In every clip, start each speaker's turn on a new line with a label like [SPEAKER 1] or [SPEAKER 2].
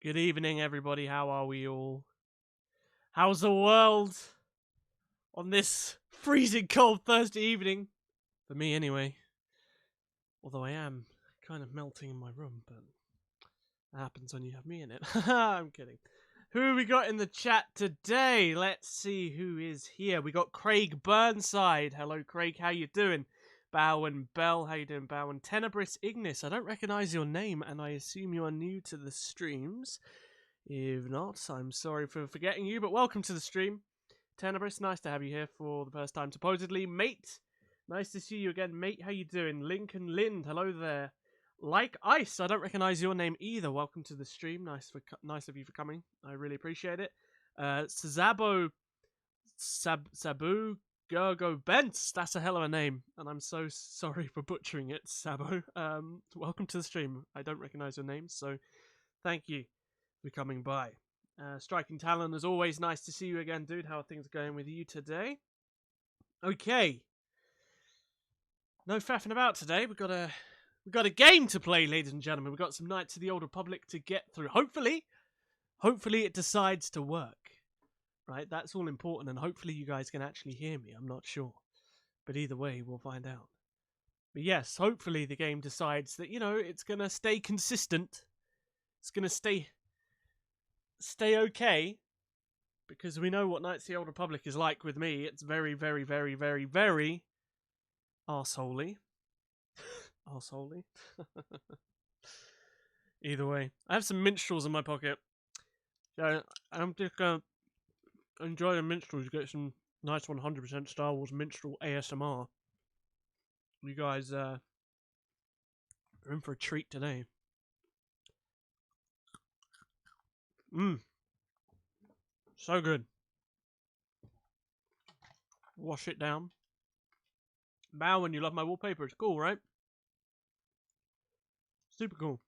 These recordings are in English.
[SPEAKER 1] Good evening, everybody. How are we all? How's the world on this freezing cold Thursday evening? For me, anyway. Although I am kind of melting in my room, but that happens when you have me in it. I'm kidding. Who we got in the chat today? Let's see who is here. We got Craig Burnside. Hello, Craig. How you doing? Bowen Bell. How you doing, Bowen? Tenebris Ignis. I don't recognize your name, and I assume you are new to the streams. If not, I'm sorry for forgetting you, but welcome to the stream. Tenebris, nice to have you here for the first time, supposedly. Mate, nice to see you again. Mate, how you doing? Lincoln Lind, hello there. Like Ice, I don't recognize your name either. Welcome to the stream. Nice of you for coming. I really appreciate it. Sabu Gergo Bents. That's a hell of a name, and I'm so sorry for butchering it, Sabo. Welcome to the stream. I don't recognize your name, so thank you for coming by. Striking Talon, as always, nice to see you again, dude. How are things going with you today? Okay. No faffing about today. We've got a game to play, ladies and gentlemen. We've got some Knights of the Old Republic to get through. Hopefully it decides to work. Right? That's all important, and hopefully you guys can actually hear me. I'm not sure. But either way, we'll find out. But yes, hopefully the game decides that, it's going to stay consistent. It's going to stay okay, because we know what Knights of the Old Republic is like with me. It's very, very, very, very, very arseholey. Arseholey. Either way, I have some minstrels in my pocket. So I'm just going to enjoy the minstrels, get some nice 100% Star Wars minstrel ASMR. You guys are in for a treat today. So good. Wash it down. Bowen, you love my wallpaper. It's cool, right? Super cool.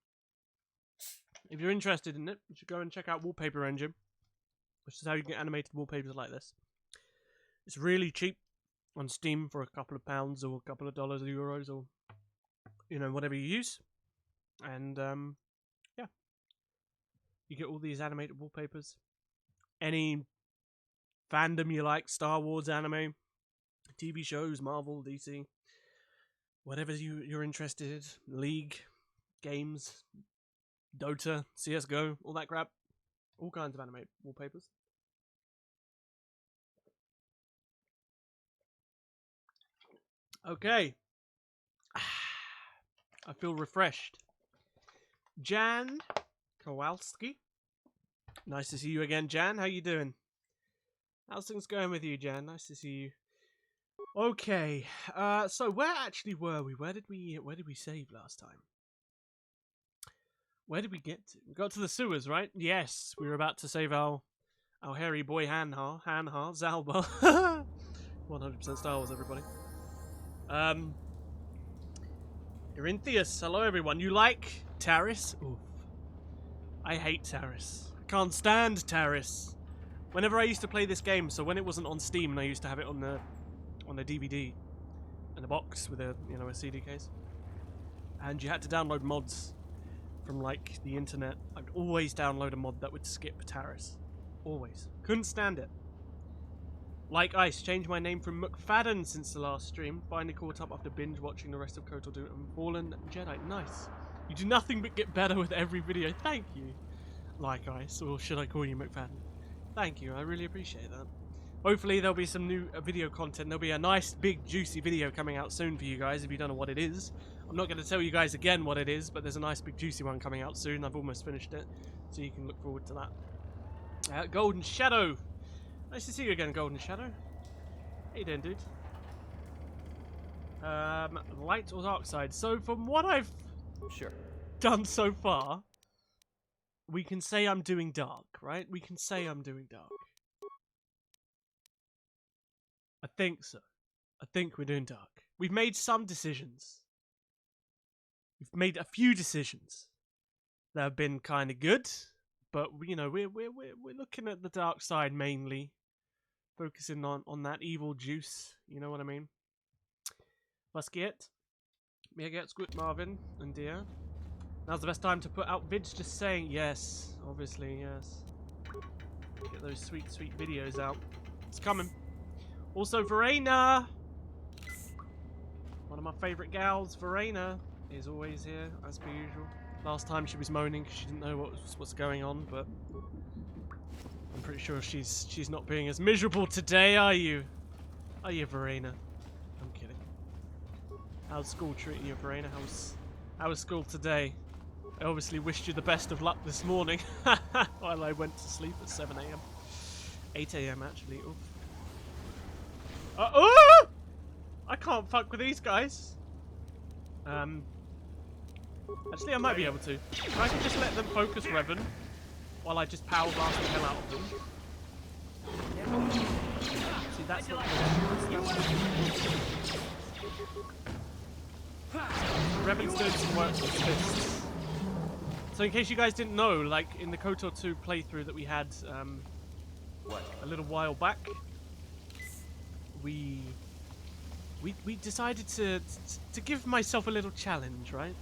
[SPEAKER 1] If you're interested in it, you should go and check out Wallpaper Engine, which is how you get animated wallpapers like this. It's really cheap on Steam for a couple of pounds or a couple of dollars or euros or, whatever you use. And, yeah. You get all these animated wallpapers. Any fandom you like, Star Wars anime, TV shows, Marvel, DC, whatever you're interested in, League, games, Dota, CSGO, all that crap. All kinds of animated wallpapers. Okay. I feel refreshed. Jan Kowalski. Nice to see you again, Jan. How you doing? How's things going with you, Jan? Nice to see you. Okay. So where actually were we? Where did we save last time? Where did we get to? We got to the sewers, right? Yes. We were about to save our hairy boy Hanha, Zalba. 100% Star Wars, everybody. Erinthius, hello everyone. You like Taris? Oof. I hate Taris. I can't stand Taris. Whenever I used to play this game, so when it wasn't on Steam and I used to have it on the DVD in a box with a CD case, and you had to download mods from like the internet, I'd always download a mod that would skip Taris. Always. Couldn't stand it. Like Ice, changed my name from McFadden since the last stream. Finally caught up after binge watching the rest of Kotor do it and Fallen Jedi. Nice. You do nothing but get better with every video. Thank you. Like Ice, or should I call you McFadden? Thank you, I really appreciate that. Hopefully there'll be some new video content. There'll be a nice, big, juicy video coming out soon for you guys if you don't know what it is. I'm not going to tell you guys again what it is, but there's a nice, big, juicy one coming out soon. I've almost finished it, so you can look forward to that. Golden Shadow. Nice to see you again, Golden Shadow. How you doing, dude? Light or dark side? So from what I've done so far, we can say I'm doing dark, right? We can say I'm doing dark. I think so. I think we're doing dark. We've made some decisions. We've made a few decisions that have been kind of good, but we're looking at the dark side mainly, focusing on that evil juice. You know what I mean? Was geht? Mir geht's gut, Marvin and dear. Now's the best time to put out vids, just saying. Yes, obviously, yes. Get those sweet, sweet videos out. It's coming. Also, Verena! One of my favourite gals, Verena, is always here, as per usual. Last time she was moaning because she didn't know what's going on, but I'm pretty sure she's not being as miserable today, are you? Are you, Verena? I'm kidding. How's school treating you, Verena? How was school today? I obviously wished you the best of luck this morning while I went to sleep at 7 AM. 8 AM actually. Oof. Oh! I can't fuck with these guys. Actually, I might be able to. If I can just let them focus Revan while I just power blast the hell out of them. See, that's not Revan's doing some work with fists. So in case you guys didn't know, like in the Kotor 2 playthrough that we had a little while back, we decided to give myself a little challenge, right?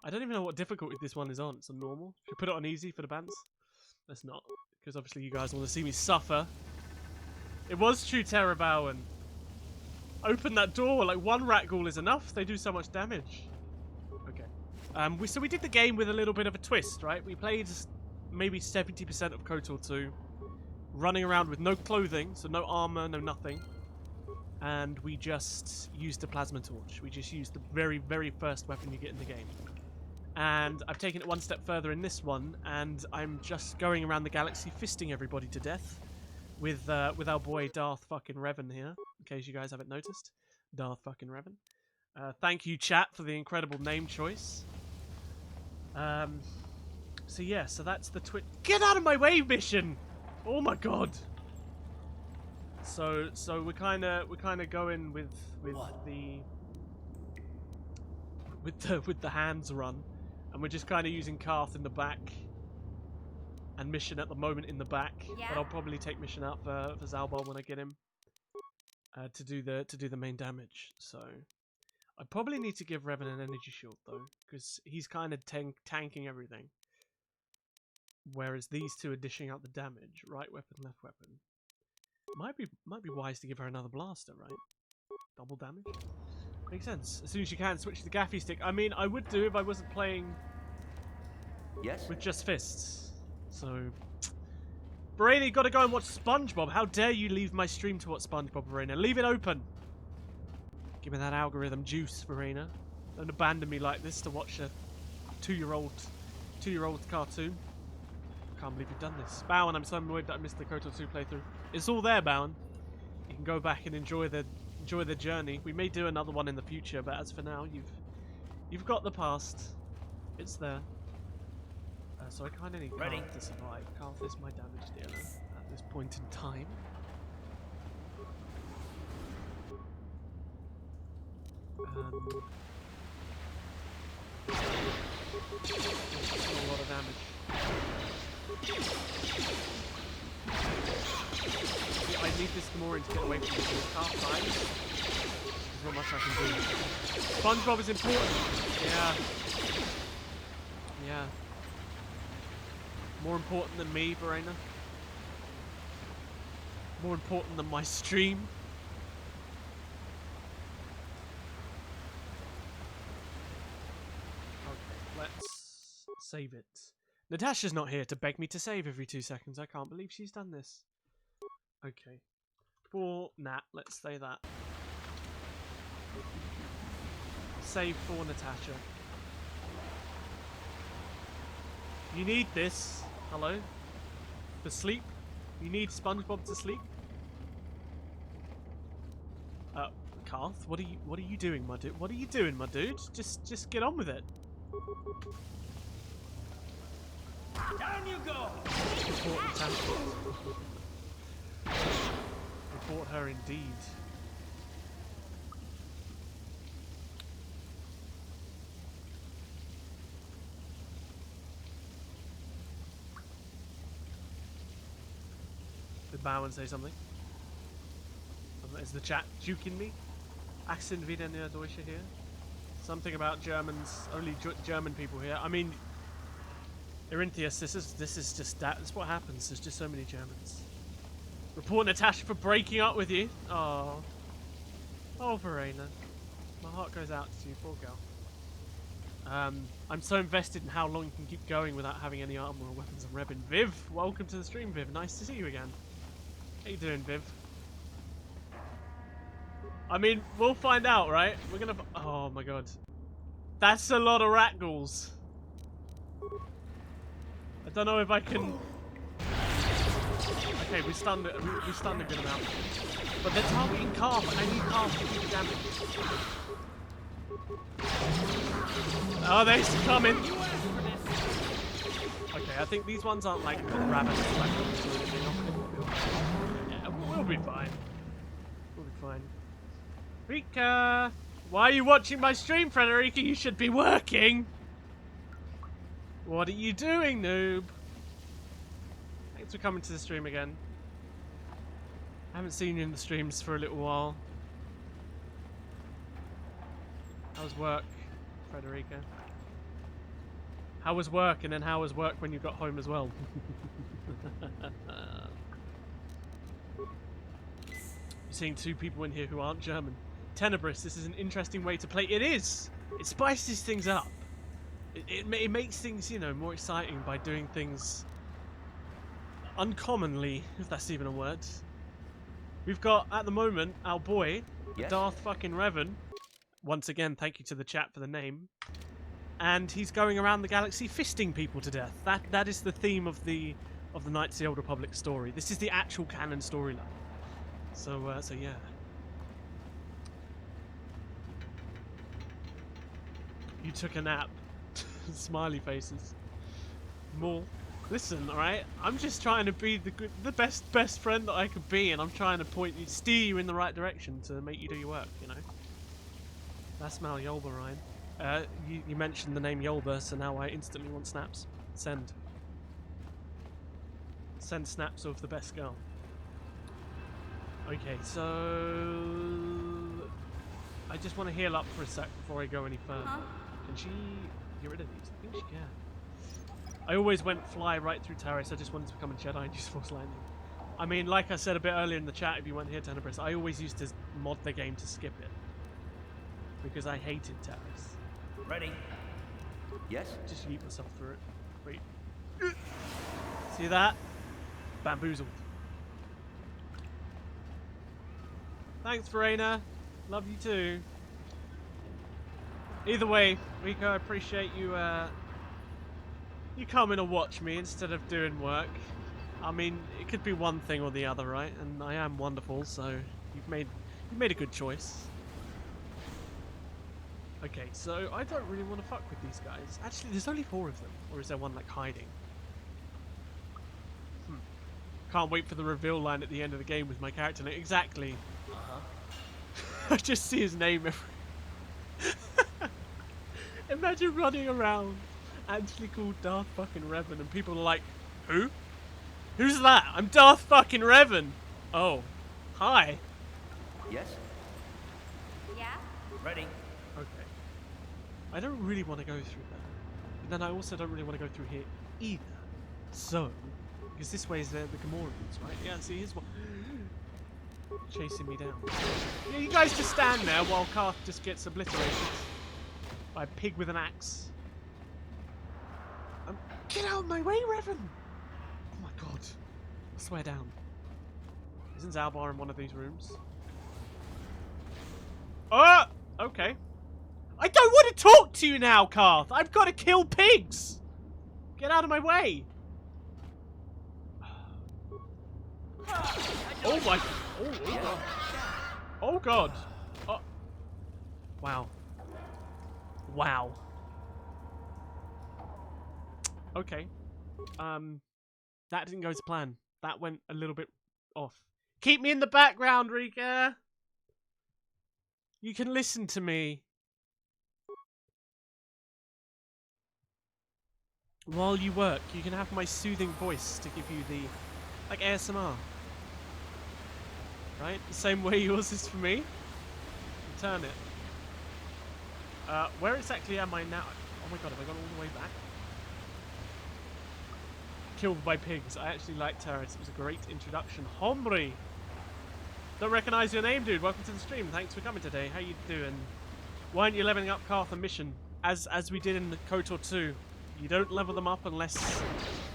[SPEAKER 1] I don't even know what difficulty this one is on. It's on normal. Should we put it on easy for the bands? Let's not, because obviously you guys want to see me suffer. It was true, Terrabowen. Open that door. Like one rat ghoul is enough. They do so much damage. Okay. So we did the game with a little bit of a twist, right? We played maybe 70% of Kotor 2, running around with no clothing, so no armor, no nothing, and we just used the plasma torch. We just used the very, very first weapon you get in the game. And I've taken it one step further in this one, and I'm just going around the galaxy fisting everybody to death with our boy Darth fucking Revan here, in case you guys haven't noticed. Darth fucking Revan. Thank you, chat, for the incredible name choice. So yeah, so that's the Get out of my way mission! Oh my god! So we're kind of going with the hands run, and we're just kind of using Karth in the back, and Mission at the moment in the back. Yeah. But I'll probably take Mission out for Zalbar when I get him to do the main damage. So I probably need to give Revan an energy shield though, because he's kind of tanking everything. Whereas these two are dishing out the damage. Right weapon, left weapon. Might be wise to give her another blaster, right? Double damage. Makes sense. As soon as you can, switch to the gaffy stick. I mean, I would do if I wasn't playing with just fists. So, Verena, you gotta go and watch SpongeBob. How dare you leave my stream to watch SpongeBob, Verena? Leave it open. Give me that algorithm juice, Verena. Don't abandon me like this to watch a two-year-old cartoon. Can't believe you've done this. Bowen, I'm so annoyed that I missed the Kotor 2 playthrough. It's all there, Bowen. You can go back and enjoy the journey. We may do another one in the future, but as for now, you've got the past. It's there. So I kind of need Karth to survive. Karth is my damage dealer at this point in time. A lot of damage. Yeah, I need this Gamorrean to get away from me. Karth dies. There's not much I can do. SpongeBob is important. Yeah. Yeah. More important than me, Verena. More important than my stream. Okay, let's save it. Natasha's not here to beg me to save every 2 seconds. I can't believe she's done this. Okay. For Nat, let's say that. Save for Natasha. You need this. Hello? For sleep? You need SpongeBob to sleep? Karth, what are you doing, my dude? What are you doing, my dude? Just get on with it.
[SPEAKER 2] Down you go!
[SPEAKER 1] Report Natasha. Report her indeed. Did Bowen say something? Is the chat juking me? Accent wieder in der Deutsche here. Something about Germans, only German people here. I mean, Erinthius, this is just that. That's what happens. There's just so many Germans. Report Natasha for breaking up with you. Oh, Verena, my heart goes out to you, poor girl. I'm so invested in how long you can keep going without having any armor or weapons on Rebin. Viv, welcome to the stream, Viv. Nice to see you again. How you doing, Viv? I mean, we'll find out, right? We're gonna. Oh my god, that's a lot of rat ghouls. I don't know if I can. Okay, we stunned a good amount, but they're targeting Calf, and I need Calf to do the damage. Oh, they're coming. Okay, I think these ones aren't like rabbits or anything. Yeah, we'll be fine. We'll be fine. Rika! Why are you watching my stream, Frederica? You should be working! What are you doing, noob? Thanks for coming to the stream again. I haven't seen you in the streams for a little while. How's work, Frederica? How was work, and then how was work when you got home as well? You're seeing two people in here who aren't German. Tenebris, this is an interesting way to play. It is! It spices things up. It makes things, you know, more exciting by doing things uncommonly, if that's even a word. We've got, at the moment, our boy, yes. Darth fucking Revan. Once again, thank you to the chat for the name. And he's going around the galaxy fisting people to death. That is the theme of the Knights of the Old Republic story. This is the actual canon storyline. So yeah. You took a nap. Smiley faces. More. Listen, alright? I'm just trying to be the best friend that I could be, and I'm trying to steer you in the right direction to make you do your work, you know? That's Mal Yolba, Ryan. You mentioned the name Yolba, so now I instantly want snaps. Send. Send snaps of the best girl. Okay, so I just want to heal up for a sec before I go any further. Can she get rid of these? I think she can. I always went fly right through Taris. I just wanted to become a Jedi and use Force Lightning. I mean, like I said a bit earlier in the chat, if you weren't here, Tenebris, I always used to mod the game to skip it. Because I hated Taris.
[SPEAKER 2] Ready? Yes?
[SPEAKER 1] Just yeet myself through it. Wait. See that? Bamboozled. Thanks, Verena. Love you too. Either way, Rico, I appreciate you you coming to watch me instead of doing work. I mean, it could be one thing or the other, right? And I am wonderful, so you've made a good choice. Okay, so I don't really want to fuck with these guys. Actually, there's only 4 of them. Or is there one, like, hiding? Can't wait for the reveal line at the end of the game with my character name. Exactly. I just see his name every... Imagine running around, actually called Darth fucking Revan, and people are like, who? Who's that? I'm Darth fucking Revan! Oh. Hi.
[SPEAKER 2] Yes?
[SPEAKER 3] Yeah?
[SPEAKER 2] Ready.
[SPEAKER 1] Okay. I don't really want to go through that. But then I also don't really want to go through here either. So, because this way is the Gamorreans, right? Yeah, see, here's one. Chasing me down. Yeah, you guys just stand there while Karth just gets obliterated by a pig with an axe. Get out of my way, Revan! Oh my god. I swear down. Isn't Zalbar in one of these rooms? Oh! Okay. I don't want to talk to you now, Karth! I've got to kill pigs! Get out of my way! Oh my... Oh god. Oh god. Oh. Wow. Wow. Okay. That didn't go to plan. That went a little bit off. Keep me in the background, Rika! You can listen to me. While you work, you can have my soothing voice to give you the... like ASMR. Right? The same way yours is for me. Turn it. Where exactly am I now? Oh my god, have I gone all the way back? Killed by pigs. I actually like Taris. It was a great introduction. Hombre! Don't recognize your name, dude. Welcome to the stream. Thanks for coming today. How you doing? Why aren't you leveling up Carth and Mission? As we did in the Kotor 2. You don't level them up unless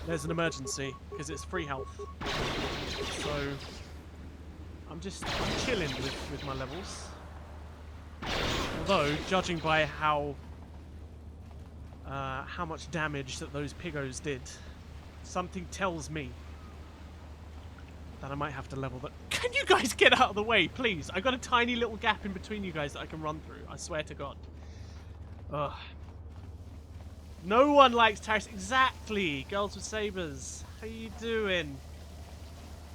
[SPEAKER 1] there's an emergency, because it's free health. So I'm chilling with my levels. Although, judging by how much damage that those pigos did, something tells me that I might have to level that. Can you guys get out of the way, please? I got a tiny little gap in between you guys that I can run through. I swear to God. Ugh. No one likes Taris. Exactly. Girls with sabers. How you doing?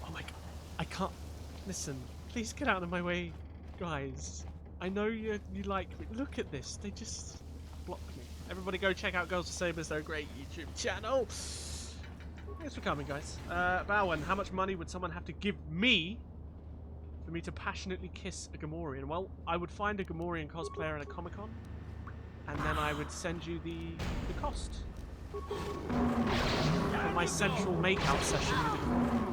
[SPEAKER 1] Oh my God. I can't. Listen. Please get out of my way, guys. I know you like me. Look at this. They just block me. Everybody go check out Girls with Sabers. They're a great YouTube channel. Thanks for coming, guys. Bowen, how much money would someone have to give me for me to passionately kiss a Gamorrean? Well, I would find a Gamorrean cosplayer at a Comic-Con, and then I would send you the cost for my central makeout session with a Gamorrean.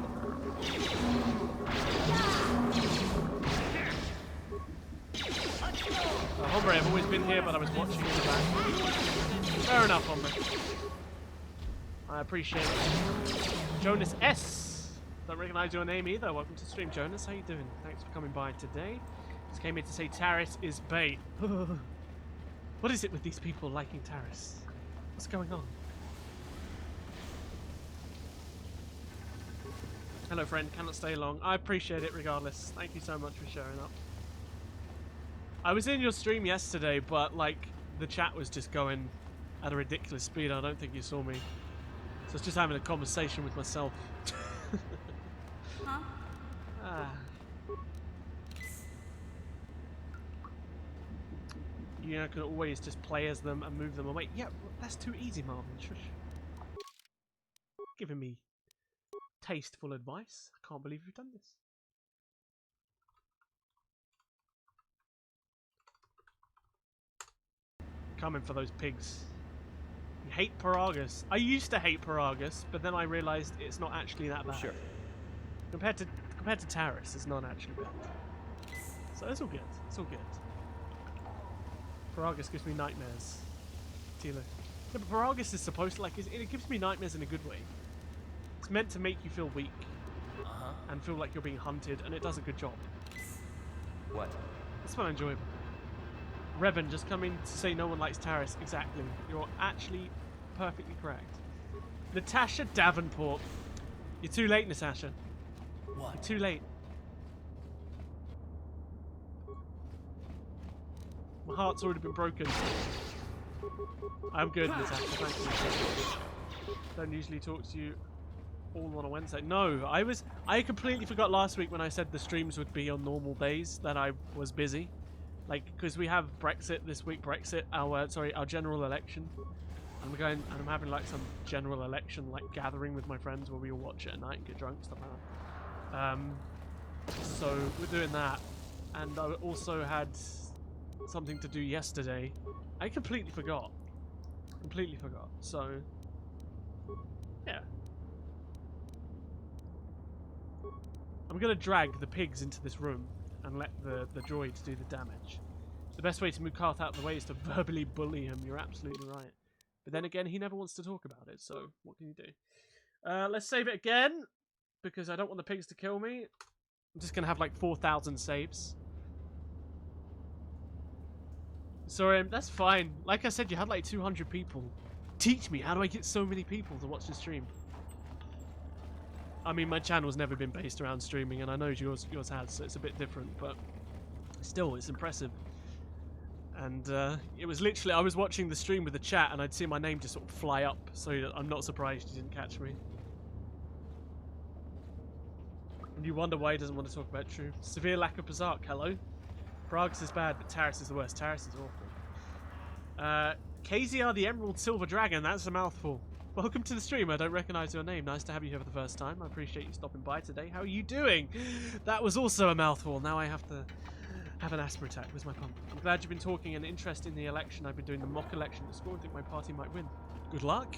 [SPEAKER 1] Hombre, I've always been here, but I was watching in the back. Fair enough, Hombre. I appreciate it. Jonas S. Don't recognize your name either. Welcome to the stream, Jonas. How you doing? Thanks for coming by today. Just came here to say Taris is bait. What is it with these people liking Taris? What's going on? Hello, friend. Cannot stay long. I appreciate it regardless. Thank you so much for showing up. I was in your stream yesterday, but like the chat was just going at a ridiculous speed. I don't think you saw me. So I was just having a conversation with myself.
[SPEAKER 3] Huh?
[SPEAKER 1] You know, can always just play as them and move them away. Yeah, that's too easy, Marvin. Shush. Giving me tasteful advice. I can't believe you've done this. Coming for those pigs. You hate Paragus. I used to hate Paragus, but then I realised it's not actually that bad.
[SPEAKER 2] Sure.
[SPEAKER 1] Compared to Taris, it's not actually bad. So it's all good. It's all good. Paragus gives me nightmares. Tila. Yeah, but Paragus is supposed to it gives me nightmares in a good way. It's meant to make you feel weak and feel like you're being hunted, and it does a good job.
[SPEAKER 2] What?
[SPEAKER 1] It's fun, enjoyable. Revan just coming to say no one likes Taris. Exactly. You're actually perfectly correct. Natasha Davenport. You're too late, Natasha.
[SPEAKER 2] What?
[SPEAKER 1] You're too late. My heart's already been broken. I'm good, Natasha. Thank you. Don't usually talk to you all on a Wednesday. No, I completely forgot last week when I said the streams would be on normal days that I was busy. Like, because we have Brexit this week, our general election. And we're going, and I'm having like some general election like gathering with my friends where we all watch it at night and get drunk, stuff like that. So we're doing that. And I also had something to do yesterday. I completely forgot. So, yeah. I'm going to drag the pigs into this room and let the droids do the damage. The best way to move Carth out of the way is to verbally bully him. You're absolutely right. But then again, he never wants to talk about it, so what can you do? Let's save it again, because I don't want the pigs to kill me. I'm just going to have like 4,000 saves. Sorry, that's fine. Like I said, you had like 200 people. Teach me, how do I get so many people to watch the stream? I mean, my channel's never been based around streaming, and I know yours has, so it's a bit different, but still, it's impressive. And it was literally, I was watching the stream with the chat, and I'd see my name just sort of fly up, so I'm not surprised you didn't catch me. And you wonder why he doesn't want to talk about truth. Severe lack of Berserk, hello? Prague's is bad, but Taris is the worst. Taris is awful. KZR the Emerald Silver Dragon, that's a mouthful. Welcome to the stream. I don't recognize your name. Nice to have you here for the first time. I appreciate you stopping by today. How are you doing? That was also a mouthful. Now I have to Have an asthma attack. Where's my pump? I'm glad you've been talking and interest in the election. I've been doing the mock election at school. I think my party might win. Good luck.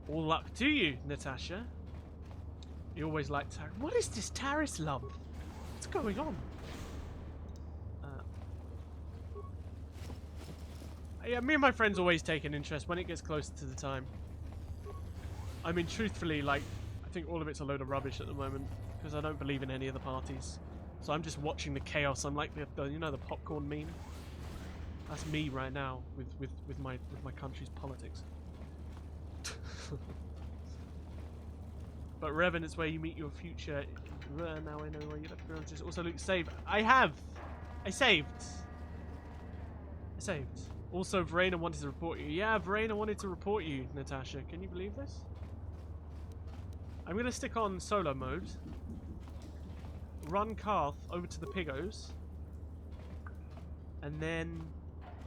[SPEAKER 1] All luck to you, Natasha. You always like Taris. What is this Taris love? What's going on? Yeah, me and my friends always take an interest when it gets closer to the time. I mean, truthfully, like, I think all of it's a load of rubbish at the moment because I don't believe in any of the parties. So I'm just watching the chaos. I'm like the you know, the popcorn meme. That's me right now with my country's politics. But Revan is where you meet your future. Now I know where you left your just also Luke save. I have. I saved. Also, Verena wanted to report you. Yeah, Verena wanted to report you, Natasha. Can you believe this? I'm gonna stick on solo mode. Run Karth over to the Pigos. And then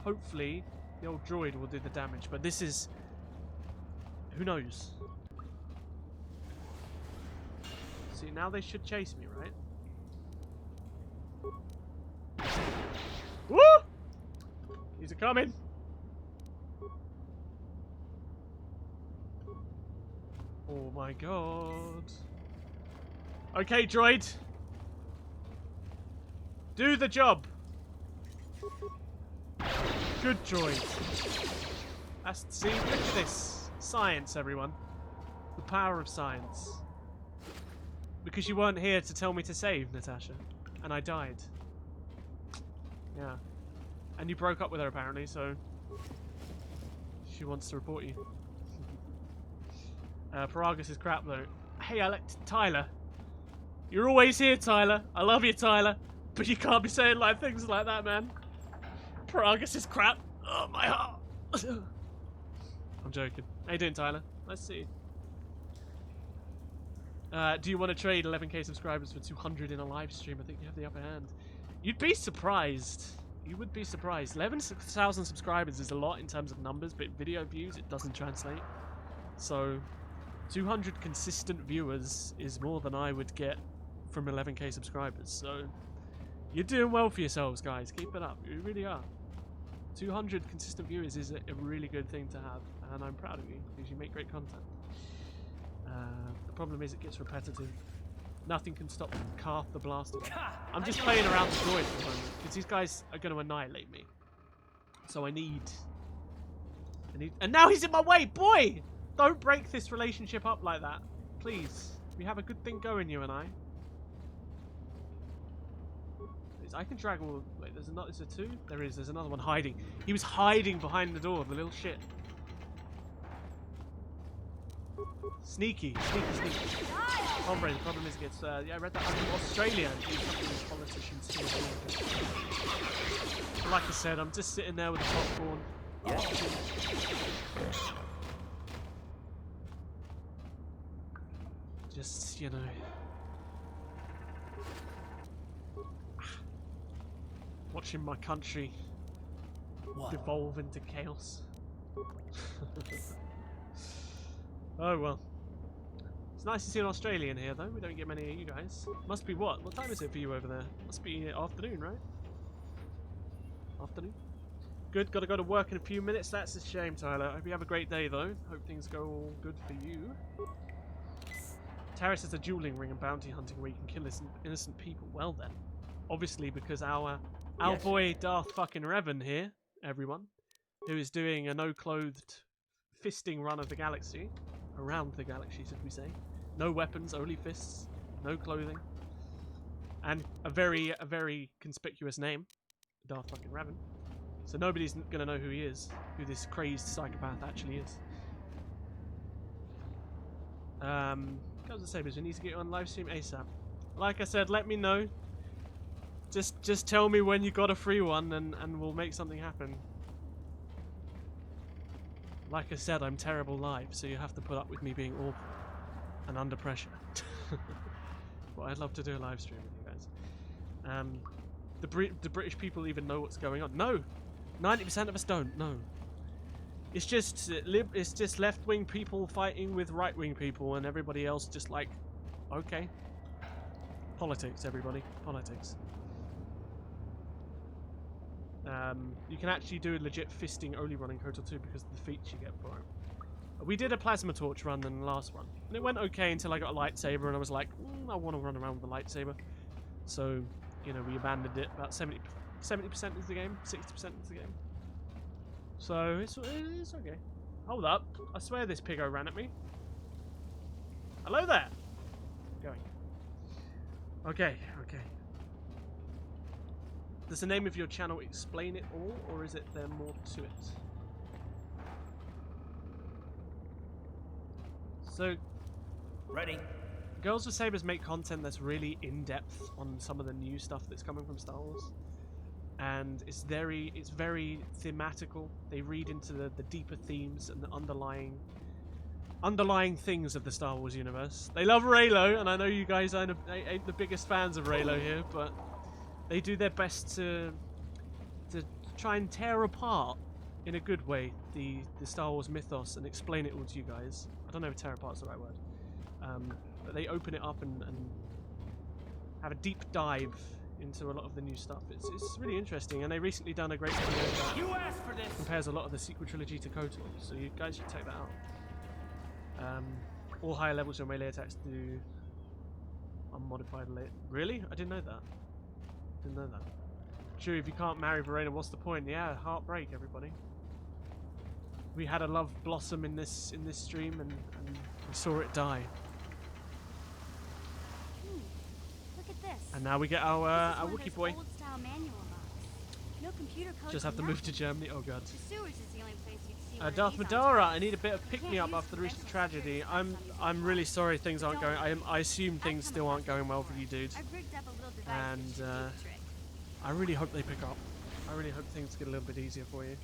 [SPEAKER 1] hopefully the old droid will do the damage. But this is... who knows? See, now they should chase me, right? Woo! He's a coming. Oh my god. Okay, droid. Do the job. Good droid. See, look at this. Science, everyone. The power of science. Because you weren't here to tell me to save, Natasha. And I died. Yeah. And you broke up with her, apparently, so... she wants to report you. Paragus is crap, though. Hey, Tyler. You're always here, Tyler. I love you, Tyler. But you can't be saying like things like that, man. Paragus is crap. Oh, my heart. I'm joking. How you doing, Tyler? Nice to see you. Do you want to trade 11k subscribers for 200 in a live stream? I think you have the upper hand. You'd be surprised. You would be surprised. 11,000 subscribers is a lot in terms of numbers, but video views, it doesn't translate. So, 200 consistent viewers is more than I would get from 11k subscribers. So, you're doing well for yourselves, guys. Keep it up. You really are. 200 consistent viewers is a really good thing to have, and I'm proud of you because you make great content. The problem is it gets repetitive. Nothing can stop Karth the Blaster. I'm just playing around the droid for the moment because these guys are going to annihilate me. So I need... And now he's in my way, boy! Don't break this relationship up like that, please. We have a good thing going, you and I. I can drag all... Wait, there's another... Is there two? There is. There's another one hiding. He was hiding behind the door, the little shit. Sneaky. Comrade, the problem is it gets... yeah, I read that from Australia. These politicians here. Like I said, I'm just sitting there with the popcorn. Just, you know... watching my country devolve into chaos. Oh well. It's nice to see an Australian here though. We don't get many of you guys. Must be what? What time is it for you over there? Must be afternoon, right? Afternoon? Good, gotta go to work in a few minutes. That's a shame, Tyler. Hope you have a great day though. Hope things go all good for you. Taris is a dueling ring and bounty hunting where you can kill innocent people. Well then. Obviously because our boy Darth fucking Revan here, everyone, who is doing a no-clothed fisting run of the galaxy, around the galaxy, should we say. No weapons, only fists, no clothing, and a very conspicuous name, Darth fucking Revan. So nobody's gonna know who he is, who this crazed psychopath actually is. Goes the same as we need to get you on live stream ASAP. Like I said, let me know. Just tell me when you got a free one and we'll make something happen. Like I said, I'm terrible live, so you have to put up with me being awful and under pressure. But I'd love to do a live stream with you guys. The British people even know what's going on. No! 90% of us don't. No. It's just left-wing people fighting with right-wing people and everybody else just like, okay. Politics, everybody. Politics. You can actually do a legit fisting only run in Kotor 2 because of the feats you get for it. We did a plasma torch run in the last one, and it went okay until I got a lightsaber, and I was like, I want to run around with a lightsaber. So, you know, we abandoned it about 70% into the game, 60% into the game. So, it's okay. Hold up. I swear this piggo ran at me. Hello there. Going. Okay. Does the name of your channel explain it all, or is it there more to it? So,
[SPEAKER 2] Ready.
[SPEAKER 1] Girls with Sabers make content that's really in-depth on some of the new stuff that's coming from Star Wars. And it's very thematical. They read into the deeper themes and the underlying things of the Star Wars universe. They love Reylo, and I know you guys ain't the biggest fans of Reylo here, but they do their best to try and tear apart, in a good way, the Star Wars mythos and explain it all to you guys. I don't know if tear apart is the right word. But they open it up and have a deep dive into a lot of the new stuff. It's really interesting, and they recently done a great video that compares a lot of the sequel trilogy to KOTOR, so you guys should check that out. All higher levels of melee attacks do unmodified late. Really? I didn't know that. True, if you can't marry Verena, what's the point? Yeah, heartbreak, everybody. We had a love blossom in this stream, and we saw it die.
[SPEAKER 3] Look at this.
[SPEAKER 1] And now we get our Wookiee boy.
[SPEAKER 3] Old-style manual box. No computer code.
[SPEAKER 1] Just have to move to Germany. Oh god.
[SPEAKER 3] The sewers is the only place you'd see one of
[SPEAKER 1] Darth
[SPEAKER 3] these
[SPEAKER 1] Madara,
[SPEAKER 3] outside.
[SPEAKER 1] I need a bit of pick-me-up after the recent tragedy. I'm really sorry things aren't going. I assume things still aren't going well for you, dude.
[SPEAKER 3] I've rigged up a little device
[SPEAKER 1] And
[SPEAKER 3] that should do the trick.
[SPEAKER 1] I really hope they pick up. I really hope things get a little bit easier for you.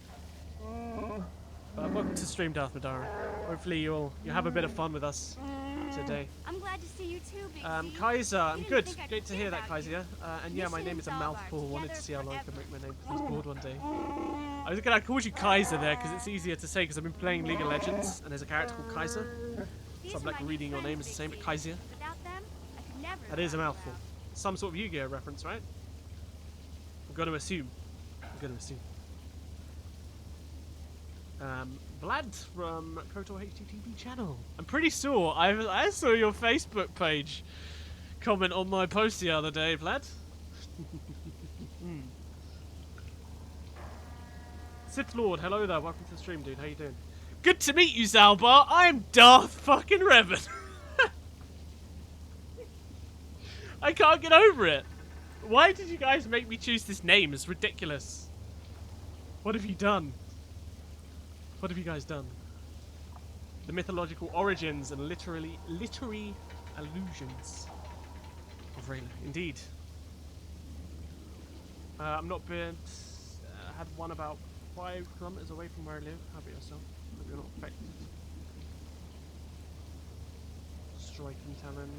[SPEAKER 1] But welcome to stream, Darth Madara. Hopefully you'll have a bit of fun with us today.
[SPEAKER 3] I'm glad to see you too, Big Z.
[SPEAKER 1] Kaiser, I'm
[SPEAKER 3] You didn't
[SPEAKER 1] good.
[SPEAKER 3] think I'd
[SPEAKER 1] Great to
[SPEAKER 3] forget
[SPEAKER 1] hear that,
[SPEAKER 3] about
[SPEAKER 1] Kaiser.
[SPEAKER 3] you.
[SPEAKER 1] And yeah, my name is a
[SPEAKER 3] Missions all
[SPEAKER 1] mouthful.
[SPEAKER 3] are
[SPEAKER 1] Wanted to see how long I
[SPEAKER 3] together
[SPEAKER 1] can make my name because I was bored one day. I was gonna call you Kaiser there because it's easier to say because I've been playing League of Legends and there's a character called Kaiser.
[SPEAKER 3] These
[SPEAKER 1] So I'm
[SPEAKER 3] are
[SPEAKER 1] like
[SPEAKER 3] my new
[SPEAKER 1] reading your name
[SPEAKER 3] friends,
[SPEAKER 1] is the same,
[SPEAKER 3] Big
[SPEAKER 1] but
[SPEAKER 3] Z.
[SPEAKER 1] Kaiser.
[SPEAKER 3] Without them, I could never
[SPEAKER 1] That is a
[SPEAKER 3] have
[SPEAKER 1] mouthful. Some sort of Yu-Gi-Oh reference, right? I'm gonna assume. Vlad from Kotor HTTV channel. I'm pretty sure I saw your Facebook page comment on my post the other day, Vlad. Sith Lord, hello there. Welcome to the stream, dude. How you doing? Good to meet you, Zalbar. I'm Darth fucking Revan. I can't get over it. Why did you guys make me choose this name? It's ridiculous. What have you done? What have you guys done? The mythological origins and literary allusions of Reylo. Indeed. I'm not been. Had one about 5 kilometers away from where I live. How about yourself? Hope you're not affected. Striking talent.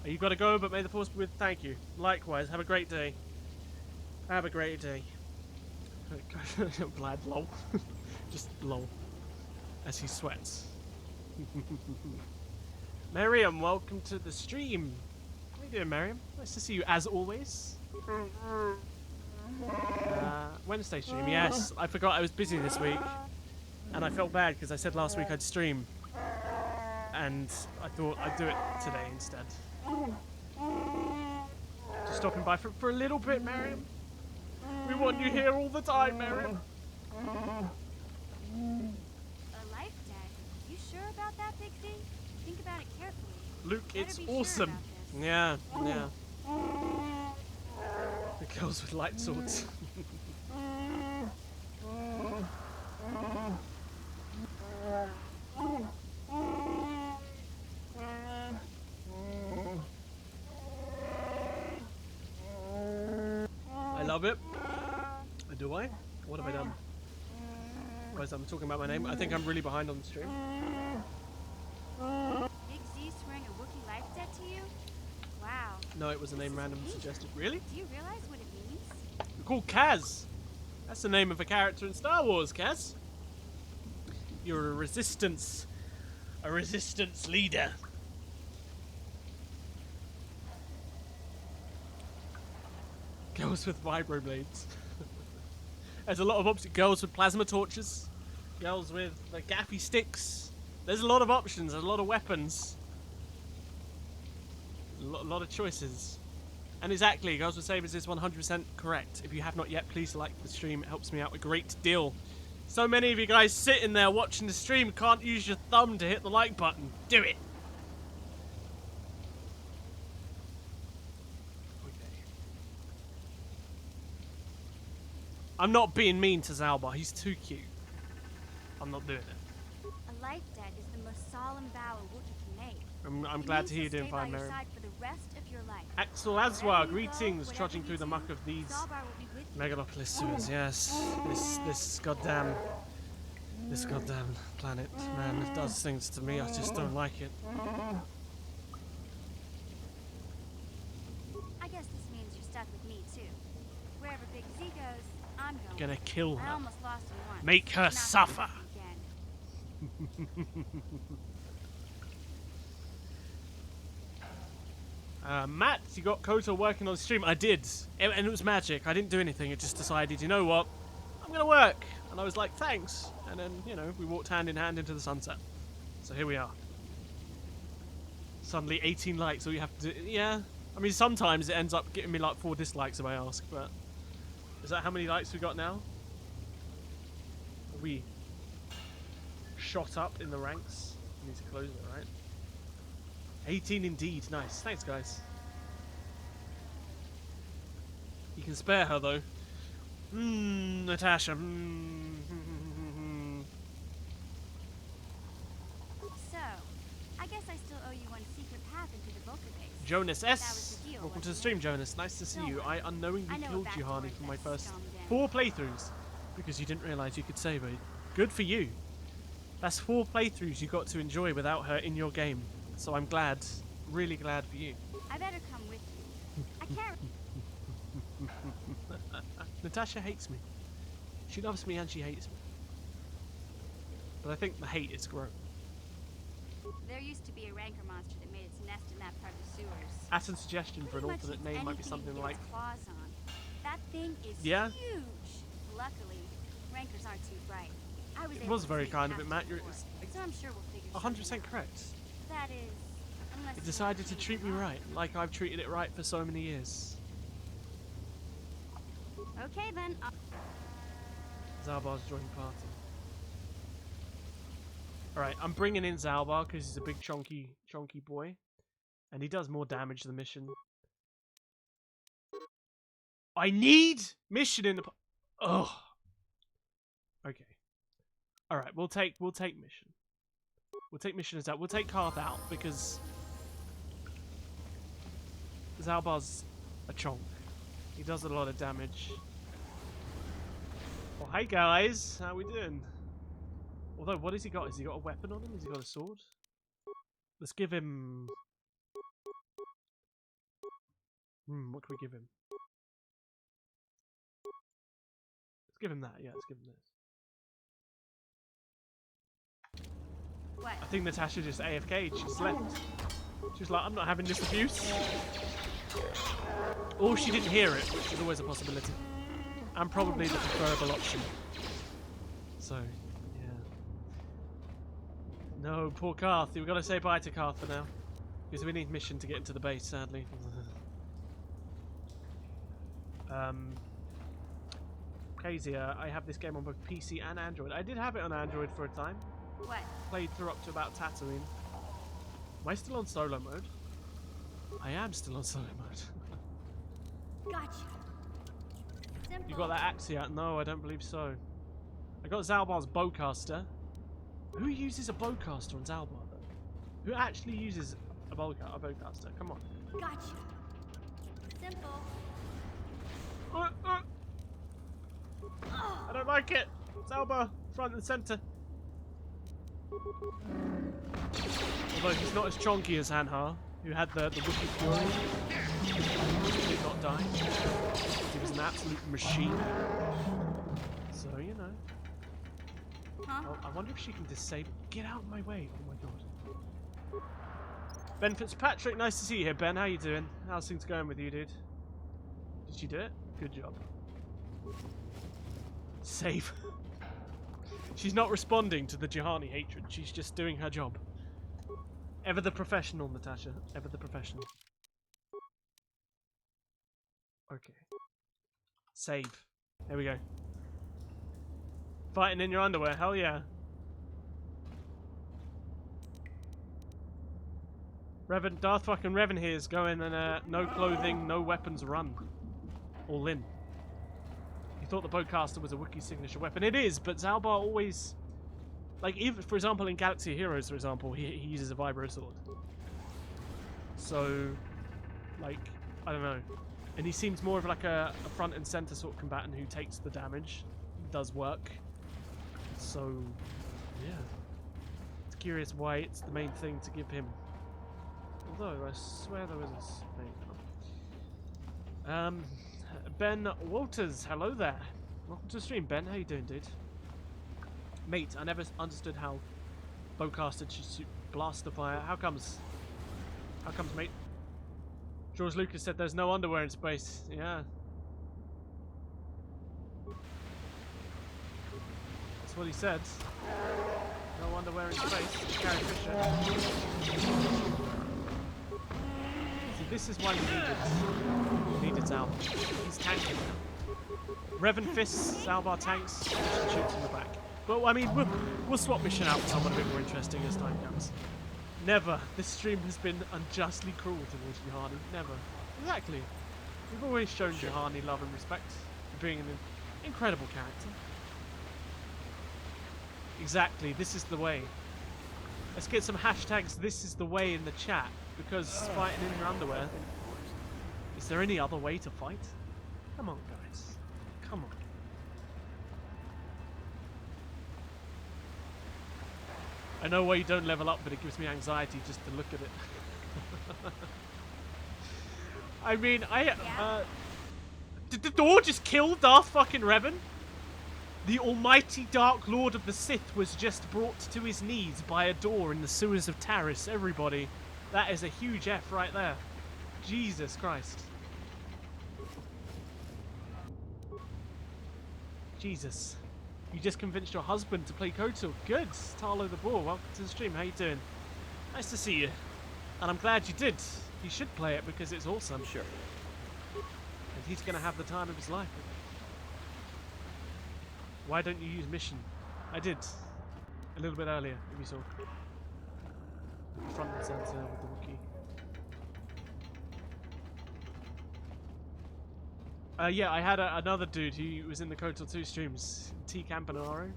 [SPEAKER 1] You gotta go, but may the force be with. Thank you. Likewise. Have a great day. Have a great day. Vlad, lol. Just lol. As he sweats. Miriam, welcome to the stream. How you doing, Miriam? Nice to see you as always. Wednesday stream, yes. I forgot I was busy this week. And I felt bad because I said last week I'd stream. And I thought I'd do it today instead. Just stopping by for a little bit, Miriam. We want you here all the time, Miriam.
[SPEAKER 3] A life debt. You sure about that, Big Z? Think about it carefully.
[SPEAKER 1] Luke,
[SPEAKER 3] Better
[SPEAKER 1] it's
[SPEAKER 3] be sure
[SPEAKER 1] awesome.
[SPEAKER 3] about this.
[SPEAKER 1] Yeah. The girls with light swords. I love it. Do I? What have I done? Guys, I'm talking about my name. I think I'm really behind on the stream.
[SPEAKER 3] Big Z swearing a Wookiee life debt to you? Wow.
[SPEAKER 1] No, it was a name random suggested. Really?
[SPEAKER 3] Do you realize what it means?
[SPEAKER 1] You're called Kaz. That's the name of a character in Star Wars, Kaz. You're a resistance leader. Girls with vibroblades. There's a lot of options. Girls with plasma torches. Girls with the gaffy sticks. There's a lot of options. There's a lot of weapons. A lot of choices. And exactly, Girls with Sabers is 100% correct. If you have not yet, please like the stream. It helps me out a great deal. So many of you guys sitting there watching the stream can't use your thumb to hit the like button. Do it. I'm not being mean to Zalbar, he's too cute. I'm not doing it.
[SPEAKER 3] A life debt is the most solemn vow a Wookiee can make.
[SPEAKER 1] I'm glad to hear you're doing fine, Mary.
[SPEAKER 3] For the rest of your life.
[SPEAKER 1] Axel Aswar, greetings, trudging through the muck of these Megalopolis sewers, yes. This goddamn planet, man, it does things to me, I just don't like it.
[SPEAKER 3] I guess this means you're stuck with me too. Wherever Big Z goes, I'm going.
[SPEAKER 1] Gonna kill
[SPEAKER 3] I
[SPEAKER 1] her.
[SPEAKER 3] almost lost him once.
[SPEAKER 1] Make her
[SPEAKER 3] Not
[SPEAKER 1] suffer. Matt, you got Kotor working on the stream. I did, and it was magic. I didn't do anything. It just decided, you know what, I'm gonna work, and I was like, thanks. And then, you know, we walked hand in hand into the sunset. So here we are. Suddenly 18 likes. All you have to do, yeah. I mean, sometimes it ends up getting me like 4 dislikes if I ask, but is that how many likes we got now? Are we shot up in the ranks? I need to close it, right? 18 indeed. Nice. Thanks, guys. You can spare her, though. Natasha.
[SPEAKER 3] So, I guess I still owe you one secret path into the Vulcan base.
[SPEAKER 1] Jonas
[SPEAKER 3] That was
[SPEAKER 1] S.
[SPEAKER 3] the deal,
[SPEAKER 1] Welcome to the
[SPEAKER 3] wasn't
[SPEAKER 1] stream,
[SPEAKER 3] it?
[SPEAKER 1] Jonas. Nice to see you. I unknowingly
[SPEAKER 3] I know
[SPEAKER 1] killed
[SPEAKER 3] a
[SPEAKER 1] you, Harley,
[SPEAKER 3] backstory
[SPEAKER 1] for my
[SPEAKER 3] that's
[SPEAKER 1] first
[SPEAKER 3] scummed in.
[SPEAKER 1] 4 playthroughs because you didn't realise you could save her. Good for you. That's 4 playthroughs you got to enjoy without her in your game. So I'm glad, really glad for you.
[SPEAKER 3] I better come with you. I can't.
[SPEAKER 1] Natasha hates me. She loves me and she hates me. But I think the hate is grown.
[SPEAKER 3] There used to be a rancor monster that made its nest in that part of the sewers.
[SPEAKER 1] Atom suggestion for an
[SPEAKER 3] Pretty much
[SPEAKER 1] alternate
[SPEAKER 3] eats
[SPEAKER 1] name might be
[SPEAKER 3] anything
[SPEAKER 1] something
[SPEAKER 3] it
[SPEAKER 1] like...
[SPEAKER 3] gets claws on. That thing is
[SPEAKER 1] Yeah?
[SPEAKER 3] huge. Luckily, rancors aren't too bright.
[SPEAKER 1] It was very kind of it, Matt. You're
[SPEAKER 3] So I'm sure we'll figure
[SPEAKER 1] 100% correct.
[SPEAKER 3] That is, unless
[SPEAKER 1] It decided to treat me right, like I've treated it right for so many years.
[SPEAKER 3] Okay then.
[SPEAKER 1] Zalbar's joining party. Alright, I'm bringing in Zalbar because he's a big chonky boy. And he does more damage to the mission. I need mission in the... Oh. Okay. Alright, we'll take mission. We'll take mission as out. We'll take Karth out because Zalbar's a chonk. He does a lot of damage. Well, hey guys, how we doing? Although, what has he got? Has he got a weapon on him? Has he got a sword? Let's give him... what can we give him? Let's give him that, yeah, let's give him this.
[SPEAKER 3] What?
[SPEAKER 1] I think Natasha just AFK'd, she slept. She's like, I'm not having this abuse. Or she didn't hear it, which is always a possibility. And probably the preferable option. So, yeah. No, poor Karth. We've got to say bye to Karth for now. Because we need mission to get into the base, sadly. Kezia, I have this game on both PC and Android. I did have it on Android for a time.
[SPEAKER 3] What?
[SPEAKER 1] Played through up to about Tatooine. Am I still on solo mode? I am still on solo mode.
[SPEAKER 3] Gotcha. Simple.
[SPEAKER 1] You got that axe yet? No, I don't believe so. I got Zalbar's bowcaster. Who uses a bowcaster on Zalbar though? Who actually uses a bowcaster? Come on.
[SPEAKER 3] Gotcha. Simple.
[SPEAKER 1] I don't like it. Zalbar, front and center. Although he's not as chonky as Hanhar, who had the Wookiee Fury. He did not die. He was an absolute machine. So, you know.
[SPEAKER 3] Huh?
[SPEAKER 1] Oh, I wonder if she can disable... Get out of my way. Oh my god. Ben Fitzpatrick, nice to see you here. Ben, how you doing? How's things going with you, dude? Did she do it? Good job. Save. She's not responding to the Juhani hatred. She's just doing her job. Ever the professional, Natasha. Ever the professional. Okay. Save. There we go. Fighting in your underwear. Hell yeah. Revan, Darth fucking Revan here is going and no clothing, no weapons run. All in. You thought the bowcaster was a Wookiee signature weapon. It is, but Zalbar always... Like, even, for example, in Galaxy of Heroes, for example, he uses a vibro sword. So, like, I don't know. And he seems more of like a front and center sort of combatant who takes the damage. Does work. So, yeah. It's curious why it's the main thing to give him. Although, I swear there was a thing. Ben Walters, hello there. Welcome to the stream, Ben. How you doing, dude? Mate, I never understood how bowcaster should blaster fire. How comes? How comes, mate? George Lucas said there's no underwear in space. Yeah. That's what he said. No underwear in space. Carrie Fisher. See, this is why we needed Zal. He's tanking. Revan fists, Zalbar tanks, and shoots in the back. But I mean, we'll swap mission out for someone a bit more interesting as time comes. Never. This stream has been unjustly cruel towards Juhani. Never. Exactly. We've always shown Juhani love and respect for being an incredible character. Exactly. This is the way. Let's get some hashtags "This is the way" in the chat, because fighting in your underwear. Is there any other way to fight? Come on, guys. Come on. I know why you don't level up, but it gives me anxiety just to look at it. I mean, did the door just kill Darth fucking Revan? The almighty Dark Lord of the Sith was just brought to his knees by a door in the sewers of Taris, everybody. That is a huge F right there. Jesus Christ. Jesus. You just convinced your husband to play Kotor. Good. Tarlo the Boar, welcome to the stream. How you doing? Nice to see you. And I'm glad you did. You should play it because it's awesome.
[SPEAKER 2] Sure.
[SPEAKER 1] And he's going to have the time of his life. Why don't you use mission? I did. A little bit earlier, if you saw. Front and center with the Wookiee. Yeah, I had another dude who was in the Kotor 2 streams, T Campanaro.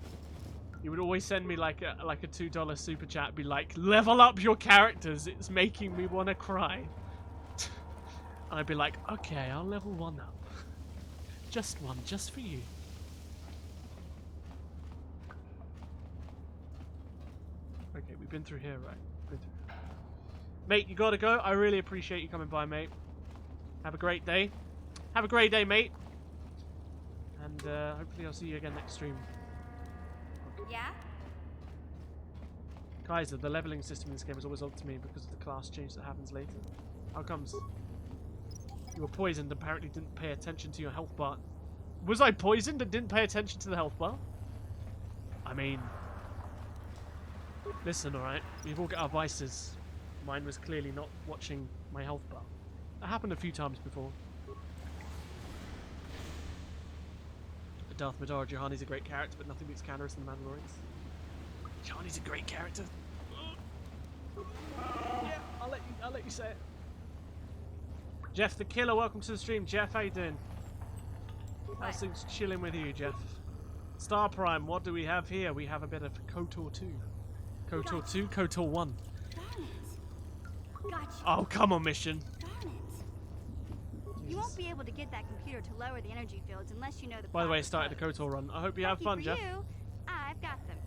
[SPEAKER 1] He would always send me like a $2 super chat, be like, "Level up your characters, it's making me want to cry." And I'd be like, "Okay, I'll level one up. Just one, just for you." Okay, we've been through here, right? Been through. Mate, you gotta go. I really appreciate you coming by, mate. Have a great day. Have a great day, mate. And hopefully I'll see you again next stream.
[SPEAKER 3] Yeah?
[SPEAKER 1] Kaiser, the leveling system in this game is always odd to me because of the class change that happens later. How comes? You were poisoned, apparently didn't pay attention to your health bar. Was I poisoned and didn't pay attention to the health bar? I mean... Listen, alright? We've all got our vices. Mine was clearly not watching my health bar. That happened a few times before. Darth Madara, Juhani's a great character, but nothing beats Taris and the Mandalorians. Juhani's a great character. Yeah, I'll let you say it. Jeff the Killer, welcome to the stream. Jeff, how you doing? How's things chilling with you, Jeff? Star Prime, what do we have here? We have a bit of Kotor 2. Kotor 2, Kotor 1.
[SPEAKER 3] Darn it. Gotcha.
[SPEAKER 1] Oh, come on, mission.
[SPEAKER 3] Darn it. You won't be able to get that computer to lower the energy fields unless you know the
[SPEAKER 1] By the way, I
[SPEAKER 3] proper
[SPEAKER 1] started the
[SPEAKER 3] codes.
[SPEAKER 1] Kotor run. I hope you have fun,
[SPEAKER 3] Lucky
[SPEAKER 1] Jeff.
[SPEAKER 3] for you, I've got them.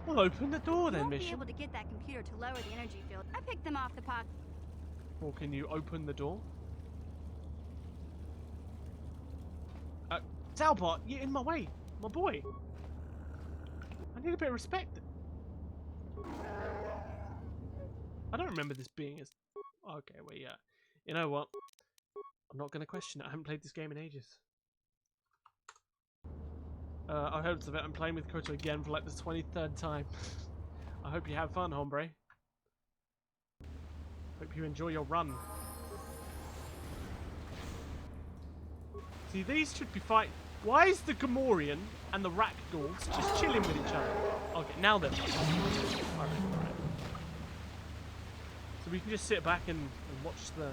[SPEAKER 1] Well, open the door
[SPEAKER 3] You
[SPEAKER 1] then,
[SPEAKER 3] won't be
[SPEAKER 1] mission.
[SPEAKER 3] able to get that computer to lower the energy field. I picked them off the pocket.
[SPEAKER 1] Or can you open the door? Talbot, you're in my way. My boy. I need a bit of respect. I don't remember this being as... Okay, well, yeah. You know what? I'm not going to question it. I haven't played this game in ages. I hope that I'm playing with Kotor again for like the 23rd time. I hope you have fun, hombre. Hope you enjoy your run. See, these should be fighting. Why is the Gamorrean and the Ragdolls just chilling with each other? Okay, now they're fighting. Alright. So we can just sit back and watch the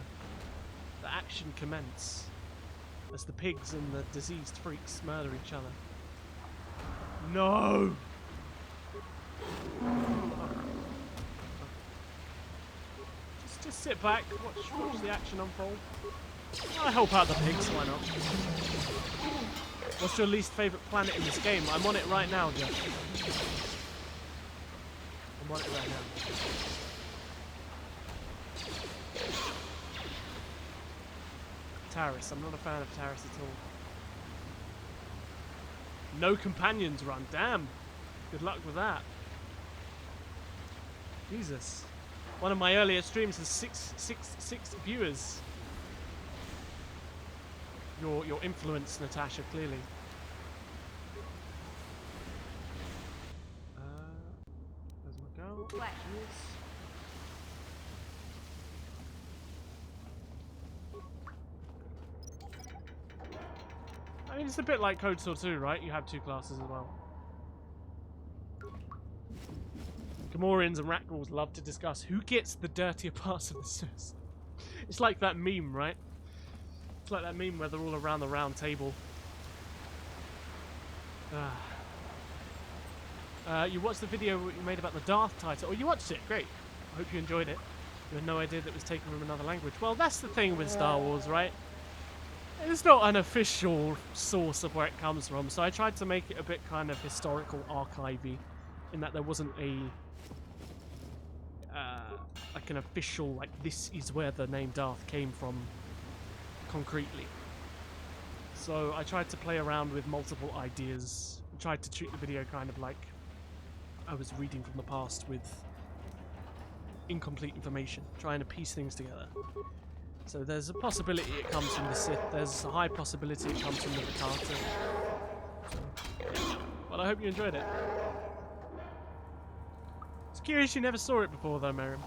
[SPEAKER 1] action commence as the pigs and the diseased freaks murder each other. No! Just sit back, watch the action unfold. I help out the pigs, why not? What's your least favourite planet in this game? I'm on it right now, Jeff. I'm on it right now. Taris. I'm not a fan of Taris at all. No companions run. Damn. Good luck with that. Jesus. One of my earlier streams has six viewers. Your influence, Natasha, clearly. There's my girl.
[SPEAKER 3] What?
[SPEAKER 1] She is. I mean, it's a bit like Kotor 2, right? You have two classes as well. Gamorreans and Ragdolls love to discuss who gets the dirtier parts of the sewers. It's like that meme, right? It's like that meme where they're all around the round table. You watched the video you made about the Darth title. Oh, you watched it. Great. I hope you enjoyed it. You had no idea that it was taken from another language. Well, that's the thing with Star Wars, right? It's not an official source of where it comes from, so I tried to make it a bit kind of historical archivey, in that there wasn't a like an official, like, this is where the name Darth came from concretely. So I tried to play around with multiple ideas. I tried to treat the video kind of like I was reading from the past with incomplete information, trying to piece things together. So there's a possibility it comes from the Sith, there's a high possibility it comes from the Carter. Well, I hope you enjoyed it. It's curious you never saw it before though, Miriam.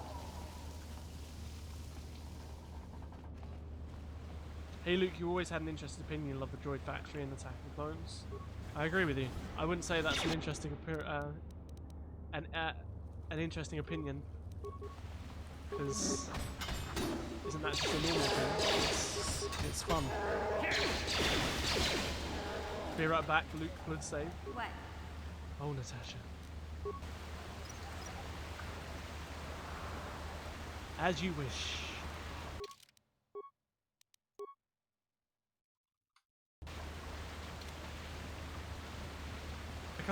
[SPEAKER 1] Hey Luke, you always had an interesting opinion of the Droid Factory and Attack of the Clones. I agree with you. I wouldn't say that's an interesting an interesting opinion, because isn't that just a normal thing? It's fun. Be right back, Luke would say.
[SPEAKER 3] What?
[SPEAKER 1] Oh, Natasha. As you wish. I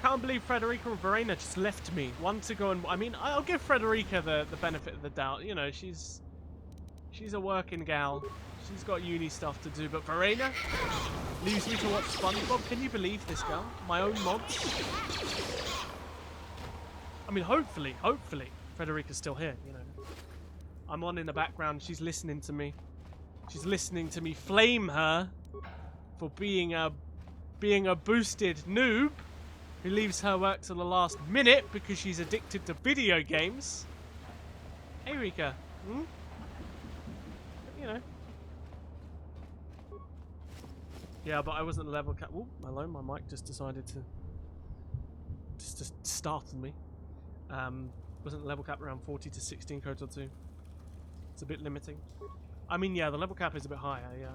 [SPEAKER 1] can't believe Frederica and Verena just left me. One to go and I mean, I'll give Frederica the benefit of the doubt. You know, she's a working gal. She's got uni stuff to do, but Verena leaves me to watch SpongeBob. Can you believe this girl? My own mods. I mean, hopefully, Frederica's still here. You know, I'm on in the background. She's listening to me. She's listening to me flame her for being a boosted noob who leaves her work till the last minute because she's addicted to video games. Hey, Rika. Hmm? You know. Yeah, but I wasn't a level cap. Oh, hello, my mic just decided to just startle me. Wasn't the level cap around 40 to 16 Kotor 2. It's a bit limiting. I mean, yeah, the level cap is a bit higher, yeah.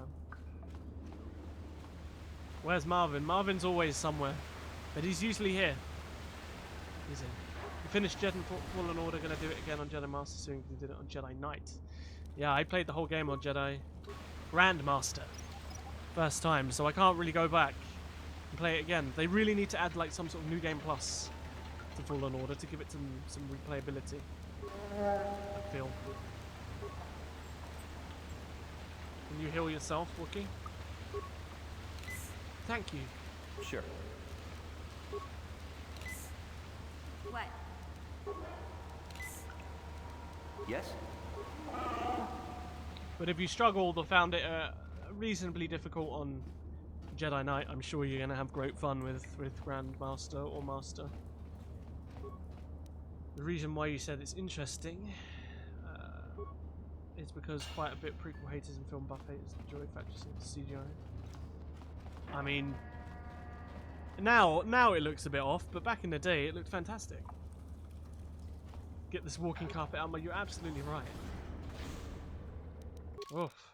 [SPEAKER 1] Where's Marvin? Marvin's always somewhere, but he's usually here. He's in. We finished Jedi Fallen Order, gonna do it again on Jedi Master soon because we did it on Jedi Knight. Yeah, I played the whole game on Jedi Grandmaster. First time, so I can't really go back and play it again. They really need to add like some sort of new game plus to Fallen Order to give it some replayability, I feel. Can you heal yourself, Wookie? Thank you.
[SPEAKER 2] Sure.
[SPEAKER 3] What?
[SPEAKER 2] Yes?
[SPEAKER 1] But if you struggled or found it reasonably difficult on Jedi Knight, I'm sure you're going to have great fun with Grandmaster or Master. The reason why you said it's interesting is because quite a bit prequel haters and film buff haters enjoy factors in CGI. I mean, now it looks a bit off, but back in the day it looked fantastic. Get this walking carpet out, you're absolutely right. Oof.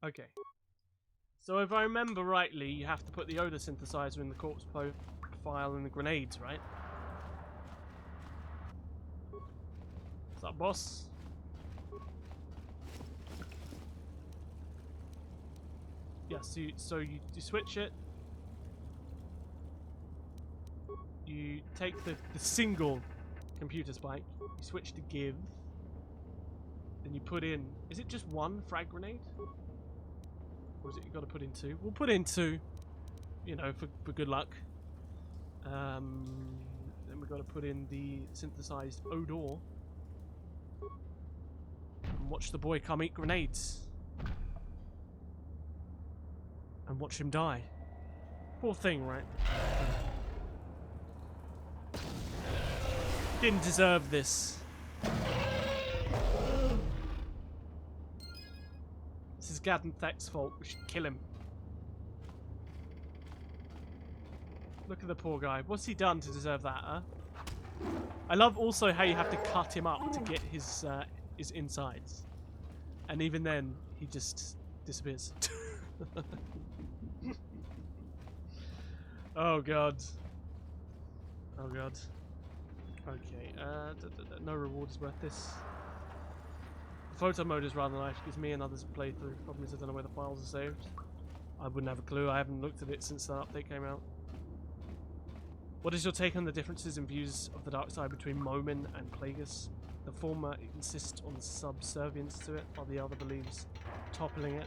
[SPEAKER 1] Okay. So if I remember rightly, you have to put the odor synthesizer in the corpse profile and the grenades, right? What's up, boss? Yeah, so you switch it. You take the single computer spike, you switch to give, then you put in, is it just one frag grenade? Or is it you got to put in two? We'll put in two, you know, for good luck. Then we've got to put in the synthesized odor. And watch the boy come eat grenades. And watch him die. Poor thing, right? Didn't deserve this. This is Gadden Thek's fault. We should kill him. Look at the poor guy. What's he done to deserve that, huh? I love also how you have to cut him up to get his insides. And even then, he just disappears. Oh god. Oh god. Okay, no reward is worth this. The photo mode is rather nice, gives me and others a playthrough. Problem is I don't know where the files are saved. I wouldn't have a clue, I haven't looked at it since that update came out. What is your take on the differences in views of the dark side between Momin and Plagueis? The former insists on subservience to it, while the other believes toppling it.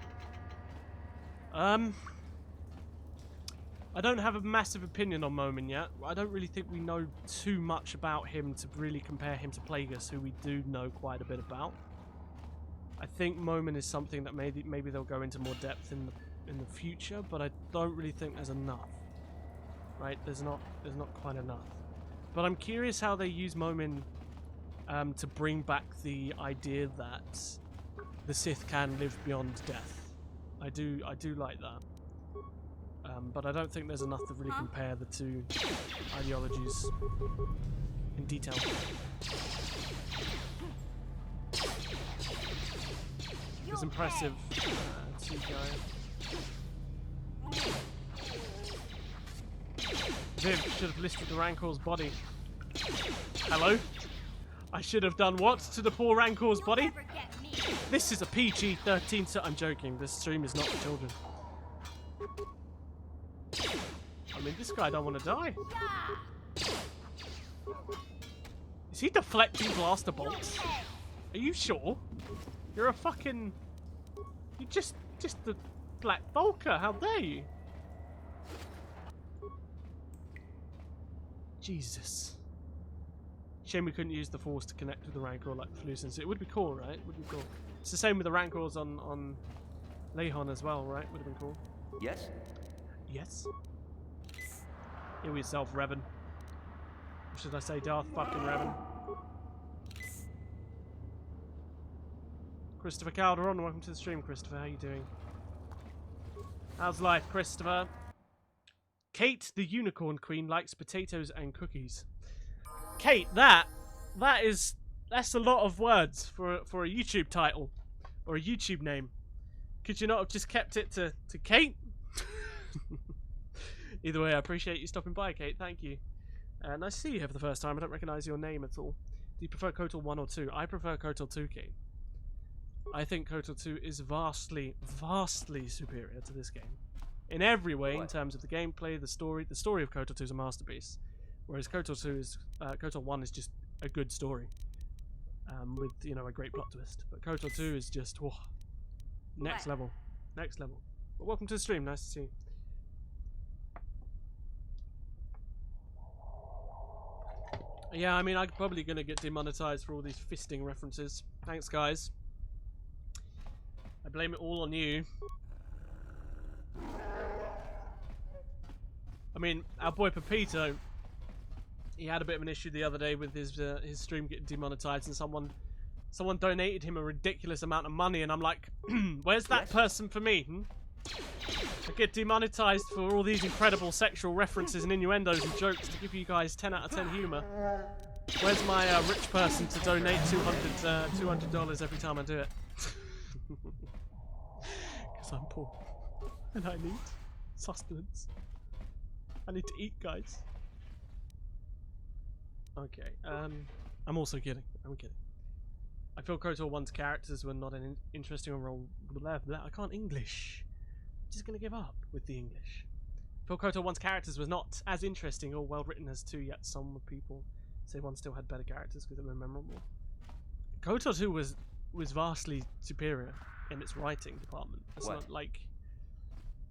[SPEAKER 1] I don't have a massive opinion on Momin yet. I don't really think we know too much about him to really compare him to Plagueis, who we do know quite a bit about. I think Momin is something that maybe they'll go into more depth in the future, but I don't really think there's enough. Right? There's not quite enough. But I'm curious how they use Momin to bring back the idea that the Sith can live beyond death. I do like that. But I don't think there's enough to really compare the two ideologies in detail. It's impressive CGI. Viv should have listed the Rancor's body. Hello? I should have done what to the poor Rancor's body? This is a PG-13, so I'm joking. This stream is not for children. I mean, this guy don't want to die. Is he deflecting blaster bolts? Are you sure? You're a fucking... You're just the Black Vulcar. How dare you? Jesus. Shame we couldn't use the Force to connect with the Rancor like the Felucins. It would be cool, right? It would be cool. It's the same with the Rancors on Lehon as well, right? Would have been cool.
[SPEAKER 2] Yes?
[SPEAKER 1] Yes? Heal yourself, Revan. Or should I say Darth fucking Revan? Christopher Calderon, welcome to the stream, Christopher. How you doing? How's life, Christopher? Kate, the Unicorn Queen, likes potatoes and cookies. Kate, that's a lot of words for a YouTube title or a YouTube name. Could you not have just kept it to Kate? Either way, I appreciate you stopping by, Kate. Thank you. Nice to see you here for the first time. I don't recognise your name at all. Do you prefer Kotor 1 or 2? I prefer Kotor 2, Kate. I think Kotor 2 is vastly, vastly superior to this game. In every way, in terms of the gameplay, the story. The story of Kotor 2 is a masterpiece. Whereas Kotor 1 is just a good story. With, you know, a great plot twist. But Kotor 2 is just, whoa, next level. Next level. But welcome to the stream. Nice to see you. Yeah, I mean, I'm probably going to get demonetized for all these fisting references. Thanks, guys. I blame it all on you. I mean, our boy Pepito, he had a bit of an issue the other day with his stream getting demonetized, and someone donated him a ridiculous amount of money, and I'm like, where's that person for me? I get demonetized for all these incredible sexual references and innuendos and jokes to give you guys 10 out of 10 humor. Where's my rich person to donate $200 every time I do it? Because I'm poor and I need sustenance. I need to eat, guys. Okay, I'm also kidding. I'm kidding. I feel Kotor 1's characters were not an interesting or role. I can't English. I'm just gonna give up with the English. I feel Kotor 1's characters was not as interesting or well written as 2, yet some people say 1 still had better characters because they were memorable. Kotor 2 was vastly superior in its writing department. That's not like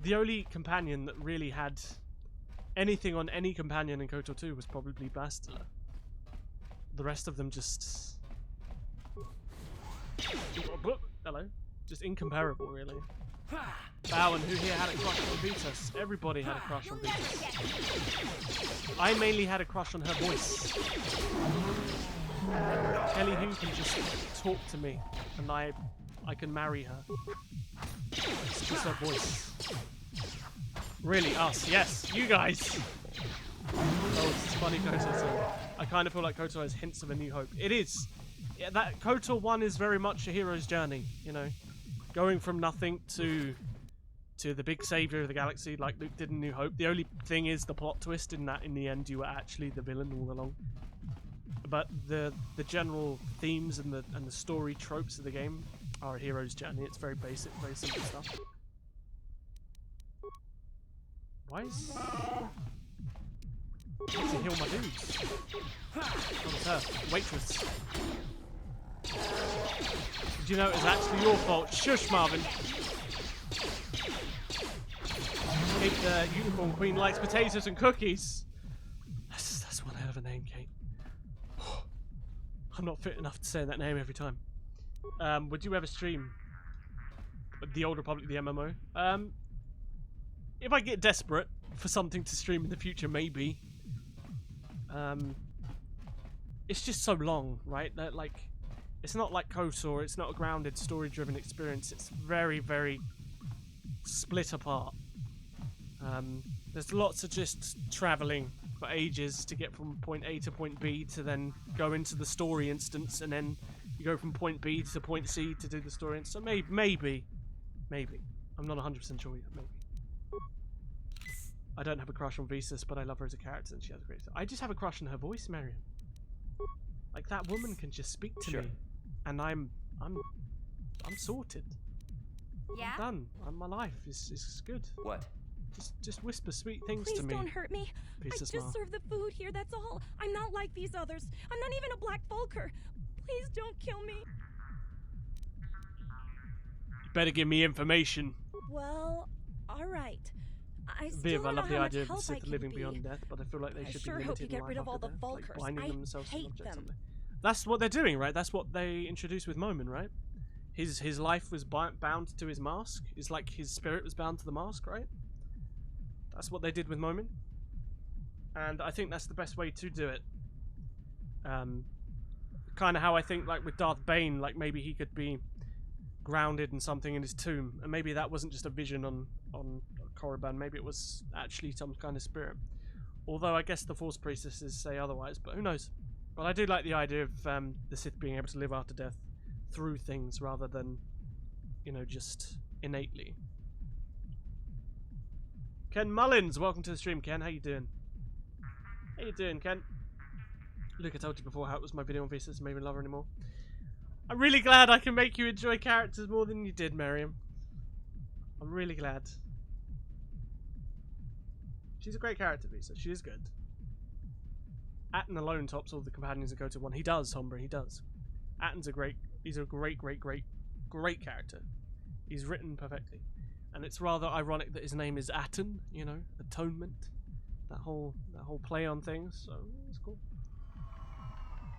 [SPEAKER 1] the only companion that really had anything on any companion in Kotor 2 was probably Bastila. The rest of them just... Hello? Just incomparable, really. Bowen, who here had a crush on Vitas? Everybody had a crush on Vitas. I mainly had a crush on her voice. Kelly Who can just talk to me, and I can marry her. It's just her voice. Really, us. Yes, you guys! Oh, it's funny, Kotor. I kind of feel like Kotor has hints of A New Hope. It is. Yeah, that Kotor 1 is very much a hero's journey, you know. Going from nothing to the big savior of the galaxy like Luke did in New Hope. The only thing is the plot twist in that in the end you were actually the villain all along. But the general themes and the story tropes of the game are a hero's journey. It's very basic, very simple stuff. Why is... I need to heal my dudes. What was her? Waitress. Did you know it was actually your fault? Shush, Marvin. Kate the Unicorn Queen likes potatoes and cookies. That's one hell of a name, Kate. I'm not fit enough to say that name every time. Would you ever stream the Old Republic, the MMO? If I get desperate for something to stream in the future, maybe. It's just so long, right? That, like, it's not like KOTOR. It's not a grounded, story-driven experience. It's very, very split apart. There's lots of just traveling for ages to get from point A to point B to then go into the story instance, and then you go from point B to point C to do the story instance. So maybe. I'm not 100% sure yet. Maybe. I don't have a crush on Visas, but I love her as a character, and she has a great. I just have a crush on her voice, Marion. Like, that woman can just speak to me, and I'm sorted.
[SPEAKER 3] Yeah?
[SPEAKER 1] I'm done. My life is good.
[SPEAKER 2] What?
[SPEAKER 1] Just whisper sweet things
[SPEAKER 4] Please
[SPEAKER 1] to me.
[SPEAKER 4] don't hurt me. I just serve the food here, that's all. I'm not like these others. I'm not even a Black Vulker. Please don't kill me.
[SPEAKER 1] You better give me information.
[SPEAKER 4] Well, alright. I still
[SPEAKER 1] Viv, I
[SPEAKER 4] don't know
[SPEAKER 1] love the
[SPEAKER 4] how
[SPEAKER 1] idea
[SPEAKER 4] much
[SPEAKER 1] of the
[SPEAKER 4] help I
[SPEAKER 1] Sith
[SPEAKER 4] can
[SPEAKER 1] living
[SPEAKER 4] be.
[SPEAKER 1] beyond death, but I feel like they
[SPEAKER 4] I
[SPEAKER 1] should
[SPEAKER 4] sure
[SPEAKER 1] be
[SPEAKER 4] hope
[SPEAKER 1] limited
[SPEAKER 4] you get
[SPEAKER 1] in
[SPEAKER 4] rid
[SPEAKER 1] life
[SPEAKER 4] of all
[SPEAKER 1] after
[SPEAKER 4] the
[SPEAKER 1] death,
[SPEAKER 4] Vulkers.
[SPEAKER 1] like binding
[SPEAKER 4] I
[SPEAKER 1] themselves to
[SPEAKER 4] hate
[SPEAKER 1] objects
[SPEAKER 4] them.
[SPEAKER 1] someday. That's what they're doing, right? That's what they introduced with Momin, right? His life was bound to his mask. It's like his spirit was bound to the mask, right? That's what they did with Momin. And I think that's the best way to do it. Kind of how I think, like, with Darth Bane, like, maybe he could be grounded in something in his tomb, and maybe that wasn't just a vision on Korriban, maybe it was actually some kind of spirit. Although I guess the Force Priestesses say otherwise, but who knows. But I do like the idea of the Sith being able to live after death through things rather than, you know, just innately. Ken Mullins, welcome to the stream, Ken. How you doing? How you doing, Ken? Look, I told you before how it was my video on Visas, maybe love her anymore. I'm really glad I can make you enjoy characters more than you did, Miriam. I'm really glad. She's a great character, Visa. She is good. Atten alone tops all the companions in KOTOR 1. He does, Hombre, he does. Atten's he's a great character. He's written perfectly. And it's rather ironic that his name is Atten, you know, atonement. That whole play on things, so it's cool.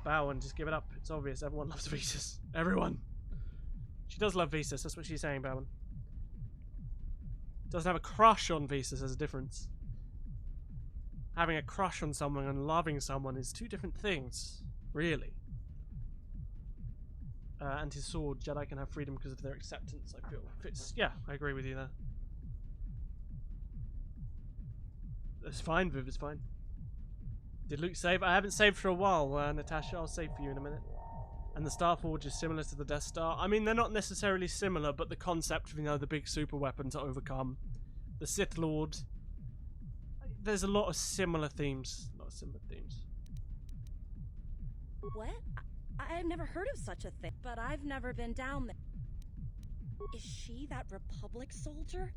[SPEAKER 1] Bow and just give it up. It's obvious, everyone loves Visas. Everyone. She does love Visas, that's what she's saying, Bowen. Doesn't have a crush on Visas, there's a difference. Having a crush on someone and loving someone is two different things, really. And his sword, Jedi can have freedom because of their acceptance, I feel. Fits. Yeah, I agree with you there. It's fine, Viv, it's fine. Did Luke save? I haven't saved for a while, Natasha. I'll save for you in a minute. And the Starforge is similar to the Death Star. I mean, they're not necessarily similar, but the concept of, you know, the big super weapon to overcome. The Sith Lord. There's a lot of similar themes. A lot of similar themes.
[SPEAKER 4] What? I've never heard of such a thing, but I've never been down there. Is she that Republic soldier?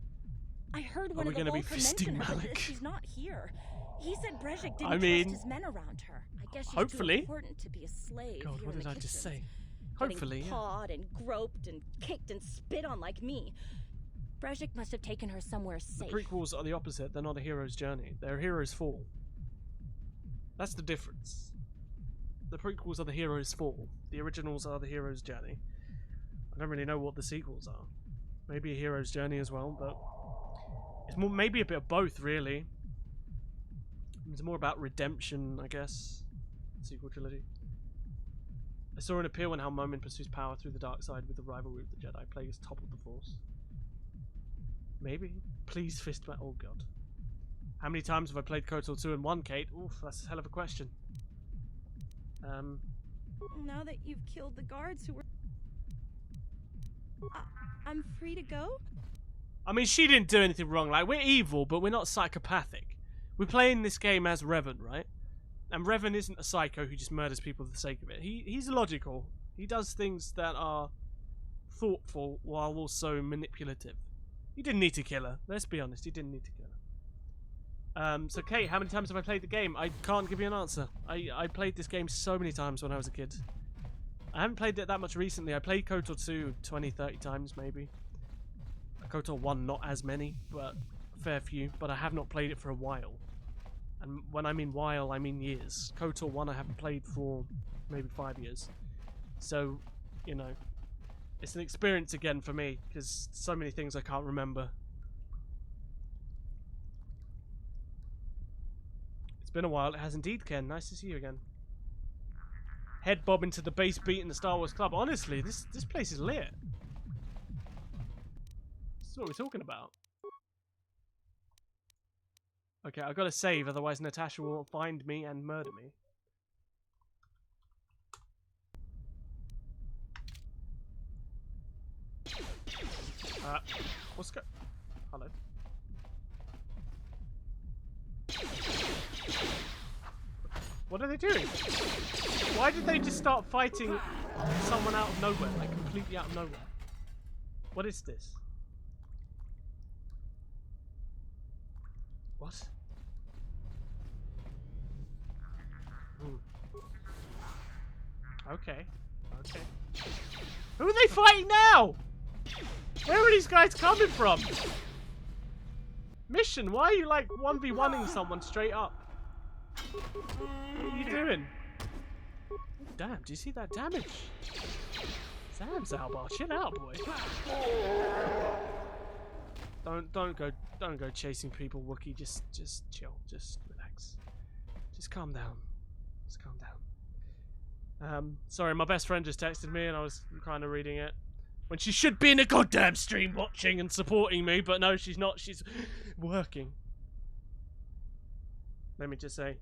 [SPEAKER 4] I heard one of the Vulcan mention her, but she's not here. He said Brejik didn't trust his men around her. I guess she's too important to be a slave.
[SPEAKER 1] God, what did I just say?
[SPEAKER 4] Hopefully, pawed and groped and kicked and spit on like me. Brejik must have taken her somewhere safe.
[SPEAKER 1] The prequels are the opposite. They're not a hero's journey. They're a hero's fall. That's the difference. The prequels are the hero's fall. The originals are the hero's journey. I don't really know what the sequels are. Maybe a hero's journey as well, but it's more maybe a bit of both, really. It's more about redemption, I guess. Sequel trilogy. I saw an appeal in how Momin pursues power through the dark side with the rivalry of the Jedi, playing as top of the Force. Maybe. Please fist my. Oh god. How many times have I played KOTOR 2 and 1, Kate? Oof, that's a hell of a question.
[SPEAKER 4] Now that you've killed the guards who were... I'm free to go?
[SPEAKER 1] I mean, she didn't do anything wrong. Like, we're evil, but we're not psychopathic. We're playing this game as Revan, right? And Revan isn't a psycho who just murders people for the sake of it. He's logical. He does things that are thoughtful while also manipulative. He didn't need to kill her. Let's be honest, he didn't need to kill her. So Kate, how many times have I played the game? I can't give you an answer. I played this game so many times when I was a kid. I haven't played it that much recently. I played KOTOR 2 20, 30 times maybe. KOTOR 1 not as many, but a fair few. But I have not played it for a while. And when I mean while, I mean years. KOTOR 1 I haven't played for maybe 5 years. So, you know, it's an experience again for me, because so many things I can't remember. It's been a while. It has indeed, Ken. Nice to see you again. Head bob into the bass beat in the Star Wars Club. Honestly, this place is lit. This is what we're talking about. Okay, I've got to save, otherwise Natasha will find me and murder me. What's go? Hello. What are they doing? Why did they just start fighting someone out of nowhere, like completely out of nowhere? What is this? What? Okay. Okay. Who are they fighting now? Where are these guys coming from? Mission, why are you like 1v1ing someone straight up? What are you doing? Damn, do you see that damage? Damn, Zalbar, chill out, boy. Don't go chasing people, Wookie. Just chill. Just relax. Just calm down. Just calm down. Sorry, my best friend just texted me and I was kind of reading it. When she should be in a goddamn stream watching and supporting me, but no, she's not. She's working. Let me just say.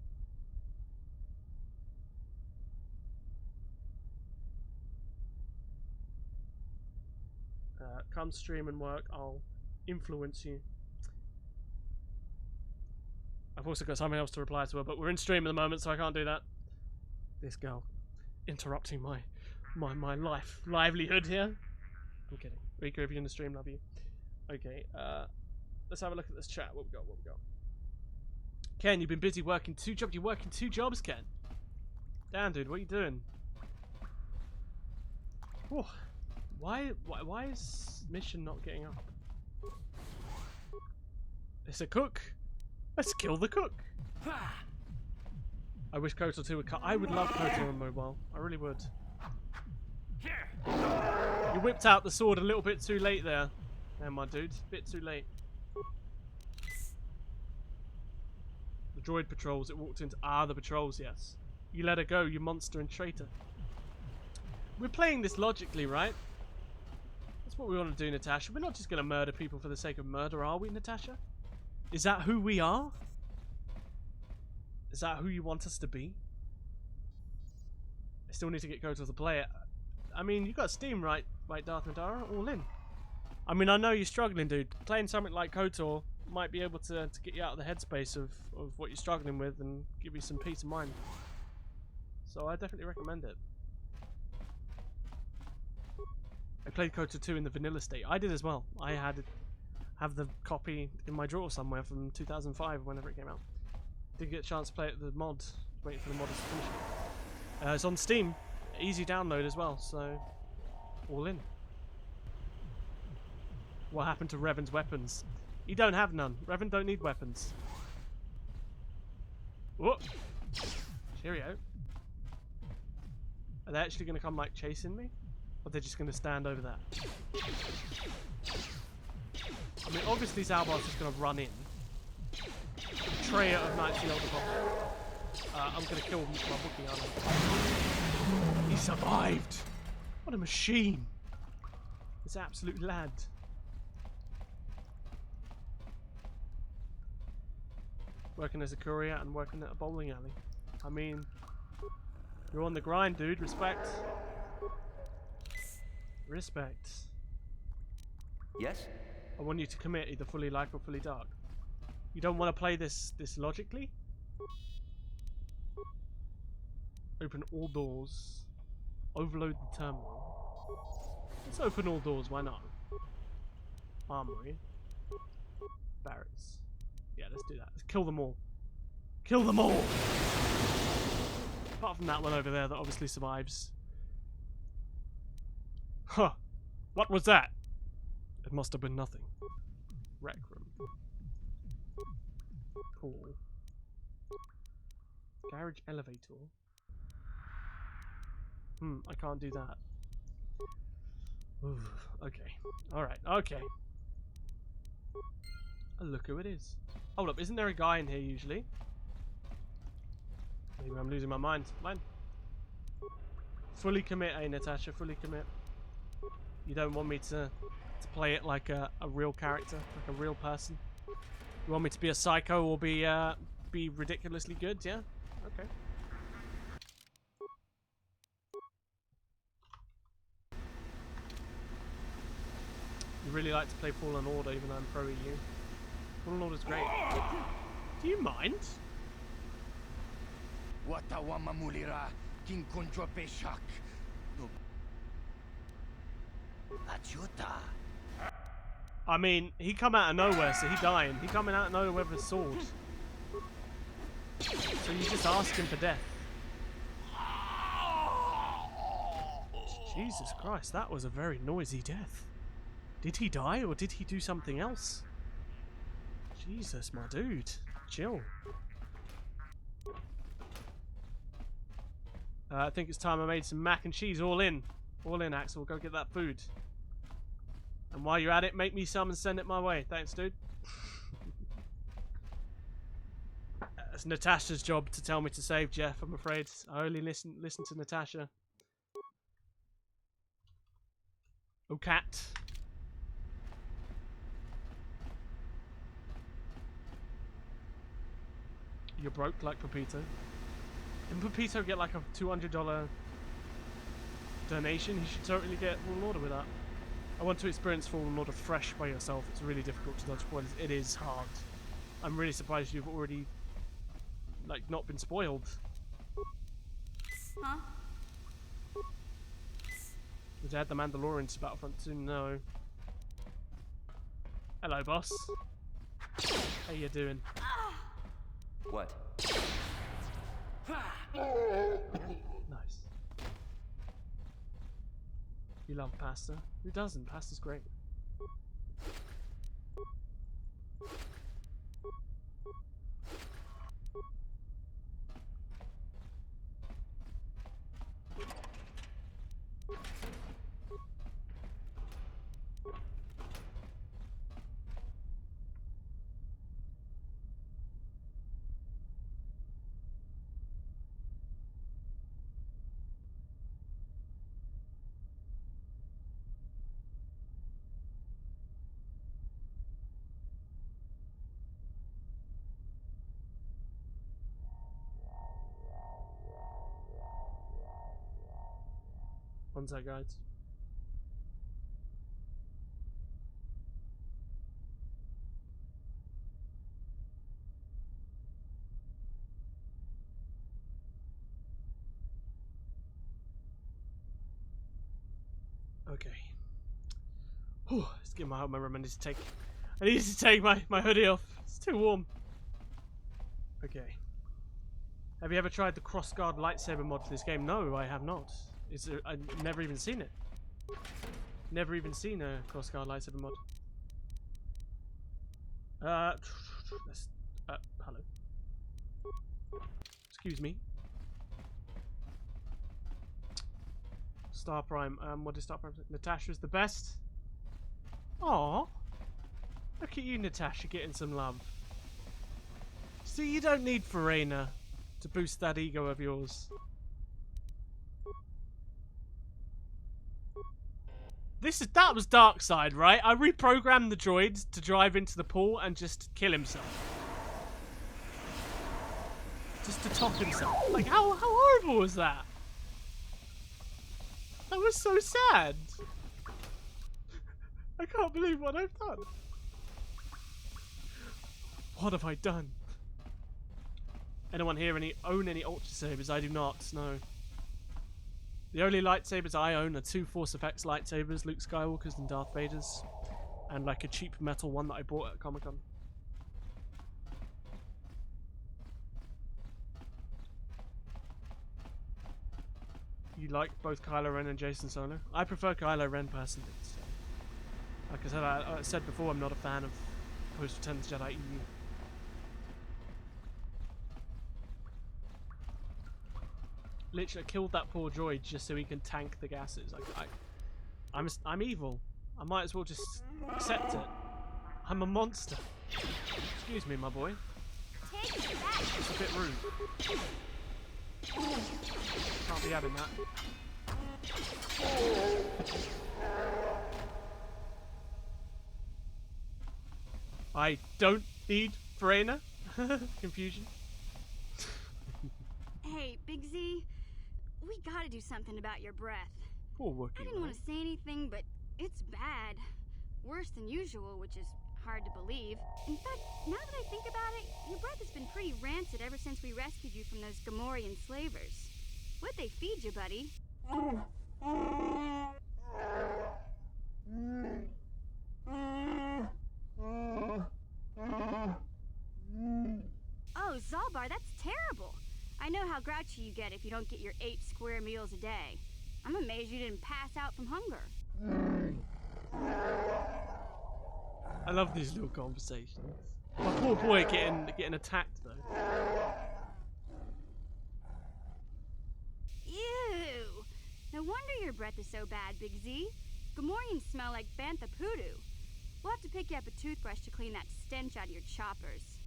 [SPEAKER 1] Come stream and work, I'll influence you. I've also got something else to reply to her, but we're in stream at the moment, so I can't do that. This girl interrupting my livelihood here. I'm kidding. Rika, if you're in the stream, love you. Okay, let's have a look at this chat. What we got? Ken, you've been busy working 2 jobs. You're working 2 jobs, Ken? Damn, dude, what are you doing? Whew. Why is Mission not getting up? It's a cook. Let's kill the cook. I wish KOTOR 2 would cut. I would love KOTOR on mobile. I really would. You You whipped out the sword a little bit too late there. There, my dude. Bit too late. The droid patrols. It walked into... Ah, the patrols, yes. You let her go, you monster and traitor. We're playing this logically, right? That's what we want to do, Natasha. We're not just going to murder people for the sake of murder, are we, Natasha? Is that who we are? Is that who you want us to be? I still need to get Kotor to play it. I mean, you got Steam, right, Darth Madara? All in. I mean, I know you're struggling, dude. Playing something like Kotor might be able to get you out of the headspace of what you're struggling with and give you some peace of mind. So I definitely recommend it. I played Kotor 2 in the vanilla state. I did as well. I have the copy in my drawer somewhere from 2005, whenever it came out. Didn't get a chance to play it with the mod. Waiting for the modders to finish it. It's on Steam. Easy download as well, so all in. What happened to Revan's weapons? He don't have none. Revan don't need weapons. Whoop! Cheerio. Are they actually going to come like chasing me? Or they're just going to stand over there? I mean, obviously Zalbar's just going to run in. Betrayer of Knights of the Elder Prophet. I'm going to kill my Wookiee, aren't I? He survived! What a machine! This absolute lad. Working as a courier and working at a bowling alley. I mean, you're on the grind, dude. Respect. Respect.
[SPEAKER 2] Yes?
[SPEAKER 1] I want you to commit either fully light or fully dark. You don't want to play this logically? Open all doors. Overload the terminal. Let's open all doors, why not? Armory. Barracks. Yeah, let's do that. Let's kill them all. Kill them all! Apart from that one over there that obviously survives. Huh. What was that? It must have been nothing. Rec room. Cool. Garage elevator. I can't do that. Ooh, okay. Alright, okay. Oh, look who it is. Hold up, isn't there a guy in here usually? Maybe I'm losing my mind. Mine. Fully commit, eh, Natasha? Fully commit. You don't want me to play it like a real character, like a real person? You want me to be a psycho or be ridiculously good, yeah? Okay. You really like to play Fallen Order even though I'm pro EU. Fallen Order's great. Do you mind?
[SPEAKER 5] Watawamamulira kinkunjo peshak. Achuta.
[SPEAKER 1] I mean, he come out of nowhere, so he dying. He coming out of nowhere with a sword. So you just ask him for death. Jesus Christ, that was a very noisy death. Did he die or did he do something else? Jesus, my dude. Chill. I think it's time I made some mac and cheese. All in. All in, Axel. Go get that food. And while you're at it, make me some and send it my way. Thanks, dude. It's Natasha's job to tell me to save Jeff, I'm afraid. I only listen to Natasha. Oh, cat. You're broke like Pepito. Didn't Pepito get like a $200 donation? He should totally get Fallen Order with that. I want to experience Fallen Order fresh by yourself. It's really difficult to dodge spoilers. It is hard. I'm really surprised you've already like not been spoiled.
[SPEAKER 3] Huh?
[SPEAKER 1] Did you add the Mandalorian to Battlefront 2? No. Hello, boss. How you doing?
[SPEAKER 2] What?
[SPEAKER 1] Nice. You love pasta? Who doesn't? Pasta's great. Contact guides. Okay. Whew, let's get my room. I need to take my hoodie off. It's too warm. Okay. Have you ever tried the crossguard lightsaber mod for this game? No, I have not. I've never even seen it. Never even seen a crossguard lightsaber mod. Hello. Excuse me. Star Prime. What is Star Prime? Natasha's the best. Aww. Look at you, Natasha, getting some love. See, you don't need Farina to boost that ego of yours. That was dark side, right? I reprogrammed the droids to drive into the pool and just kill himself. Just to top himself. Like, how horrible was that? That was so sad. I can't believe what I've done. What have I done? Anyone here own any Ultra Sabers? I do not, no. The only lightsabers I own are 2 Force Effects lightsabers, Luke Skywalker's and Darth Vader's. And like a cheap metal one that I bought at Comic Con. You like both Kylo Ren and Jason Solo? I prefer Kylo Ren personally. So. Like I said, I said before, I'm not a fan of post-Return of the Jedi EU. Literally killed that poor droid just so he can tank the gases. I'm evil. I might as well just accept it. I'm a monster. Excuse me, my boy.
[SPEAKER 3] Take it back.
[SPEAKER 1] It's a bit rude. Can't be having that. I don't need Farina. Confusion.
[SPEAKER 3] Hey, Big Z, we gotta do something about your breath.
[SPEAKER 1] Poor Wookiee.
[SPEAKER 3] I didn't want to say anything, but it's bad. Worse than usual, which is hard to believe. In fact, now that I think about it, your breath has been pretty rancid ever since we rescued you from those Gamorrean slavers. What'd they feed you, buddy? Oh, Zalbar, that's terrible. I know how grouchy you get if you don't get your 8 square meals a day. I'm amazed you didn't pass out from hunger.
[SPEAKER 1] I love these little conversations. My poor boy getting attacked though.
[SPEAKER 3] Ew! No wonder your breath is so bad, Big Z. Gamorreans smell like bantha poodoo. We'll have to pick you up a toothbrush to clean that stench out of your choppers.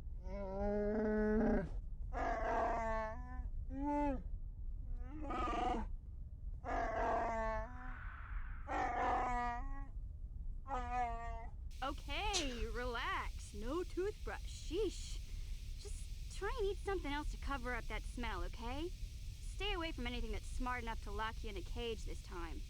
[SPEAKER 3] Okay, relax. No toothbrush. Sheesh. Just try and eat something else to cover up that smell, okay? Stay away from anything that's smart enough to lock you in a cage this time.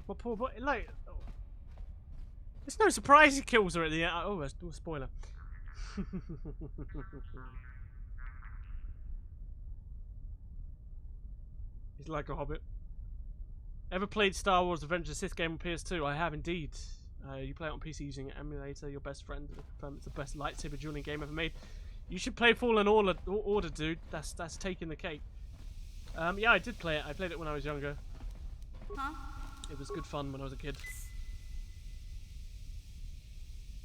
[SPEAKER 1] Well, poor boy, like, it's no surprise he kills her at the end. Oh, that's a spoiler. He's like a hobbit. Ever played Star Wars Adventure Sith game on PS2? I have indeed. You play it on PC using an emulator. Your best friend confirmed it's the best lightsaber dueling game ever made. You should play Fallen Order, dude. That's taking the cake. Yeah, I did play it. I played it when I was younger.
[SPEAKER 3] Huh?
[SPEAKER 1] It was good fun when I was a kid.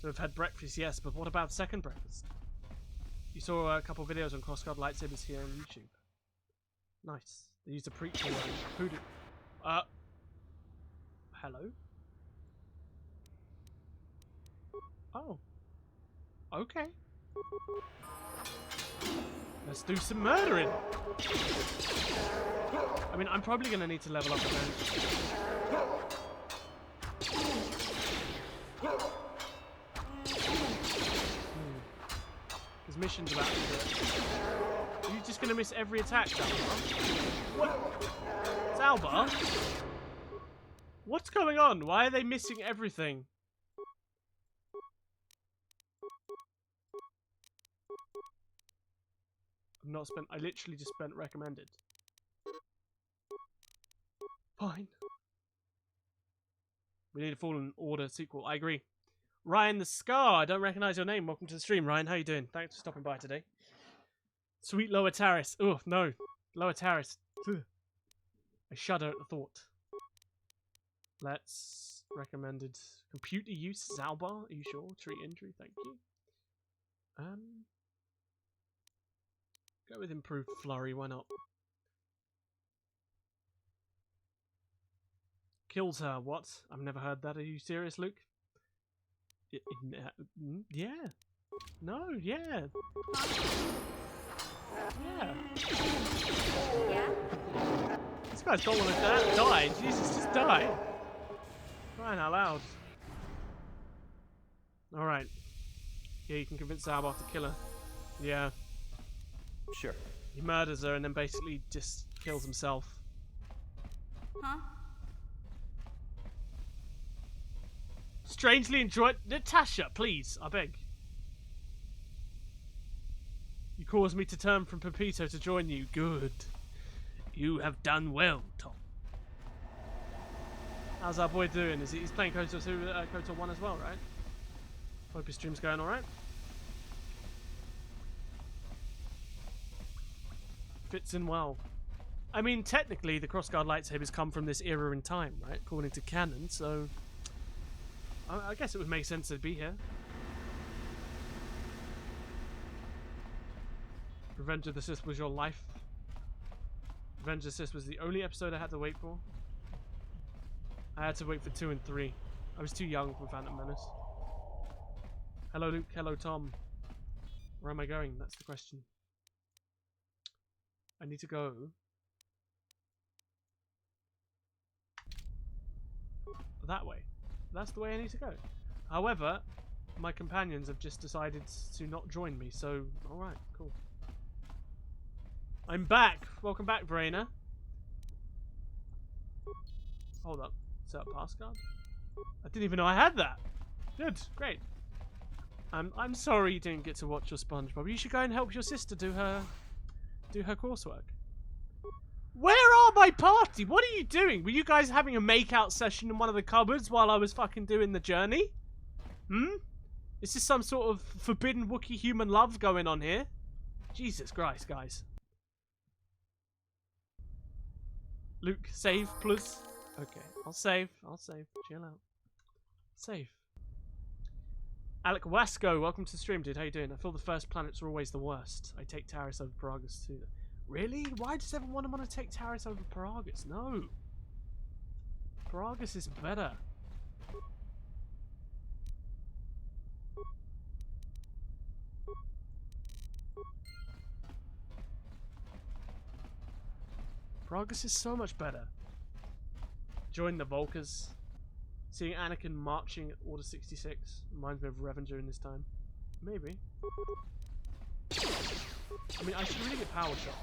[SPEAKER 1] So I've had breakfast, yes, but what about second breakfast? You saw a couple of videos on crossguard lightsabers here on YouTube. Nice. They used a prequel hoodoo. Hello? Oh. Okay. Let's do some murdering. I mean, I'm probably going to need to level up again. His mission's about to do it. You're just gonna miss every attack, Zalbar? What? Zalbar? What's going on? Why are they missing everything? I literally just spent recommended. Fine. We need a Fallen Order sequel. I agree. Ryan the Scar, I don't recognize your name. Welcome to the stream, Ryan. How you doing? Thanks for stopping by today. Sweet Lower Taris. Oh, no. Lower Taris. Ugh. I shudder at the thought. Let's recommended computer use. Zalbar, are you sure? Treat injury, thank you. Go with improved flurry, why not? Kills her, what? I've never heard that. Are you serious, Luke? Yeah. No, yeah. Yeah.
[SPEAKER 3] Yeah?
[SPEAKER 1] This guy's don't want to die. Jesus, just die. Crying out loud. Alright. Yeah, you can convince Zalbar to kill her. Yeah.
[SPEAKER 2] Sure.
[SPEAKER 1] He murders her and then basically just kills himself.
[SPEAKER 3] Huh?
[SPEAKER 1] Strangely enjoyed. Natasha, please, I beg. You caused me to turn from Pepito to join you. Good. You have done well, Tom. How's our boy doing? He's playing Kotor 2, Kotor 1 as well, right? Hope his stream's going alright. Fits in well. I mean, technically, the crossguard lightsabers come from this era in time, right? According to canon, so I guess it would make sense to be here. Revenge of the Sith was your life. Revenge of the Sith was the only episode I had to wait for. I had to wait for 2 and 3. I was too young for Phantom Menace. Hello Luke, hello Tom. Where am I going? That's the question. I need to go that way. That's the way I need to go. However, my companions have just decided to not join me, so alright, cool. I'm back! Welcome back, Verena. Hold up. Set up passcard? I didn't even know I had that! Good, great. I'm sorry you didn't get to watch your SpongeBob. You should go and help your sister do her coursework. Where are my party? What are you doing? Were you guys having a make-out session in one of the cupboards while I was fucking doing the journey? Is this some sort of forbidden Wookiee human love going on here? Jesus Christ, guys. Luke, save, please. Okay, I'll save. Chill out. Save. Alec Wasco, welcome to the stream, dude. How you doing? I feel the first planets are always the worst. I take Taris over Paragus too. Really? Why does everyone want to take Taris over Paragus? No. Paragus is better. Paragus is so much better. Join the Volkers. Seeing Anakin marching at Order 66 reminds me of Revan during this time. Maybe. I mean, I should really get Power Shot.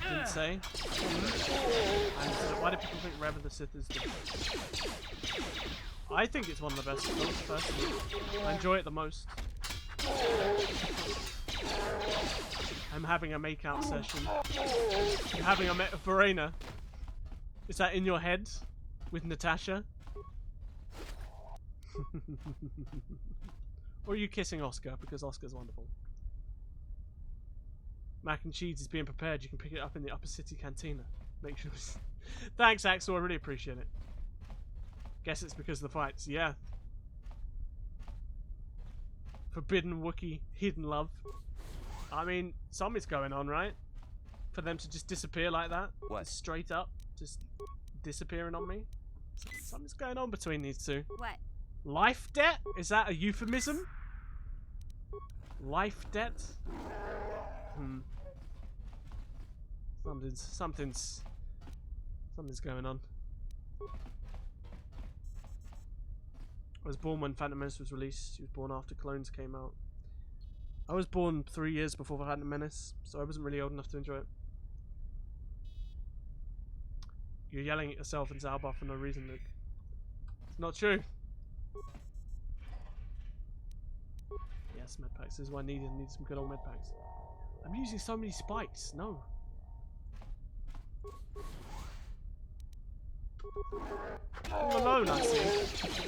[SPEAKER 1] Didn't say. And why do people think Revan the Sith is different? I think it's one of the best films, personally. I enjoy it the most. I'm having a make-out session. I'm having a Verena. Is that in your head? With Natasha? Or are you kissing Oscar? Because Oscar's wonderful. Mac and cheese is being prepared. You can pick it up in the Upper City Cantina. Make sure. Thanks, Axel. I really appreciate it. Guess it's because of the fights. Yeah. Forbidden Wookiee, hidden love. I mean, something's going on, right? For them to just disappear like that.
[SPEAKER 2] What?
[SPEAKER 1] Just straight up. Just disappearing on me. Something's going on between these two.
[SPEAKER 3] What?
[SPEAKER 1] Life debt? Is that a euphemism? Life debt? Something's going on. I was born when Phantom Menace was released. She was born after Clones came out. I was born 3 years before Phantom Menace, so I wasn't really old enough to enjoy it. You're yelling at yourself and Zalbar for no reason, Luke. It's not true. Yes, medpacks. This is what I needed. I need some good old medpacks. I'm using so many spikes. No. All alone, I see.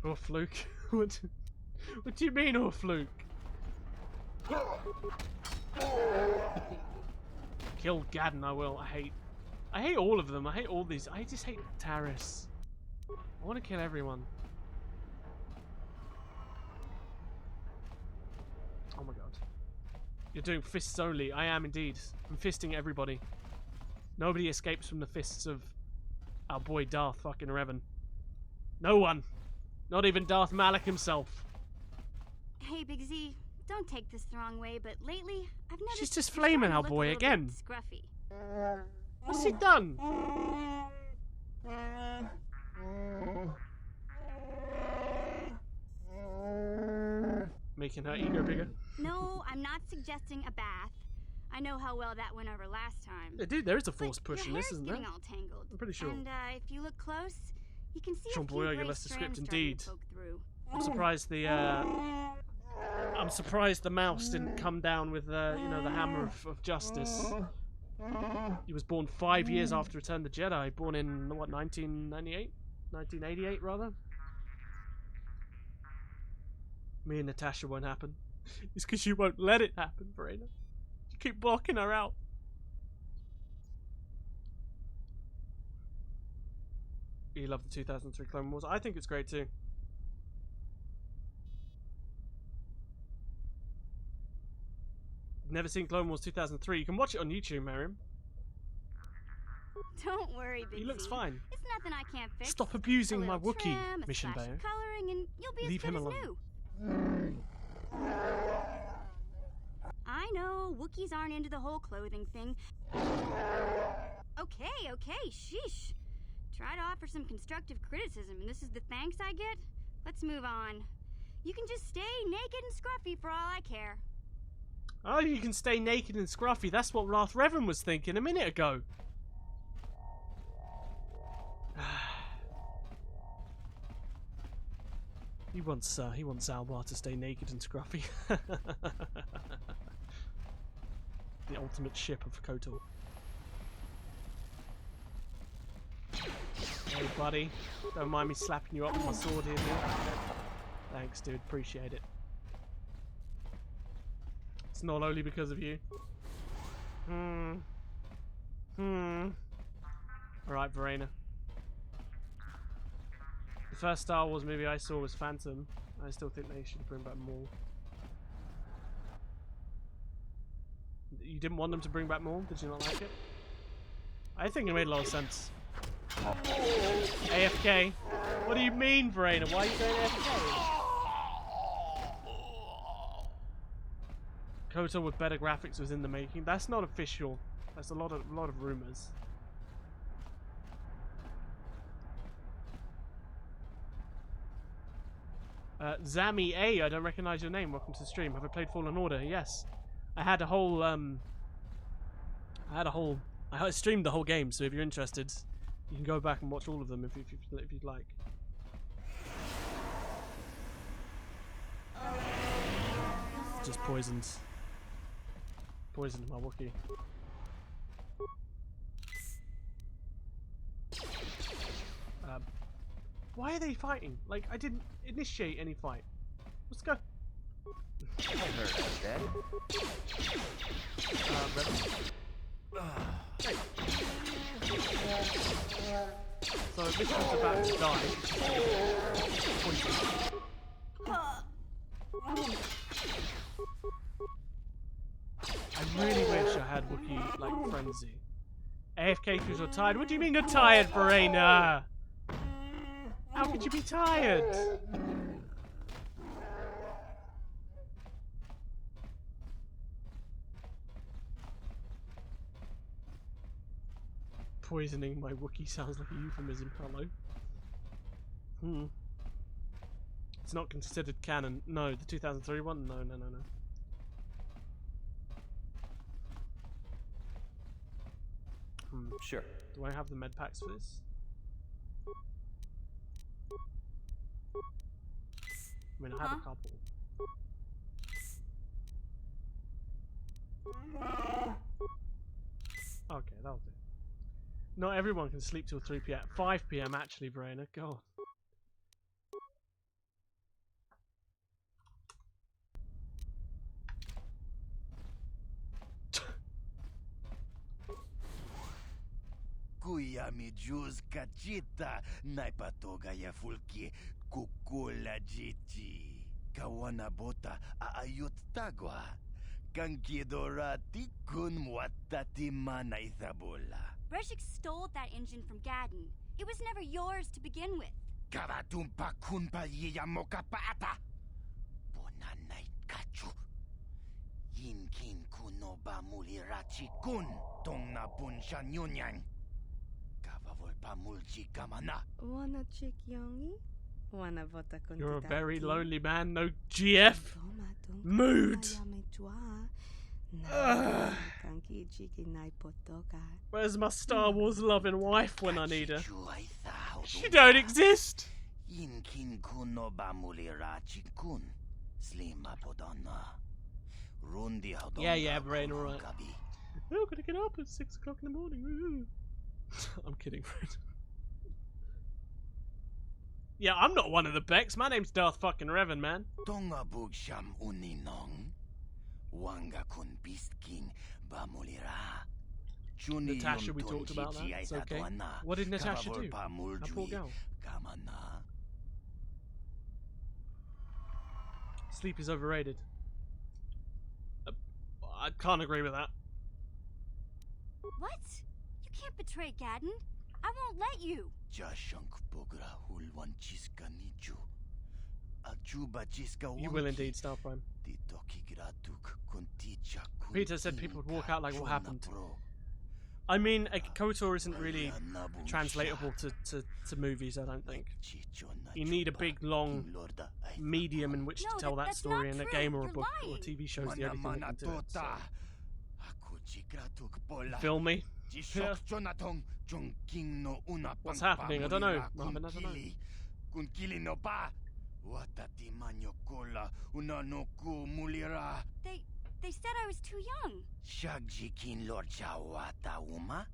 [SPEAKER 1] Oh, fluke. What do you mean, oh, fluke? Kill Gadden, I will. I hate all of them. I hate all these. I just hate Taris. I want to kill everyone. Oh my god. You're doing fists only. I am indeed. I'm fisting everybody. Nobody escapes from the fists of our boy Darth fucking Revan. No one. Not even Darth Malak himself.
[SPEAKER 3] Hey, Big Z, don't take this the wrong way, but lately I've noticed
[SPEAKER 1] She's just flaming our boy again.
[SPEAKER 3] Scruffy.
[SPEAKER 1] What's he done? Making her ego bigger.
[SPEAKER 3] No, I'm not suggesting a bath. I know how well that went over last time.
[SPEAKER 1] Yeah, dude, there is a force push
[SPEAKER 3] your
[SPEAKER 1] in this,
[SPEAKER 3] hair's
[SPEAKER 1] isn't there?
[SPEAKER 3] getting all tangled.
[SPEAKER 1] I'm pretty sure.
[SPEAKER 3] And if you look close, you can see
[SPEAKER 1] Sean
[SPEAKER 3] a few
[SPEAKER 1] Boyega
[SPEAKER 3] gray
[SPEAKER 1] left the script,
[SPEAKER 3] strands starting
[SPEAKER 1] indeed.
[SPEAKER 3] to poke through.
[SPEAKER 1] I'm surprised the mouse didn't come down with you know, the hammer of justice. He was born 5 years after Return of the Jedi, born in what, 1998? 1988 rather. Me and Natasha won't happen. It's because you won't let it happen, Verena. You keep blocking her out. You love the 2003 Clone Wars. I think it's great too. Never seen Clone Wars 2003. You can watch it on YouTube, Miriam.
[SPEAKER 3] Don't worry, Big
[SPEAKER 1] He looks
[SPEAKER 3] Z.
[SPEAKER 1] fine.
[SPEAKER 3] It's nothing I can't fix.
[SPEAKER 1] Stop abusing
[SPEAKER 3] A
[SPEAKER 1] my
[SPEAKER 3] little
[SPEAKER 1] Wookiee,
[SPEAKER 3] trim, a
[SPEAKER 1] Mission
[SPEAKER 3] splash
[SPEAKER 1] Bayo.
[SPEAKER 3] of coloring, and you'll be
[SPEAKER 1] Leave
[SPEAKER 3] as
[SPEAKER 1] him
[SPEAKER 3] good as
[SPEAKER 1] alone.
[SPEAKER 3] new. I know, Wookiees aren't into the whole clothing thing. Okay, sheesh. Try to offer some constructive criticism, and this is the thanks I get? Let's move on. You can just stay naked and scruffy for all I care.
[SPEAKER 1] Oh, you can stay naked and scruffy. That's what Darth Revan was thinking a minute ago. He wants Zalbar to stay naked and scruffy. The ultimate ship of Kotor. Hey, buddy. Don't mind me slapping you up with my sword here, dude. Thanks, dude. Appreciate it. It's not only because of you. Alright, Verena. The first Star Wars movie I saw was Phantom. I still think they should bring back more. You didn't want them to bring back more? Did you not like it? I think it made a lot of sense. AFK. What do you mean, Verena? Why are you going AFK? Kotor with better graphics was in the making. That's not official. That's a lot of rumors. Zami A, I don't recognize your name. Welcome to the stream. Have I played Fallen Order? Yes. I had a whole I streamed the whole game, so if you're interested, you can go back and watch all of them if you'd like. Just poisoned my Wookiee. Why are they fighting? Like, I didn't initiate any fight. Let's go.
[SPEAKER 2] I heard that, Dad.
[SPEAKER 1] Hey. So this one's about to die. I really wish I had Wookiee like frenzy. AFK because you're tired. What do you mean you're tired, Verena? How could you be tired? Poisoning my Wookiee sounds like a euphemism. Hello. It's not considered canon. No, the 2003 one? No.
[SPEAKER 2] Sure.
[SPEAKER 1] Do I have the med packs for this? I mean, I have a couple. Okay, that'll do. Not everyone can sleep till 3 p.m. 5 p.m. actually, Brainer. God.
[SPEAKER 5] Kuya mi juz kachita naipatoga ya fulki kukula jichi. Kawana bota aayot tagwa. Kankidora tikun muatati mana ithabola.
[SPEAKER 3] Breshik stole that engine from Gadden. It was never yours to begin with.
[SPEAKER 5] Karatumpa kunpa yiya mokapaata. Bonanay kachu. Yinkin kunoba mulirachi kun. Tong na bunsha nyunyang. Kavavolpa mulchi kamana.
[SPEAKER 6] Wanna chick yongi? Wanna vota con
[SPEAKER 1] You're a
[SPEAKER 6] titati?
[SPEAKER 1] very lonely man. No GF. Mood. Where's my Star Wars loving wife when I need her? She don't exist.
[SPEAKER 5] Yinkin kunoba mulirachi kun. Slima podonna. Rundi hadonga.
[SPEAKER 1] Yeah, brain, alright.
[SPEAKER 5] Kabi.
[SPEAKER 1] Oh, gotta get up at 6 o'clock in the morning. Woo. I'm kidding, friend. Yeah, I'm not one of the Becks. My name's Darth fucking Revan, man.
[SPEAKER 5] Tonga bugsham uninong. Wanga kun beast king bamulira.
[SPEAKER 1] Natasha, we talked about that. It's okay. What did Natasha do? That poor girl.
[SPEAKER 5] Kamana.
[SPEAKER 1] Sleep is overrated. I can't agree with that.
[SPEAKER 3] What? You can't betray Gadden. I won't let you.
[SPEAKER 5] Jashank bogra hulwan chiska nichu. Achuba chiska
[SPEAKER 1] You will indeed, Star Prime. Peter said people would walk out like what happened. I mean, Kotor isn't really translatable to movies, I don't think. You need a big, long medium in which to tell that story, and a game or a book or a TV show is the only thing that can do it. So. Feel me? Yeah. What's happening? I don't know, Marvin, I don't know.
[SPEAKER 3] They said I was too young.
[SPEAKER 5] Shagjikin Lord Chawata Uma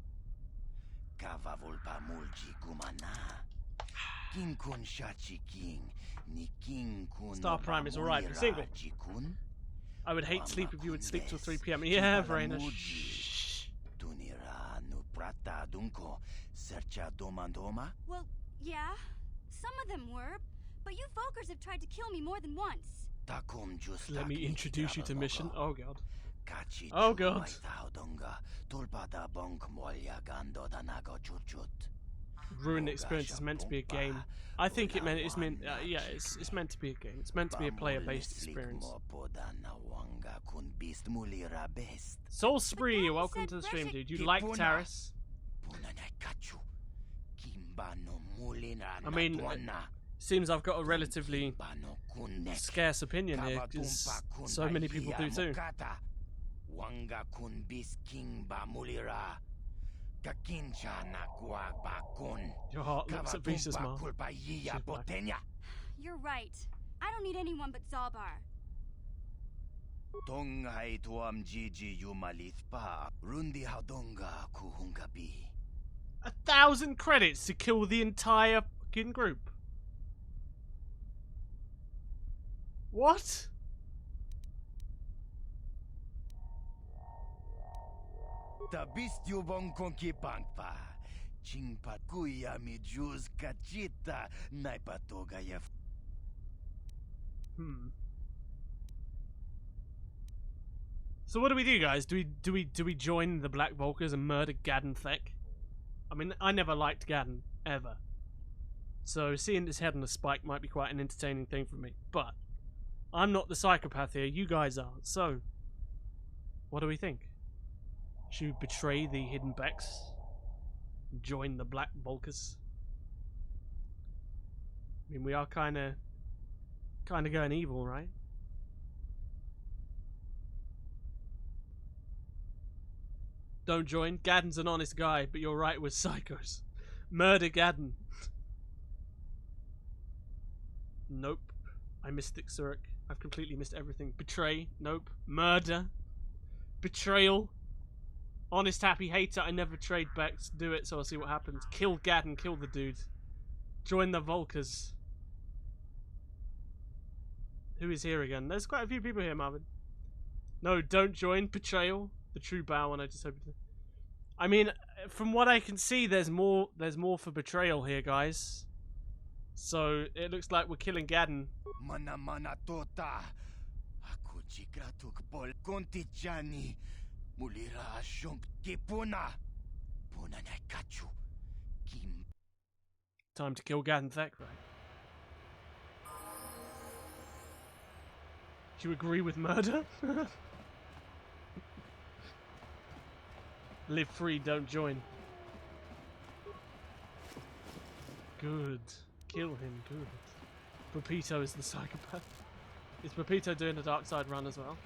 [SPEAKER 5] Kavavulpa Mulji Kumana King Kun Shachi King Ni King Kun
[SPEAKER 1] Star Prime is alright, but single. I would hate sleep if you would sleep till 3 p.m. Yeah, Verena. Shh.
[SPEAKER 5] Tunira no prata dunko Sercha Domandoma.
[SPEAKER 3] Well, yeah, some of them were, but you folkers have tried to kill me more than once.
[SPEAKER 1] Let me introduce you to mission. Oh god. Oh god. Ruined Experience is meant to be a game. I think it's meant to be a game. It's meant to be a player-based experience. Soul Spree, welcome to the stream, dude. You like Taris? I mean, seems I've got a relatively scarce opinion here, because so many people do too. Your heart looks at Visa's mom.
[SPEAKER 3] You're right. I don't need anyone but Zalbar.
[SPEAKER 5] Tongai tuam Gigi Yumalithpa Rundi Hadonga Kuhungabi.
[SPEAKER 1] 1,000 credits to kill the entire fucking group. What?
[SPEAKER 5] Tabistyo bong konki pangpa. Chingpa kuya mi juz kachita naipatoga ya.
[SPEAKER 1] So what do we do, guys? Do we join the Black Vulkars and murder Gadden Thek? I mean, I never liked Gadden ever. So seeing his head on a spike might be quite an entertaining thing for me. But I'm not the psychopath here, you guys are. So what do we think? Should we betray the hidden Becks? Join the Black Bulkers. I mean, we are kind of going evil, right? Don't join. Gadden's an honest guy, but you're right with psychos. Murder Gadden. Nope. I missed Xurek. I've completely missed everything. Betray. Nope. Murder. Betrayal. Honest happy hater. I never trade backs. Do it so I'll see what happens. Kill Gadden. Kill the dude. Join the Volkers. Who is here again? There's quite a few people here, Marvin. No, don't join. Betrayal. The true bow, and I just hope. I mean, from what I can see, there's more for betrayal here, guys. So it looks like we're killing Gadden.
[SPEAKER 5] Mana mana tota. Aku jigratuk pol kontichani. Mulira asyong kipuna. Puna na kachu. Kim.
[SPEAKER 1] Time to kill Gadden Thek, right? Do you agree with murder? Live free, don't join. Good. Kill him, good. Pepito is the psychopath. Is Pepito doing a dark side run as well?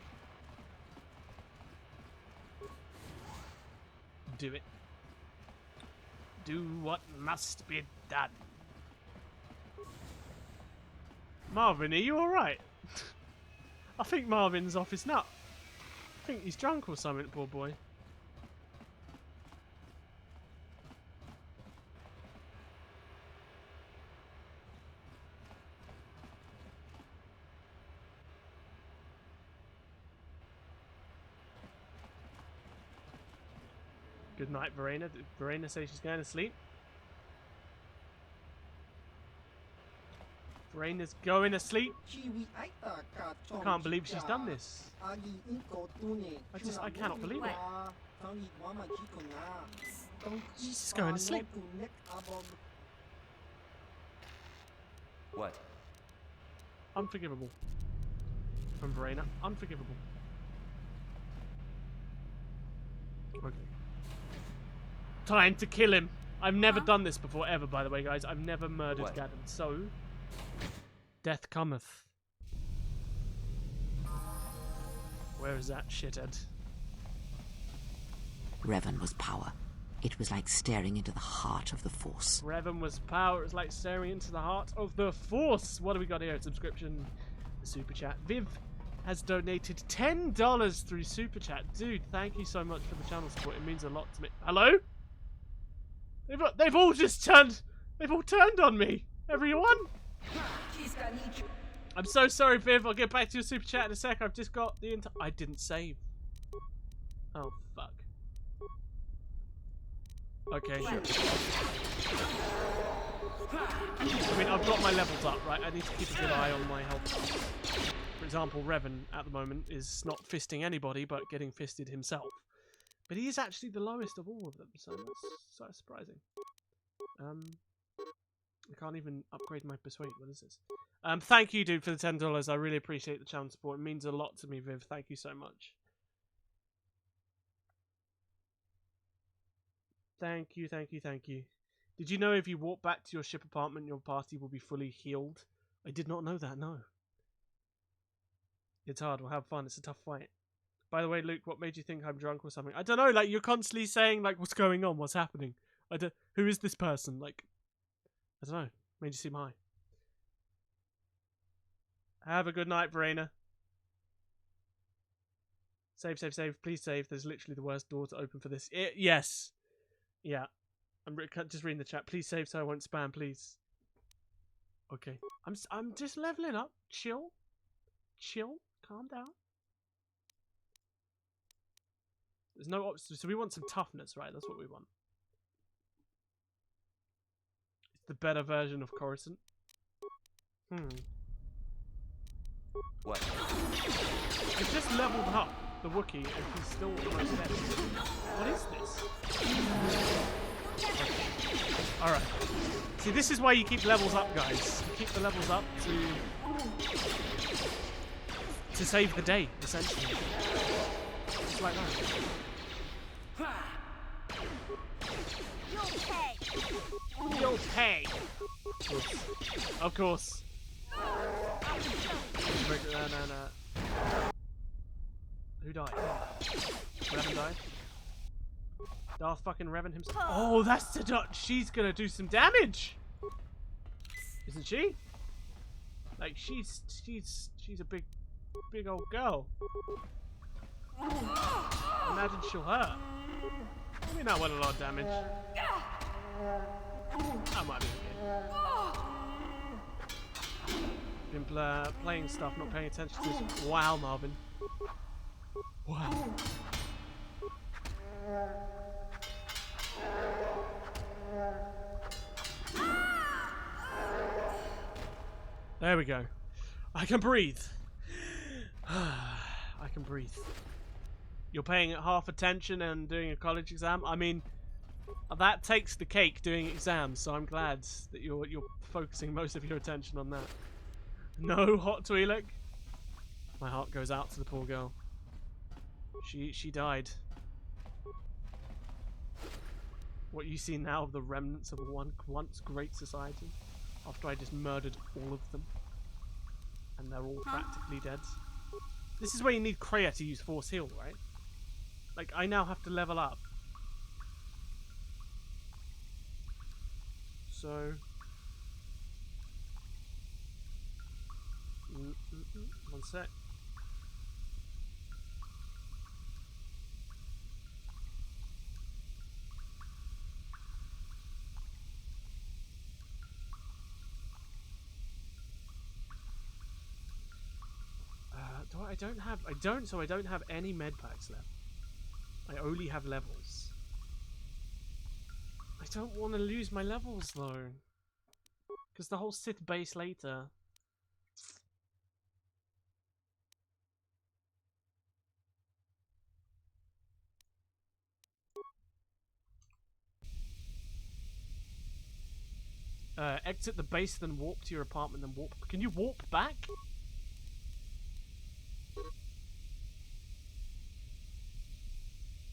[SPEAKER 1] Do it. Do what must be done. Marvin, are you alright? I think Marvin's off his nut. I think he's drunk or something, poor boy. Good night, Verena. Did Verena say she's going to sleep? Verena's going to sleep? I can't believe she's done this. I cannot believe it. She's just going to sleep.
[SPEAKER 2] What?
[SPEAKER 1] Unforgivable. From Verena. Unforgivable. Okay. Time to kill him. I've never done this before, ever, by the way, guys. I've never murdered Gadden. So, death cometh. Where is that shithead?
[SPEAKER 7] Revan was power. It was like staring into the heart of the Force.
[SPEAKER 1] Revan was power. It was like staring into the heart of the Force. What do we got here? Subscription, super chat. Viv has donated $10 through super chat. Dude, thank you so much for the channel support. It means a lot to me. Hello? They've all just turned. They've all turned on me. Everyone. I'm so sorry, Viv. I'll get back to your super chat in a sec. I've just got the I didn't save. Oh fuck. Okay. I mean, I've got my levels up, right? I need to keep a good eye on my health. For example, Revan at the moment is not fisting anybody, but getting fisted himself. But he is actually the lowest of all of them, so that's so surprising. I can't even upgrade my persuade. What is this? Thank you, dude, for the $10. I really appreciate the channel support. It means a lot to me, Viv. Thank you so much. Thank you, thank you, thank you. Did you know if you walk back to your ship apartment, your party will be fully healed? I did not know that, no. It's hard, we'll have fun, it's a tough fight. By the way, Luke, what made you think I'm drunk or something? I don't know, like, you're constantly saying, like, what's going on, what's happening? Who is this person? Like, I don't know, made you seem high. Have a good night, Verena. Save, save, save, please save. There's literally the worst door to open for this. Yes. Yeah. I'm just reading the chat. Please save so I won't spam, please. Okay. I'm just leveling up. Chill. Chill. Calm down. There's no options. So we want some toughness, right? That's what we want. It's the better version of Coruscant.
[SPEAKER 2] What?
[SPEAKER 1] I've just leveled up the Wookiee and he's still almost dead. What is this? Okay. Alright. See, this is why you keep levels up, guys. You keep the levels up to save the day, essentially. Just like that. You'll pay. Of course. No. Who died? Revan died? Darth fucking Revan himself. Oh, that's the dot. She's gonna do some damage, isn't she? Like she's a big old girl. Imagine she'll hurt. I mean, that went a lot of damage. That might be okay. Been playing stuff, not paying attention to this. Wow, Marvin. Wow. There we go. I can breathe. I can breathe. You're paying half attention and doing a college exam. I mean, that takes the cake doing exams, so I'm glad that you're focusing most of your attention on that. No hot Twi'lek. My heart goes out to the poor girl. She died. What you see now of the remnants of a once great society, after I just murdered all of them, and they're all practically dead. This is where you need Kreia to use Force Heal, right? Like, I now have to level up. So... One sec. I don't have any med packs left. I only have levels. I don't want to lose my levels though, because the whole Sith base later. Exit the base, then warp to your apartment, then warp. Can you warp back?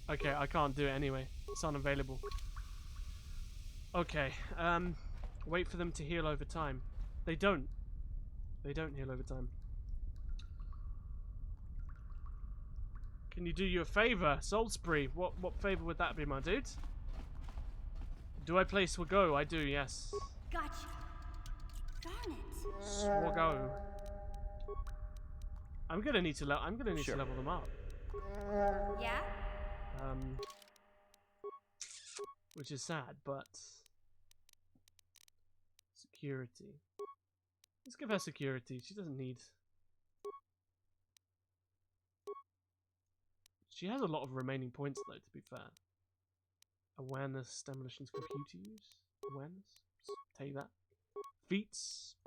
[SPEAKER 1] Okay, I can't do it anyway. It's unavailable. Okay, wait for them to heal over time. They don't. They don't heal over time. Can you do you a favor? Soul Spree. What favor would that be, my dude? Do I play Swago? I do, yes.
[SPEAKER 3] Gotcha. Darn it.
[SPEAKER 1] Swago. I'm gonna need to level them up.
[SPEAKER 3] Yeah?
[SPEAKER 1] Which is sad, but security. Let's give her security. She doesn't need. She has a lot of remaining points, though. To be fair, awareness, demolitions, computer use, awareness. Take that. Feats.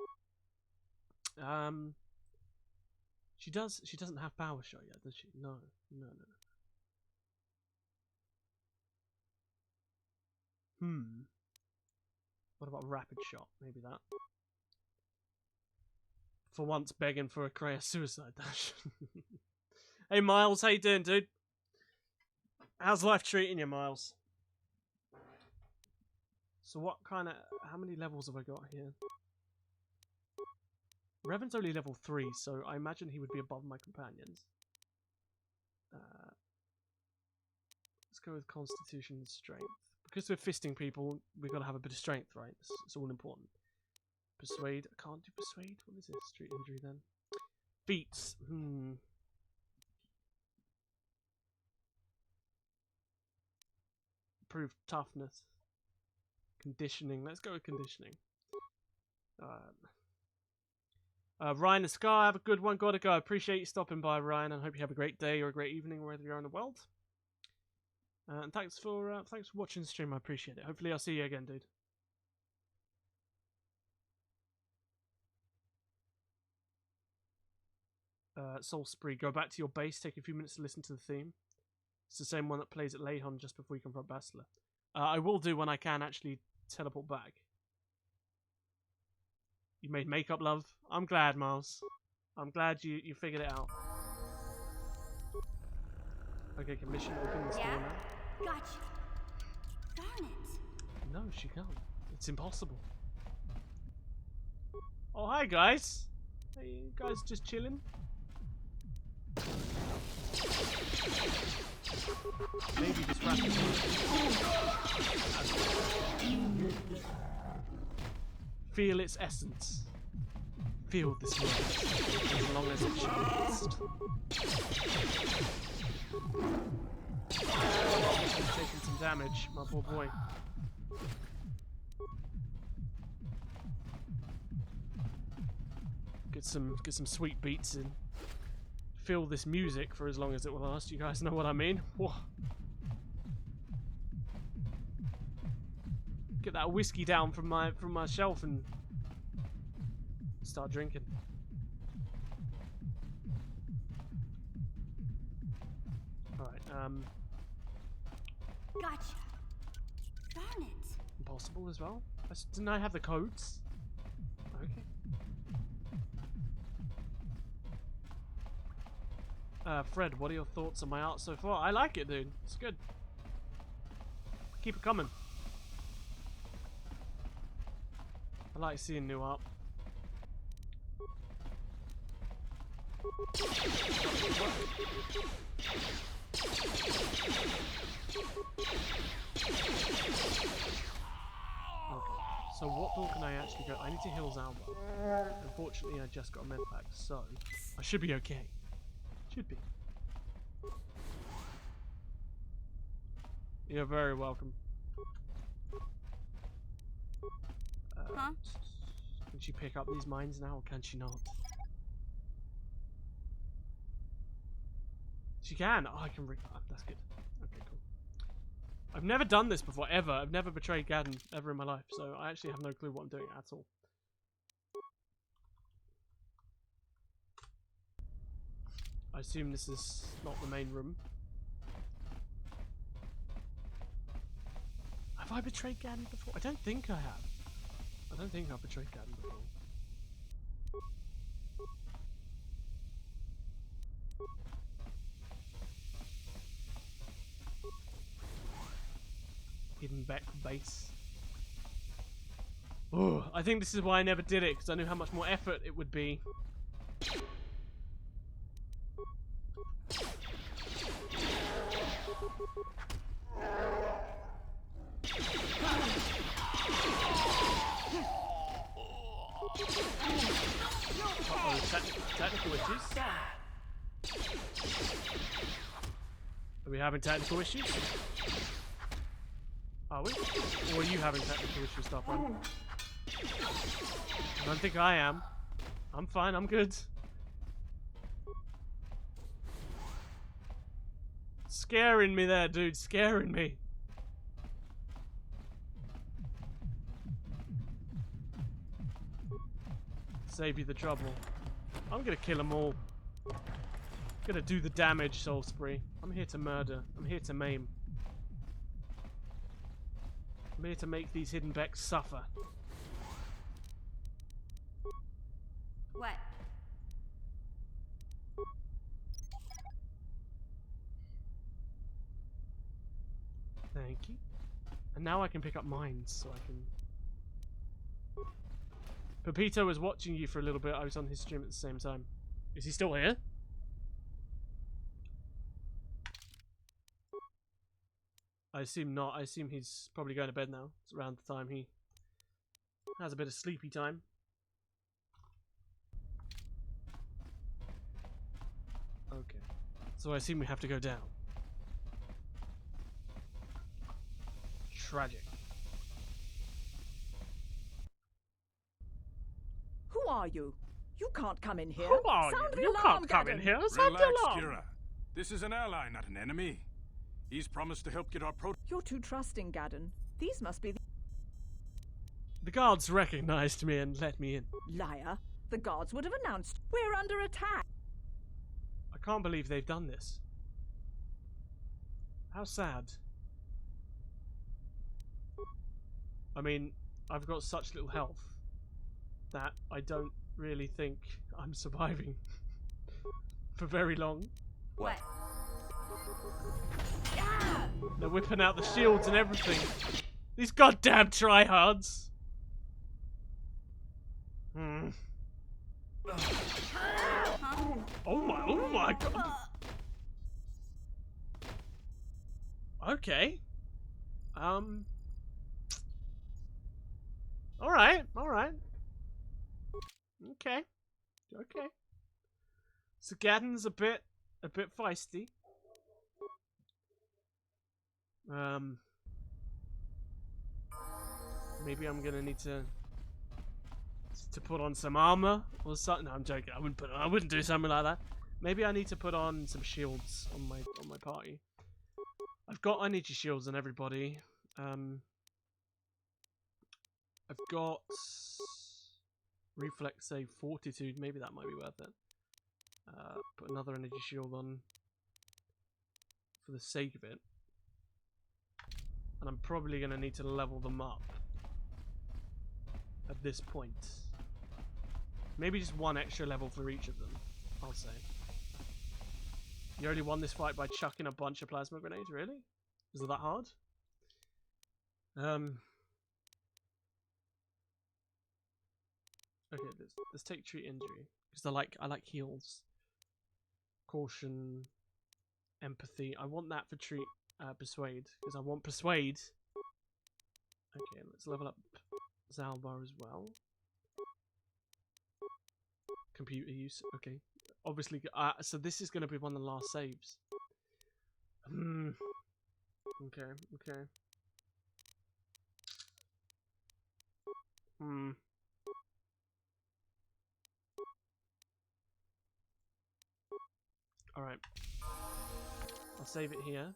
[SPEAKER 1] She does. She doesn't have power shot yet, does she? No. What about rapid shot? Maybe that. For once, begging for a Kreia suicide dash. Hey Miles, how you doing, dude? How's life treating you, Miles? So what kind of... How many levels have I got here? Revan's only level 3, so I imagine he would be above my companions. Let's go with Constitution and Strength. Because we're fisting people, we've got to have a bit of strength, right? It's all important. Persuade. I can't do Persuade. What is this? Street Injury, then. Feats. Improved Toughness. Conditioning. Let's go with Conditioning. Ryan the Scar, have a good one. Gotta go. I appreciate you stopping by, Ryan, and hope you have a great day or a great evening wherever you are in the world. And thanks for watching the stream. I appreciate it. Hopefully I'll see you again, dude. Soul Spree. Go back to your base. Take a few minutes to listen to the theme. It's the same one that plays at Lehon just before you confront Bastila. I will do when I can actually teleport back. You made makeup, love. I'm glad, Miles. I'm glad you figured it out. Okay, can mission open this door now?
[SPEAKER 3] Gotcha. Darn it.
[SPEAKER 1] No, she can't. It's impossible. Oh, hi guys. Hey, you guys just chilling? Maybe this rat is feel its essence. Feel this world as long as it shall last. He's taking some damage, my poor boy. Get some sweet beats in. Feel this music for as long as it will last. You guys know what I mean? Whoa. Get that whiskey down from my shelf and start drinking. Alright,
[SPEAKER 3] Gotcha. Darn it.
[SPEAKER 1] impossible as well? Didn't I have the codes? Okay. Fred, what are your thoughts on my art so far? I like it, dude. It's good. Keep it coming. I like seeing new art. Okay, so what door can I actually go? I need to heal Zalba. Unfortunately, I just got a med pack, so I should be okay. Should be. You're very welcome.
[SPEAKER 3] Huh?
[SPEAKER 1] Can she pick up these mines now, or can she not? She can! Oh, I can that's good. Okay, cool. I've never done this before, ever. I've never betrayed Gaddon ever in my life, so I actually have no clue what I'm doing at all. I assume this is not the main room. Have I betrayed Gaddon before? I don't think I have. I don't think I've betrayed Gaddon before. Hidden back base. Oh, I think this is why I never did it, because I knew how much more effort it would be. Uh-oh, technical issues. Are we having technical issues? Are we? Or are you having technical issues, Stop Run? I don't think I am. I'm fine, I'm good. Scaring me there, dude. Scaring me. Save you the trouble. I'm gonna kill them all. I'm gonna do the damage, Soul Spree. I'm here to murder. I'm here to maim. I'm here to make these hidden becks suffer.
[SPEAKER 3] What?
[SPEAKER 1] Thank you. And now I can pick up mines, so I can... Pepito was watching you for a little bit. I was on his stream at the same time. Is he still here? I assume not. I assume he's probably going to bed now. It's around the time he has a bit of sleepy time. Okay. So I assume we have to go down. Tragic.
[SPEAKER 8] Who are you? You can't come in here.
[SPEAKER 1] Who are
[SPEAKER 8] Sound
[SPEAKER 1] you?
[SPEAKER 8] the
[SPEAKER 1] You
[SPEAKER 8] alarm,
[SPEAKER 1] can't come in
[SPEAKER 8] Gaddon.
[SPEAKER 1] here. Sound the
[SPEAKER 9] Relax,
[SPEAKER 1] alarm.
[SPEAKER 9] Kira. This is an ally, not an enemy. He's promised to help get our
[SPEAKER 8] You're too trusting, Gaddon. These must be
[SPEAKER 1] The guards recognized me and let me in.
[SPEAKER 8] liar. The guards would have announced we're under attack.
[SPEAKER 1] I can't believe they've done this. How sad. I mean, I've got such little health that I don't really think I'm surviving for very long.
[SPEAKER 2] What?
[SPEAKER 1] They're whipping out the shields and everything. These goddamn tryhards. Hmm. Oh my god. Okay. Alright. Okay. So Gadden's a bit feisty. Maybe I'm gonna need to put on some armor or something. No, I'm joking. I wouldn't do something like that. Maybe I need to put on some shields on my party. I've got energy shields on everybody. I've got reflex save fortitude. Maybe that might be worth it. Put another energy shield on for the sake of it. And I'm probably going to need to level them up at this point. Maybe just one extra level for each of them, I'll say. You only won this fight by chucking a bunch of plasma grenades, really? Is it that hard? Okay, let's take treat injury. Because I like heals. Caution, empathy. I want that for treat persuade. Because I want persuade. Okay, let's level up Zalbar as well. Computer use. Okay. Obviously, so this is going to be one of the last saves. Okay. Alright. I'll save it here.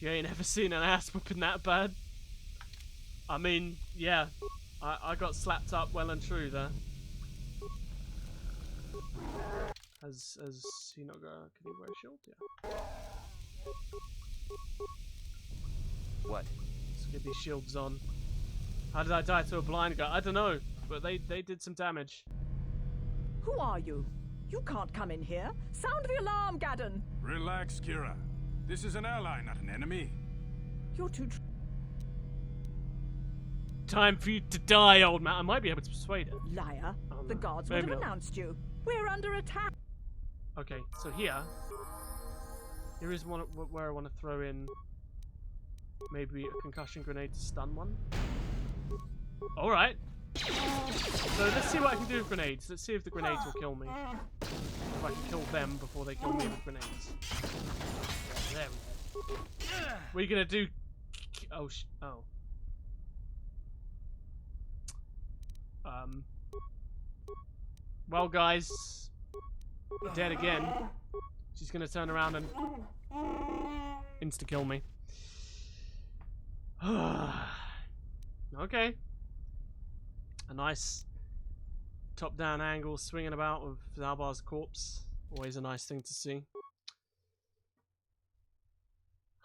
[SPEAKER 1] You ain't ever seen an ass whooping that bad. I mean, yeah. I got slapped up well and true there. Has he not got? Can he wear a shield? Yeah.
[SPEAKER 2] What?
[SPEAKER 1] Let's get these shields on. How did I die to a blind guy? I don't know, but they did some damage.
[SPEAKER 8] Who are you? You can't come in here. Sound the alarm, Gadden.
[SPEAKER 9] Relax, Kira. This is an ally, not an enemy.
[SPEAKER 8] You're too.
[SPEAKER 1] Time for you to die, old man. I might be able to persuade it.
[SPEAKER 8] Liar.
[SPEAKER 1] Oh,
[SPEAKER 8] The
[SPEAKER 1] no.
[SPEAKER 8] gods
[SPEAKER 1] Maybe
[SPEAKER 8] would have
[SPEAKER 1] not.
[SPEAKER 8] announced you. We're under attack.
[SPEAKER 1] Okay, so here is one where I want to throw in maybe a concussion grenade to stun one. Alright. So let's see what I can do with grenades. Let's see if the grenades will kill me. If I can kill them before they kill me with grenades. Yeah, there we go. What are you gonna do? Oh. Well, guys, dead again. She's gonna turn around and insta kill me. Okay. A nice top-down angle swinging about with Zalbar's corpse. Always a nice thing to see.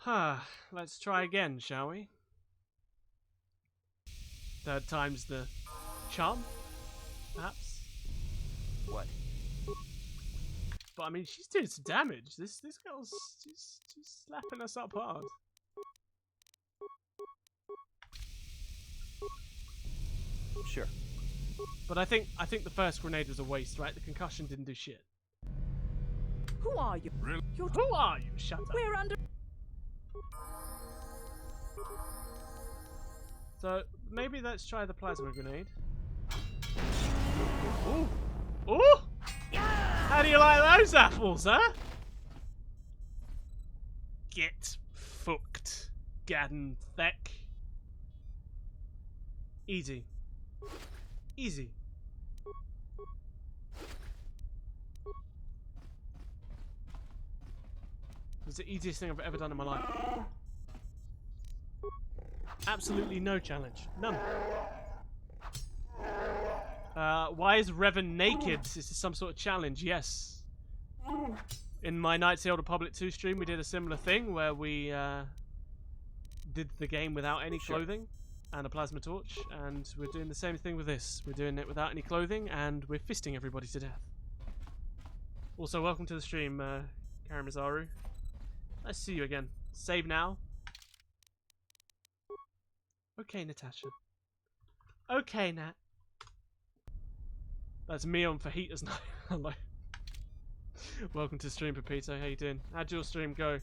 [SPEAKER 1] Let's try again, shall we? Third time's the charm, perhaps?
[SPEAKER 2] What?
[SPEAKER 1] But I mean, she's doing some damage. This girl's she's slapping us up hard.
[SPEAKER 2] Sure.
[SPEAKER 1] But I think the first grenade was a waste, right? The concussion didn't do shit.
[SPEAKER 8] Who are you?
[SPEAKER 9] Really?
[SPEAKER 1] Who are you? Shut up.
[SPEAKER 8] We're under.
[SPEAKER 1] So maybe let's try the plasma grenade. Ooh! Ooh! How do you like those apples, huh? Get fucked, Gadden Theck. Easy. Easy. It's the easiest thing I've ever done in my life. Absolutely no challenge. None. Why is Revan naked? Is this some sort of challenge? Yes. In my Knights of the Old Republic 2 stream, we did a similar thing where we did the game without any clothing and a plasma torch, and we're doing the same thing with this. We're doing it without any clothing, and we're fisting everybody to death. Also, welcome to the stream, Karamazaru. Nice to see you again. Save now. Okay, Natasha. Okay, Nat. That's me on fajitas night. Hello. Welcome to stream, Pepito. How you doing? How'd your stream go?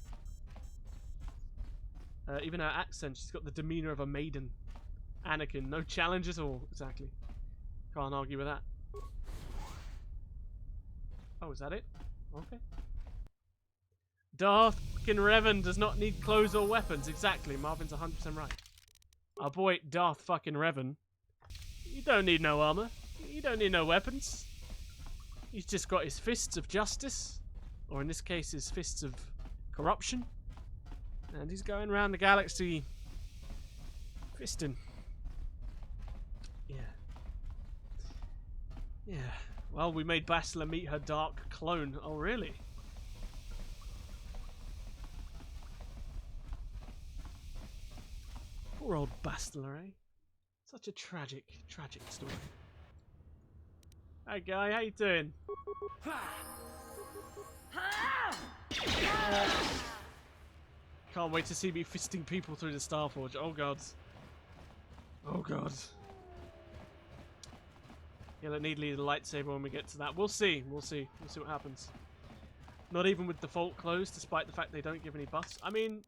[SPEAKER 1] Even her accent, she's got the demeanor of a maiden. Anakin, no challenge at all. Exactly. Can't argue with that. Oh, is that it? Okay. Darth fucking Revan does not need clothes or weapons. Exactly. Marvin's 100% right. Our boy Darth fucking Revan. You don't need no armor. You don't need no weapons. He's just got his fists of justice. Or in this case, his fists of corruption. And he's going around the galaxy fisting. Yeah. Yeah. Well, we made Bastila meet her dark clone. Oh, really? Poor old Bastila, eh? Such a tragic, tragic story. Hey, guy, how you doing? Can't wait to see me fisting people through the Starforge. Oh, God. Oh, God. Yeah, let need lead a lightsaber when we get to that. We'll see. We'll see. We'll see what happens. Not even with default clothes, despite the fact they don't give any buffs. I mean,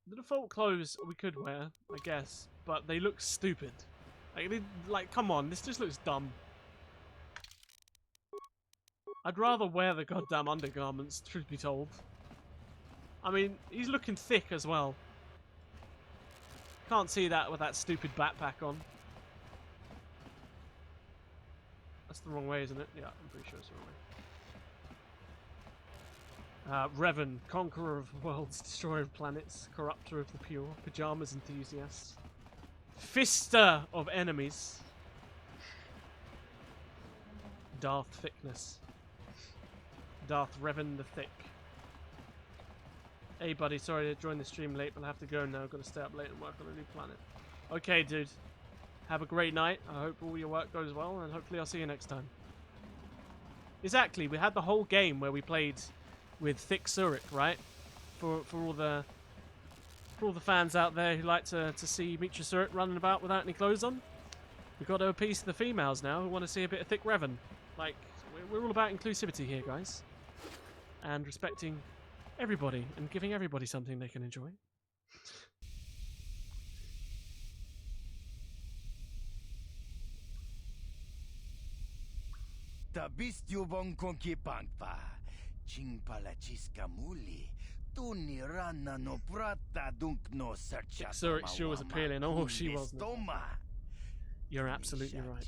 [SPEAKER 1] the default clothes we could wear, I guess, but they look stupid. Like, come on, this just looks dumb. I'd rather wear the goddamn undergarments, truth be told. I mean, he's looking thick as well. Can't see that with that stupid backpack on. That's the wrong way, isn't it? Yeah, I'm pretty sure it's the wrong way. Revan, conqueror of worlds, destroyer of planets, corrupter of the pure, pajamas enthusiast, fister of enemies, Darth Thickness, Darth Revan the Thick. Hey buddy, sorry to join the stream late, but I have to go now. I've got to stay up late and work on a new planet. Okay, dude. Have a great night. I hope all your work goes well, and hopefully I'll see you next time. Exactly, we had the whole game where we played with Thick Zurich, right? For all the fans out there who like to see Mitra Zurich running about without any clothes on. We've got to appease the females now who want to see a bit of Thick Revan. Like, we're all about inclusivity here, guys. And respecting everybody and giving everybody something they can enjoy.
[SPEAKER 5] Tabistubong konki pangpa, ching palachiska muli, tuni rana no prata dunk no searcha.
[SPEAKER 1] Zurich sure was appealing. Oh, she was. You're absolutely right.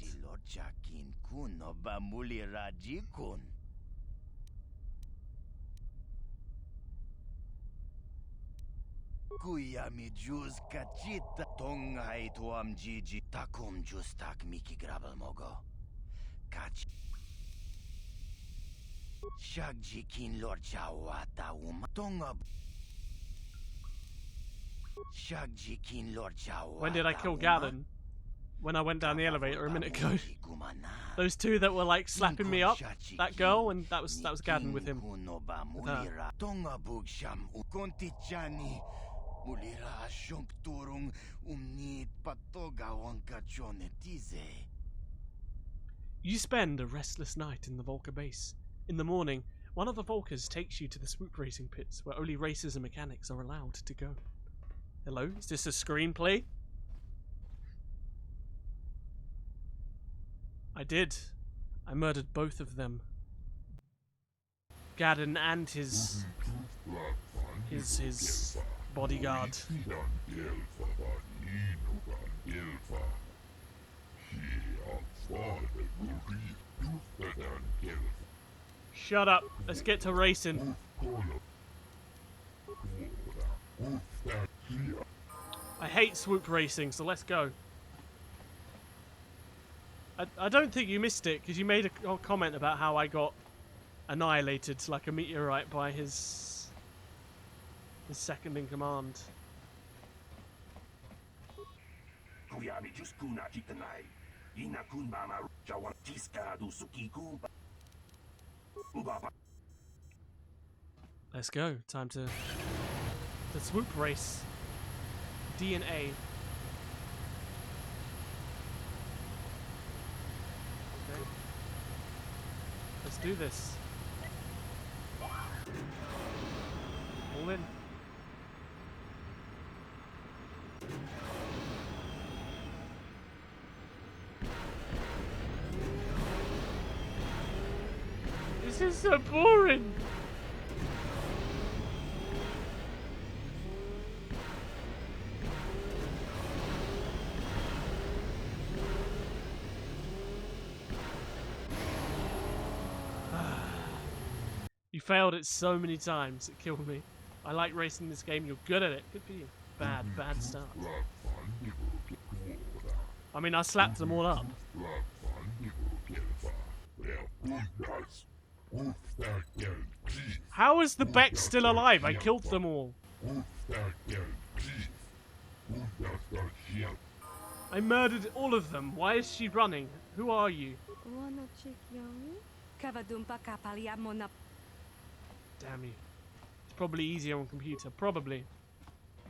[SPEAKER 5] Kuyami juz kachita tong hai tuam jiji takum juz tak miki grabel mogo. Kach Shagji kin lord chawata tonga. Shagji kin lord chawata.
[SPEAKER 1] When did I kill Gadon? When I went down the elevator a minute ago. Those two that were like slapping me up, that girl, and that was Gadon with him. With her.
[SPEAKER 5] Tonga bugsham kontichani mulira shunk turung umnit patoga wankachonetize.
[SPEAKER 1] You spend a restless night in the Volca base. In the morning, one of the Volcas takes you to the swoop racing pits where only racers and mechanics are allowed to go. Hello? Is this a screenplay? I did. I murdered both of them. Gadon and his bodyguard. Shut up. Let's get to racing. I hate swoop racing, so let's go. I don't think you missed it, because you made a comment about how I got annihilated like a meteorite by his second in command. Let's go. Time to swoop race. DNA. Let's do this. All in. This is so boring. You failed it so many times, it killed me. I like racing this game, you're good at it. Good for you. Bad start. I mean, I slapped them all up. How is the Beck still alive? I killed them all. I murdered all of them. Why is she running? Who are you?
[SPEAKER 6] Wanna check Youngie?
[SPEAKER 1] Damn you. It's probably easier on computer. Probably.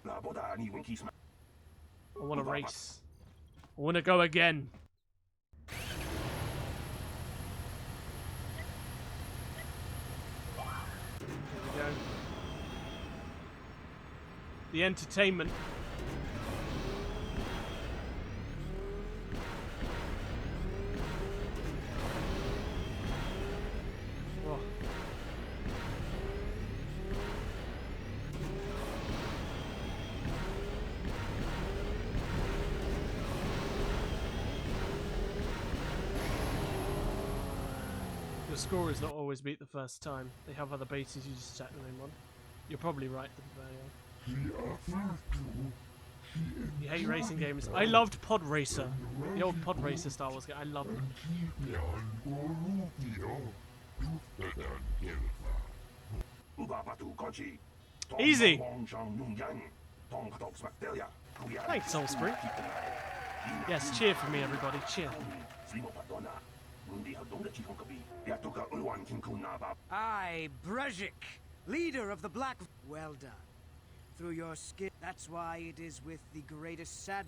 [SPEAKER 1] I want to race. I want to go again. There we go. The entertainment. Oh. Your score is not always beat the first time. They have other bases you just set the name on. You're probably right, to be fair. You hate racing games. I loved Pod Racer. The old Pod Racer Star Wars game. I loved it. Easy! Thanks, Salisbury. Yes, cheer for me, everybody. Cheer.
[SPEAKER 10] I, Brezhik, leader of the Black... Well done. Through your skill, that's why it is with the greatest sad...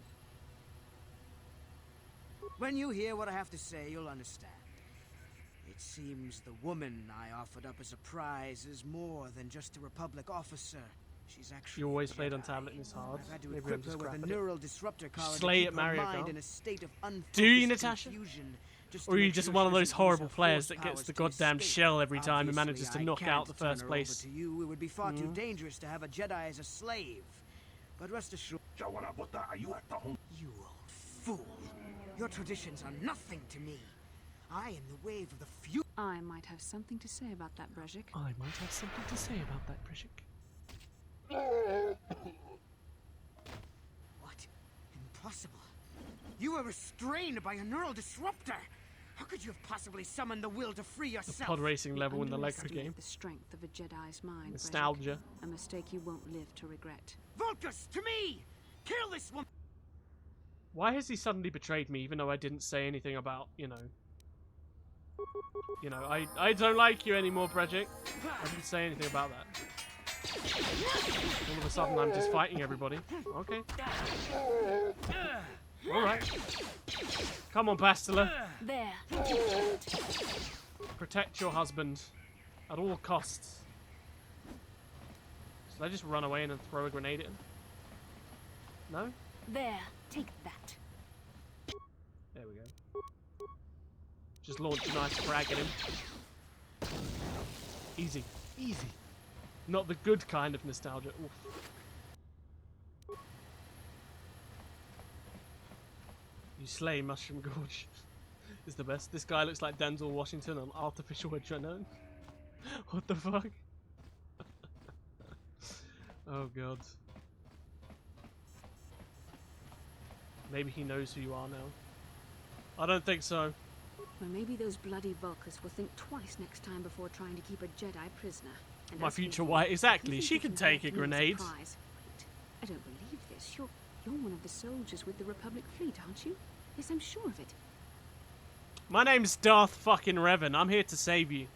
[SPEAKER 10] When you hear what I have to say, you'll understand. It seems the woman I offered up as a prize is more than just a Republic officer. She's actually...
[SPEAKER 1] You always played on tablet and it's hard.
[SPEAKER 10] I've had to
[SPEAKER 1] Maybe I'm
[SPEAKER 10] equip
[SPEAKER 1] just
[SPEAKER 10] her with
[SPEAKER 1] crap
[SPEAKER 10] a
[SPEAKER 1] at it.
[SPEAKER 10] neural disruptor collar
[SPEAKER 1] Slay
[SPEAKER 10] to
[SPEAKER 1] at
[SPEAKER 10] keep her
[SPEAKER 1] Mario
[SPEAKER 10] mind
[SPEAKER 1] Kart.
[SPEAKER 10] in a state of unfocused
[SPEAKER 1] Do you, Natasha?
[SPEAKER 10] confusion, just
[SPEAKER 1] Or
[SPEAKER 10] to
[SPEAKER 1] are you
[SPEAKER 10] make
[SPEAKER 1] just
[SPEAKER 10] sure
[SPEAKER 1] one
[SPEAKER 10] she
[SPEAKER 1] of those
[SPEAKER 10] doesn't use
[SPEAKER 1] horrible
[SPEAKER 10] her
[SPEAKER 1] players
[SPEAKER 10] force
[SPEAKER 1] that gets
[SPEAKER 10] powers
[SPEAKER 1] the
[SPEAKER 10] to
[SPEAKER 1] goddamn
[SPEAKER 10] escape?
[SPEAKER 1] shell every time and manages
[SPEAKER 10] Obviously,
[SPEAKER 1] to
[SPEAKER 10] I
[SPEAKER 1] knock
[SPEAKER 10] can't
[SPEAKER 1] out the
[SPEAKER 10] turn
[SPEAKER 1] first
[SPEAKER 10] her
[SPEAKER 1] place?
[SPEAKER 10] over to you. It would be far too dangerous to have a Jedi as a slave. But rest assured, you old fool. Your traditions are nothing to me. I am the wave of the few.
[SPEAKER 11] I might have something to say about that, Brezhik.
[SPEAKER 1] I might have something to say about that, Brezhik.
[SPEAKER 10] What? Impossible. You were restrained by a neural disruptor. How could you have possibly summoned the will to free yourself?
[SPEAKER 1] The pod racing level in the Lego
[SPEAKER 11] Underestimate
[SPEAKER 1] game.
[SPEAKER 11] the strength of a Jedi's mind,
[SPEAKER 1] Nostalgia.
[SPEAKER 11] Brezhik. A mistake you won't live to regret.
[SPEAKER 10] Vulcus, to me! Kill this woman!
[SPEAKER 1] Why has he suddenly betrayed me, even though I didn't say anything about, you know, I don't like you anymore, Brezhik. I didn't say anything about that. All of a sudden, I'm just fighting everybody. Okay. Alright. Come on, Bastila.
[SPEAKER 11] There.
[SPEAKER 1] Protect your husband. At all costs. Should I just run away and then throw a grenade at him? No?
[SPEAKER 11] There. Take that.
[SPEAKER 1] There we go. Just launch a nice frag at him. Easy. Easy. Not the good kind of nostalgia. Oof. You slay Mushroom Gorge. Is the best. This guy looks like Denzel Washington on artificial adrenaline. What the fuck? Oh god. Maybe he knows who you are now. I don't think so.
[SPEAKER 11] Well, maybe those bloody Vulcans will think twice next time before trying to keep a Jedi prisoner. And
[SPEAKER 1] My
[SPEAKER 11] as for
[SPEAKER 1] future
[SPEAKER 11] you,
[SPEAKER 1] wife. Exactly.
[SPEAKER 11] you
[SPEAKER 1] She
[SPEAKER 11] think
[SPEAKER 1] can
[SPEAKER 11] you
[SPEAKER 1] take a
[SPEAKER 11] help me as
[SPEAKER 1] grenade.
[SPEAKER 11] prize. Wait, I don't believe this. You're one of the soldiers with the Republic fleet, aren't you? Yes, I'm sure of it.
[SPEAKER 1] My name's Darth fucking Revan. I'm here to save you.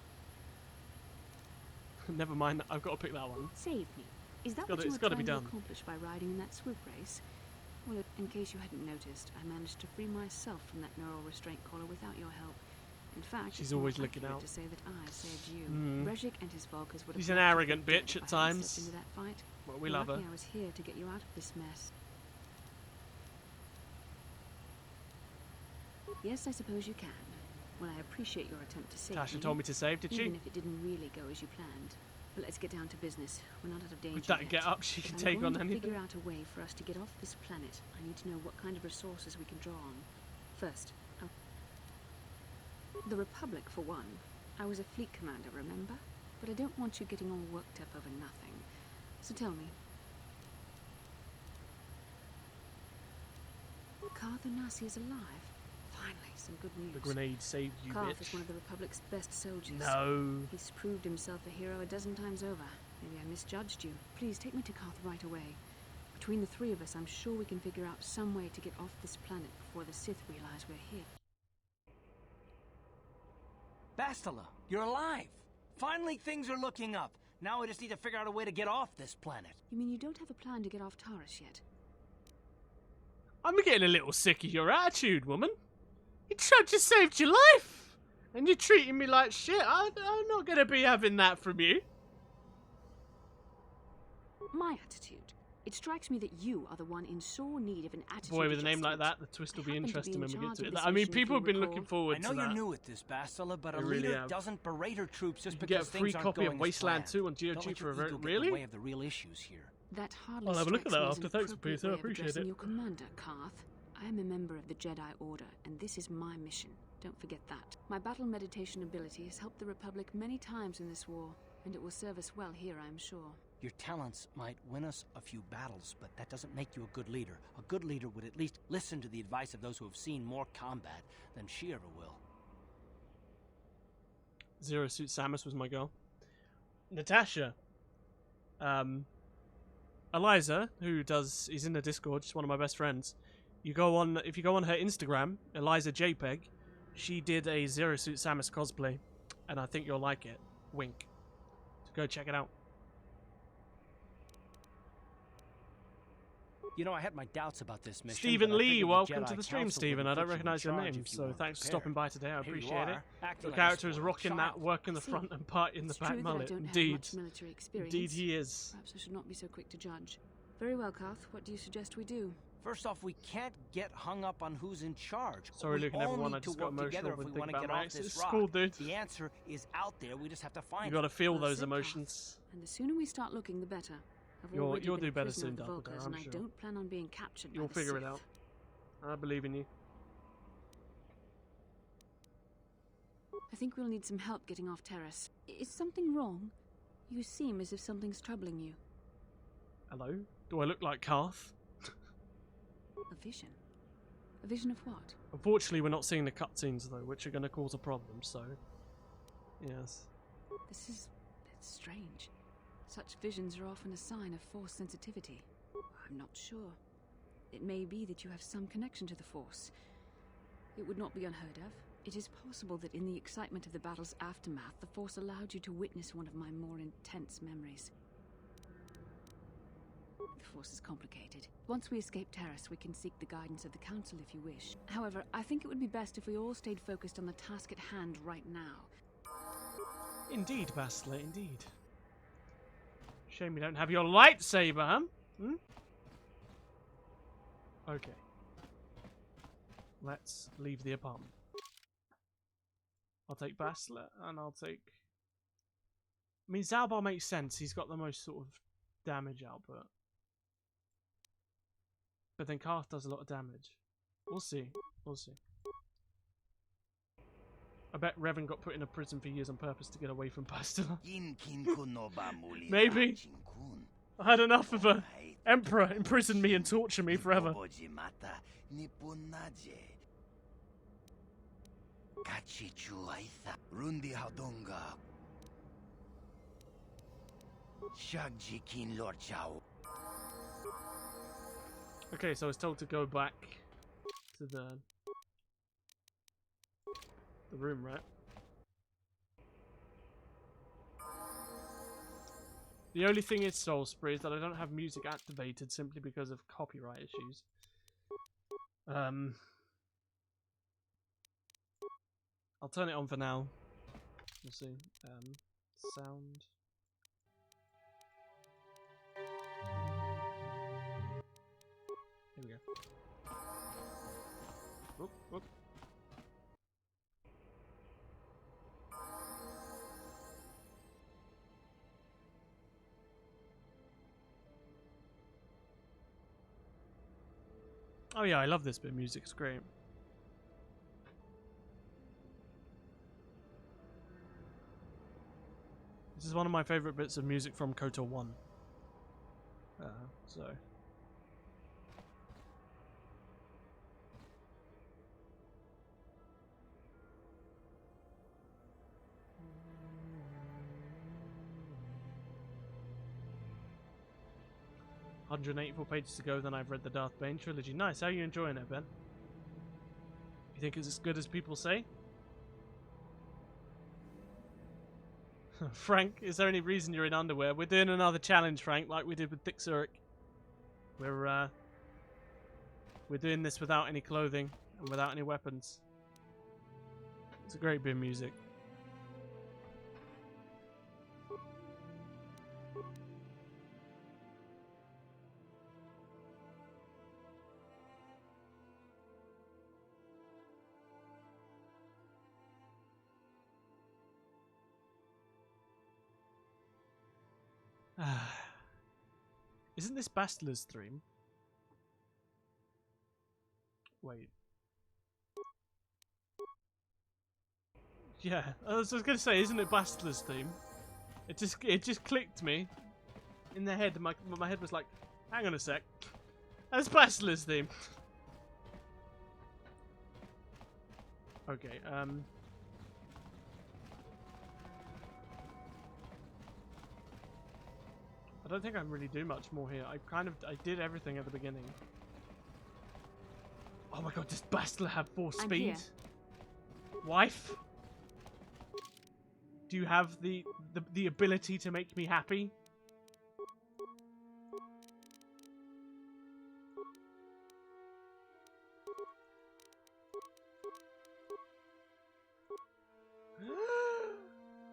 [SPEAKER 1] Never mind. I've got to pick that one.
[SPEAKER 11] Save me. Is that
[SPEAKER 1] Gotta-
[SPEAKER 11] what you
[SPEAKER 1] it's
[SPEAKER 11] were
[SPEAKER 1] gotta
[SPEAKER 11] trying
[SPEAKER 1] be
[SPEAKER 11] to
[SPEAKER 1] done.
[SPEAKER 11] accomplish by riding in that swoop race? Well, in case you hadn't noticed, I managed to free myself from that neural restraint collar without your help. In fact,
[SPEAKER 1] she's
[SPEAKER 11] it's
[SPEAKER 1] always
[SPEAKER 11] more
[SPEAKER 1] looking
[SPEAKER 11] accurate
[SPEAKER 1] out.
[SPEAKER 11] to say that I saved you.
[SPEAKER 1] Mm.
[SPEAKER 11] and his Volkers would have
[SPEAKER 1] She's an
[SPEAKER 11] liked to
[SPEAKER 1] arrogant
[SPEAKER 11] think
[SPEAKER 1] bitch
[SPEAKER 11] if
[SPEAKER 1] at
[SPEAKER 11] I hadn't
[SPEAKER 1] times.
[SPEAKER 11] stepped into that fight.
[SPEAKER 1] Well, we
[SPEAKER 11] You're
[SPEAKER 1] love her.
[SPEAKER 11] lucky I was here to get you out of this mess. Yes, I suppose you can. Well, I appreciate your attempt to save
[SPEAKER 1] Tasha
[SPEAKER 11] me,
[SPEAKER 1] told me to save, did she?
[SPEAKER 11] even if it didn't really go as you planned. But let's get down to business. We're not out of danger
[SPEAKER 1] With that
[SPEAKER 11] yet.
[SPEAKER 1] get up, she can
[SPEAKER 11] I'm
[SPEAKER 1] take
[SPEAKER 11] going
[SPEAKER 1] on
[SPEAKER 11] to
[SPEAKER 1] anything.
[SPEAKER 11] figure out a way for us to get off this planet. I need to know what kind of resources we can draw on. First, the Republic, for one. I was a fleet commander, remember? But I don't want you getting all worked up over nothing. So tell me. Kotor is alive. Finally, some good news.
[SPEAKER 1] The grenade saved you,
[SPEAKER 11] Kotor
[SPEAKER 1] bitch.
[SPEAKER 11] is one of the Republic's best soldiers.
[SPEAKER 1] No.
[SPEAKER 11] He's proved himself a hero a dozen times over. Maybe I misjudged you. Please take me to Kotor right away. Between the three of us, I'm sure we can figure out some way to get off this planet before the Sith realize we're here.
[SPEAKER 10] Bastila, you're alive! Finally, things are looking up. Now I just need to figure out a way to get off this planet.
[SPEAKER 11] You mean you don't have a plan to get off Taris yet?
[SPEAKER 1] I'm getting a little sick of your attitude, woman. You just saved your life, and you're treating me like shit. I'm not gonna be having that from you.
[SPEAKER 11] My attitude. It strikes me that you are the one in sore need of an attitude
[SPEAKER 1] Boy, with a name like
[SPEAKER 11] adjustment.
[SPEAKER 1] that, the twist will
[SPEAKER 11] I
[SPEAKER 1] be
[SPEAKER 11] happen to
[SPEAKER 1] interesting
[SPEAKER 11] in
[SPEAKER 1] when we get
[SPEAKER 11] charge
[SPEAKER 1] to
[SPEAKER 11] of
[SPEAKER 1] it.
[SPEAKER 11] this
[SPEAKER 1] I mean,
[SPEAKER 11] mission, if
[SPEAKER 1] people
[SPEAKER 11] you
[SPEAKER 1] have been
[SPEAKER 11] recall.
[SPEAKER 1] looking forward
[SPEAKER 10] I
[SPEAKER 1] to
[SPEAKER 10] know you're
[SPEAKER 1] that.
[SPEAKER 10] new at this, Bastila, but
[SPEAKER 1] They
[SPEAKER 10] a
[SPEAKER 1] really
[SPEAKER 10] leader
[SPEAKER 1] have.
[SPEAKER 10] doesn't berate her troops just
[SPEAKER 1] You can
[SPEAKER 10] because
[SPEAKER 1] get a free
[SPEAKER 10] things aren't
[SPEAKER 1] copy
[SPEAKER 10] going
[SPEAKER 1] of
[SPEAKER 10] as
[SPEAKER 1] Wasteland
[SPEAKER 10] planned.
[SPEAKER 1] 2 on
[SPEAKER 10] Don't
[SPEAKER 1] GOG
[SPEAKER 10] let
[SPEAKER 1] for
[SPEAKER 10] your
[SPEAKER 1] a
[SPEAKER 10] ego get in the
[SPEAKER 1] really?
[SPEAKER 10] way of the real issues here.
[SPEAKER 11] That hardly
[SPEAKER 1] I'll have a look at
[SPEAKER 11] strikes
[SPEAKER 1] that
[SPEAKER 11] me as
[SPEAKER 1] after.
[SPEAKER 11] an
[SPEAKER 1] Thanks,
[SPEAKER 11] appropriate
[SPEAKER 1] Peter. I
[SPEAKER 11] way of
[SPEAKER 1] appreciate
[SPEAKER 11] addressing
[SPEAKER 1] it.
[SPEAKER 11] your commander, Karth. I am a member of the Jedi Order, and this is my mission. Don't forget that. My battle meditation ability has helped the Republic many times in this war, and it will serve us well here, I am sure.
[SPEAKER 10] Your talents might win us a few battles, but that doesn't make you a good leader. A good leader would at least listen to the advice of those who have seen more combat than she ever will.
[SPEAKER 1] Zero Suit Samus was my girl. Natasha. Eliza, is in the Discord, she's one of my best friends. If you go on her Instagram, Eliza JPEG, she did a Zero Suit Samus cosplay, and I think you'll like it. Wink. So go check it out.
[SPEAKER 10] You know, I had my doubts about this mission.
[SPEAKER 1] Stephen
[SPEAKER 10] but I
[SPEAKER 1] Lee,
[SPEAKER 10] figured the
[SPEAKER 1] welcome
[SPEAKER 10] Jedi
[SPEAKER 1] to the stream,
[SPEAKER 10] Council
[SPEAKER 1] Stephen.
[SPEAKER 10] wouldn't
[SPEAKER 1] I don't
[SPEAKER 10] put you
[SPEAKER 1] recognize
[SPEAKER 10] in
[SPEAKER 1] your
[SPEAKER 10] charge
[SPEAKER 1] name,
[SPEAKER 10] if you
[SPEAKER 1] so
[SPEAKER 10] weren't
[SPEAKER 1] thanks for
[SPEAKER 10] prepared.
[SPEAKER 1] stopping by today. I
[SPEAKER 10] Here you
[SPEAKER 1] appreciate it.
[SPEAKER 10] are, acting
[SPEAKER 1] Your
[SPEAKER 10] like a
[SPEAKER 1] character is
[SPEAKER 10] spoiled
[SPEAKER 1] rocking that
[SPEAKER 10] child.
[SPEAKER 1] work in the
[SPEAKER 11] See,
[SPEAKER 1] front and part in the
[SPEAKER 11] It's
[SPEAKER 1] back
[SPEAKER 11] true that I
[SPEAKER 1] mullet.
[SPEAKER 11] don't have
[SPEAKER 1] Indeed.
[SPEAKER 11] much military experience.
[SPEAKER 1] Indeed he is.
[SPEAKER 11] Perhaps I should not be so quick to judge. Very well, Karth. What do you suggest we do?
[SPEAKER 10] First off, we can't get hung up on who's in charge.
[SPEAKER 1] Sorry,
[SPEAKER 10] we
[SPEAKER 1] Luke and
[SPEAKER 10] all
[SPEAKER 1] everyone,
[SPEAKER 10] need
[SPEAKER 1] I just
[SPEAKER 10] to
[SPEAKER 1] got
[SPEAKER 10] work together
[SPEAKER 1] emotional
[SPEAKER 10] if
[SPEAKER 1] when
[SPEAKER 10] we
[SPEAKER 1] thinking
[SPEAKER 10] want to
[SPEAKER 1] about
[SPEAKER 10] get
[SPEAKER 1] my
[SPEAKER 10] off
[SPEAKER 1] ex.
[SPEAKER 10] this
[SPEAKER 1] It's
[SPEAKER 10] rock.
[SPEAKER 1] cool, dude.
[SPEAKER 10] The answer is out there. We just have to find
[SPEAKER 1] You gotta
[SPEAKER 10] it.
[SPEAKER 1] feel
[SPEAKER 11] Well
[SPEAKER 1] those
[SPEAKER 11] said, Karth.
[SPEAKER 1] emotions.
[SPEAKER 11] And the sooner we start looking, the better. I've
[SPEAKER 1] You'll
[SPEAKER 11] already
[SPEAKER 1] do
[SPEAKER 11] been a
[SPEAKER 1] better
[SPEAKER 11] prisoner
[SPEAKER 1] soon,
[SPEAKER 11] of the
[SPEAKER 1] Dumbledore,
[SPEAKER 11] Volkers,
[SPEAKER 1] I'm
[SPEAKER 11] and
[SPEAKER 1] sure.
[SPEAKER 11] I don't plan on being captured by
[SPEAKER 1] You'll
[SPEAKER 11] the
[SPEAKER 1] figure it
[SPEAKER 11] Sith.
[SPEAKER 1] out. I believe in you.
[SPEAKER 11] I think we'll need some help getting off Taris. Is something wrong? You seem as if something's troubling you.
[SPEAKER 1] Hello? Do I look like Karth?
[SPEAKER 11] A vision? A vision of what?
[SPEAKER 1] Unfortunately, we're not seeing the cutscenes, though, which are going to cause a problem, so... Yes.
[SPEAKER 11] It's strange. Such visions are often a sign of Force sensitivity. I'm not sure. It may be that you have some connection to the Force. It would not be unheard of. It is possible that in the excitement of the battle's aftermath, the Force allowed you to witness one of my more intense memories. The Force is complicated. Once we escape Taris, we can seek the guidance of the Council if you wish. However, I think it would be best if we all stayed focused on the task at hand right now.
[SPEAKER 1] Indeed, Bastila, indeed. Shame you don't have your lightsaber, huh? Hmm? Okay. Let's leave the apartment. I'll take Bastila, and I'll take... I mean, Zalbar makes sense. He's got the most sort of damage output. But then Karth does a lot of damage. We'll see. We'll see. I bet Revan got put in a prison for years on purpose to get away from Bastila. Maybe. I had enough of a emperor imprison me and torture me forever. Okay, so I was told to go back to the room, right? The only thing is, Soul Spree, is that I don't have music activated simply because of copyright issues. I'll turn it on for now. We'll see. Sound. Here we go. Whoop, whoop. Oh yeah, I love this bit of music, it's great. This is one of my favourite bits of music from Kotor 1. So... ...184 pages to go, then I've read the Darth Bane trilogy. Nice, how are you enjoying it, Ben? You think it's as good as people say? Frank, is there any reason you're in underwear? We're doing another challenge, Frank, like we did with Dick Zurich. We're doing this without any clothing and without any weapons. It's a great bit of music. Isn't this Bastler's theme? Wait. Yeah, I was gonna say, isn't it Bastler's theme? It just clicked me in the head. My head was like, hang on a sec, that's Bastler's theme. Okay. I don't think I can really do much more here. I did everything at the beginning. Oh my god, does Bastler have 4 speed? Wife? Do you have the ability to make me happy?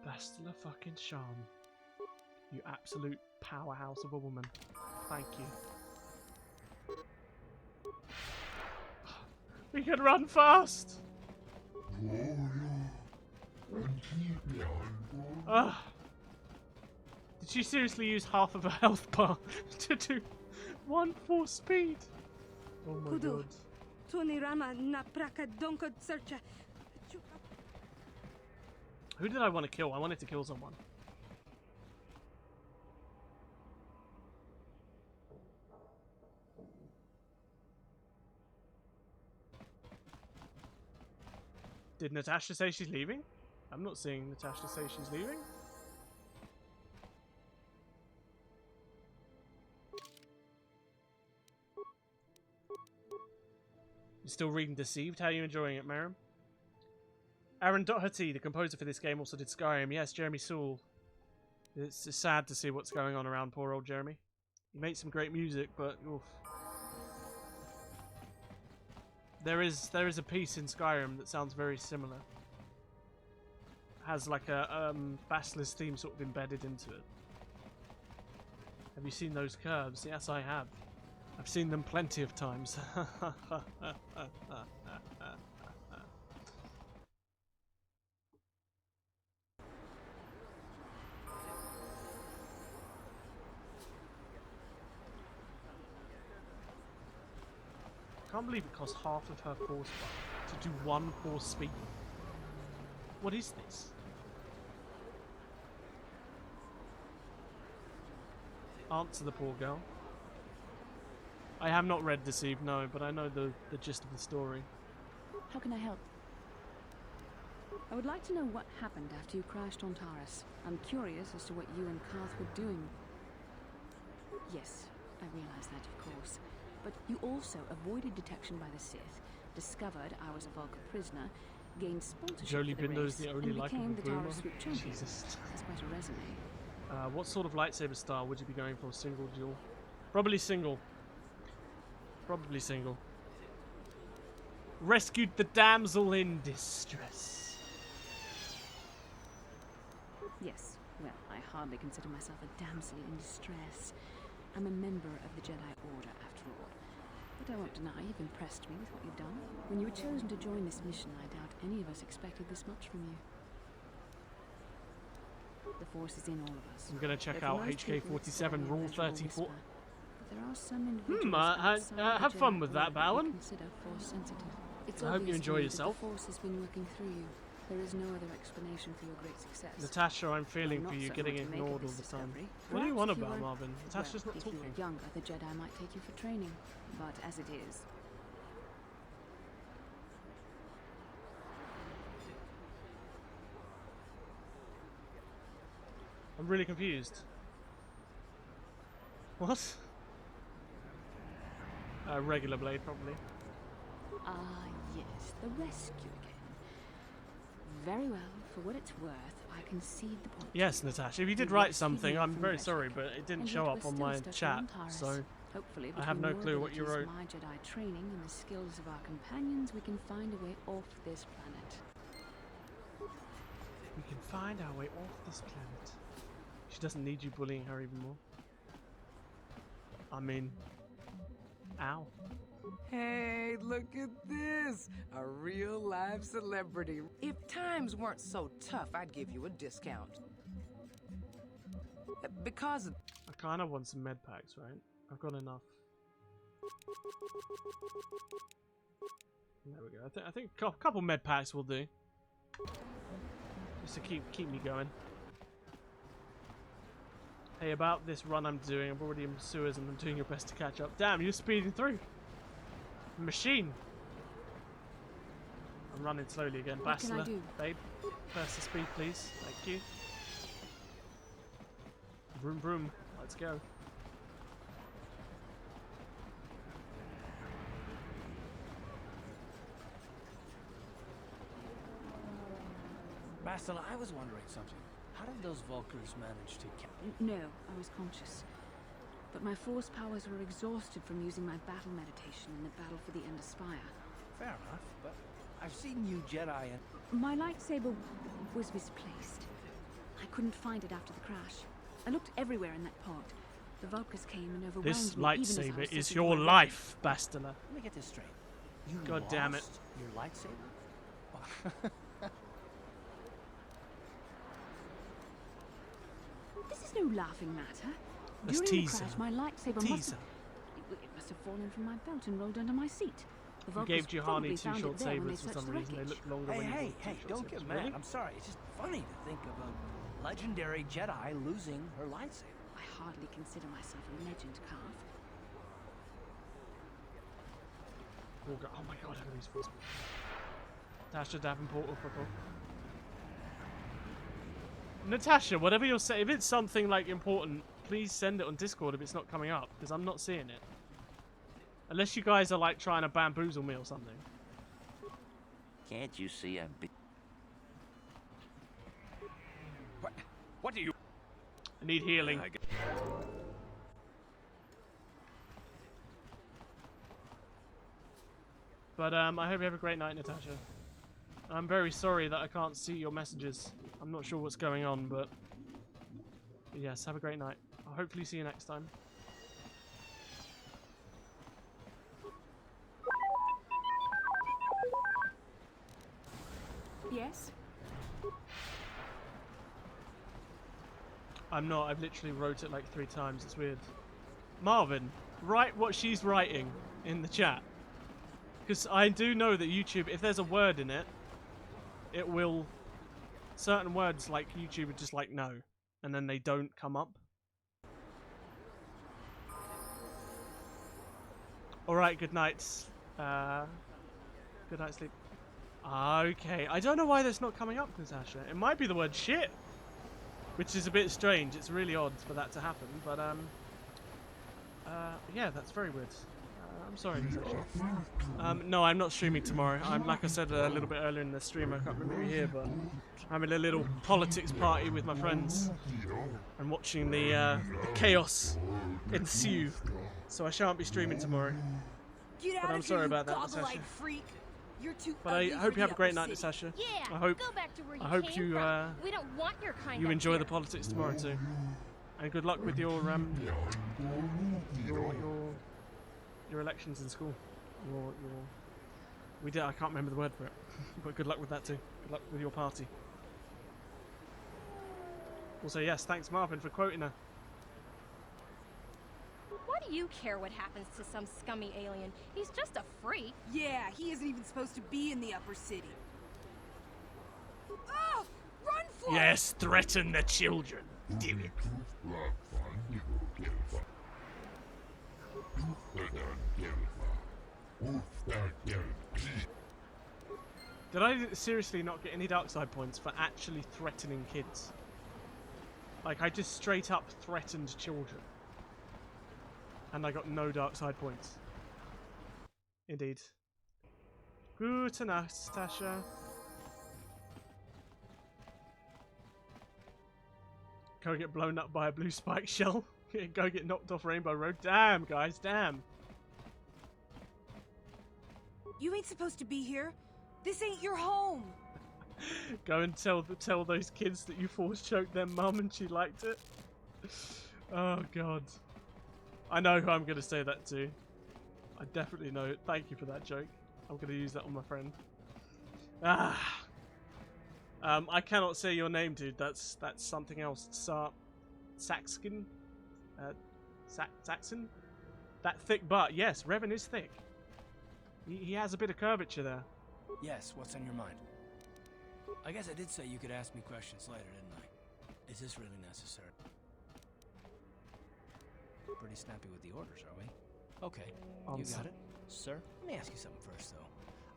[SPEAKER 1] Bastler fucking Charm. You absolute powerhouse of a woman. Thank you. We can run fast! Did she seriously use half of her health bar to do 1/4 speed? Oh my god. Who did I want to kill? I wanted to kill someone. Did Natasha say she's leaving? I'm not seeing Natasha say she's leaving. You're still reading Deceived? How are you enjoying it, Miriam? Aaron Doherty, the composer for this game, also did Skyrim. Yes, Jeremy Soule. It's sad to see what's going on around poor old Jeremy. He made some great music, but oof. There is a piece in Skyrim that sounds very similar. Has like a Bastler's theme sort of embedded into it. Have you seen those curves? Yes, I have. I've seen them plenty of times. I can't believe it costs half of her force bar to do 1/4 speed. What is this? Answer the poor girl. I have not read Deceived, no, but I know the gist of the story.
[SPEAKER 11] How can I help? I would like to know what happened after you crashed on Taris. I'm curious as to what you and Karth were doing. Yes, I realize that, of course. But you also avoided detection by the Sith, discovered I was a Vulcan prisoner, gained sponsorship
[SPEAKER 1] Jolie
[SPEAKER 11] for the
[SPEAKER 1] Bindo's
[SPEAKER 11] race,
[SPEAKER 1] the only
[SPEAKER 11] and became the
[SPEAKER 1] likeable boomer.
[SPEAKER 11] Taris Swoop champion.
[SPEAKER 1] Jesus.
[SPEAKER 11] That's quite a resume.
[SPEAKER 1] What sort of lightsaber style would you be going for? Single, dual? Probably single. Probably single. Rescued the damsel in distress.
[SPEAKER 11] Yes, well, I hardly consider myself a damsel in distress. I'm a member of the Jedi Order, after all. But I won't deny you've impressed me with what you've done. When you were chosen to join this mission, I doubt any of us expected this much from you. The Force is in all of us.
[SPEAKER 1] I'm gonna check out HK47 Rule 34.
[SPEAKER 11] There are some individuals
[SPEAKER 1] have fun with that, Bowen.
[SPEAKER 11] Consider Force sensitive. It's
[SPEAKER 1] I hope you enjoy yourself.
[SPEAKER 11] The Force has been working through you. There is no other explanation for your great success.
[SPEAKER 1] Natasha, I'm feeling for you getting ignored all the time. What do you want about, Marvin? Natasha's not talking.
[SPEAKER 11] If you were younger, the Jedi might take you for training. But as it is...
[SPEAKER 1] I'm really confused. What? A regular blade, probably.
[SPEAKER 11] Ah, yes, the rescue again. Very well, for what it's worth, I concede the point.
[SPEAKER 1] Yes, Natasha, if you did write something, I'm very sorry, but it didn't show up on my chat, so I have no clue what you wrote.
[SPEAKER 11] My Jedi training and the skills of our companions, we can find a way off this planet.
[SPEAKER 1] We can find our way off this planet. She doesn't need you bullying her even more. I mean, ow.
[SPEAKER 12] Hey, look at this! A real live celebrity. If times weren't so tough, I'd give you a discount. Because...
[SPEAKER 1] I kind of want some med packs, right? I've got enough. There we go. I think a couple med packs will do. Just to keep me going. Hey, about this run I'm doing, I'm already in sewers and I'm doing your best to catch up. Damn, you're speeding through. Machine. I'm running slowly again.
[SPEAKER 11] What can I
[SPEAKER 1] Bastila,
[SPEAKER 11] do?
[SPEAKER 1] babe, first the speed, please. Thank you. Vroom vroom. Let's go.
[SPEAKER 13] Bastila, I was wondering something. How did those Vulkars manage to
[SPEAKER 11] No, I was conscious. But my Force powers were exhausted from using my battle meditation in the battle for the Ender Spire.
[SPEAKER 13] Fair enough, but I've seen you Jedi and...
[SPEAKER 11] My lightsaber was misplaced. I couldn't find it after the crash. I looked everywhere in that pod. The Vulkars came and overwhelmed
[SPEAKER 1] This
[SPEAKER 11] me, even as I
[SPEAKER 1] lightsaber
[SPEAKER 11] was
[SPEAKER 1] is
[SPEAKER 11] sitting
[SPEAKER 1] your
[SPEAKER 11] on my
[SPEAKER 1] life, Bastila.
[SPEAKER 13] Let me get this straight. You
[SPEAKER 1] God damn it.
[SPEAKER 13] lost your lightsaber?
[SPEAKER 11] This is no laughing matter.
[SPEAKER 1] Let's
[SPEAKER 11] During
[SPEAKER 1] tease
[SPEAKER 11] the crash,
[SPEAKER 1] her.
[SPEAKER 11] my lightsaber
[SPEAKER 1] Tease her.
[SPEAKER 11] it must have fallen from my belt and rolled under my seat. The
[SPEAKER 1] You
[SPEAKER 11] Vulkars
[SPEAKER 1] gave Juhani
[SPEAKER 11] probably
[SPEAKER 1] two
[SPEAKER 11] found
[SPEAKER 1] short
[SPEAKER 11] it there when
[SPEAKER 1] sabers
[SPEAKER 11] they
[SPEAKER 1] for some
[SPEAKER 11] searched the
[SPEAKER 1] reason. They
[SPEAKER 11] wreckage.
[SPEAKER 1] look longer when you
[SPEAKER 13] Hey,
[SPEAKER 1] bought two
[SPEAKER 13] don't
[SPEAKER 1] short
[SPEAKER 13] get
[SPEAKER 1] sabers.
[SPEAKER 13] mad.
[SPEAKER 1] Really?
[SPEAKER 13] I'm sorry. It's just funny to think of a legendary Jedi losing her lightsaber.
[SPEAKER 11] I hardly consider myself a legend, Calf.
[SPEAKER 1] Oh my god, enemies force me. Natasha Davenport or Purple. Natasha, whatever you're saying, if it's something like important, please send it on Discord if it's not coming up, because I'm not seeing it. Unless you guys are like trying to bamboozle me or something.
[SPEAKER 2] Can't you see I'm big?
[SPEAKER 9] What do you...
[SPEAKER 1] I need healing. But I hope you have a great night, Natasha. I'm very sorry that I can't see your messages. I'm not sure what's going on, but yes, have a great night. I'll hopefully see you next time.
[SPEAKER 11] Yes?
[SPEAKER 1] I'm not. I've literally wrote it like 3 times. It's weird. Marvin, write what she's writing in the chat. Because I do know that YouTube, if there's a word in it, it will... Certain words, like, YouTube would just like, no. And then they don't come up. Alright, good night. Good night, sleep. Okay, I don't know why that's not coming up, Natasha. It might be the word shit. Which is a bit strange. It's really odd for that to happen, but, yeah, that's very weird. I'm sorry, Natasha. No, I'm not streaming tomorrow. I'm, like I said a little bit earlier in the stream, I can't remember here, but I'm in a little politics party with my friends and watching the chaos ensue. So I shan't be streaming tomorrow.
[SPEAKER 10] Get
[SPEAKER 1] But
[SPEAKER 10] out
[SPEAKER 1] I'm
[SPEAKER 10] of
[SPEAKER 1] sorry
[SPEAKER 10] here,
[SPEAKER 1] about that,
[SPEAKER 10] goggle-eyed
[SPEAKER 1] Natasha.
[SPEAKER 10] freak.
[SPEAKER 6] You're too
[SPEAKER 1] But I hope you have a great night, Natasha.
[SPEAKER 6] Yeah,
[SPEAKER 1] I hope
[SPEAKER 6] go back to where you
[SPEAKER 1] I hope
[SPEAKER 6] came
[SPEAKER 1] you
[SPEAKER 6] from. We don't want your kind
[SPEAKER 1] you
[SPEAKER 6] up
[SPEAKER 1] enjoy
[SPEAKER 6] here.
[SPEAKER 1] the politics tomorrow too. And good luck with your elections in school. I can't remember the word for it. But good luck with that too. Good luck with your party. Also, yes, thanks Marvin for quoting her.
[SPEAKER 6] Why do you care what happens to some scummy alien? He's just a freak.
[SPEAKER 11] Yeah, he isn't even supposed to be in the upper city. Oh! Run for it!
[SPEAKER 1] Yes, threaten the children. Do it. Did I seriously not get any dark side points for actually threatening kids? Like, I just straight up threatened children. And I got no dark side points. Indeed. Gute Nacht, Stasha. Go get blown up by a blue spike shell. Go get knocked off Rainbow Road. Damn, guys, damn.
[SPEAKER 11] You ain't supposed to be here. This ain't your home.
[SPEAKER 1] Go and tell those kids that you force choked their mum and she liked it. Oh god. I know who I'm gonna say that to. I definitely know it. Thank you for that joke. I'm gonna use that on my friend. I cannot say your name, dude. That's something else. Saxon? Saxon? That thick butt. Yes, Revan is thick. He has a bit of curvature there.
[SPEAKER 13] Yes, what's on your mind? I guess I did say you could ask me questions later, didn't I? Is this really necessary? Pretty snappy with the orders, are we? Okay, you got it. Sir, let me ask you something first, though.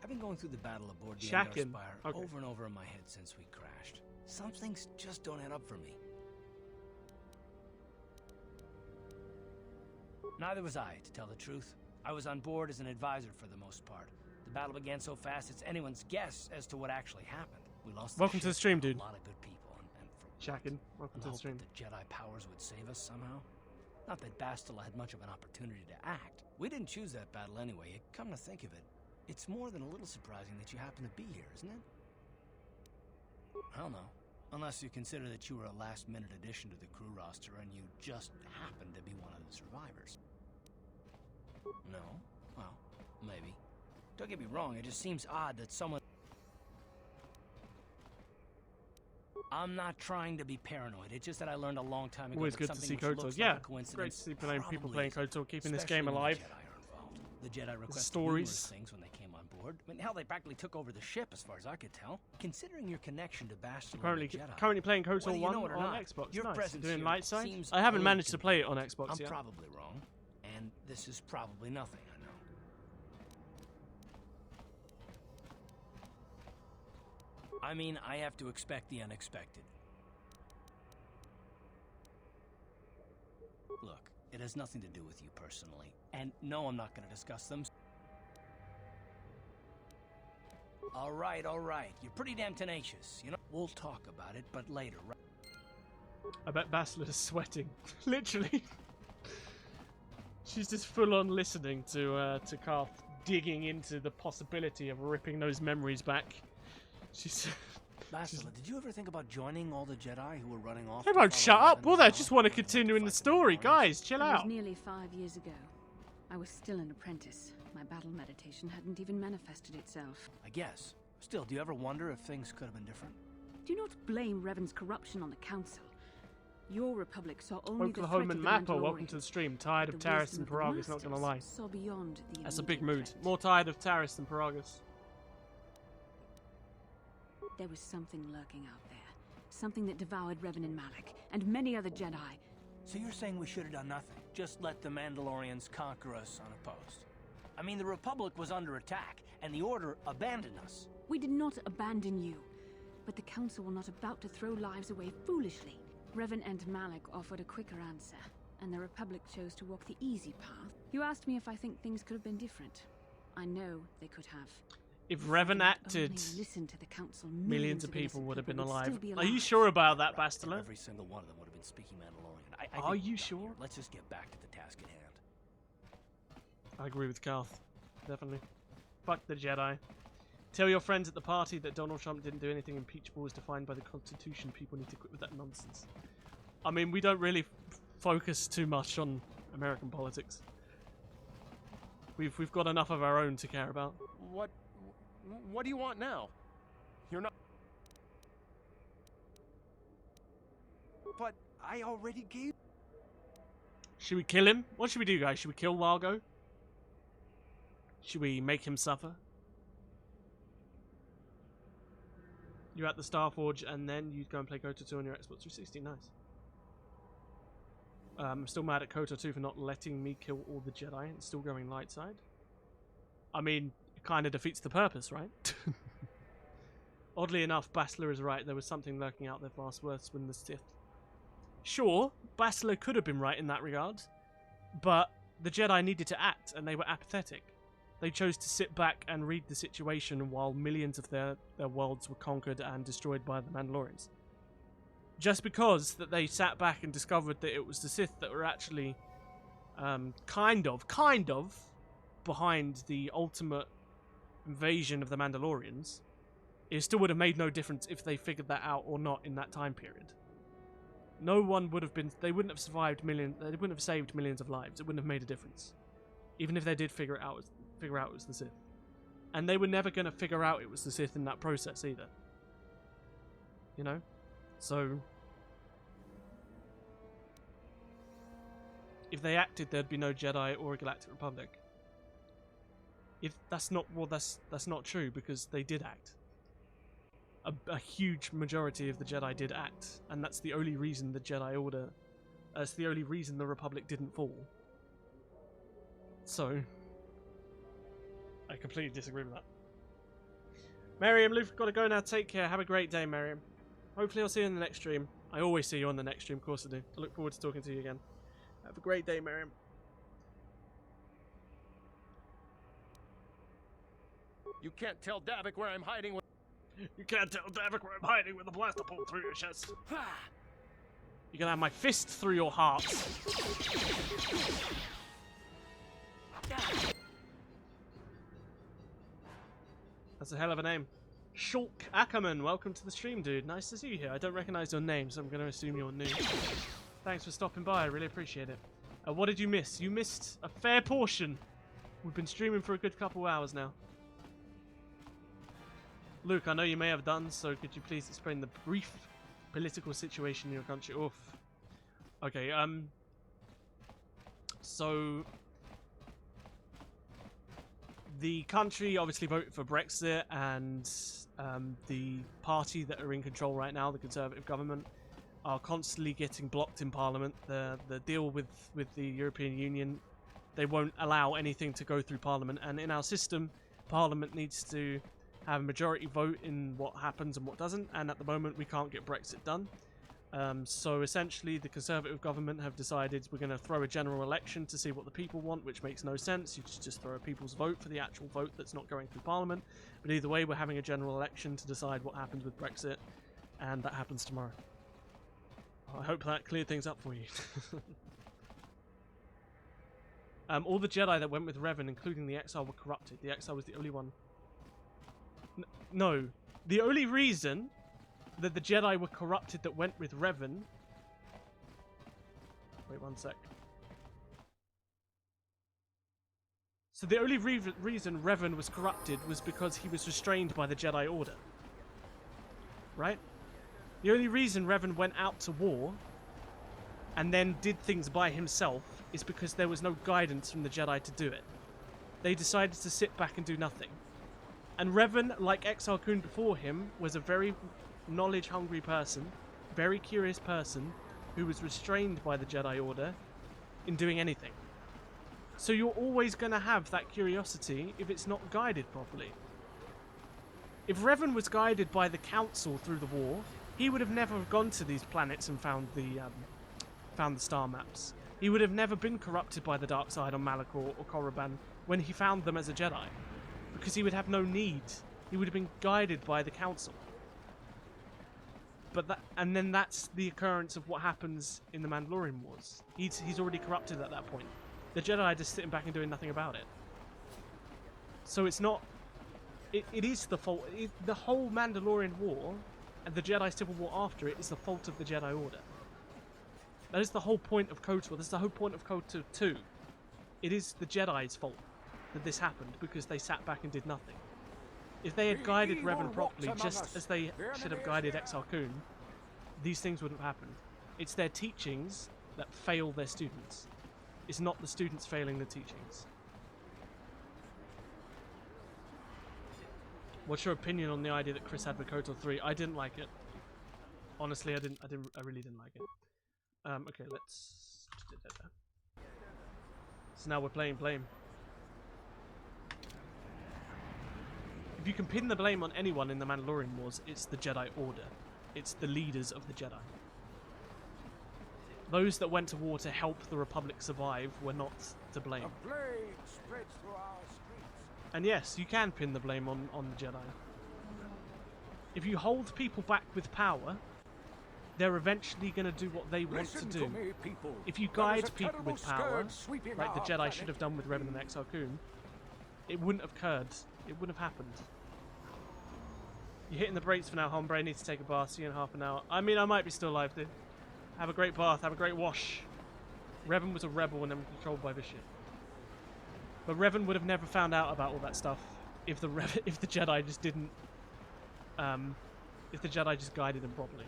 [SPEAKER 13] I've been going through the battle aboard the Endar Spire over and over in my head since we crashed. Some things just don't add up for me. Neither was I, to tell the truth. I was on board as an advisor for the most part. The battle began so fast it's anyone's guess as to what actually happened. We lost.
[SPEAKER 1] Welcome to the stream, dude.
[SPEAKER 13] A lot of good people, and for
[SPEAKER 1] Shakin, welcome to the stream.
[SPEAKER 13] The Jedi powers would save us somehow. Not that Bastila had much of an opportunity to act. We didn't choose that battle anyway. Come to think of it, it's more than a little surprising that you happen to be here, isn't it? I don't know. Unless you consider that you were a last-minute addition to the crew roster and you just happened to be one of the survivors. No? Well, maybe. Don't get me wrong, it just seems odd that someone... I'm not trying to be paranoid, it's just that I learned a long time ago
[SPEAKER 1] Always
[SPEAKER 13] that
[SPEAKER 1] good to
[SPEAKER 13] something
[SPEAKER 1] see
[SPEAKER 13] which
[SPEAKER 1] Kotor.
[SPEAKER 13] looks
[SPEAKER 1] Yeah,
[SPEAKER 13] like a coincidence
[SPEAKER 1] great to see people playing Kotor, keeping this
[SPEAKER 13] especially
[SPEAKER 1] game
[SPEAKER 13] when
[SPEAKER 1] alive.
[SPEAKER 13] The Jedi requested numerous things when they came on board. I mean, hell, they practically took over the ship, as far as I could tell. Considering your connection to Bastila
[SPEAKER 1] Currently playing Kotor 1 on Xbox.
[SPEAKER 13] Your
[SPEAKER 1] Nice.
[SPEAKER 13] presence
[SPEAKER 1] Doing
[SPEAKER 13] here
[SPEAKER 1] light side?
[SPEAKER 13] seems
[SPEAKER 1] I haven't
[SPEAKER 13] a
[SPEAKER 1] managed to
[SPEAKER 13] little
[SPEAKER 1] play it on Xbox
[SPEAKER 13] I'm
[SPEAKER 1] yet.
[SPEAKER 13] probably wrong, and this is probably nothing, I know. I mean, I have to expect the unexpected. Look, it has nothing to do with you personally. And no, I'm not going to discuss them. All right. You're pretty damn tenacious. You know, we'll talk about it, but later, right?
[SPEAKER 1] I bet Bastila is sweating. Literally. She's just full on listening to Karth digging into the possibility of ripping those memories back. She's...
[SPEAKER 13] Bastila, did you ever think about joining all the Jedi who were running off?
[SPEAKER 1] Everyone shut up, will they? I just want to continue in the story. Guys, chill out.
[SPEAKER 11] It was nearly 5 years ago. I was still an apprentice. My battle meditation hadn't even manifested itself.
[SPEAKER 13] I guess. Still, do you ever wonder if things could have been different?
[SPEAKER 11] Do not blame Revan's corruption on the Council. Your Republic saw only
[SPEAKER 1] Welcome to the home and mapper. Welcome to the stream. Tired of Taris and Paragus, not gonna lie.
[SPEAKER 11] Saw beyond the
[SPEAKER 1] That's a big mood. More tired of Taris than Paragus.
[SPEAKER 11] There was something lurking out there. Something that devoured Revan and Malak, and many other Jedi.
[SPEAKER 13] So you're saying we should have done nothing? Just let the Mandalorians conquer us unopposed? I mean, the Republic was under attack, and the Order abandoned us.
[SPEAKER 11] We did not abandon you. But the Council were not about to throw lives away foolishly. Revan and Malak offered a quicker answer, and the Republic chose to walk the easy path. You asked me if I think things could have been different. I know they could have.
[SPEAKER 1] If Revan acted,
[SPEAKER 11] to the Council,
[SPEAKER 1] millions of people would have been alive. Are you sure about that, Bastila?
[SPEAKER 13] Every single one of them would have been speaking Mandalorian.
[SPEAKER 1] Are you sure?
[SPEAKER 13] Let's just get back to the task at hand.
[SPEAKER 1] I agree with Karth. Definitely. Fuck the Jedi. Tell your friends at the party that Donald Trump didn't do anything impeachable as defined by the Constitution. People need to quit with that nonsense. I mean, we don't really focus too much on American politics. We've got enough of our own to care about.
[SPEAKER 14] What do you want now? You're not... But I already gave...
[SPEAKER 1] Should we kill him? What should we do, guys? Should we kill Largo? Should we make him suffer? You're at the Starforge and then you go and play Kotor 2 on your Xbox 360. Nice. I'm still mad at Kotor 2 for not letting me kill all the Jedi and still going light side. I mean, it kind of defeats the purpose, right? Oddly enough, Bastila is right. There was something lurking out there far worse than the Sith. Sure, Bastila could have been right in that regard, but the Jedi needed to act and they were apathetic. They chose to sit back and read the situation while millions of their worlds were conquered and destroyed by the Mandalorians. Just because that they sat back and discovered that it was the Sith that were actually kind of behind the ultimate invasion of the Mandalorians, it still would have made no difference if they figured that out or not in that time period. No one would have been... They wouldn't have survived millions... They wouldn't have saved millions of lives. It wouldn't have made a difference. Even if they did figure it out it was the Sith. And they were never going to figure out it was the Sith in that process either. You know? So... if they acted, there'd be no Jedi or a Galactic Republic. If that's not... Well, that's not true, because they did act. A huge majority of the Jedi did act, and that's the only reason the Jedi Order... That's the only reason the Republic didn't fall. So... I completely disagree with that. Miriam, Luke, gotta go now. Take care. Have a great day, Miriam. Hopefully I'll see you in the next stream. I always see you on the next stream, of course I do. I look forward to talking to you again. Have a great day, Miriam.
[SPEAKER 14] You can't tell Davik where I'm hiding with...
[SPEAKER 1] You can't tell Davik where I'm hiding with a blaster pulled through your chest. You're gonna have my fist through your heart. That's a hell of a name. Shulk Ackerman, welcome to the stream, dude. Nice to see you here. I don't recognize your name, so I'm going to assume you're new. Thanks for stopping by. I really appreciate it. What did you miss? You missed a fair portion. We've been streaming for a good couple hours now. Luke, I know you may have done, so could you please explain the brief political situation in your country? Oof. Okay, so... the country obviously voted for Brexit, and the party that are in control right now, the Conservative government, are constantly getting blocked in Parliament. The deal with the European Union, they won't allow anything to go through Parliament, and in our system, Parliament needs to have a majority vote in what happens and what doesn't, and at the moment we can't get Brexit done. So essentially the Conservative government have decided we're going to throw a general election to see what the people want, which makes no sense. You just throw a people's vote for the actual vote that's not going through Parliament. But either way, we're having a general election to decide what happens with Brexit, and that happens tomorrow. I hope that cleared things up for you. All the Jedi that went with Revan, including the Exile, were corrupted. The Exile was the only one. No. The only reason that the Jedi were corrupted that went with Revan... Wait one sec. So the only reason Revan was corrupted was because he was restrained by the Jedi Order. Right? The only reason Revan went out to war and then did things by himself is because there was no guidance from the Jedi to do it. They decided to sit back and do nothing. And Revan, like Exar Kun before him, was a very knowledge-hungry person, very curious person, who was restrained by the Jedi Order in doing anything. So you're always going to have that curiosity if it's not guided properly. If Revan was guided by the Council through the war, he would have never gone to these planets and found the star maps. He would have never been corrupted by the dark side on Malachor or Korriban when he found them as a Jedi, because he would have no need. He would have been guided by the Council. And then that's the occurrence of what happens in the Mandalorian Wars. He's already corrupted at that point. The Jedi are just sitting back and doing nothing about it. So it's not it is the fault. The whole Mandalorian War and the Jedi Civil War after it is the fault of the Jedi Order. That is the whole point of KOTOR. That's the whole point of KOTOR 2. It is the Jedi's fault that this happened because they sat back and did nothing. If they had guided Revan properly, just as they should have guided Exar Kun, these things wouldn't have happened. It's their teachings that fail their students. It's not the students failing the teachings. What's your opinion on the idea that Chris had for KOTOR 3? I didn't like it. Honestly, I really didn't like it. Okay, let's... So now we're playing blame. If you can pin the blame on anyone in the Mandalorian Wars, it's the Jedi Order. It's the leaders of the Jedi. Those that went to war to help the Republic survive were not to blame.
[SPEAKER 15] A plague spreads through our streets.
[SPEAKER 1] And yes, you can pin the blame on the Jedi. If you hold people back with power, they're eventually going to do what they want to do.
[SPEAKER 15] Me, people.
[SPEAKER 1] If you guide people with power, like the Jedi should have done with Revan and Exar Kun, it wouldn't have occurred. It wouldn't have happened. You're hitting the brakes for now, hombre. I need to take a bath. See you in half an hour. I mean, I might be still alive, dude. Have a great bath. Have a great wash. Revan was a rebel and then controlled by this shit. But Revan would have never found out about all that stuff if the Jedi just didn't. If the Jedi just guided him properly.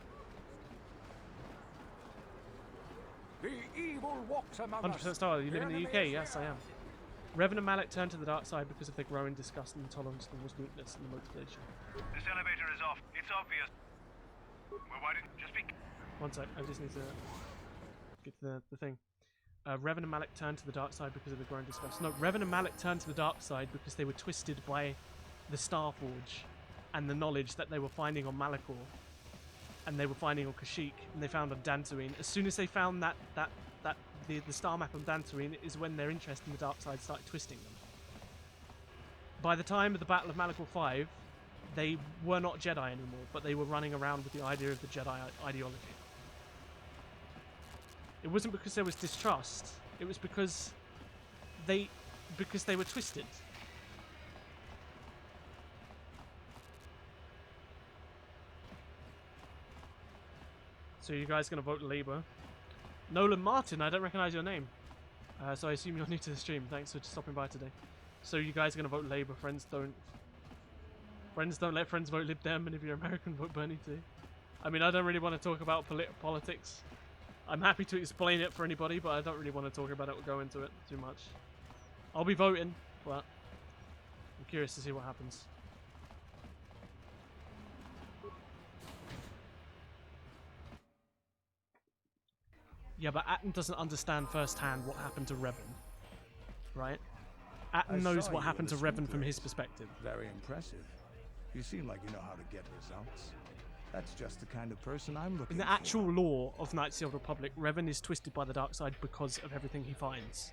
[SPEAKER 15] The evil walks among
[SPEAKER 1] 100% Star. You live in the UK? Yes, I am. Revan and Malak turned to the dark side because of their growing disgust and intolerance towards weakness and the motivation.
[SPEAKER 16] This elevator is off. It's obvious. We're waiting. Just be...
[SPEAKER 1] One sec. I just need to get to the thing. Revan and Malak turned to the dark side because of the growing disgust. No, Revan and Malak turned to the dark side because they were twisted by the Starforge and the knowledge that they were finding on Malachor and they were finding on Kashyyyk and they found on Dantooine. As soon as they found the star map on Dantooine is when their interest in the dark side started twisting them. By the time of the Battle of Malachor 5, they were not Jedi anymore, but they were running around with the idea of the Jedi ideology. It wasn't because there was distrust, it was because they were twisted. So you guys gonna vote Labour? Nolan Martin, I don't recognise your name. So I assume you're new to the stream. Thanks for stopping by today. So you guys are gonna vote Labour. Friends don't let friends vote Lib Dem, and if you're American, vote Bernie too. I mean, I don't really want to talk about politics. I'm happy to explain it for anybody, but I don't really want to talk about it or go into it too much. I'll be voting, but I'm curious to see what happens. Yeah, but Atton doesn't understand firsthand what happened to Revan, right? Atton knows what happened to Revan from his perspective.
[SPEAKER 15] Very impressive. You seem like you know how to get results. That's just the kind of person I'm looking for.
[SPEAKER 1] In the actual lore of Knights of the Old Republic, Revan is twisted by the dark side because of everything he finds.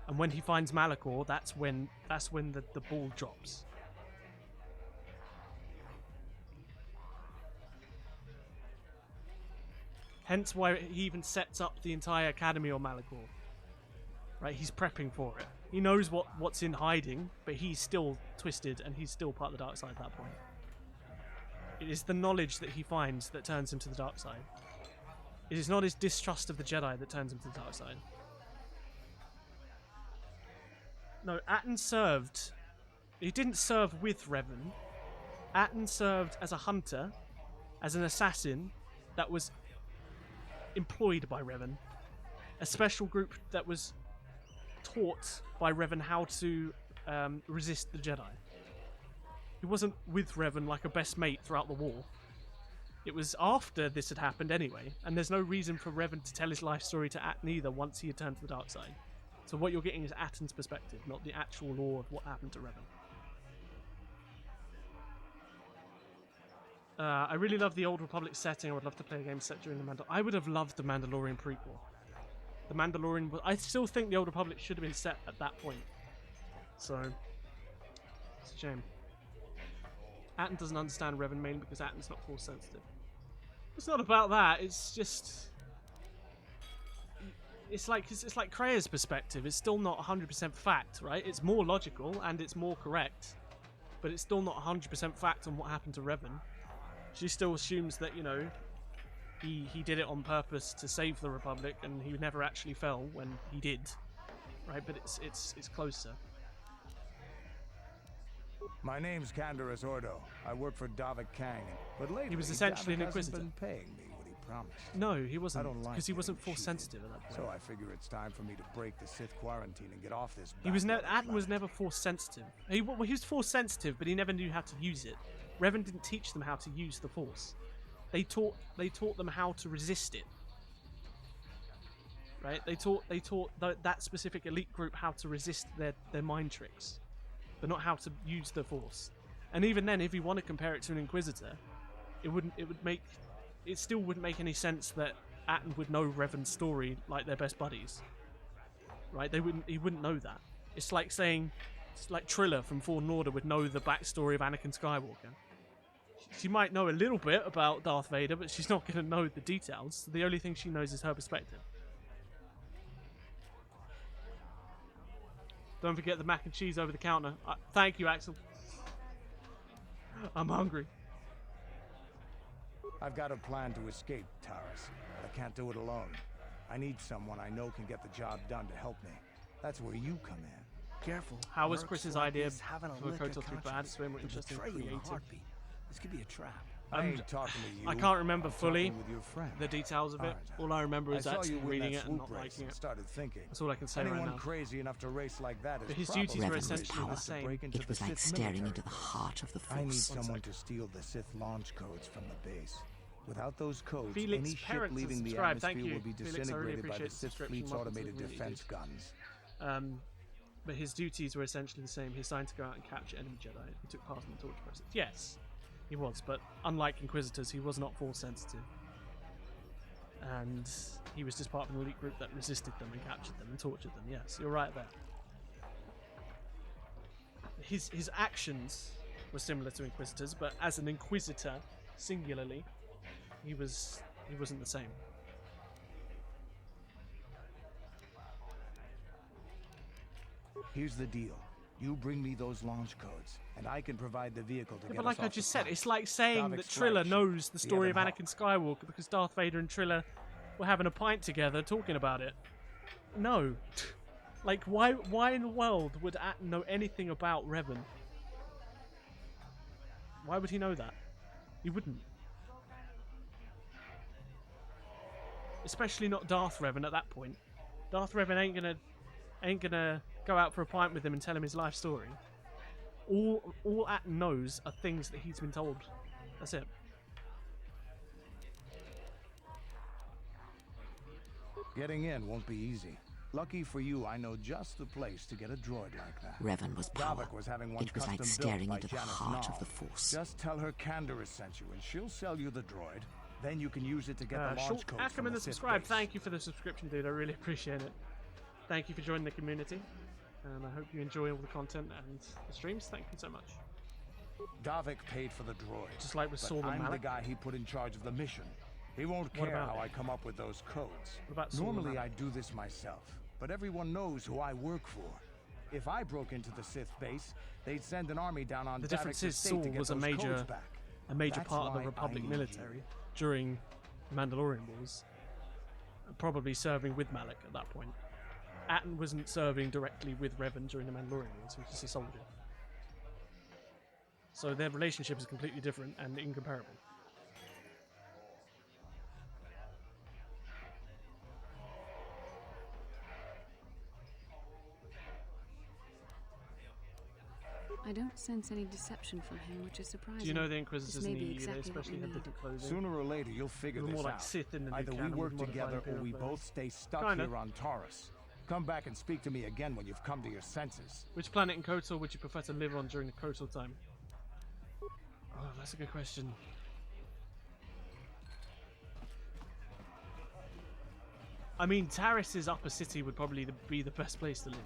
[SPEAKER 1] And when he finds Malachor, that's when the ball drops. Hence why he even sets up the entire academy on Malachor. Right, he's prepping for it. He knows what's in hiding, but he's still twisted and he's still part of the dark side at that point. It is the knowledge that he finds that turns him to the dark side. It is not his distrust of the Jedi that turns him to the dark side. No, Atton served... He didn't serve with Revan. Atton served as a hunter, as an assassin that was employed by Revan. A special group that was taught by Revan how to resist the Jedi. He wasn't with Revan like a best mate throughout the war. It was after this had happened anyway, and there's no reason for Revan to tell his life story to Atton either once he had turned to the dark side. So what you're getting is Atton's perspective, not the actual lore of what happened to Revan. I really love the Old Republic setting. I would love to play a game set during the Mandalorian. I would have loved the Mandalorian prequel. The Mandalorian... I still think the Old Republic should have been set at that point. So, it's a shame. Atton doesn't understand Revan mainly because Atton's not Force sensitive. It's not about that. It's just... It's like Krea's perspective. It's still not 100% fact, right? It's more logical and it's more correct. but it's still not 100% fact on what happened to Revan. She still assumes that, you know, he did it on purpose to save the Republic, and he never actually fell when he did, right? But it's closer.
[SPEAKER 15] My name's Canderous Ordo. I work for Davik Kang, but lately
[SPEAKER 1] He was essentially an Inquisitor.
[SPEAKER 15] hasn't been paying me what he promised.
[SPEAKER 1] No, he wasn't,
[SPEAKER 15] I don't like
[SPEAKER 1] because he wasn't
[SPEAKER 15] getting
[SPEAKER 1] force sensitive at that point.
[SPEAKER 15] So I figure it's time for me to break the Sith quarantine and get off this.
[SPEAKER 1] Atton was never force sensitive. He was force sensitive, but he never knew how to use it. Revan didn't teach them how to use the Force. They taught them how to resist it. Right? They taught that specific elite group how to resist their mind tricks, but not how to use the Force. And even then, if you want to compare it to an Inquisitor, it still wouldn't make any sense that Atton would know Revan's story like they're best buddies. Right? He wouldn't know that. It's like saying, Trilla from Fallen Order would know the backstory of Anakin Skywalker. She might know a little bit about Darth Vader, but she's not going to know the details. The only thing she knows is her perspective. Don't forget the mac and cheese over the counter. Thank you, Axel. I'm hungry.
[SPEAKER 15] I've got a plan to escape, Taris. I can't do it alone. I need someone I know can get the job done to help me. That's where you come in.
[SPEAKER 13] Careful.
[SPEAKER 1] How was Chris's idea
[SPEAKER 13] having
[SPEAKER 1] for Kotor 3 bad? It's way more interesting and creative.
[SPEAKER 13] This could be a trap.
[SPEAKER 15] I ain't talking to you.
[SPEAKER 1] I can't remember fully
[SPEAKER 15] with your friend.
[SPEAKER 1] the details of it. All I remember is actually reading it and not liking it.
[SPEAKER 15] Started thinking.
[SPEAKER 1] That's all I can say right
[SPEAKER 15] Anyone
[SPEAKER 1] now.
[SPEAKER 15] crazy enough to race like that is
[SPEAKER 1] But his duties were essentially the
[SPEAKER 7] power.
[SPEAKER 1] same.
[SPEAKER 7] It was like staring into the heart of the Force.
[SPEAKER 15] I need someone to steal the Sith launch codes from the base. Without those codes,
[SPEAKER 1] Felix
[SPEAKER 15] any ship
[SPEAKER 1] Parents
[SPEAKER 15] leaving the
[SPEAKER 1] subscribed. Thank
[SPEAKER 15] atmosphere
[SPEAKER 1] you,
[SPEAKER 15] will be
[SPEAKER 1] Felix. I really
[SPEAKER 15] disintegrated by
[SPEAKER 1] appreciate
[SPEAKER 15] the
[SPEAKER 1] the
[SPEAKER 15] Sith
[SPEAKER 1] subscription
[SPEAKER 15] fleet's
[SPEAKER 1] months.
[SPEAKER 15] automated
[SPEAKER 1] It's really
[SPEAKER 15] defense guns.
[SPEAKER 1] But his duties were essentially the same. He assigned to go out and capture enemy Jedi. He took part in the torch process. Yes, he was, but unlike Inquisitors, he was not force sensitive. And he was just part of an elite group that resisted them and captured them and tortured them. Yes, you're right there. His actions were similar to Inquisitors, but as an Inquisitor, singularly, he wasn't the same.
[SPEAKER 15] Here's the deal. You bring me those launch codes, and I can provide the vehicle to get
[SPEAKER 1] But
[SPEAKER 15] us
[SPEAKER 1] like I
[SPEAKER 15] off
[SPEAKER 1] just
[SPEAKER 15] the
[SPEAKER 1] said,
[SPEAKER 15] planet.
[SPEAKER 1] it's like saying that
[SPEAKER 15] Davik's
[SPEAKER 1] Trilla
[SPEAKER 15] flagship,
[SPEAKER 1] knows the story of
[SPEAKER 15] Evan
[SPEAKER 1] Anakin Skywalker because Darth Vader and Trilla were having a pint together talking about it. No. Like, why in the world would Atton know anything about Revan? Why would he know that? He wouldn't. Especially not Darth Revan at that point. Darth Revan ain't gonna go out for a pint with him and tell him his life story. All Atton knows are things that he's been told. That's it.
[SPEAKER 15] Getting in won't be easy. Lucky for you, I know just the place to get a droid like that.
[SPEAKER 7] Revan was power.
[SPEAKER 15] Davik was having one
[SPEAKER 7] It was like
[SPEAKER 15] custom
[SPEAKER 7] staring
[SPEAKER 15] built
[SPEAKER 7] into
[SPEAKER 15] by
[SPEAKER 7] the
[SPEAKER 15] Janice
[SPEAKER 7] heart
[SPEAKER 15] Nall.
[SPEAKER 7] of the Force.
[SPEAKER 15] Just tell her Canderous sent you, and she'll sell you the droid. Then you can use it to get the launch
[SPEAKER 1] Short
[SPEAKER 15] codes from
[SPEAKER 1] Ackerman
[SPEAKER 15] the
[SPEAKER 1] has
[SPEAKER 15] Sith
[SPEAKER 1] subscribed.
[SPEAKER 15] base.
[SPEAKER 1] Thank you for the subscription, dude. I really appreciate it. Thank you for joining the community. And I hope you enjoy all the content and the streams. Thank you so much.
[SPEAKER 15] Davik paid for the droid.
[SPEAKER 1] Just like with
[SPEAKER 15] but
[SPEAKER 1] Saul and
[SPEAKER 15] I'm the
[SPEAKER 1] Malak.
[SPEAKER 15] guy he put in charge of the mission. He won't
[SPEAKER 1] What
[SPEAKER 15] care
[SPEAKER 1] about
[SPEAKER 15] how
[SPEAKER 1] it?
[SPEAKER 15] I come up with those codes.
[SPEAKER 1] What about Saul and
[SPEAKER 15] Normally
[SPEAKER 1] Malak?
[SPEAKER 15] I do this myself, but everyone knows who I work for. If I broke into the Sith base, they'd send an army down on
[SPEAKER 1] The
[SPEAKER 15] Davik's
[SPEAKER 1] difference is
[SPEAKER 15] estate
[SPEAKER 1] Saul
[SPEAKER 15] to get
[SPEAKER 1] was a
[SPEAKER 15] those
[SPEAKER 1] major
[SPEAKER 15] codes back. That's
[SPEAKER 1] part of the
[SPEAKER 15] why
[SPEAKER 1] Republic
[SPEAKER 15] I need
[SPEAKER 1] military
[SPEAKER 15] you.
[SPEAKER 1] during Mandalorian Wars. Probably serving with Malak at that point. Atton wasn't serving directly with Revan during the Mandalorian Wars, he was just a soldier. So their relationship is completely different and incomparable.
[SPEAKER 11] I don't sense any deception from him, which is surprising.
[SPEAKER 1] Do you know the
[SPEAKER 11] This
[SPEAKER 1] Inquisitors
[SPEAKER 11] may
[SPEAKER 1] in the
[SPEAKER 11] be
[SPEAKER 1] EU?
[SPEAKER 11] exactly
[SPEAKER 1] They
[SPEAKER 11] what
[SPEAKER 1] especially
[SPEAKER 11] we
[SPEAKER 1] have
[SPEAKER 11] need.
[SPEAKER 1] different clothing.
[SPEAKER 15] Sooner or later, you'll figure
[SPEAKER 1] They're
[SPEAKER 15] this
[SPEAKER 1] more like
[SPEAKER 15] out.
[SPEAKER 1] Sith in the new
[SPEAKER 15] Either we
[SPEAKER 1] canon
[SPEAKER 15] work
[SPEAKER 1] with modified
[SPEAKER 15] together or
[SPEAKER 1] Imperial
[SPEAKER 15] we
[SPEAKER 1] clothing.
[SPEAKER 15] both stay stuck
[SPEAKER 1] Kinda.
[SPEAKER 15] here on Taris. Come back and speak to me again when you've come to your senses.
[SPEAKER 1] Which planet in Kotor would you prefer to live on during the Kotor time? Oh, that's a good question. I mean, Taris's upper city would probably be the best place to live.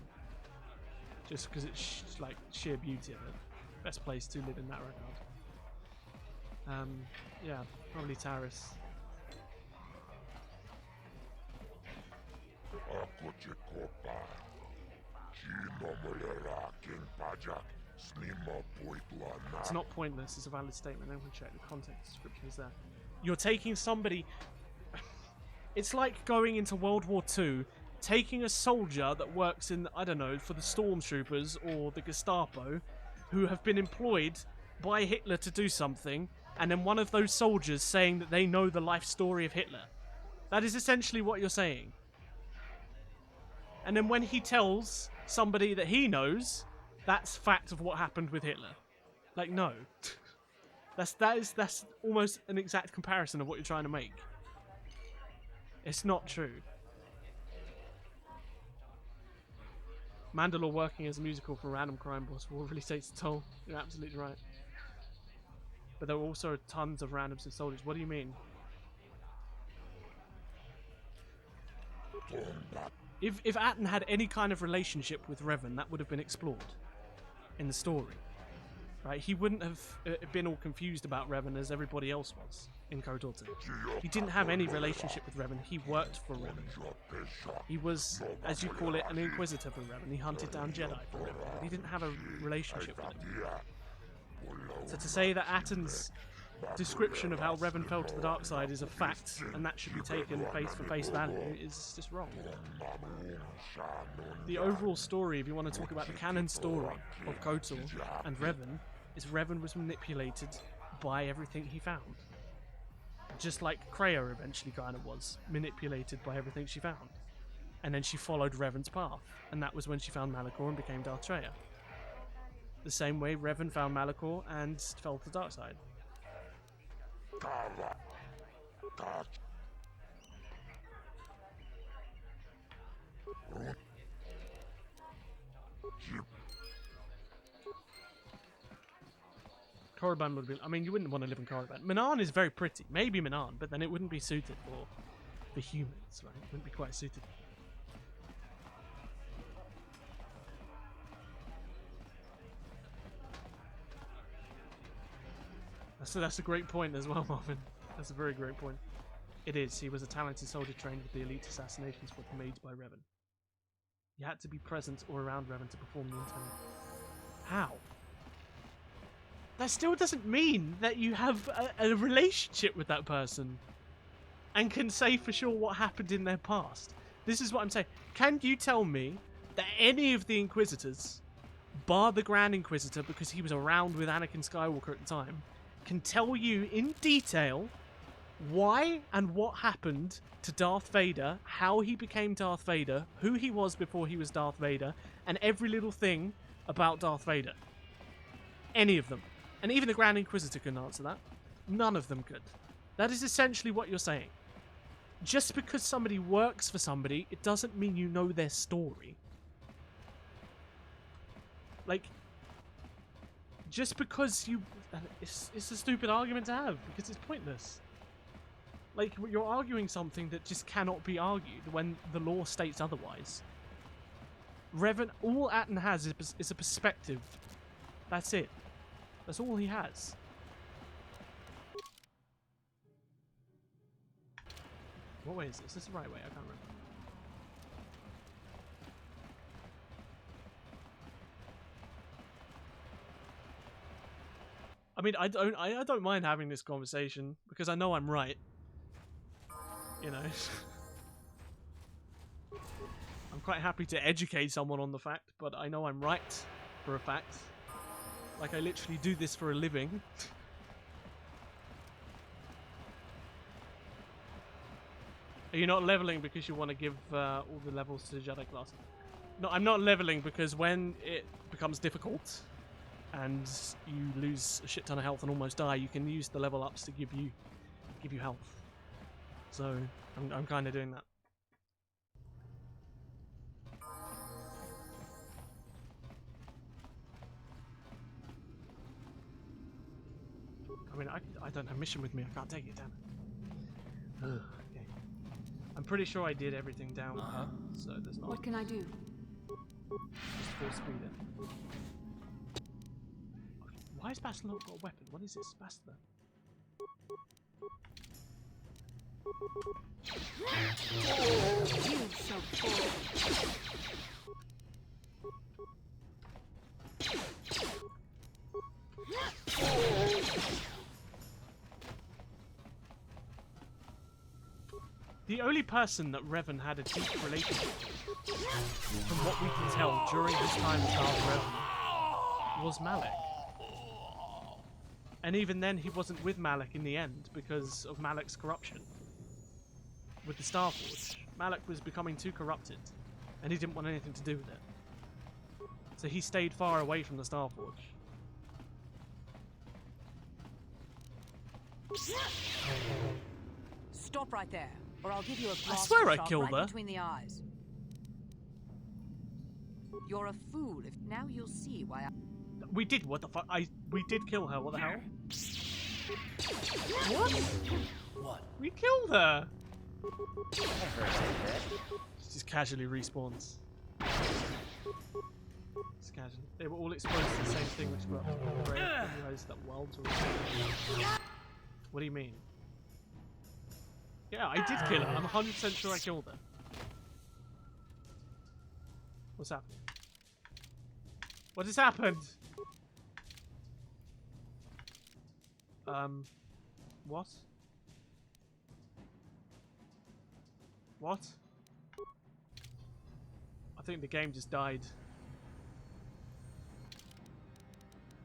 [SPEAKER 1] Just because it's like sheer beauty of it. Best place to live in that regard. Yeah, probably Taris. It's not pointless, it's a valid statement. Then we check the context description is there. You're taking somebody... It's like going into World War II, taking a soldier that works in, I don't know, for the stormtroopers or the Gestapo, who have been employed by Hitler to do something, and then one of those soldiers saying that they know the life story of Hitler. That is essentially what you're saying. And then when he tells somebody that he knows, that's fact of what happened with Hitler. Like, no. That's almost an exact comparison of what you're trying to make. It's not true. Mandalore working as a musical for a random crime boss really takes a toll. You're absolutely right. But there were also tons of randoms and soldiers. What do you mean? If Atten had any kind of relationship with Revan, that would have been explored in the story. Right? He wouldn't have been all confused about Revan as everybody else was in Kotor. He didn't have any relationship with Revan. He worked for Revan. He was, as you call it, an inquisitor for Revan. He hunted down Jedi for Revan. He didn't have a relationship with him. So to say that Atten's description of how Revan fell to the dark side is a fact, and that should be taken for face value, is just wrong. The overall story, if you want to talk about the canon story of Kotor and Revan, is Revan was manipulated by everything he found. Just like Kreia eventually kind of was manipulated by everything she found. And then she followed Revan's path, and that was when she found Malachor and became Darth Traya. The same way Revan found Malachor and fell to the dark side. Korriban would be... I mean, you wouldn't want to live in Korriban. Manan is very pretty. Maybe Manan, but then it wouldn't be suited for humans, right? It wouldn't be quite suited. So that's a great point as well, Marvin. That's a very great point. It is. He was a talented soldier trained with the elite assassinations made by Revan. You had to be present or around Revan to perform the intent. How? That still doesn't mean that you have a relationship with that person and can say for sure what happened in their past. This is what I'm saying. Can you tell me that any of the Inquisitors, bar the Grand Inquisitor because he was around with Anakin Skywalker at the time, can tell you in detail why and what happened to Darth Vader, how he became Darth Vader, who he was before he was Darth Vader, and every little thing about Darth Vader? Any of them. And even the Grand Inquisitor couldn't answer that. None of them could. That is essentially what you're saying. Just because somebody works for somebody, it doesn't mean you know their story. Like, just because you... It's a stupid argument to have, because it's pointless. Like, you're arguing something that just cannot be argued when the law states otherwise. Revan, all Atten has is a perspective. That's it. That's all he has. What way is this? Is this the right way? I can't remember. I mean, I don't mind having this conversation because I know I'm right. You know. I'm quite happy to educate someone on the fact, but I know I'm right for a fact. Like, I literally do this for a living. Are you not leveling because you want to give all the levels to the Jedi class? No, I'm not leveling because when it becomes difficult and you lose a shit ton of health and almost die, you can use the level ups to give you health. So I'm kind of doing that. I mean, I don't have mission with me. I can't take it, damn it. Ugh, okay. I'm pretty sure I did everything down with her, so there's not...
[SPEAKER 11] What can I do?
[SPEAKER 1] Just full speed it. Why has Bastila not got a weapon? What is this, Bastila?
[SPEAKER 11] You so cool.
[SPEAKER 1] The only person that Revan had a deep relationship with, from what we can tell during his time as Darth Revan, was Malak. And even then, he wasn't with Malak in the end because of Malak's corruption. With the Starforge, Malak was becoming too corrupted, and he didn't want anything to do with it. So he stayed far away from the Starforge.
[SPEAKER 17] Stop right there, or I'll give you a blast
[SPEAKER 1] I swear I
[SPEAKER 17] shot
[SPEAKER 1] killed
[SPEAKER 17] right
[SPEAKER 1] her.
[SPEAKER 17] between the eyes. You're a fool. If now you'll see why
[SPEAKER 1] We did. What the fuck? We did kill her. What the hell? What?
[SPEAKER 13] What?
[SPEAKER 1] We killed her. She just casually respawns. Just casually. They were all exposed to the same thing, which were realized that worlds were. What do you mean? Yeah, I did kill her. I'm 100% sure I killed her. What's happening? What has happened? What? What? I think the game just died.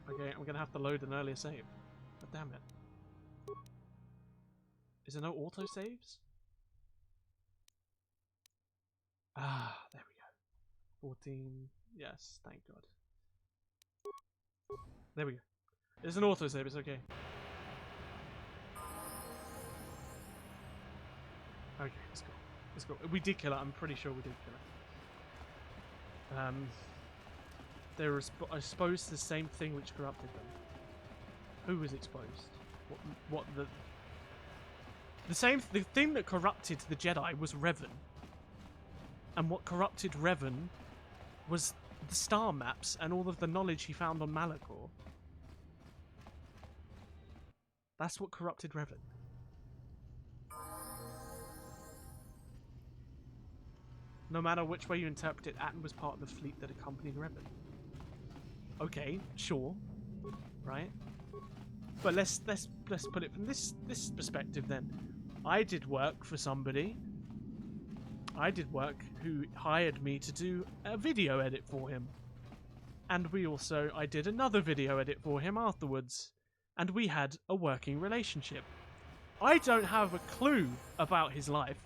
[SPEAKER 1] Okay, I'm gonna have to load an earlier save. God damn it. Is there no autosaves? Ah, there we go. 14. Yes, thank God. There we go. There's an autosave, it's okay. Okay, let's go. Let's go. We did kill her, I'm pretty sure we did kill her. They were exposed to the same thing which corrupted them. Who was exposed? The thing that corrupted the Jedi was Revan. And what corrupted Revan was the star maps and all of the knowledge he found on Malachor. That's what corrupted Revan. No matter which way you interpret it, Atton was part of the fleet that accompanied Revan. Okay, sure, right? But let's put it from this perspective then. I did work for somebody. I did work who hired me to do a video edit for him. And I did another video edit for him afterwards. And we had a working relationship. I don't have a clue about his life.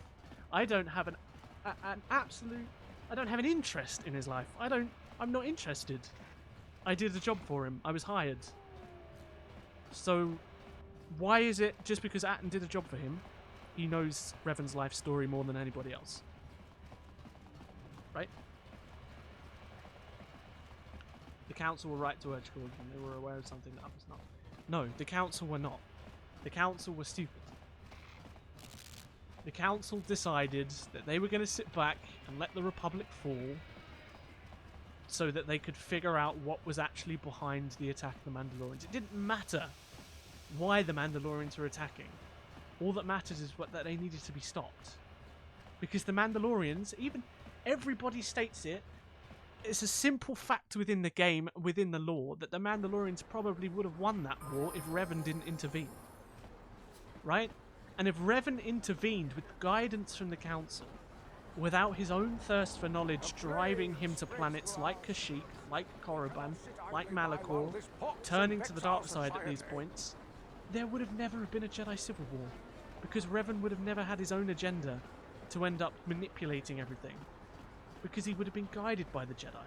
[SPEAKER 1] I don't have I don't have an interest in his life. I'm not interested. I did a job for him. I was hired. So, why is it just because Atton did a job for him, he knows Revan's life story more than anybody else? Right? The council were right to urge caution. They were aware of something that others not. No, the council were not. The council were stupid. The council decided that they were going to sit back and let the Republic fall so that they could figure out what was actually behind the attack of the Mandalorians. It didn't matter why the Mandalorians were attacking. All that matters is that they needed to be stopped. Because the Mandalorians, even everybody states it, it's a simple fact within the game, within the lore, that the Mandalorians probably would have won that war if Revan didn't intervene. Right? And if Revan intervened with guidance from the Council, without his own thirst for knowledge driving him to planets like Kashyyyk, like Korriban, like Malachor, turning to the dark side at these points, there would have never been a Jedi Civil War. Because Revan would have never had his own agenda to end up manipulating everything. Because he would have been guided by the Jedi.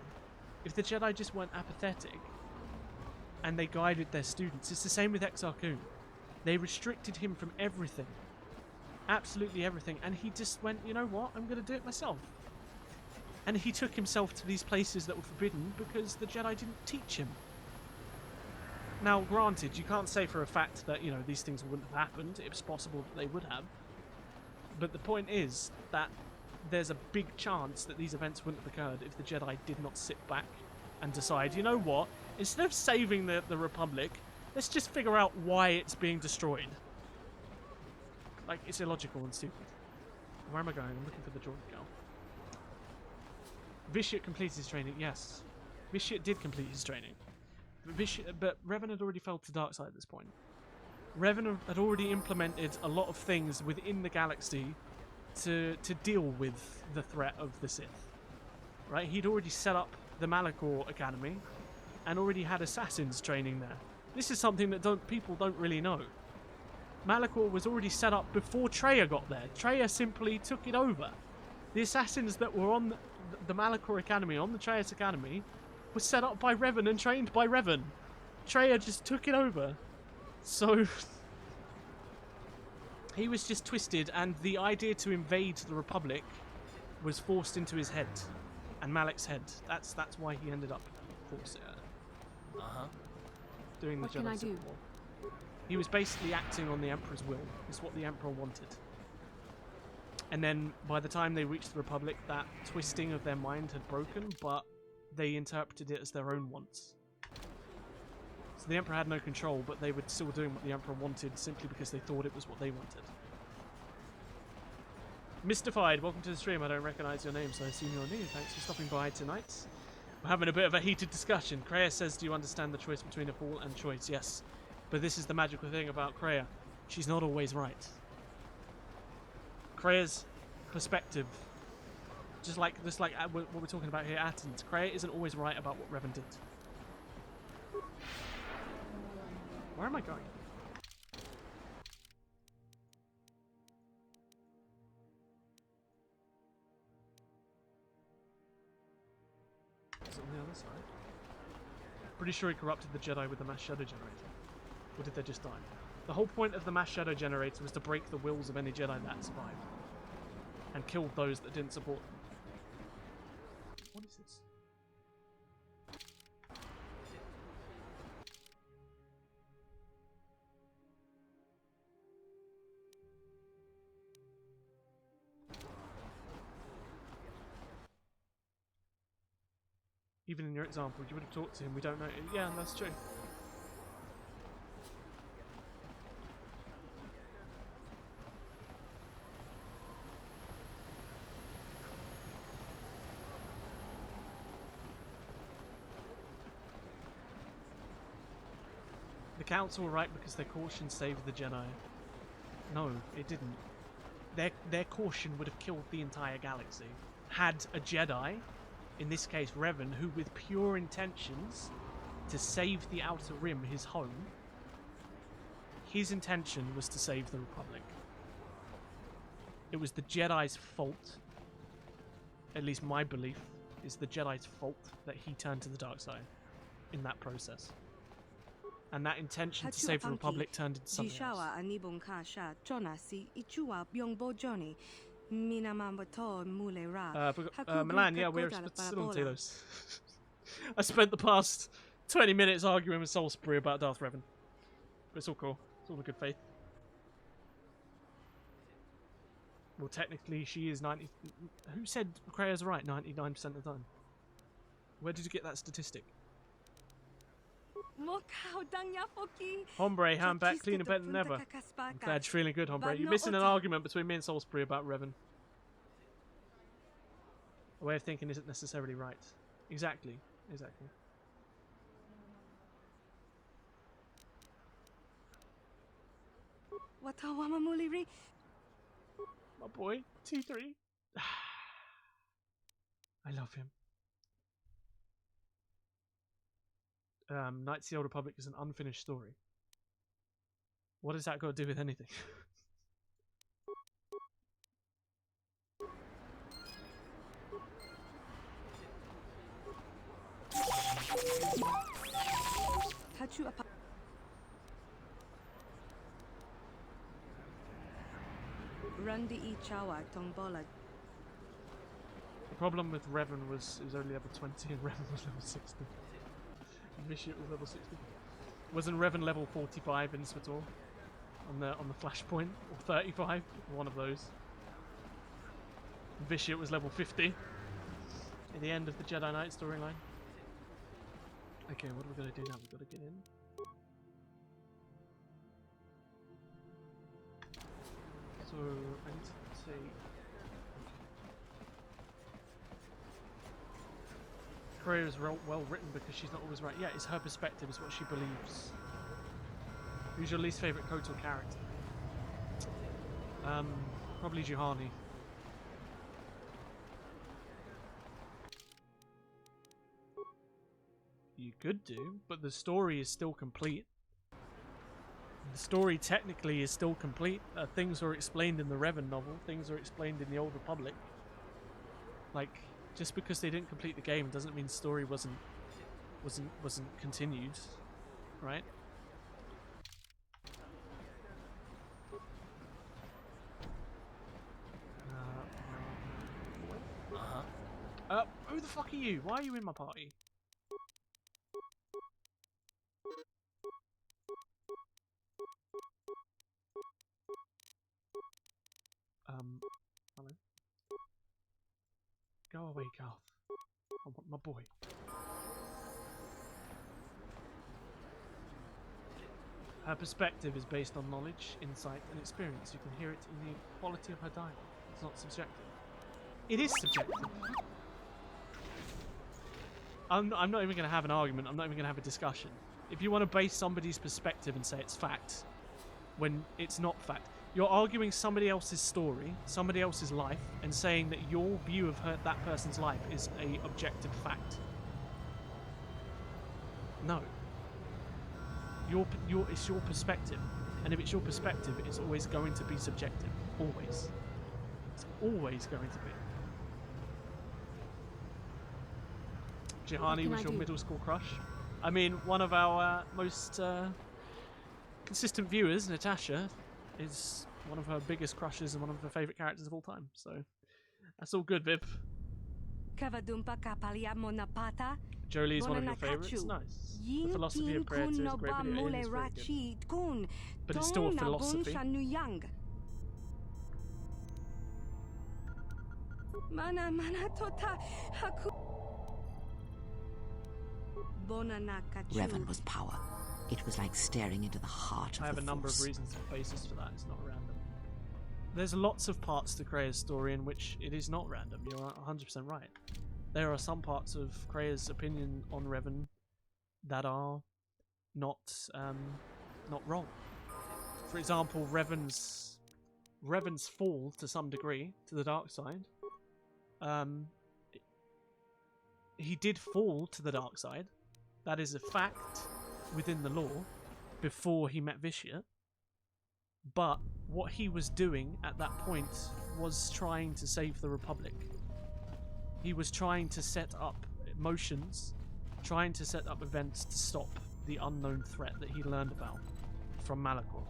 [SPEAKER 1] If the Jedi just weren't apathetic and they guided their students, it's the same with Exar Kun. They restricted him from everything. Absolutely everything. And he just went, you know what, I'm going to do it myself. And he took himself to these places that were forbidden because the Jedi didn't teach him. Now, granted, you can't say for a fact that, these things wouldn't have happened. It was possible that they would have. But the point is that there's a big chance that these events wouldn't have occurred if the Jedi did not sit back and decide, you know what, instead of saving the Republic, let's just figure out why it's being destroyed. Like, it's illogical and stupid. Where am I going? I'm looking for the droid girl. Vitiate completed his training. Yes. Vitiate did complete his training. But Revan had already fell to the dark side at this point. Revan had already implemented a lot of things within the galaxy to deal with the threat of the Sith. Right? He'd already set up the Malachor Academy and already had assassins training there. This is something that people don't really know. Malachor was already set up before Traya got there. Traya simply took it over. The assassins that were on the Malachor Academy, on the Traias Academy, were set up by Revan and trained by Revan. Traya just took it over. So he was just twisted, and the idea to invade the Republic was forced into his head and Malik's head. That's why he ended up doing the Jedi Civil War. He was basically acting on the Emperor's will. It's what the Emperor wanted. And then by the time they reached the Republic, that twisting of their mind had broken, but they interpreted it as their own wants. So the Emperor had no control, but they were still doing what the Emperor wanted simply because they thought it was what they wanted. Mystified, welcome to the stream. I don't recognise your name, so I assume you're new. Thanks for stopping by tonight. We're having a bit of a heated discussion. Kreia says, do you understand the choice between a fool and choice? Yes. But this is the magical thing about Kreia. She's not always right. Kreia's perspective, just like what we're talking about here, Athens, Kreia isn't always right about what Revan did. Where am I going? Is it on the other side? Pretty sure he corrupted the Jedi with the mass shadow generator. Or did they just die? The whole point of the mass shadow generator was to break the wills of any Jedi that survived. And killed those that didn't support them. What is this? Even in your example, you would have talked to him, we don't know. Yeah, that's true. The Council were right because their caution saved the Jedi. No, it didn't. Their caution would have killed the entire galaxy. Had a Jedi, in this case Revan, who with pure intentions to save the Outer Rim, his home, his intention was to save the Republic. It was the Jedi's fault, at least my belief, is the Jedi's fault that he turned to the dark side in that process. And that intention to save the Republic turned into something else. Milan, yeah, we're still on Talos. I spent the past 20 minutes arguing with Salisbury about Darth Revan. But it's all cool. It's all in good faith. Well, technically, she is 90... Who said Kreia's right 99% of the time? Where did you get that statistic? Hombre, I'm back cleaner better than ever. I'm glad you're feeling good, Hombre. You're missing an argument between me and Salisbury about Revan. A way of thinking isn't necessarily right. Exactly. Exactly. My boy, T3. I love him. Knights of the Old Republic is an unfinished story. What has that got to do with anything? The problem with Revan was it was only level 20 and Revan was level 60. Vitiate was level 60. Wasn't Revan level 45 in Svator? On the flashpoint? Or 35? One of those. Vitiate was level 50. At the end of the Jedi Knight storyline. Okay, what are we going to do now? We've got to get in. So, I need to take... Kreia is well written because she's not always right. Yeah, it's her perspective, it's what she believes. Who's your least favourite Kotor character? Probably Juhani. You could do, but the story is still complete. The story technically is still complete. Things are explained in the Revan novel. Things are explained in the Old Republic. Like, just because they didn't complete the game doesn't mean the story wasn't continued, right? Who the fuck are you? Why are you in my party? Hello? Go away, Garth. I want my boy. Her perspective is based on knowledge, insight, and experience. You can hear it in the quality of her dialogue. It's not subjective. It is subjective. I'm not even going to have an argument. I'm not even going to have a discussion. If you want to base somebody's perspective and say it's fact, when it's not fact, you're arguing somebody else's story, somebody else's life, and saying that your view of that person's life is a objective fact. No. It's your perspective, and if it's your perspective, it's always going to be subjective. Always. It's always going to be. Jihani was your middle school crush. I mean, one of our most consistent viewers, Natasha, is one of her biggest crushes and one of her favourite characters of all time. So that's all good, Viv. Jolie's one of your favourites. Nice. The philosophy of prayer is a great video. It is very good. But it's still a philosophy.
[SPEAKER 7] Revan was power. It was like staring into the heart of the Force.
[SPEAKER 1] I have a number of reasons and basis for that. It's not random. There's lots of parts to Krea's story in which it is not random. You're 100% right. There are some parts of Krea's opinion on Revan that are not wrong. For example, Revan's fall to some degree to the dark side. He did fall to the dark side. That is a fact within the lore before he met Vitiate. But what he was doing at that point was trying to save the Republic. He was trying to set up motions, trying to set up events to stop the unknown threat that he learned about from Malachor.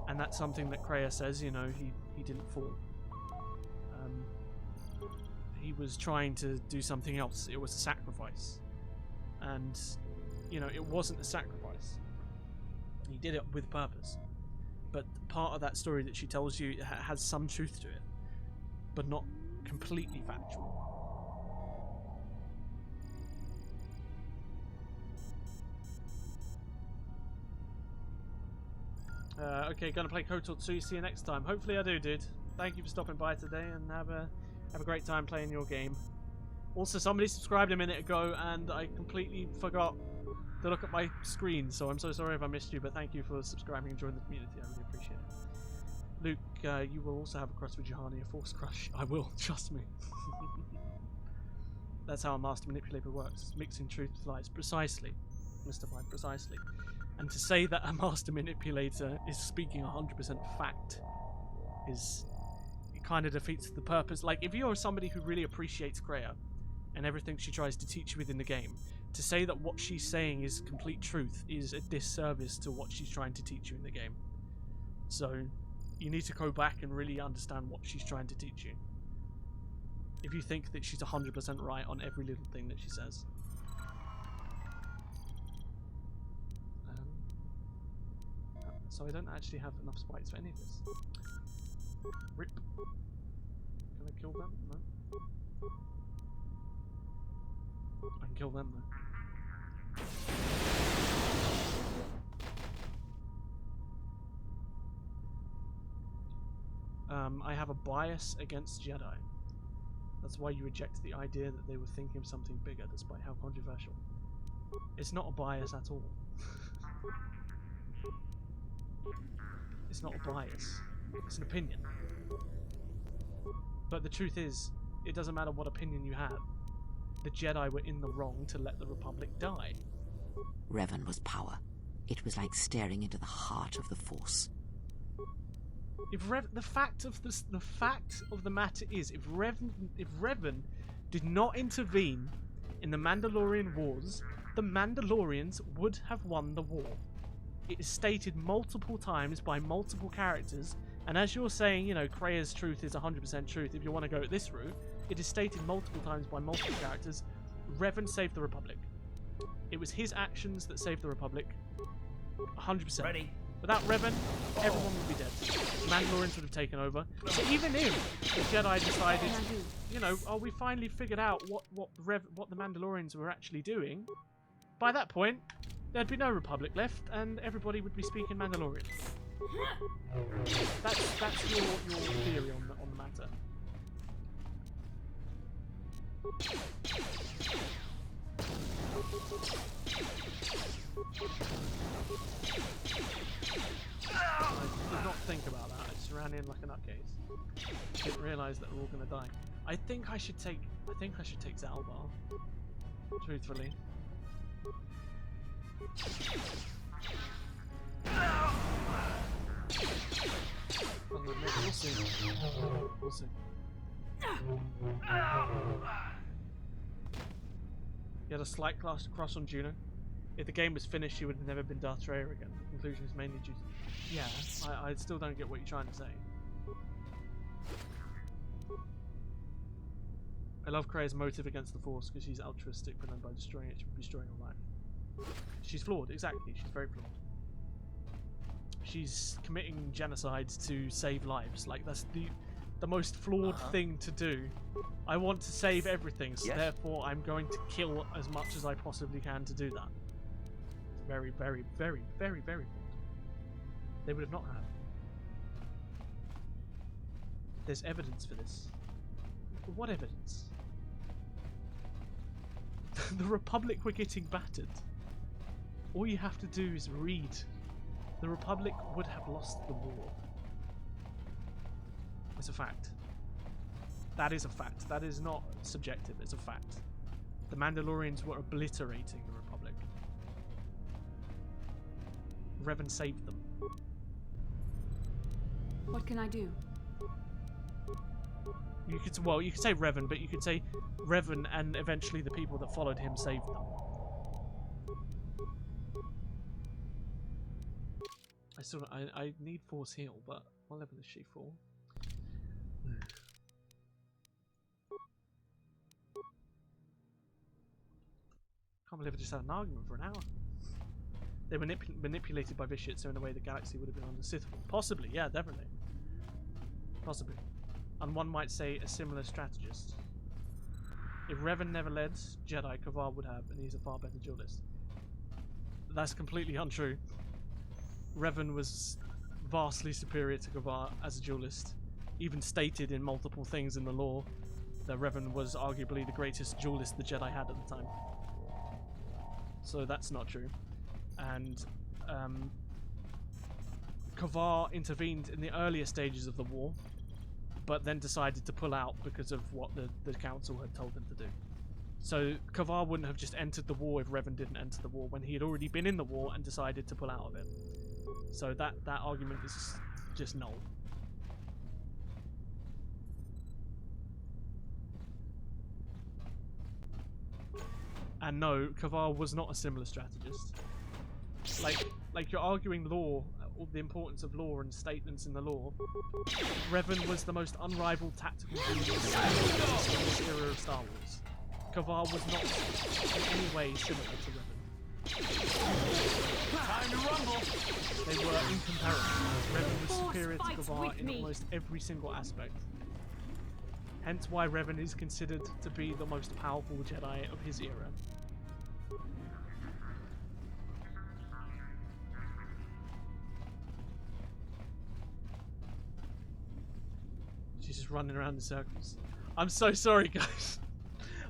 [SPEAKER 1] And that's something that Krea says, you know, he didn't fall. He was trying to do something else. It was a sacrifice. And, you know, it wasn't a sacrifice. He did it with purpose. But part of that story that she tells you has some truth to it, but not completely factual. Okay, gonna play Kotor 2. See you next time. Hopefully I do, dude. Thank you for stopping by today, and have a great time playing your game. Also, somebody subscribed a minute ago, and I completely forgot to look at my screen, so I'm so sorry if I missed you, but thank you for subscribing and joining the community. I really appreciate it. Luke, you will also have a crush with Jihani, a Force crush. I will, trust me. That's how a master manipulator works. Mixing truth with lies. Precisely. Mystified, precisely. And to say that a master manipulator is speaking 100% fact is... it kind of defeats the purpose. Like, if you're somebody who really appreciates Krea and everything she tries to teach you within the game, to say that what she's saying is complete truth is a disservice to what she's trying to teach you in the game. So, you need to go back and really understand what she's trying to teach you. If you think that she's 100% right on every little thing that she says. So I don't actually have enough spikes for any of this. Rip. Can I kill them? No. I can kill them though. I have a bias against Jedi. That's why you reject the idea that they were thinking of something bigger, despite how controversial. It's not a bias at all. It's not a bias. It's an opinion. But the truth is, it doesn't matter what opinion you have. the Jedi were in the wrong to let the Republic die.
[SPEAKER 7] Revan was power. It was like staring into the heart of the Force.
[SPEAKER 1] The fact of the matter is, if Revan did not intervene in the Mandalorian Wars, the Mandalorians would have won the war. It is stated multiple times by multiple characters, and as you're saying, you know, Krea's truth is 100% truth if you want to go this route, it is stated multiple times by multiple characters, Revan saved the Republic. It was his actions that saved the Republic. 100%.
[SPEAKER 2] Ready.
[SPEAKER 1] Without Revan, everyone would be dead. The Mandalorians would have taken over. So even if the Jedi decided, you know, oh, we finally figured out what the Mandalorians were actually doing, by that point, there'd be no Republic left, and everybody would be speaking Mandalorian. That's your theory on the matter. I did not think about that. I just ran in like a nutcase. Didn't realise that we're all gonna die. I think I should take Zalbar. Truthfully. We'll see. We'll see. He had a slight crush on Juno. If the game was finished, she would have never been Darth Vader again. The conclusion is mainly due to... Yeah, I still don't get what you're trying to say. I love Krea's motive against the Force because she's altruistic, but then by destroying it, she would be destroying her life. She's flawed, exactly. She's very flawed. She's committing genocide to save lives. Like, that's the most flawed thing to do. I want to save everything, so therefore I'm going to kill as much as I possibly can to do that. It's very, very, very, very, very flawed. They would have not had. There's evidence for this. What evidence? The Republic were getting battered. All you have to do is read. The Republic would have lost the war. It's a fact. That is a fact. That is not subjective. It's a fact. The Mandalorians were obliterating the Republic. Revan saved them.
[SPEAKER 11] What can I do?
[SPEAKER 1] You could say Revan, but you could say Revan and eventually the people that followed him saved them. I need Force Heal, but what level is she for? Can't believe I just had an argument for an hour. They were manipulated by Vitiate, so in a way the galaxy would have been under Sith rule. Possibly, yeah, definitely. Possibly. And one might say a similar strategist. If Revan never led Jedi, Kavar would have, and he's a far better duelist. That's completely untrue. Revan was vastly superior to Kavar as a duelist. Even stated in multiple things in the lore that Revan was arguably the greatest duelist the Jedi had at the time. So that's not true. And Kavar intervened in the earlier stages of the war, but then decided to pull out because of what the council had told him to do. So Kavar wouldn't have just entered the war if Revan didn't enter the war when he had already been in the war and decided to pull out of it. So that argument is just null. And no, Kavar was not a similar strategist. Like you're arguing law, the importance of law and statements in the law. Revan was the most unrivaled tactical genius in this era of Star Wars. Kavar was not in any way similar to Revan.
[SPEAKER 12] Time to rumble.
[SPEAKER 1] They were incomparable. Revan was superior to Kavar in almost every single aspect. Hence why Revan is considered to be the most powerful Jedi of his era. She's just running around in circles. I'm so sorry, guys.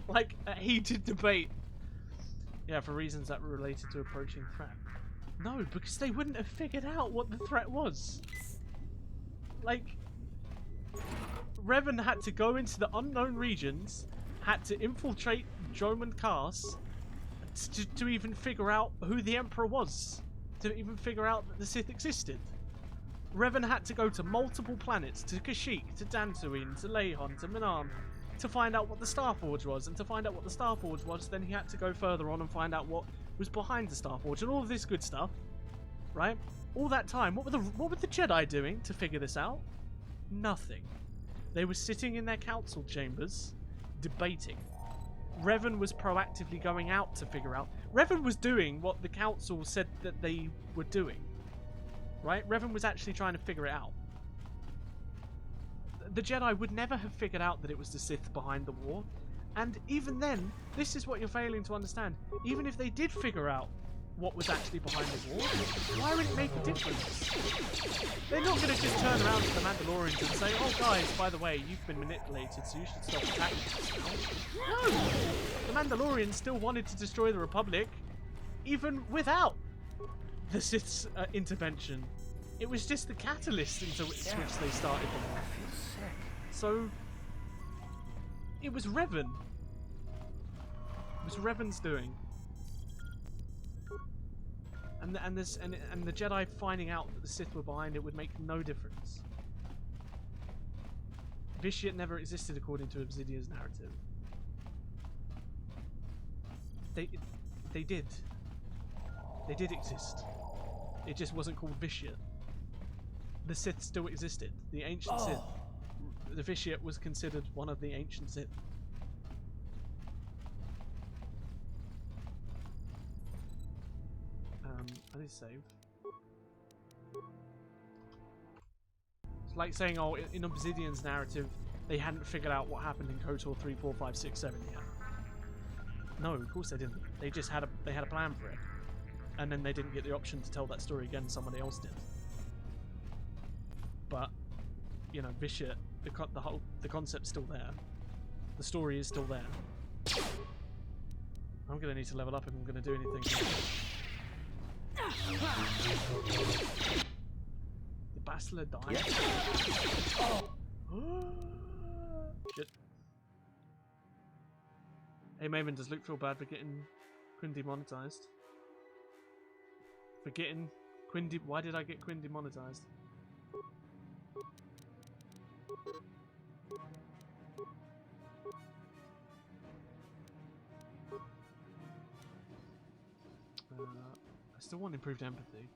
[SPEAKER 1] Like, a heated debate. Yeah, for reasons that were related to approaching threat. No, because they wouldn't have figured out what the threat was. Like, Revan had to go into the unknown regions, had to infiltrate Dromund Kaas to even figure out who the Emperor was. To even figure out that the Sith existed. Revan had to go to multiple planets, to Kashyyyk, to Dantooine, to Lehon, to Minan, to find out what the Starforge was. And to find out what the Starforge was, then he had to go further on and find out what was behind the Starforge and all of this good stuff. Right? All that time, what were the Jedi doing to figure this out? Nothing. They were sitting in their council chambers, debating. Revan was proactively going out to figure out. Revan was doing what the council said that they were doing. Right? Revan was actually trying to figure it out. The Jedi would never have figured out that it was the Sith behind the war. And even then, this is what you're failing to understand. Even if they did figure out what was actually behind the war, why would it make a difference? They're not going to just turn around to the Mandalorians and say, oh guys, by the way, you've been manipulated, so you should stop attacking us now. No! The Mandalorians still wanted to destroy the Republic, even without the Sith's intervention. It was just the catalyst into which they started the war.
[SPEAKER 15] I feel sick.
[SPEAKER 1] So, it was Revan. It was Revan's doing. And the Jedi finding out that the Sith were behind it would make no difference. Vitiate never existed according to Obsidian's narrative. They did. They did exist. It just wasn't called Vitiate. The Sith still existed. The ancient Sith. The Vitiate was considered one of the ancient Sith. I need to save. It's like saying, oh, in Obsidian's narrative, they hadn't figured out what happened in KOTOR 3, 4, 5, 6, 7 yet. No, of course they didn't. They just had a plan for it, and then they didn't get the option to tell that story again. Somebody else did. But you know, Vitiate, the concept's still there. The story is still there. I'm gonna need to level up if I'm gonna do anything. The Bastila died. Yeah. Oh. Shit. Hey Maven, does Luke feel bad for getting Quinn demonetized? For getting Quinn why did I get Quinn demonetized? I still want improved empathy.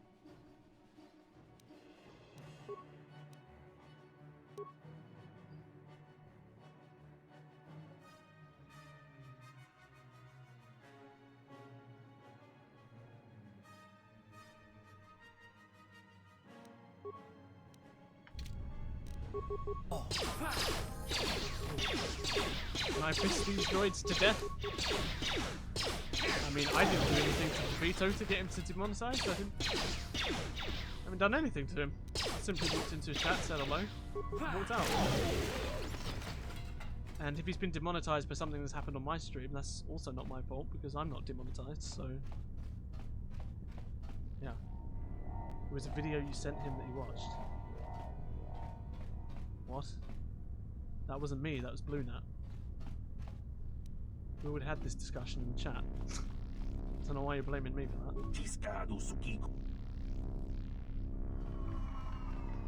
[SPEAKER 1] Oh. Can I fist these droids to death? I mean, I didn't do anything to Vito to get him to demonetize. I haven't done anything to him. I simply walked into his chat, said hello, and walked out. And if he's been demonetized by something that's happened on my stream, that's also not my fault because I'm not demonetized. So, yeah, it was a video you sent him that he watched. What? That wasn't me. That was BlueNat. We would have had this discussion in the chat. I don't know why you're blaming me for that.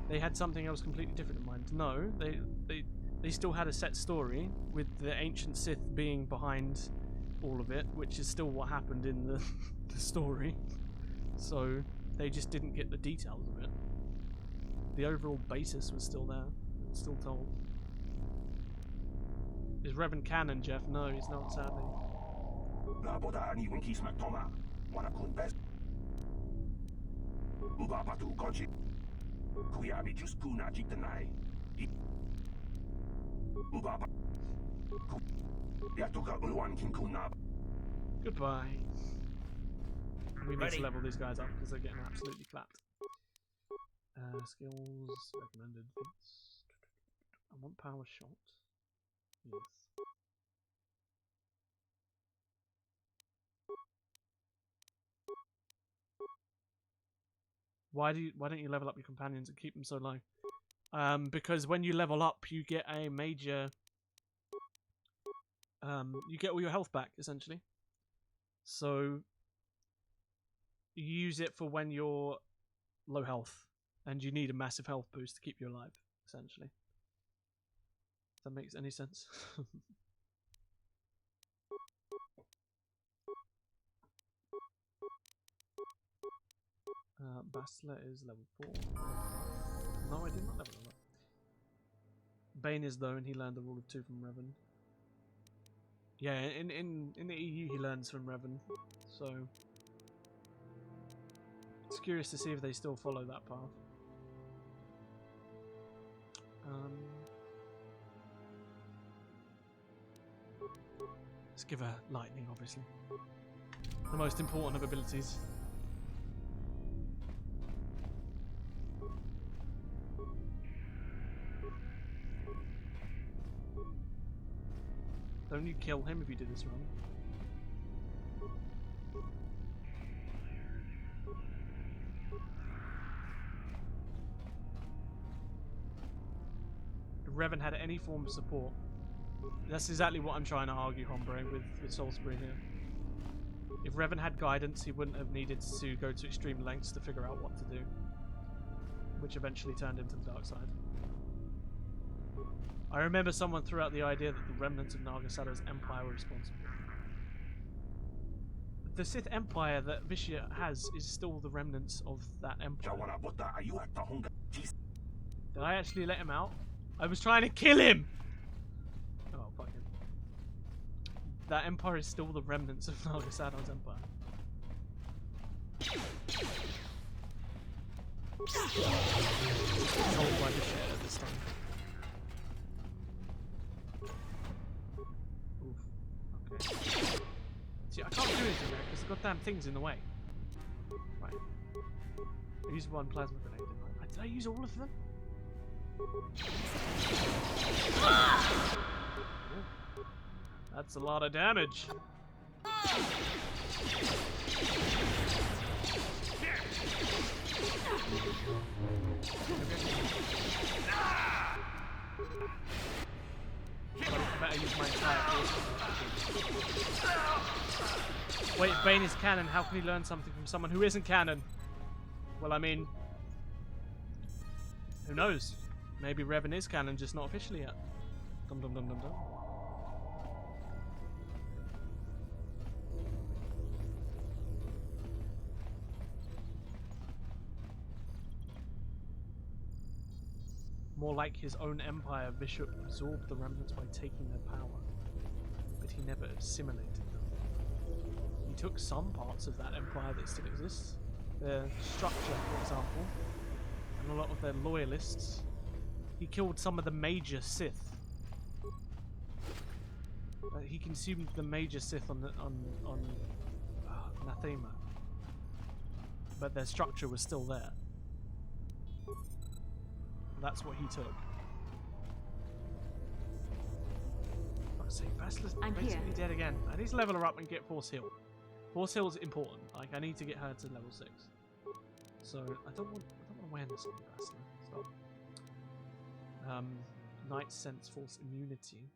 [SPEAKER 1] They had something else completely different in mind. No, they still had a set story with the ancient Sith being behind all of it, which is still what happened in the story. So they just didn't get the details of it. The overall basis was still there. It was still told. Is Revan canon, Jeff? No, he's not, sadly. Goodbye. We need to level these guys up because they're getting absolutely clapped. Skills recommended. I want power shot. Yes. Why don't you level up your companions and keep them so low? Because when you level up, you get a major you get all your health back, essentially. So you use it for when you're low health and you need a massive health boost to keep you alive, essentially. If that makes any sense. Bastila is level 4. No, I did not level him up. Bane is though, and he learned the rule of 2 from Revan. Yeah, in the EU he learns from Revan, so it's curious to see if they still follow that path. Let's give her lightning, obviously. The most important of abilities. Don't you kill him if you do this wrong? If Revan had any form of support, that's exactly what I'm trying to argue, Hombre, with Salisbury here. If Revan had guidance, he wouldn't have needed to go to extreme lengths to figure out what to do, which eventually turned him to the dark side. I remember someone threw out the idea that the remnants of Nagasato's empire were responsible. The Sith Empire that Vishya has is still the remnants of that empire. Did I actually let him out? I was trying to kill him! Oh, fuck him. That empire is still the remnants of Nagasato's empire. Controlled by Vishya at this time. See, I can't do anything there because the goddamn thing's in the way. Right. I used one plasma grenade, didn't I? Did I use all of them? Ooh. That's a lot of damage. I better use my entire force. Wait, if Bane is canon, how can he learn something from someone who isn't canon? Well, I mean, who knows? Maybe Revan is canon, just not officially yet. Dum dum dum dum dum. More like his own empire, Bishop absorbed the remnants by taking their power, but he never assimilated them. He took some parts of that empire that still exists, their structure, for example, and a lot of their loyalists. He killed some of the major Sith. He consumed the major Sith on Nathema, but their structure was still there. That's what he took. Fuck's sake, Bastila's basically dead again. I need to level her up and get Force Heal. Force Heal is important. Like, I need to get her to level 6. So I don't want awareness on Bastila. Stop. Night Sense Force Immunity.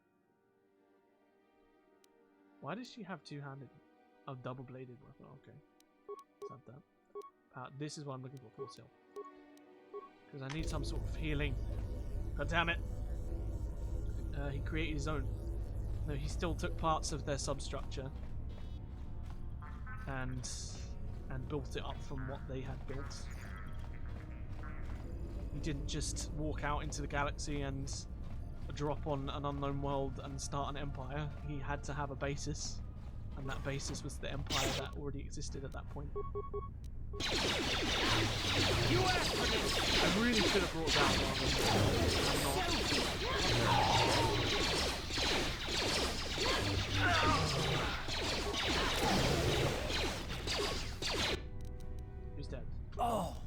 [SPEAKER 1] Why does she have two-handed? Oh, double-bladed weapon. Okay, let's have that. This is what I'm looking for. Force Heal. Because I need some sort of healing. God damn it. He created his own. No, he still took parts of their substructure and built it up from what they had built. He didn't just walk out into the galaxy and drop on an unknown world and start an empire. He had to have a basis, and that basis was the empire that already existed at that point. You asked for this. I really should have brought down one. Who's dead? Oh!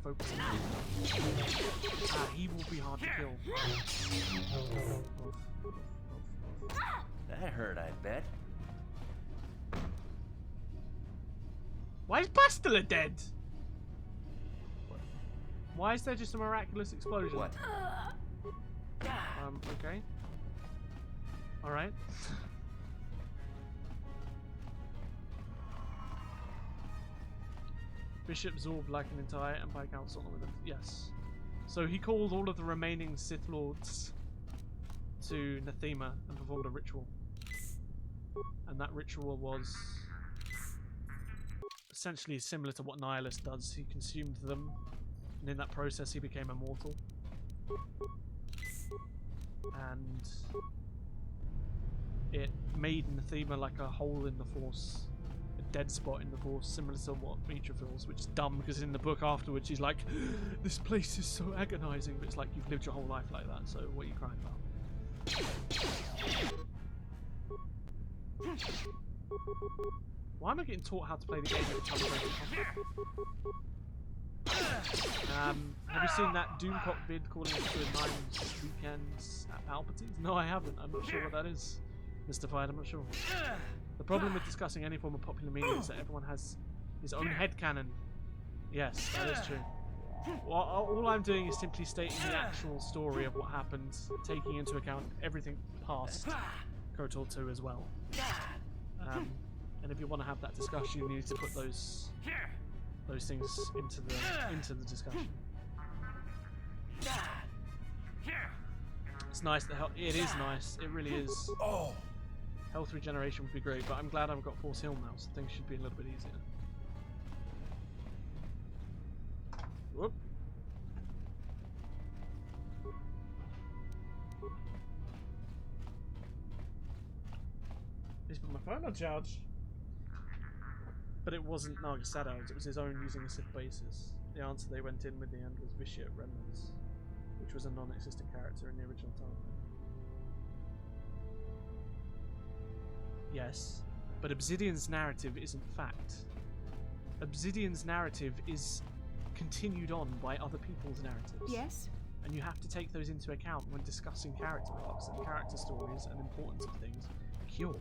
[SPEAKER 1] Focus on him. He will be hard to kill.
[SPEAKER 2] That hurt, I bet.
[SPEAKER 1] Why is Bastila dead? Why is there just a miraculous explosion?
[SPEAKER 2] What?
[SPEAKER 1] Okay. Alright. Bishop absorbed like an entire Empire Council with him. Yes. So he called all of the remaining Sith Lords to Nathema and performed a ritual. And that ritual was essentially similar to what Nihilus does. He consumed them, and in that process he became immortal. And it made Nathema like a hole in the Force, a dead spot in the Force, similar to what Mitra feels, which is dumb because in the book afterwards she's like, this place is so agonizing, but it's like, you've lived your whole life like that, so what are you crying about? Why am I getting taught how to play the game every time I break it? Have you seen that Doomcock vid calling it to 9 weekends at Palpatine's? No, I haven't. I'm not sure what that is. Mystified, I'm not sure. The problem with discussing any form of popular media is that everyone has his own headcanon. Yes, that is true. Well, all I'm doing is simply stating the actual story of what happened, taking into account everything past KOTOR 2 as well. And if you want to have that discussion, you need to put those things into the discussion. It's nice that it is nice. It really is. Oh, health regeneration would be great, but I'm glad I've got Force Heal now, so things should be a little bit easier. Whoop. He's put my phone on charge. But it wasn't Naga Sadow's, it was his own using a Sith basis. The answer they went in with the end was Vitiate Remnants, which was a non-existent character in the original timeline. Yes, but Obsidian's narrative isn't fact. Obsidian's narrative is continued on by other people's narratives.
[SPEAKER 6] Yes?
[SPEAKER 1] And you have to take those into account when discussing character arcs and character stories and importance of things. Cure.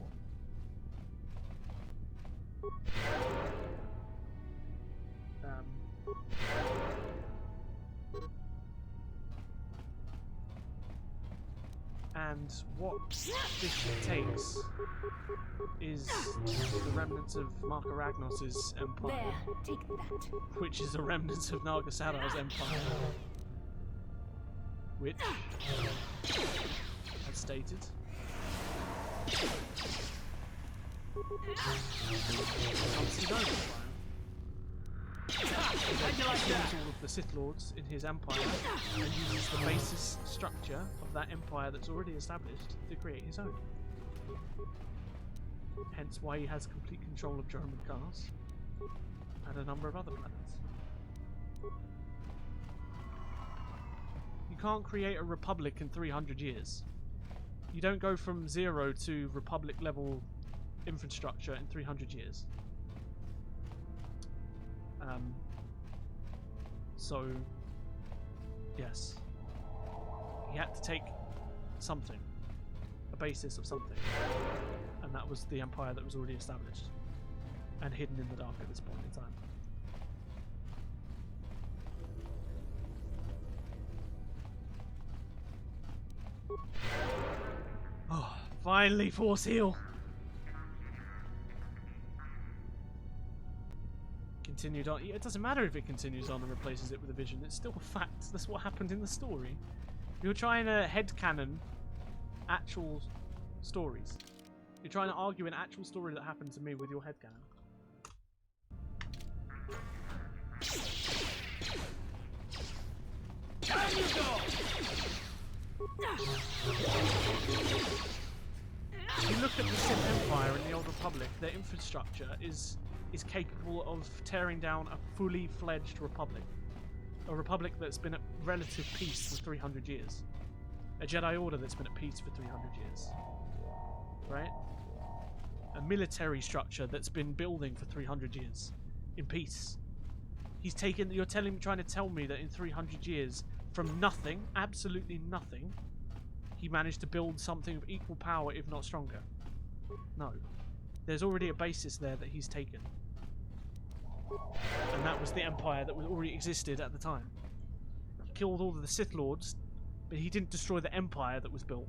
[SPEAKER 1] And what Bishop takes is the remnants of Marka Ragnos' empire,
[SPEAKER 6] There, take that.
[SPEAKER 1] which is the remnants of Naga Sadow's empire, which, as stated, he kills all of the Sith Lords in his empire and uses the basis structure of that empire that's already established to create his own. Hence why he has complete control of German cars and a number of other planets. You can't create a republic in 300 years. You don't go from 0 to republic level infrastructure in 300 years. So, yes. He had to take something. A basis of something. And that was the empire that was already established. And hidden in the dark at this point in time. Oh, finally, Force Heal! Continued on. It doesn't matter if it continues on and replaces it with a vision. It's still a fact. That's what happened in the story. You're trying to headcanon actual stories. You're trying to argue an actual story that happened to me with your headcanon. Down you go! If you look at the Sith Empire and the Old Republic, their infrastructure is capable of tearing down a fully fledged republic. A republic that's been at relative peace for 300 years. A Jedi Order that's been at peace for 300 years. Right? A military structure that's been building for 300 years. In peace. He's taken... You're trying to tell me that in 300 years, from nothing, absolutely nothing, he managed to build something of equal power, if not stronger. No. There's already a basis there that he's taken. And that was the empire that already existed at the time. He killed all of the Sith Lords, but he didn't destroy the empire that was built.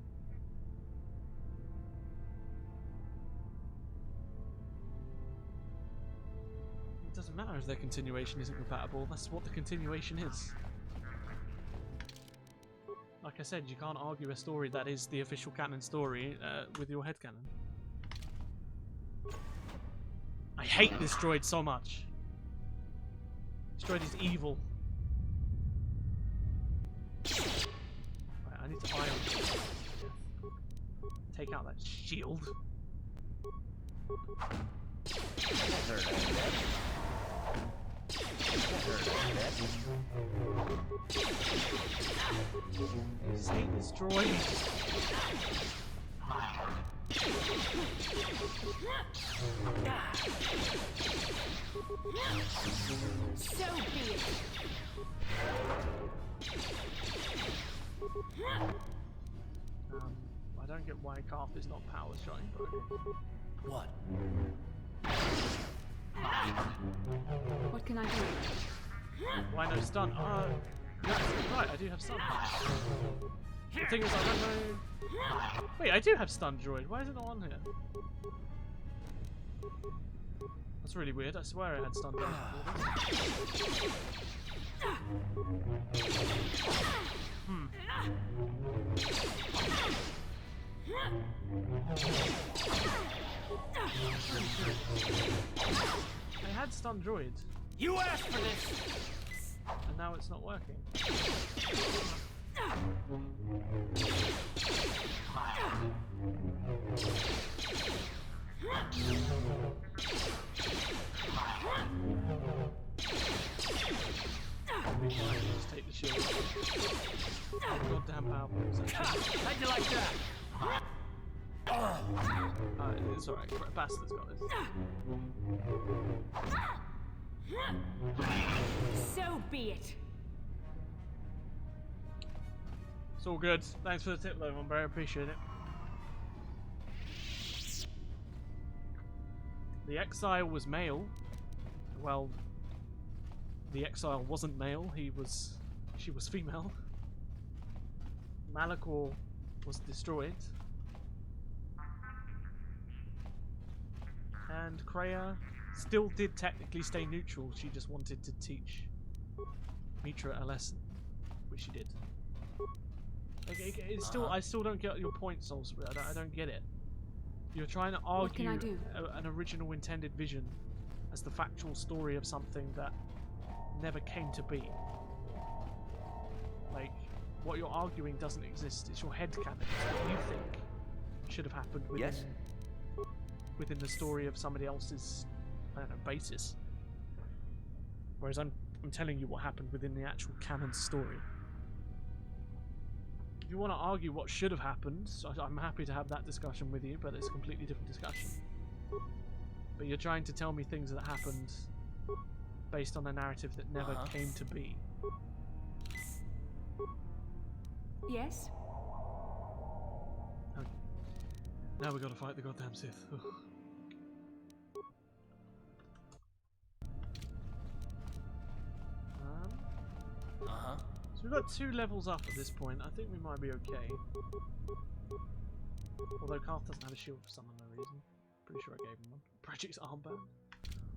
[SPEAKER 1] matter if their continuation isn't compatible. That's what the continuation is. Like I said, you can't argue a story that is the official canon story with your headcanon. I hate this droid so much. This droid is evil. Right, I need to iron. Take out that shield. I just hate this droid.
[SPEAKER 6] So be it.
[SPEAKER 1] I don't get why Carth is not power shine, but okay.
[SPEAKER 13] What?
[SPEAKER 11] What can I do?
[SPEAKER 1] Why no stun? Yeah, right, I do have stun. The thing is, I don't know. Wait, I do have stun droid. Why is it not on here? That's really weird. I swear I had stun droid. I had stun droid.
[SPEAKER 10] You asked for this!
[SPEAKER 1] And now it's not working. Just take the shield. Goddamn powerful.
[SPEAKER 10] How'd you like that?
[SPEAKER 1] It's alright. Bastard's got this.
[SPEAKER 6] So be it.
[SPEAKER 1] It's all good. Thanks for the tip, though, Umber. I appreciate it. The exile was male. Well, the exile wasn't male. She was female. Malachor was destroyed. And Kreia still did technically stay neutral. She just wanted to teach Mitra a lesson, which she did. It's still, I still don't get your point, Salisbury. I don't get it. You're trying to argue an original intended vision as the factual story of something that never came to be. Like, what you're arguing doesn't exist. It's your headcanon. It's what you think should have happened within the story of somebody else's, I don't know, basis. Whereas I'm telling you what happened within the actual canon story. If you want to argue what should have happened, so I'm happy to have that discussion with you, but it's a completely different discussion. But you're trying to tell me things that happened based on a narrative that never came to be.
[SPEAKER 6] Yes?
[SPEAKER 1] Okay. Now we gotta fight the goddamn Sith. Ugh. So we've got 2 levels up at this point. I think we might be okay. Although Carth doesn't have a shield for some unknown reason. Pretty sure I gave him one. Project's armband.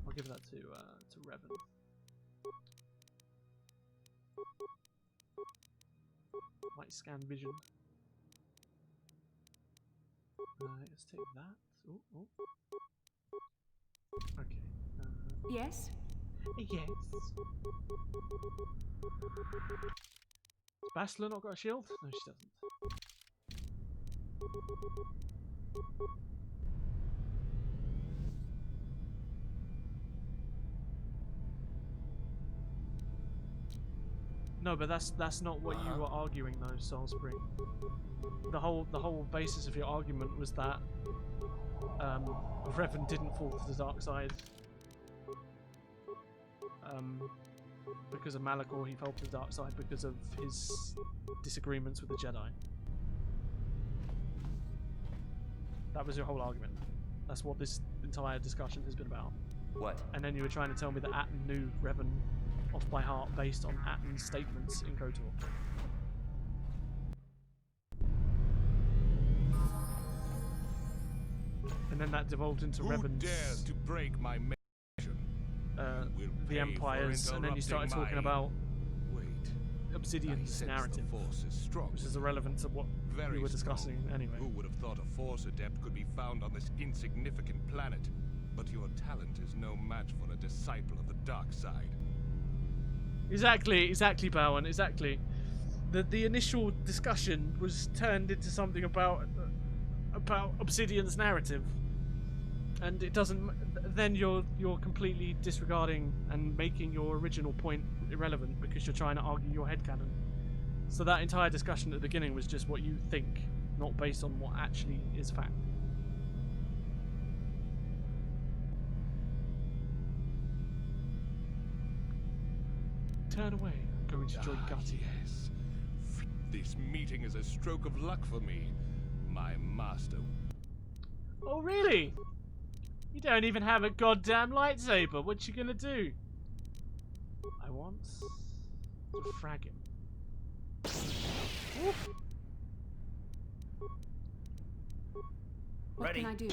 [SPEAKER 1] I'll give that to Revan. Might scan vision. Let's take that. Ooh, ooh. Okay.
[SPEAKER 6] Yes?
[SPEAKER 1] Yes. Has Bastila not got a shield? No, she doesn't. No, but that's not what you were arguing, though, Salisbury. The whole basis of your argument was that Revan didn't fall to the dark side. Because of Malachor, he fell to the dark side because of his disagreements with the Jedi. That was your whole argument. That's what this entire discussion has been about.
[SPEAKER 2] What?
[SPEAKER 1] And then you were trying to tell me that Atton knew Revan off by heart based on Atton's statements in Kotor. And then that devolved into Revan's...
[SPEAKER 15] Who dares to break my mission?
[SPEAKER 1] the empires, and then you started talking about Obsidian's narrative, which is irrelevant to what we were discussing anyway.
[SPEAKER 18] Who would have thought a Force adept could be found on this insignificant planet? But your talent is no match for a disciple of the dark side.
[SPEAKER 1] Exactly, Bowen, exactly. The initial discussion was turned into something about Obsidian's narrative, and it doesn't. Then you're completely disregarding and making your original point irrelevant because you're trying to argue your headcanon. So that entire discussion at the beginning was just what you think, not based on what actually is fact. Turn away. I'm going to join Gutty.
[SPEAKER 18] Yes. This meeting is a stroke of luck for me. My master.
[SPEAKER 1] Oh, really? You don't even have a goddamn lightsaber. What you gonna do? I want to frag him. Woof.
[SPEAKER 11] What can I do?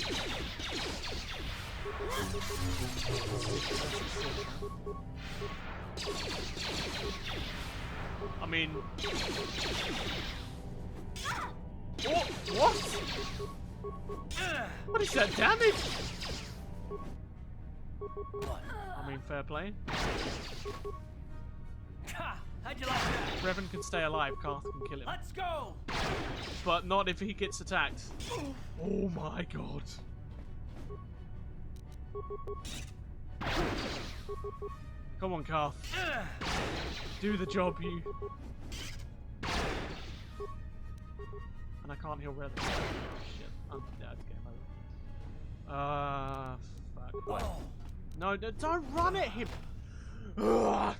[SPEAKER 1] I mean... Oh, what? What is that damage? I mean, fair play.
[SPEAKER 19] How'd you like that?
[SPEAKER 1] Revan can stay alive, Karth can kill him.
[SPEAKER 19] Let's go!
[SPEAKER 1] But not if he gets attacked. Oh my god. Come on, Karth. Do the job, you. And I can't heal Revan. Shit, I'm dead. Game over. Fuck. What? No, don't run at him! Ugh.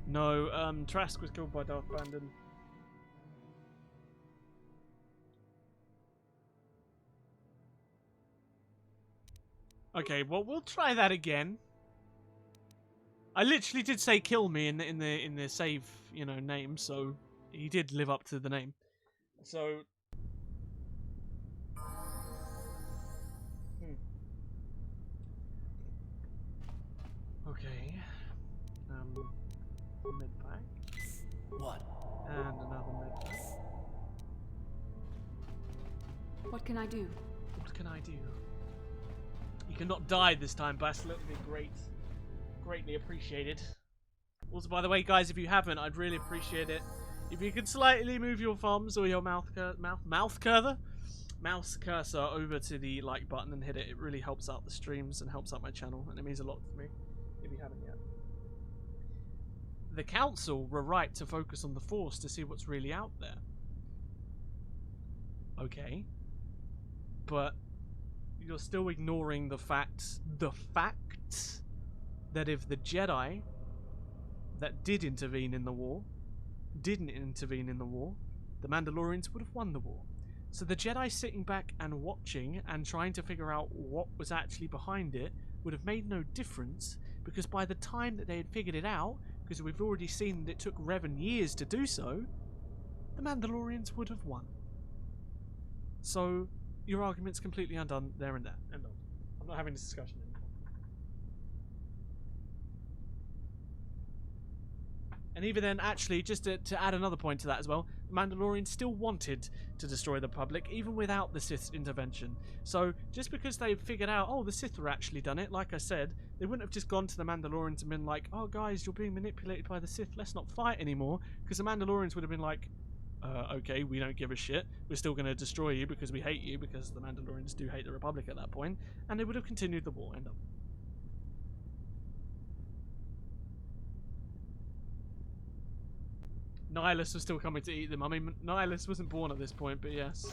[SPEAKER 1] No, Trask was killed by Darth Bandon. Okay, well we'll try that again. I literally did say kill me in the save, you know, name, so he did live up to the name. So okay. Mid pack.
[SPEAKER 19] What?
[SPEAKER 1] And another mid pack.
[SPEAKER 11] What can I do?
[SPEAKER 1] What can I do? You cannot die this time, Bastila. It would be great. Greatly appreciated. Also, by the way, guys, if you haven't, I'd really appreciate it if you could slightly move your thumbs or your mouse cursor over to the like button and hit it. It really helps out the streams and helps out my channel, and it means a lot to me if you haven't yet. The council were right to focus on the Force to see what's really out there. Okay. But you're still ignoring the fact that if the Jedi that did intervene in the war didn't intervene in the war, the Mandalorians would have won the war. So the Jedi sitting back and watching and trying to figure out what was actually behind it would have made no difference, because by the time that they had figured it out, because we've already seen that it took Revan years to do so, the Mandalorians would have won. So your argument's completely undone there and there. End of. I'm not having this discussion anymore. And even then, actually, just to add another point to that as well, the Mandalorians still wanted to destroy the Republic, even without the Sith's intervention. So, just because they figured out, oh, the Sith were actually done it, like I said, they wouldn't have just gone to the Mandalorians and been like, oh, guys, you're being manipulated by the Sith, let's not fight anymore. Because the Mandalorians would have been like, okay, we don't give a shit. We're still going to destroy you because we hate you, because the Mandalorians do hate the Republic at that point. And they would have continued the war. End of. Nihilus was still coming to eat them. I mean, Nihilus wasn't born at this point, but yes.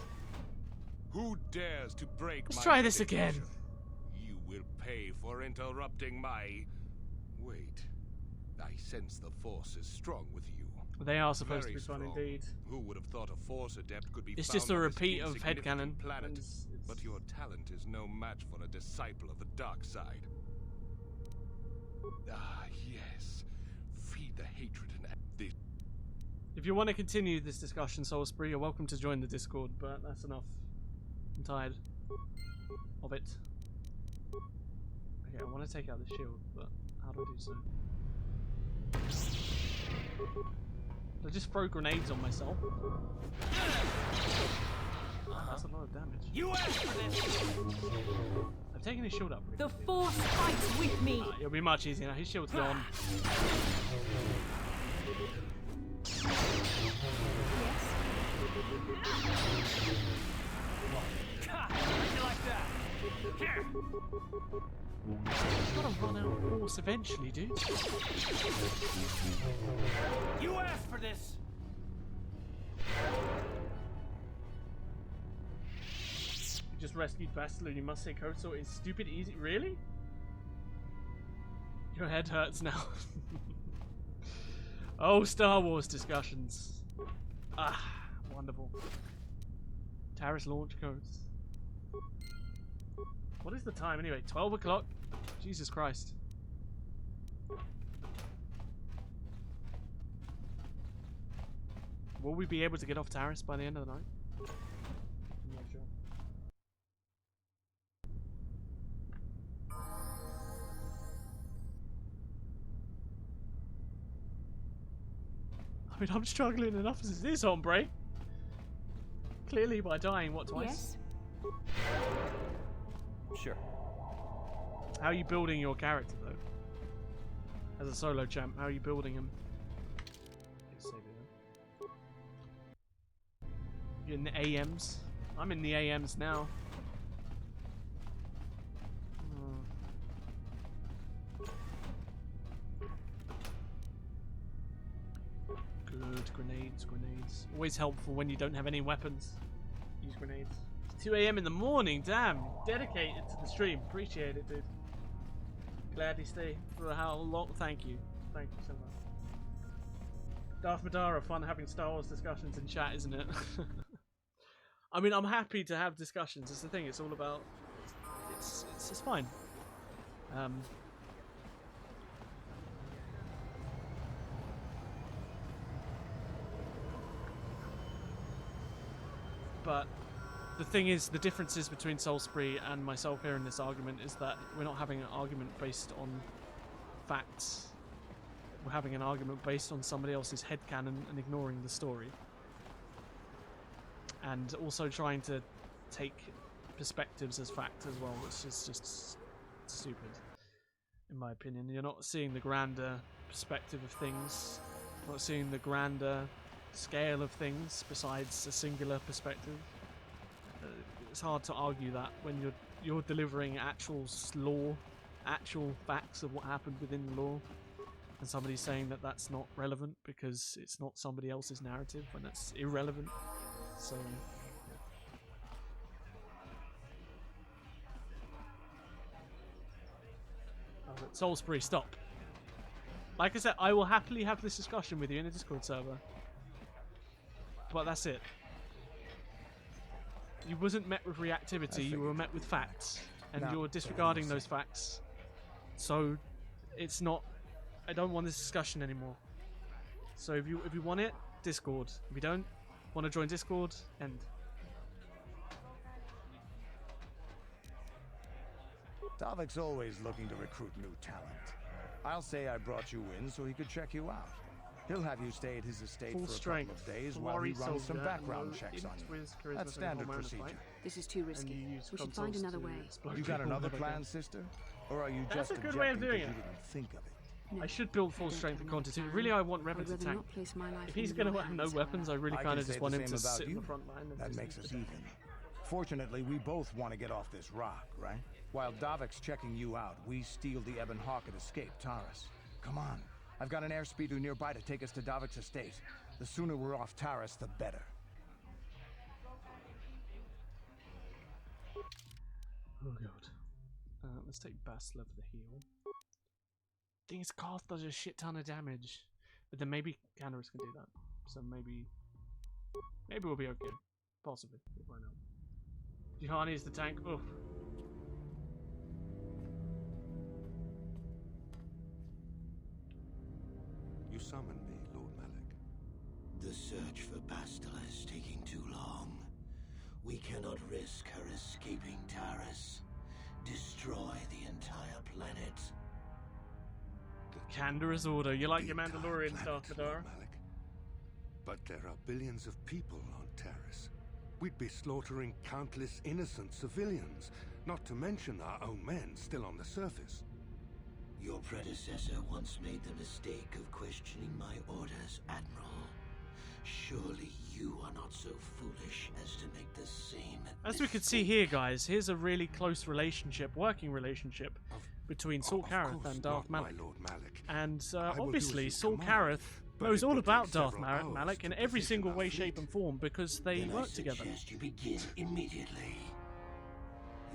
[SPEAKER 18] Who dares to break
[SPEAKER 1] Let's
[SPEAKER 18] my
[SPEAKER 1] try this
[SPEAKER 18] dedication?
[SPEAKER 1] again.
[SPEAKER 18] You will pay for interrupting my... Wait. I sense the Force is strong with you.
[SPEAKER 1] They are supposed to
[SPEAKER 18] Very
[SPEAKER 1] be fun
[SPEAKER 18] strong.
[SPEAKER 1] indeed.
[SPEAKER 18] Who would have thought a Force adept could be
[SPEAKER 1] It's
[SPEAKER 18] found
[SPEAKER 1] just a
[SPEAKER 18] on this
[SPEAKER 1] repeat of
[SPEAKER 18] insignificant
[SPEAKER 1] headcanon.
[SPEAKER 18] planet? But your talent is no match for a disciple of the dark side. Ah, yes. Feed the hatred and this.
[SPEAKER 1] If you want to continue this discussion, Soul Spree, you're welcome to join the Discord, but that's enough. I'm tired of it. Okay, I want to take out the shield, but how do I do so? I just throw grenades on myself. That's a lot of damage.
[SPEAKER 19] You asked for this.
[SPEAKER 1] I've taken his shield up.
[SPEAKER 8] The Force fights with me.
[SPEAKER 1] It'll be much easier now. His shield's gone.
[SPEAKER 19] You like that? Here.
[SPEAKER 1] You've got to run out of force eventually, dude.
[SPEAKER 19] You asked for this.
[SPEAKER 1] You just rescued Bastila and you must say Kotor is stupid easy. Really? Your head hurts now. Oh, Star Wars discussions. Ah, wonderful. Taris launch codes. What is the time anyway? 12 o'clock? Jesus Christ. Will we be able to get off Taris by the end of the night? I'm not sure. I mean, I'm struggling enough as it is, hombre. Clearly by dying, what, twice?
[SPEAKER 11] Yes.
[SPEAKER 14] Sure.
[SPEAKER 1] How are you building your character, though? As a solo champ, how are you building him? You're in the AMs? I'm in the AMs now. Good, grenades. Always helpful when you don't have any weapons. Use grenades. It's 2 AM in the morning, damn. Dedicated to the stream. Appreciate it, dude. Glad you stay for how long. Thank you. Thank you so much. Darth Madara, fun having Star Wars discussions in chat, isn't it? I mean, I'm happy to have discussions. It's the thing. It's all about. It's fine. But the thing is, the differences between Soul Spree and myself here in this argument is that we're not having an argument based on facts. We're having an argument based on somebody else's headcanon and ignoring the story. And also trying to take perspectives as fact as well, which is just stupid, in my opinion. You're not seeing the grander perspective of things, not seeing the grander scale of things besides a singular perspective. It's hard to argue that when you're delivering actual lore, actual facts of what happened within the lore, and somebody's saying that that's not relevant because it's not somebody else's narrative when that's irrelevant. So Soul Spree, stop. Like I said, I will happily have this discussion with you in a Discord server. But that's it. You wasn't met with reactivity, you were met with facts. And you're disregarding those facts. So it's not, I don't want this discussion anymore. So if you want it, Discord. If you don't want to join Discord, end.
[SPEAKER 15] Davik's always looking to recruit new talent. I'll say I brought you in so he could check you out. He'll have you stay at his estate for a couple of days while he runs some background checks on you. That's standard procedure.
[SPEAKER 11] This is too risky. We should find another way.
[SPEAKER 15] You got another plan, sister? Or are you
[SPEAKER 1] That's
[SPEAKER 15] just
[SPEAKER 1] a good way of doing it.
[SPEAKER 15] you didn't think of it?
[SPEAKER 11] No,
[SPEAKER 1] I should build full strength and quantity. Really, I want Revan to tank. If he's going to have no weapons, I really kind of just want him to sit in the front line. And
[SPEAKER 15] that makes us even. Fortunately, we both want to get off this rock, right? While Davik's checking you out, we steal the Ebon Hawk and escape Taris. Come on. I've got an airspeeder nearby to take us to Davik's estate. The sooner we're off Taris, the better.
[SPEAKER 1] Oh god. Let's take Bastila for the heal. Thing is, Karth does a shit ton of damage. But then maybe Taris can do that. So maybe we'll be okay. Possibly. We'll find out. Juhani is the tank. Oof.
[SPEAKER 18] You summoned me, Lord Malak.
[SPEAKER 5] The
[SPEAKER 20] search for Bastila is taking too long. We cannot risk her escaping Taris. Destroy the entire planet.
[SPEAKER 1] Canderous order. You like your Mandalorian stuff, Madara?
[SPEAKER 18] But there are billions of people on Taris. We'd be slaughtering countless innocent civilians, not to mention our own men still on the surface.
[SPEAKER 20] Your predecessor once made the mistake of questioning my orders, Admiral. Surely you are not so foolish as to make the same
[SPEAKER 1] As we can see here, guys, here's a really close relationship, working relationship, between Saul Kareth and Darth Malak. And obviously, Saul Kareth knows all about Darth Malak in every single way, shape, and form because they work together.
[SPEAKER 20] You begin immediately.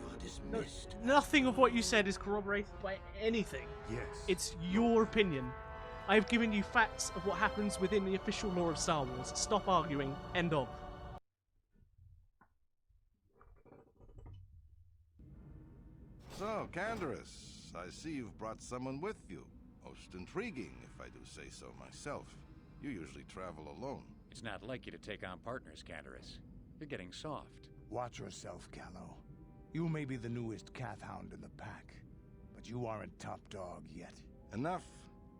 [SPEAKER 20] You are dismissed.
[SPEAKER 1] Nothing of what you said is corroborated by anything.
[SPEAKER 18] Yes.
[SPEAKER 1] It's your opinion. I've given you facts of what happens within the official lore of Star Wars. Stop arguing. End of.
[SPEAKER 21] So, Canderous, I see you've brought someone with you. Most intriguing, if I do say so myself. You usually travel alone.
[SPEAKER 22] It's not like you to take on partners, Canderous. You're getting soft.
[SPEAKER 15] Watch yourself, Callow. You may be the newest Cath Hound in the pack, but you aren't top dog yet.
[SPEAKER 21] Enough.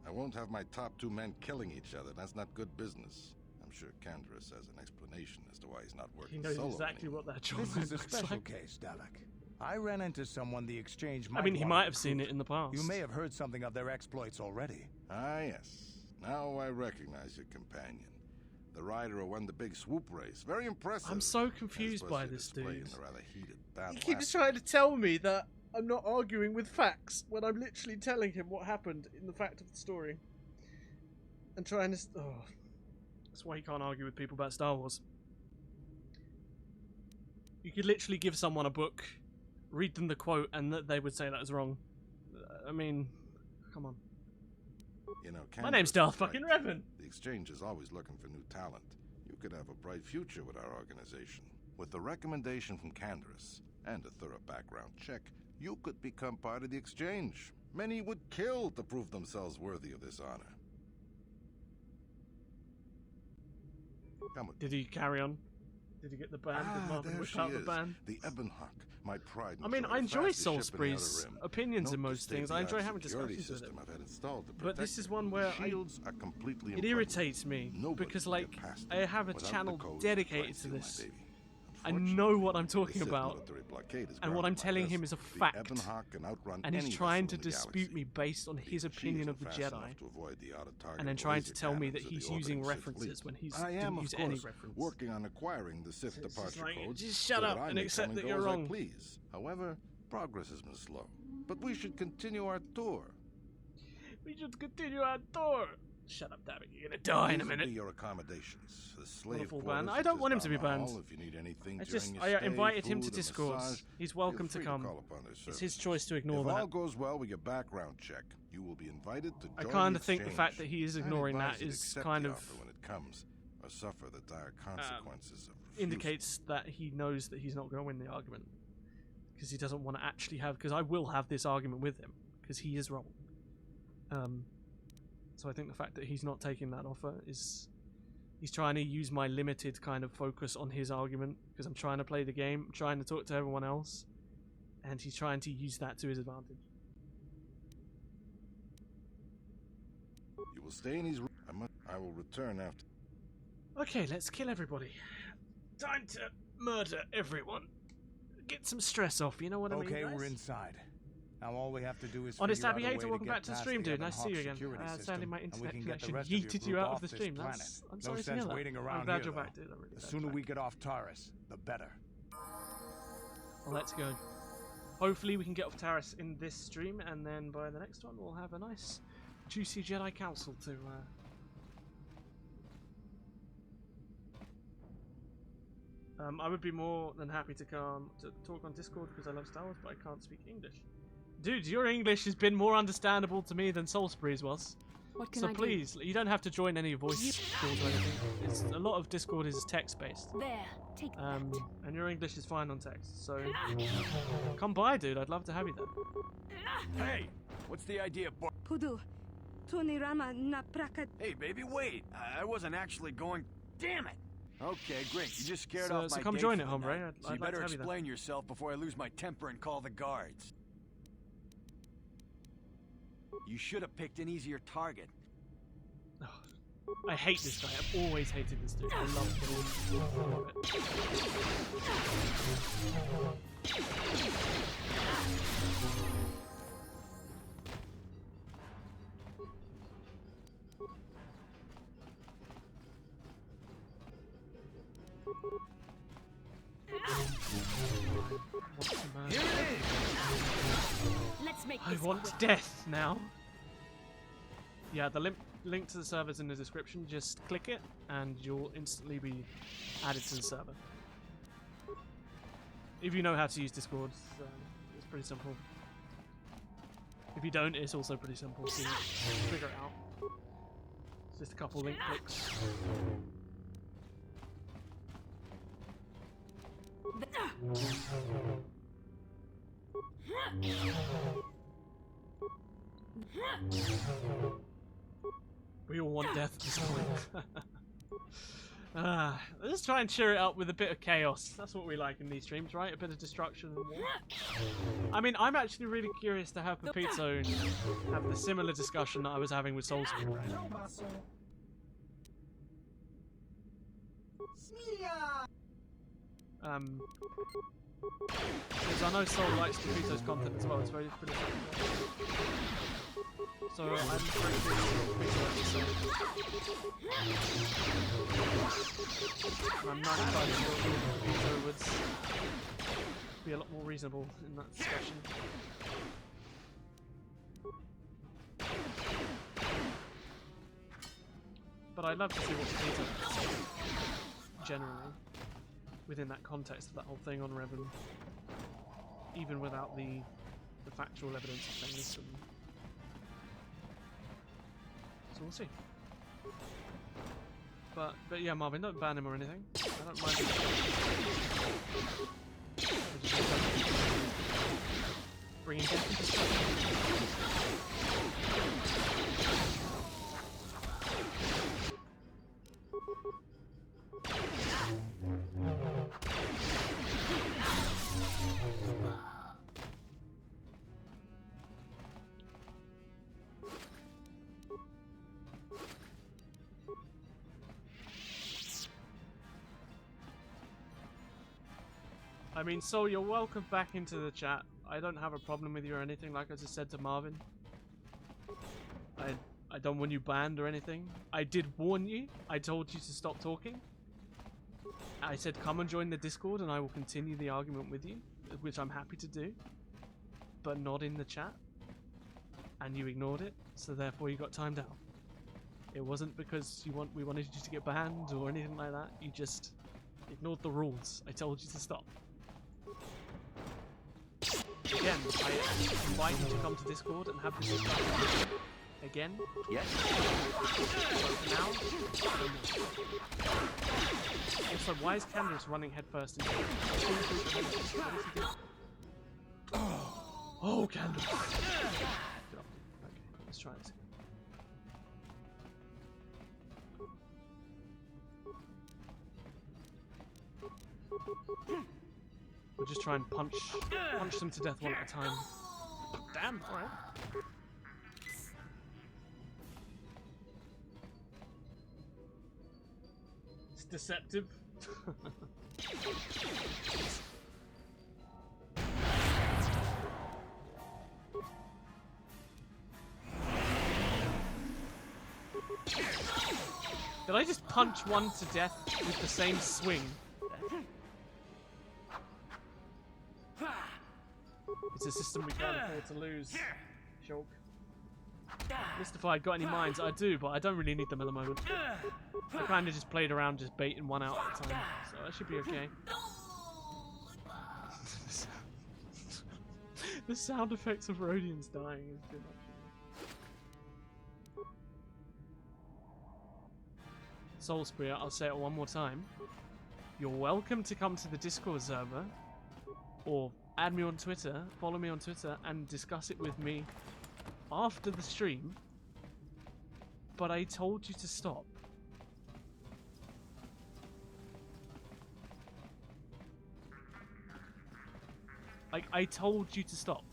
[SPEAKER 21] I won't have my top two men killing each other. That's not good business. I'm sure Canderous has an explanation as to why he's not working solo.
[SPEAKER 1] He knows exactly what that job
[SPEAKER 15] This is a
[SPEAKER 1] looks
[SPEAKER 15] special
[SPEAKER 1] like.
[SPEAKER 15] case, Dalek. I ran into someone the exchange might
[SPEAKER 1] I mean, he
[SPEAKER 15] want
[SPEAKER 1] might
[SPEAKER 15] to
[SPEAKER 1] have seen
[SPEAKER 15] recruit.
[SPEAKER 1] it in the past.
[SPEAKER 15] You may have heard something of their exploits already.
[SPEAKER 21] Ah, yes. Now I recognize your companion. The rider who won the big swoop race. Very impressive.
[SPEAKER 1] I'm so confused by this dude.
[SPEAKER 21] In the rather heated battle
[SPEAKER 1] He keeps trying to tell me that I'm not arguing with facts when I'm literally telling him what happened in the fact of the story. And trying to... Oh, that's why you can't argue with people about Star Wars. You could literally give someone a book, read them the quote, and they would say that was wrong. I mean, come on.
[SPEAKER 21] You know,
[SPEAKER 1] My name's Darth fucking Revan.
[SPEAKER 21] The Exchange is always looking for new talent. You could have a bright future with our organization. With the recommendation from Canderous and a thorough background check, you could become part of the Exchange. Many would kill to prove themselves worthy of this honor. Come with
[SPEAKER 1] Did he carry on? Did he get the band? Did Marvin
[SPEAKER 21] there
[SPEAKER 1] whip
[SPEAKER 21] she
[SPEAKER 1] out the
[SPEAKER 21] is.
[SPEAKER 1] band?
[SPEAKER 21] The Ebon Hawk, my pride and
[SPEAKER 1] I mean,
[SPEAKER 21] joy,
[SPEAKER 1] I enjoy
[SPEAKER 21] fastest ship in the
[SPEAKER 1] Salisbury's
[SPEAKER 21] Outer Rim.
[SPEAKER 1] opinions in
[SPEAKER 21] Note the
[SPEAKER 1] most things. I enjoy
[SPEAKER 21] state-of-the-art
[SPEAKER 1] having
[SPEAKER 21] security
[SPEAKER 1] discussions with
[SPEAKER 21] system
[SPEAKER 1] him.
[SPEAKER 21] I've had installed to
[SPEAKER 1] But
[SPEAKER 21] protect
[SPEAKER 1] this is
[SPEAKER 21] it.
[SPEAKER 1] one where
[SPEAKER 21] Shields are completely
[SPEAKER 1] it
[SPEAKER 21] impregnable.
[SPEAKER 1] irritates me
[SPEAKER 21] Nobody
[SPEAKER 1] because,
[SPEAKER 21] can
[SPEAKER 1] like,
[SPEAKER 21] get past
[SPEAKER 1] I
[SPEAKER 21] them
[SPEAKER 1] have a
[SPEAKER 21] without
[SPEAKER 1] channel
[SPEAKER 21] the codes
[SPEAKER 1] dedicated
[SPEAKER 21] to
[SPEAKER 1] to
[SPEAKER 21] try and
[SPEAKER 1] this.
[SPEAKER 21] steal my baby.
[SPEAKER 1] I know what I'm talking
[SPEAKER 21] The Sith
[SPEAKER 1] about,
[SPEAKER 21] military blockade is
[SPEAKER 1] and what
[SPEAKER 21] grounded
[SPEAKER 1] I'm
[SPEAKER 21] by
[SPEAKER 1] telling
[SPEAKER 21] this.
[SPEAKER 1] him is a
[SPEAKER 21] The
[SPEAKER 1] fact,
[SPEAKER 21] Ebon Hawk can outrun
[SPEAKER 1] and he's
[SPEAKER 21] any
[SPEAKER 1] trying
[SPEAKER 21] vessel
[SPEAKER 1] to
[SPEAKER 21] in the
[SPEAKER 1] dispute
[SPEAKER 21] galaxy.
[SPEAKER 1] me based on his opinion of the Jedi, and then trying to tell me that he's using references when he's didn't use any reference.
[SPEAKER 21] Working on acquiring the Sith
[SPEAKER 1] It's
[SPEAKER 21] departure
[SPEAKER 1] like,
[SPEAKER 21] codes.
[SPEAKER 1] just shut
[SPEAKER 21] so
[SPEAKER 1] up
[SPEAKER 21] that I
[SPEAKER 1] and
[SPEAKER 21] may
[SPEAKER 1] accept
[SPEAKER 21] come
[SPEAKER 1] that
[SPEAKER 21] go
[SPEAKER 1] you're
[SPEAKER 21] as
[SPEAKER 1] wrong.
[SPEAKER 21] I please. However, progress has been slow. But we should continue our tour.
[SPEAKER 1] We should continue our tour. Shut up, David. You're gonna die in a
[SPEAKER 21] These will
[SPEAKER 1] minute.
[SPEAKER 21] be your accommodations. The slave
[SPEAKER 1] Wonderful
[SPEAKER 21] quarters
[SPEAKER 1] ban. I
[SPEAKER 21] such
[SPEAKER 1] don't
[SPEAKER 21] as
[SPEAKER 1] want him to be
[SPEAKER 21] down the
[SPEAKER 1] banned.
[SPEAKER 21] hall. If you need anything
[SPEAKER 1] I
[SPEAKER 21] during
[SPEAKER 1] just
[SPEAKER 21] your
[SPEAKER 1] I
[SPEAKER 21] stay,
[SPEAKER 1] invited him to
[SPEAKER 21] food, a
[SPEAKER 1] Discords.
[SPEAKER 21] massage,
[SPEAKER 1] He's welcome
[SPEAKER 21] feel
[SPEAKER 1] to
[SPEAKER 21] free
[SPEAKER 1] come.
[SPEAKER 21] call upon their
[SPEAKER 1] It's
[SPEAKER 21] services.
[SPEAKER 1] his choice to ignore
[SPEAKER 21] if
[SPEAKER 1] that.
[SPEAKER 21] all goes well with your background check, you will be invited to
[SPEAKER 1] I
[SPEAKER 21] join
[SPEAKER 1] kind
[SPEAKER 21] the
[SPEAKER 1] of think the
[SPEAKER 21] exchange.
[SPEAKER 1] fact that he is
[SPEAKER 21] I'd
[SPEAKER 1] ignoring
[SPEAKER 21] advise
[SPEAKER 1] that
[SPEAKER 21] you to
[SPEAKER 1] is
[SPEAKER 21] accept
[SPEAKER 1] kind
[SPEAKER 21] the
[SPEAKER 1] of
[SPEAKER 21] offer when it comes, or suffer the dire consequences of refusal.
[SPEAKER 1] indicates that he knows that he's not going to win the argument because he doesn't want to actually have. Because I will have this argument with him because he is wrong. So I think the fact that he's not taking that offer is he's trying to use my limited kind of focus on his argument because I'm trying to play the game, I'm trying to talk to everyone else, and he's trying to use that to his advantage.
[SPEAKER 21] You will stay in his room. I will return after.
[SPEAKER 1] Okay, let's kill everybody. Time to murder everyone. Get some stress off, you know what I mean,
[SPEAKER 15] Okay,
[SPEAKER 1] guys?
[SPEAKER 15] we're inside. Now all we have to do is
[SPEAKER 1] Honest
[SPEAKER 15] figure out
[SPEAKER 1] Abby
[SPEAKER 15] a way
[SPEAKER 1] Hater,
[SPEAKER 15] to
[SPEAKER 1] welcome
[SPEAKER 15] get
[SPEAKER 1] back to the
[SPEAKER 15] past
[SPEAKER 1] stream,
[SPEAKER 15] the
[SPEAKER 1] dude. Nice to see you
[SPEAKER 15] Ebon
[SPEAKER 1] again.
[SPEAKER 15] Hawk security
[SPEAKER 1] Sadly,
[SPEAKER 15] system,
[SPEAKER 1] my
[SPEAKER 15] and we
[SPEAKER 1] internet
[SPEAKER 15] can get the
[SPEAKER 1] connection
[SPEAKER 15] rest of your
[SPEAKER 1] yeeted
[SPEAKER 15] group
[SPEAKER 1] you out
[SPEAKER 15] off
[SPEAKER 1] of the
[SPEAKER 15] this
[SPEAKER 1] stream.
[SPEAKER 15] planet.
[SPEAKER 1] I'm
[SPEAKER 15] No
[SPEAKER 1] sorry to
[SPEAKER 15] sense
[SPEAKER 1] hear that.
[SPEAKER 15] waiting
[SPEAKER 1] I'm
[SPEAKER 15] around
[SPEAKER 1] glad
[SPEAKER 15] here,
[SPEAKER 1] you're
[SPEAKER 15] though.
[SPEAKER 1] back, dude. I'm really
[SPEAKER 15] The
[SPEAKER 1] glad
[SPEAKER 15] sooner
[SPEAKER 1] you're
[SPEAKER 15] we
[SPEAKER 1] back.
[SPEAKER 15] get off Taris, the better.
[SPEAKER 1] Well, let's go. Hopefully we can get off Taris in this stream, and then by the next one we'll have a nice, juicy Jedi Council to... I would be more than happy to come to talk on Discord because I love Star Wars, but I can't speak English. Dude, your English has been more understandable to me than Salisbury's was.
[SPEAKER 11] What can
[SPEAKER 1] So
[SPEAKER 11] I do?
[SPEAKER 1] please, you don't have to join any voice calls or anything. A lot of Discord is text-based.
[SPEAKER 6] There, take that.
[SPEAKER 1] And your English is fine on text, so come by, dude. I'd love to have you there.
[SPEAKER 14] Hey, what's the idea, boy?
[SPEAKER 10] Pudu, Tunirama na praka.
[SPEAKER 14] Hey, baby, wait. I wasn't actually going.
[SPEAKER 3] Damn it! Okay, great. You just scared
[SPEAKER 1] So-
[SPEAKER 3] off
[SPEAKER 1] so
[SPEAKER 3] my
[SPEAKER 1] come
[SPEAKER 3] date
[SPEAKER 1] join
[SPEAKER 3] for
[SPEAKER 1] it,
[SPEAKER 3] the
[SPEAKER 1] hombre.
[SPEAKER 3] night.
[SPEAKER 1] I'd
[SPEAKER 3] So you
[SPEAKER 1] like to
[SPEAKER 3] better
[SPEAKER 1] have you there.
[SPEAKER 3] explain yourself before I lose my temper and call the guards. You should have picked an easier target.
[SPEAKER 1] I hate this guy. I've always hated this dude. I love him. I love
[SPEAKER 6] Let's make
[SPEAKER 1] I
[SPEAKER 6] this
[SPEAKER 1] want
[SPEAKER 6] quick.
[SPEAKER 1] death now. Yeah, the link to the server is in the description. Just click it, and you'll instantly be added to the server. If you know how to use Discord, it's pretty simple. If you don't, it's also pretty simple. So you figure it out. It's just a couple link clicks. We all want death at this point. Let's try and cheer it up with a bit of chaos. That's what we like in these streams, right? A bit of destruction and war. I mean, I'm actually really curious to have Pepito have the similar discussion that I was having with Soulspeed, right? Because I know Soul likes Pepito's content as well. It's very pretty. So I'm very curious what Pepito has to say. I'm 95 sure Pepito would be a lot more reasonable in that discussion. But I'd love to see what Pepito has to say, generally, within that context of that whole thing on Revan, even without the factual evidence of things. So we'll see. But yeah, Marvin, don't ban him or anything. I don't mind him. Bringing death into destruction. I mean, Soul, you're welcome back into the chat. I don't have a problem with you or anything, like I just said to Marvin. I don't want you banned or anything. I did warn you. I told you to stop talking. I said come and join the Discord and I will continue the argument with you, which I'm happy to do, but not in the chat. And you ignored it, so therefore you got timed out. It wasn't because we wanted you to get banned or anything like that. You just ignored the rules. I told you to stop. Again, I invite you to come to Discord and have this discussion. Again?
[SPEAKER 2] Yes.
[SPEAKER 1] But now? Also, why is Candace running headfirst into it? What is he doing? Oh, Candace! Okay, let's try this again. We'll just try and punch them to death one at a time. Damn, alright. It's deceptive. Did I just punch one to death with the same swing? It's a system we can't afford to lose. Shulk. Mystified, got any mines? I do, but I don't really need them at the moment. I kind of just played around, just baiting one out at a time, so that should be okay. The sound effects of Rhodians dying is too much. Soul Spirit, I'll say it one more time. You're welcome to come to the Discord server, or add me on Twitter, follow me on Twitter, and discuss it with me after the stream. But I told you to stop. Like, I told you to stop.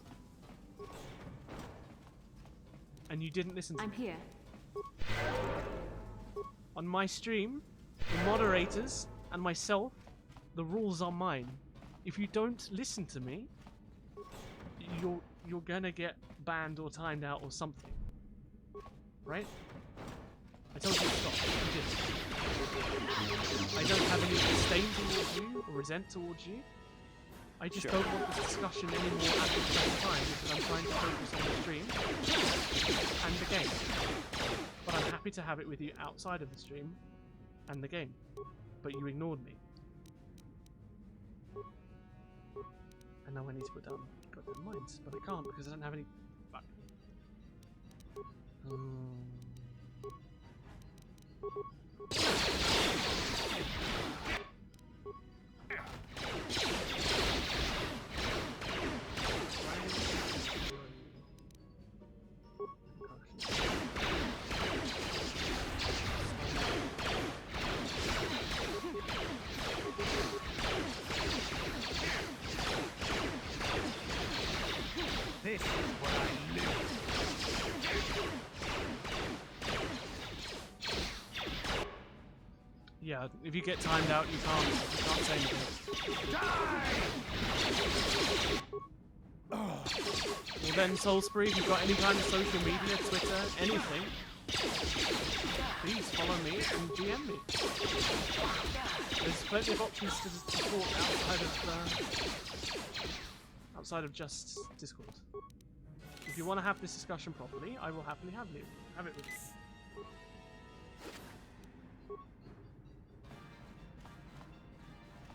[SPEAKER 1] And you didn't listen to me.
[SPEAKER 11] I'm here.
[SPEAKER 1] On my stream, the moderators and myself, the rules are mine. If you don't listen to me, you're gonna get banned or timed out or something. Right? I told you to stop. You didn't. I don't have any disdain towards you or resent towards you. I just don't want this discussion anymore at the present time because I'm trying to focus on the stream and the game. But I'm happy to have it with you outside of the stream and the game. But you ignored me. And now I need to put down goddamn mines, but I can't because I don't have any. Fuck.
[SPEAKER 5] This is where I live.
[SPEAKER 1] Yeah, if you get timed out, you can't say anything. Well then, Salisbury, if you've got any kind of social media, Twitter, anything, please follow me and DM me. There's plenty of options to talk outside of just Discord. If you want to have this discussion properly, I will happily have it with you.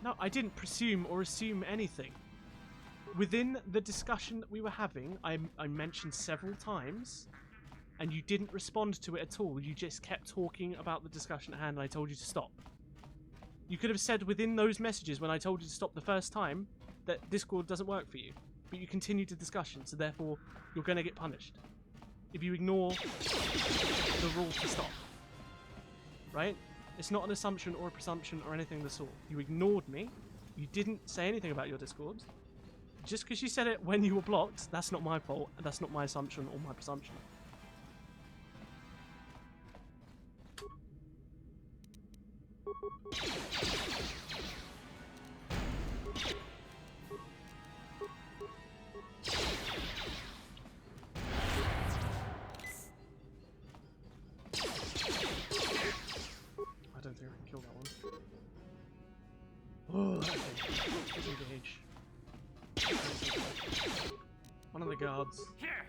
[SPEAKER 1] No, I didn't presume or assume anything. Within the discussion that we were having, I mentioned several times, and you didn't respond to it at all. You just kept talking about the discussion at hand, and I told you to stop. You could have said within those messages when I told you to stop the first time that Discord doesn't work for you, but you continued the discussion, so therefore you're going to get punished if you ignore the rule to stop. Right? It's not an assumption or a presumption or anything of the sort. You ignored me. You didn't say anything about your Discord. Just because you said it when you were blocked, that's not my fault, and that's not my assumption or my presumption. I don't think I can kill that one. Oh, okay. Disengage. One of the guards.
[SPEAKER 19] Here.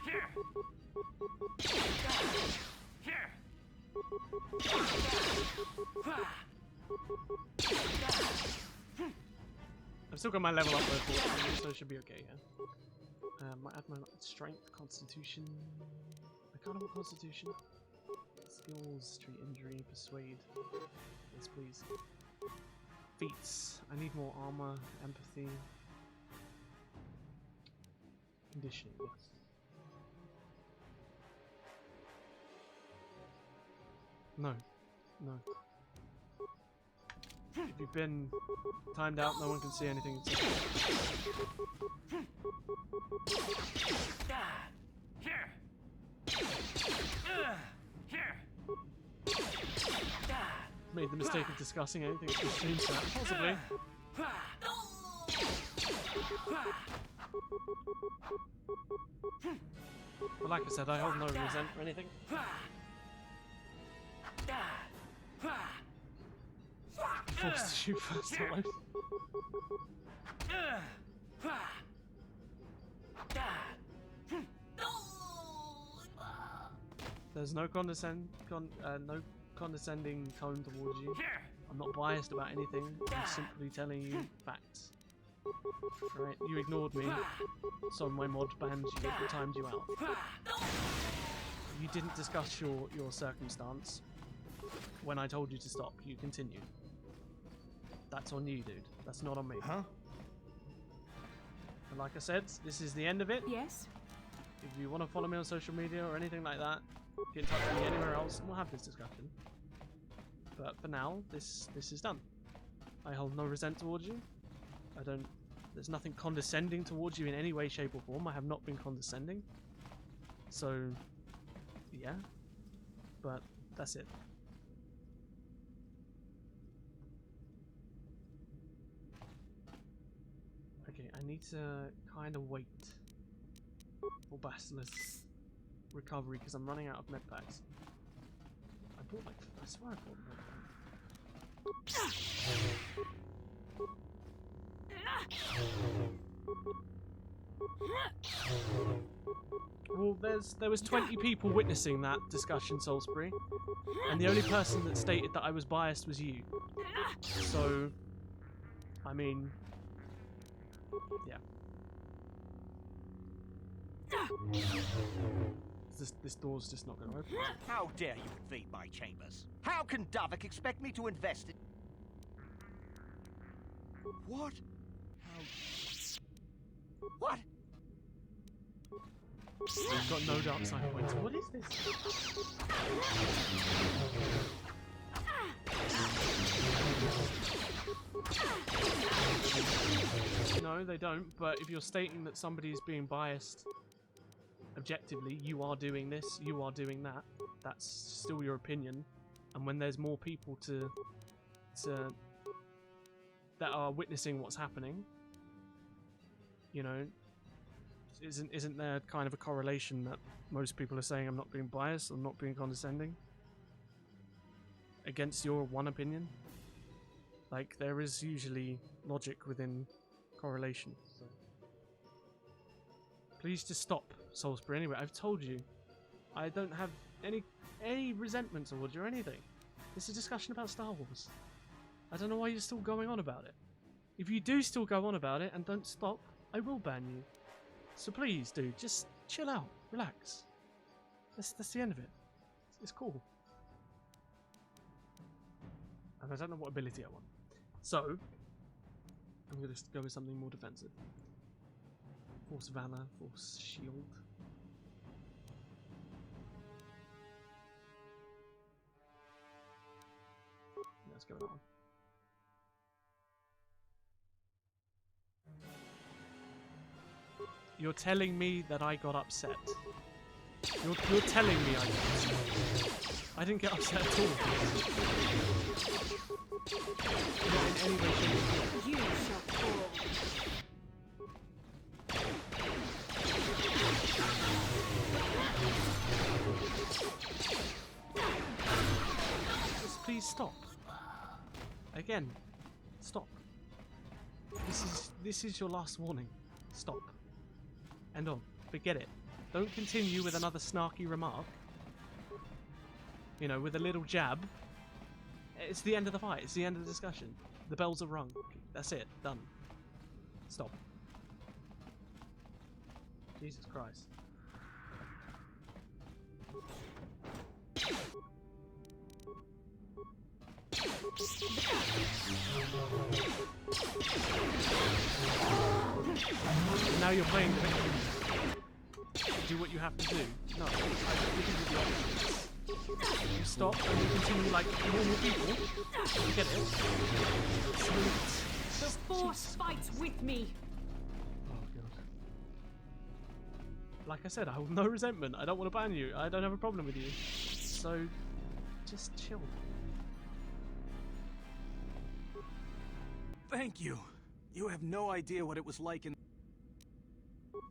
[SPEAKER 19] Here.
[SPEAKER 1] I've still got my level up though, so it should be okay, yeah. Might add my strength, constitution. I can't have a constitution. Skills, treat injury, persuade. Yes, please. Feats. I need more armor, empathy. Conditioning, yes. No. No. If you've been timed out, no one can see anything.
[SPEAKER 19] Here. Here.
[SPEAKER 1] Made the mistake of discussing anything at the stream chat, possibly. But like I said, I hold no resent or anything. Forced to shoot first time. There's no condescending tone towards you. I'm not biased about anything. I'm simply telling you facts. Right? You ignored me, so my mod banned you, timed you out. You didn't discuss your circumstance when I told you to stop. You continued. That's on you, dude. That's not on me.
[SPEAKER 15] Huh?
[SPEAKER 1] And like I said, this is the end of it.
[SPEAKER 11] Yes?
[SPEAKER 1] If you want to follow me on social media or anything like that, get in touch with me anywhere else and we'll have this discussion. But for now, this is done. I hold no resent towards you. There's nothing condescending towards you in any way, shape, or form. I have not been condescending. So, yeah. But that's it. Okay, I need to kind of wait for Basile's recovery because I'm running out of med packs. I bought like, I swear I bought more. Well, there was 20 people witnessing that discussion, Salisbury, and the only person that stated that I was biased was you. So, I mean, yeah. This door's just not going to open.
[SPEAKER 4] How dare you invade my chambers? How can Davik expect me to invest in... What? What?
[SPEAKER 1] I've got no dark side points. What is this? No, they don't, but if you're stating that somebody is being biased objectively, you are doing this, you are doing that, that's still your opinion. And when there's more people that are witnessing what's happening, you know, isn't there kind of a correlation that most people are saying I'm not being biased, I'm not being condescending against your one opinion? Like, there is usually logic within correlation. So. Please just stop, Salisbury. Anyway, I've told you, I don't have any resentment towards you or anything. It's a discussion about Star Wars. I don't know why you're still going on about it. If you do still go on about it and don't stop, I will ban you. So please, dude, just chill out, relax. That's the end of it. It's cool. And I don't know what ability I want. So, I'm going to go with something more defensive. Force Valor, Force Shield. Let's go with that one. You're telling me that I got upset. You're telling me I got upset. I didn't get upset at all. Not in any way, shape, or form.
[SPEAKER 6] You shall fall.
[SPEAKER 1] Just please stop. Again, stop. This is your last warning. Stop. End on. Forget it. Don't continue with another snarky remark. You know, with a little jab. It's the end of the fight. It's the end of the discussion. The bells are rung. That's it. Done. Stop. Jesus Christ. Now you're playing victim. Do what you have to do. No, I don't give you the options. You stop and you continue like normal people. You get it?
[SPEAKER 6] The Force fights with me.
[SPEAKER 1] Oh god. Like I said, I have no resentment. I don't want to ban you. I don't have a problem with you. So, just chill.
[SPEAKER 9] Thank you. You have no idea what it was like in...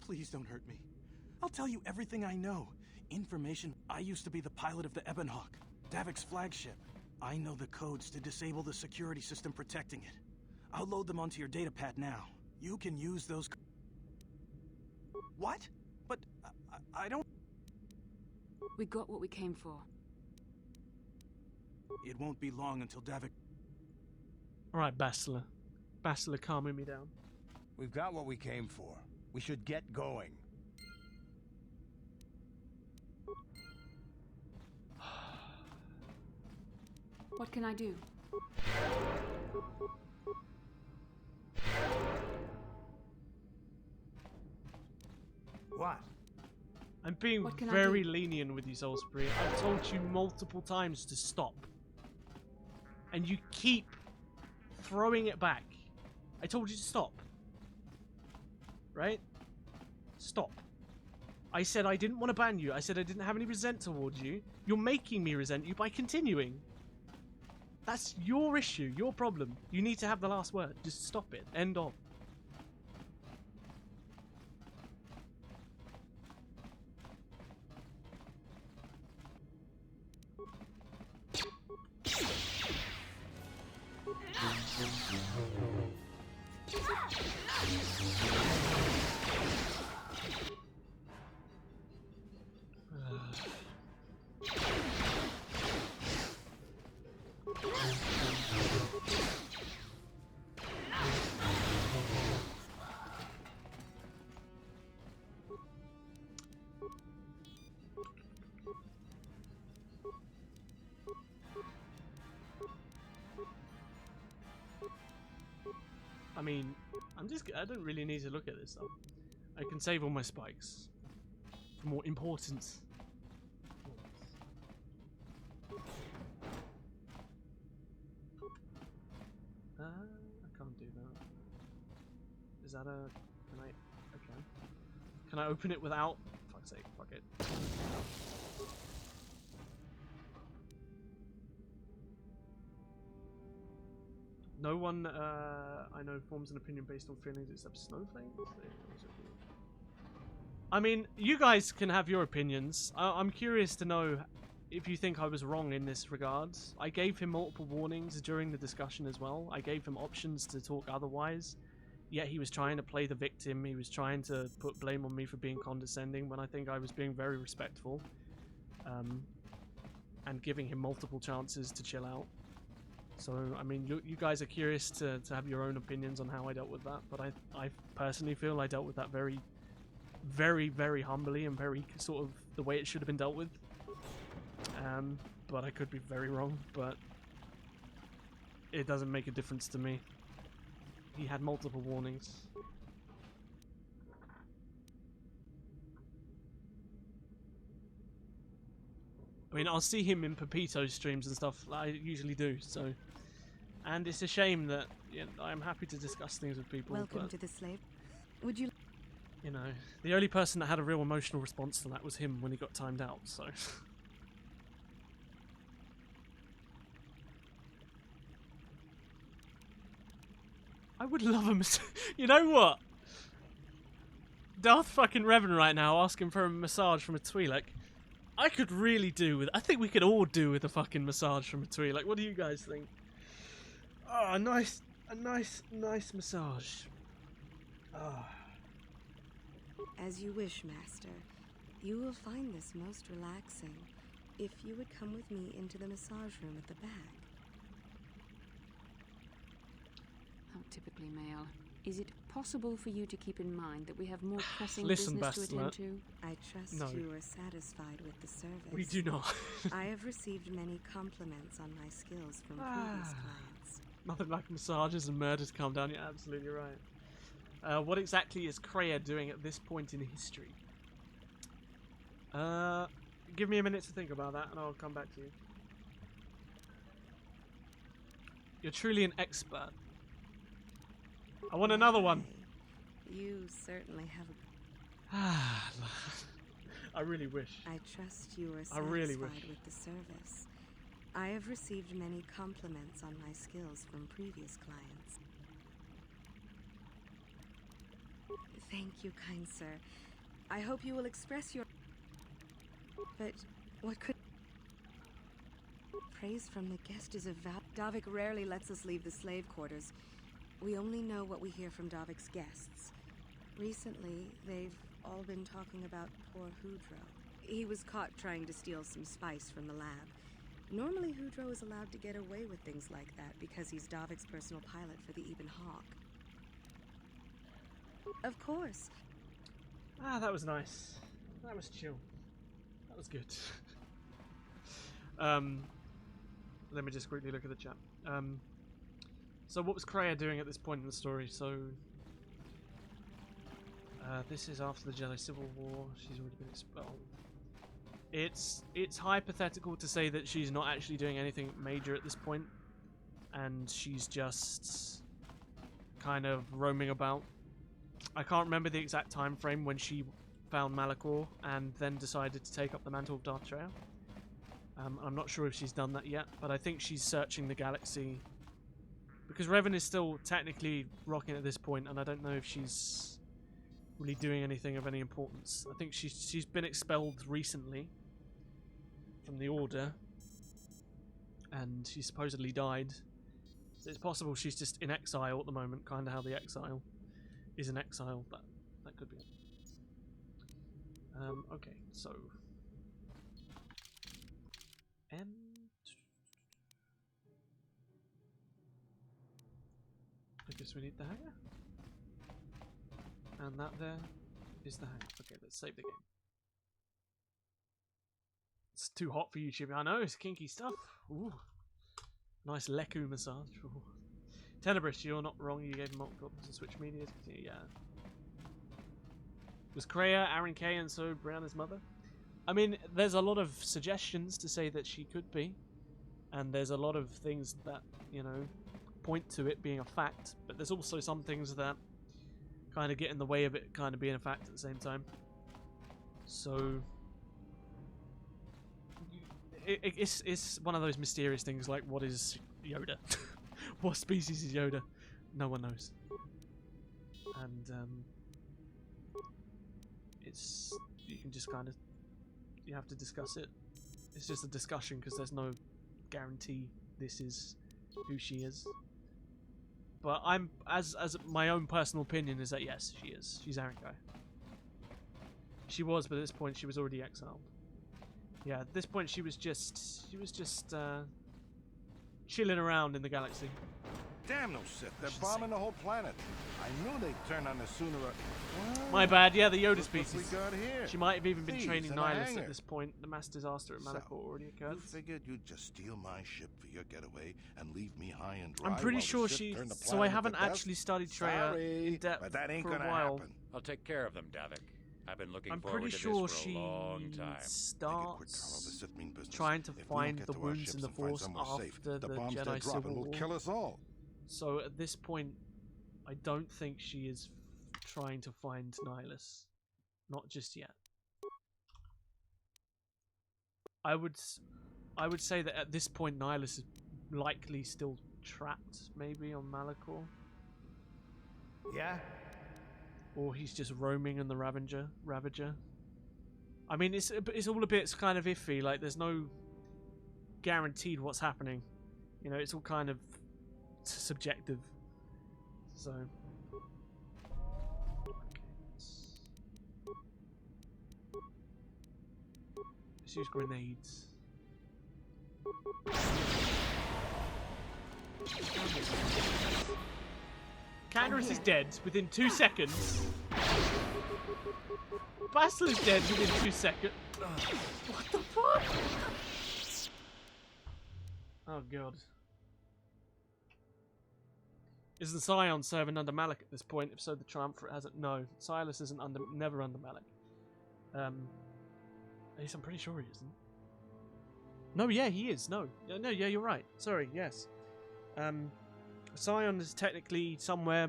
[SPEAKER 9] Please don't hurt me. I'll tell you everything I know. Information. I used to be the pilot of the Ebonhawk, Davik's flagship. I know the codes to disable the security system protecting it. I'll load them onto your datapad now. You can use those... What? But I don't...
[SPEAKER 11] We got what we came for.
[SPEAKER 9] It won't be long until Davik...
[SPEAKER 1] Alright, Basilar. Basilar calming me down.
[SPEAKER 15] We've got what we came for. We should get going.
[SPEAKER 11] What can I do?
[SPEAKER 15] What?
[SPEAKER 1] I'm being very lenient with you, Salisbury. I've told you multiple times to stop. And you keep throwing it back. I told you to stop. Right? Stop. I said I didn't want to ban you. I said I didn't have any resent towards you. You're making me resent you by continuing. That's your issue, your problem. You need to have the last word. Just stop it. End of. I mean, I don't really need to look at this stuff. I can save all my spikes for more important. I can't do that. Is that a... Can I... Okay. Can I open it without... Fuck's sake, fuck it. No one I know forms an opinion based on feelings except snowflakes. I mean, you guys can have your opinions. I'm curious to know if you think I was wrong in this regard. I gave him multiple warnings during the discussion as well. I gave him options to talk otherwise. Yet he was trying to play the victim. He was trying to put blame on me for being condescending when I think I was being very respectful. And giving him multiple chances to chill out. So, I mean, you guys are curious to have your own opinions on how I dealt with that, but I personally feel I dealt with that very, very, very humbly and very sort of the way it should have been dealt with. But I could be very wrong, but it doesn't make a difference to me. He had multiple warnings. I mean, I'll see him in Pepito streams and stuff, like I usually do, so... And it's a shame that I'm happy to discuss things with people,
[SPEAKER 16] Welcome
[SPEAKER 1] but...
[SPEAKER 16] to the slave. Would you...
[SPEAKER 1] You know, the only person that had a real emotional response to that was him when he got timed out, so... I would love him. You know what? Darth fucking Revan right now asking for a massage from a Twi'lek. I could really do with... I think we could all do with a fucking massage from a Twi'lek. What do you guys think? Oh, a nice massage. Oh.
[SPEAKER 16] As you wish, Master. You will find this most relaxing if you would come with me into the massage room at the back.
[SPEAKER 11] How typically male. Is it possible for you to keep in mind that we have more pressing
[SPEAKER 1] Listen,
[SPEAKER 11] business to attend to?
[SPEAKER 16] I trust you are satisfied with the service.
[SPEAKER 1] We do not.
[SPEAKER 16] I have received many compliments on my skills from previous clients.
[SPEAKER 1] Nothing like massages and murder to calm down. You're absolutely right. What exactly is Kreia doing at this point in history? Give me a minute to think about that and I'll come back to you. You're truly an expert. I want another one.
[SPEAKER 16] You certainly have a...
[SPEAKER 1] I really wish.
[SPEAKER 16] I trust you are satisfied with the service. I have received many compliments on my skills from previous clients. Thank you, kind sir. I hope you will express your... But what could... Praise from the guest is a Davik rarely lets us leave the slave quarters. We only know what we hear from Davik's guests. Recently, they've all been talking about poor Hudro. He was caught trying to steal some spice from the lab. Normally, Hudro is allowed to get away with things like that because he's Davik's personal pilot for the Ebon Hawk. Of course.
[SPEAKER 1] Ah, that was nice. That was chill. That was good. Let me just quickly look at the chat. So what was Kreia doing at this point in the story? So this is after the Jedi Civil War. She's already been expelled. It's hypothetical to say that she's not actually doing anything major at this point, and she's just kind of roaming about. I can't remember the exact time frame when she found Malachor and then decided to take up the mantle of Darth Traya. I'm not sure if she's done that yet, but I think she's searching the galaxy. Because Revan is still technically rocking at this point, and I don't know if she's really doing anything of any importance. I think she's been expelled recently from the Order, and she supposedly died. So it's possible she's just in exile at the moment, kind of how the Exile is in exile, but that could be it. Okay, so... I guess we need the hangar. And that there is the hangar. Okay, let's save the game. It's too hot for YouTube. I know, it's kinky stuff. Ooh. Nice Leku massage. Ooh. Tenebris, you're not wrong. You gave him multiple options to switch media. Yeah. Was Kreia, Aaron K, and so Brianna's mother? I mean, there's a lot of suggestions to say that she could be. And there's a lot of things that, you know, point to it being a fact. But there's also some things that kind of get in the way of it kind of being a fact at the same time. So... It's one of those mysterious things like, what is Yoda? What species is Yoda? No one knows. And it's, you can just kind of, you have to discuss it. It's just a discussion because there's no guarantee this is who she is. But I'm, as my own personal opinion is that yes, she is. She's Arankai. She was, but at this point she was already exiled. Yeah, at this point she was just chilling around in the galaxy.
[SPEAKER 21] Damn those Sith, they're bombing the whole planet. I knew they'd turn on us sooner or...
[SPEAKER 1] My bad, yeah, the Yoda
[SPEAKER 21] Look
[SPEAKER 1] species.
[SPEAKER 21] what we got here.
[SPEAKER 1] She might have even been
[SPEAKER 21] Thieves
[SPEAKER 1] training
[SPEAKER 21] in a
[SPEAKER 1] Nihilus
[SPEAKER 21] hangar.
[SPEAKER 1] at this point. The mass disaster at Malachor already occurred.
[SPEAKER 21] You figured you'd just steal my ship for your getaway and leave me high and dry.
[SPEAKER 1] I'm pretty
[SPEAKER 21] while the
[SPEAKER 1] sure
[SPEAKER 21] Sith
[SPEAKER 1] she...
[SPEAKER 21] turn the
[SPEAKER 1] So I
[SPEAKER 21] planet
[SPEAKER 1] haven't
[SPEAKER 21] to dust?
[SPEAKER 1] actually studied Traya
[SPEAKER 21] Sorry,
[SPEAKER 1] in depth
[SPEAKER 21] but that ain't
[SPEAKER 1] for a
[SPEAKER 21] gonna
[SPEAKER 1] while.
[SPEAKER 21] happen.
[SPEAKER 22] I'll take care of them, Davik. I've been looking
[SPEAKER 1] I'm
[SPEAKER 22] forward
[SPEAKER 1] pretty
[SPEAKER 22] to
[SPEAKER 1] sure
[SPEAKER 22] this for
[SPEAKER 1] she
[SPEAKER 22] a long time.
[SPEAKER 1] starts
[SPEAKER 21] business.
[SPEAKER 1] trying to
[SPEAKER 21] If we don't
[SPEAKER 1] find
[SPEAKER 21] get
[SPEAKER 1] the
[SPEAKER 21] to our
[SPEAKER 1] wounds
[SPEAKER 21] ships
[SPEAKER 1] in the
[SPEAKER 21] and find
[SPEAKER 1] Force
[SPEAKER 21] somewhere
[SPEAKER 1] after
[SPEAKER 21] safe,
[SPEAKER 1] the
[SPEAKER 21] bombs they're
[SPEAKER 1] Jedi
[SPEAKER 21] dropping
[SPEAKER 1] Civil
[SPEAKER 21] will
[SPEAKER 1] War.
[SPEAKER 21] kill us all.
[SPEAKER 1] So at this point, I don't think she is trying to find Nihilus. Not just yet. I would say that at this point Nihilus is likely still trapped, maybe on Malachor.
[SPEAKER 5] Yeah?
[SPEAKER 1] Or he's just roaming in the Ravager. I mean, it's all a bit kind of iffy. Like, there's no guaranteed what's happening. You know, it's all kind of subjective. So, let's use grenades. Candaris is dead within 2 seconds. Bastel is dead within 2 seconds. What the fuck? Oh god. Isn't Scion serving under Malak at this point? If so, the Triumvirate hasn't. No, Silas isn't never under Malak. At least I'm pretty sure he isn't. No, yeah, he is. No, yeah, you're right. Sorry, yes. Scion is technically somewhere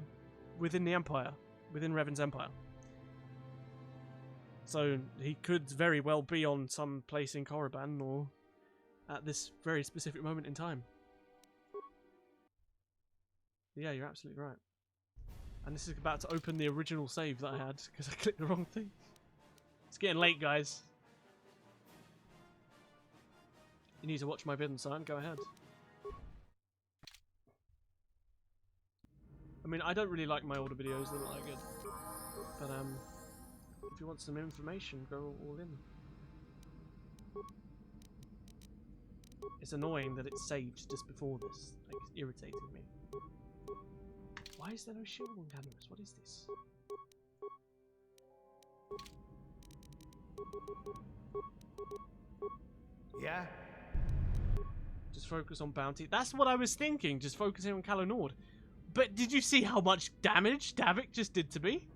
[SPEAKER 1] within the Empire, within Revan's Empire. So he could very well be on some place in Korriban or at this very specific moment in time. Yeah, you're absolutely right. And this is about to open the original save that I had because I clicked the wrong thing. It's getting late, guys. You need to watch my vid and sign. Go ahead. I mean, I don't really like my older videos. They're not that good. But if you want some information, go all in. It's annoying that it's saved just before this. Like, it's irritating me. Why is there no shield on cameras? What is this?
[SPEAKER 5] Yeah?
[SPEAKER 1] Just focus on bounty. That's what I was thinking. Just focusing on Calo Nord. But did you see how much damage Davik just did to me?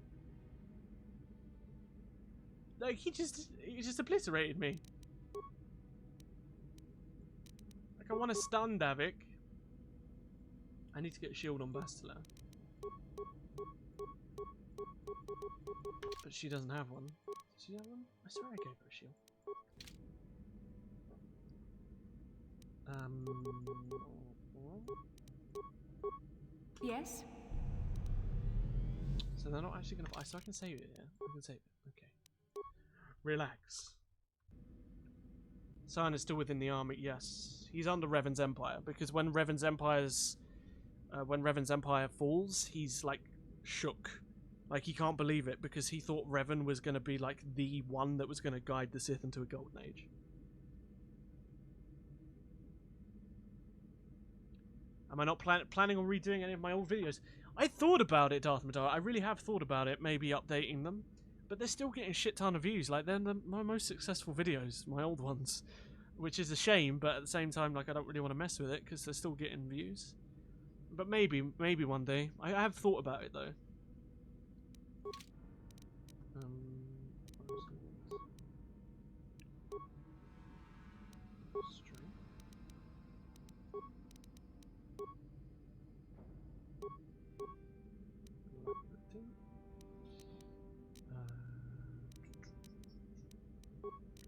[SPEAKER 1] Like, he just obliterated me. Like, I want to stun Davik. I need to get a shield on Bastila. But she doesn't have one. Does she have one? I swear I gave her a shield.
[SPEAKER 11] Yes?
[SPEAKER 1] So they're not actually gonna. So I can save it, yeah? I can save it. Okay. Relax. Sion is still within the army, yes. He's under Revan's Empire, because when Revan's Empire falls, he's like shook. Like he can't believe it because he thought Revan was gonna be like the one that was gonna guide the Sith into a golden age. Am I not planning on redoing any of my old videos? I thought about it, Darth Madara. I really have thought about it, maybe updating them. But they're still getting a shit ton of views. Like, they're my most successful videos, my old ones. Which is a shame, but at the same time, like, I don't really want to mess with it, because they're still getting views. But maybe one day. I have thought about it, though.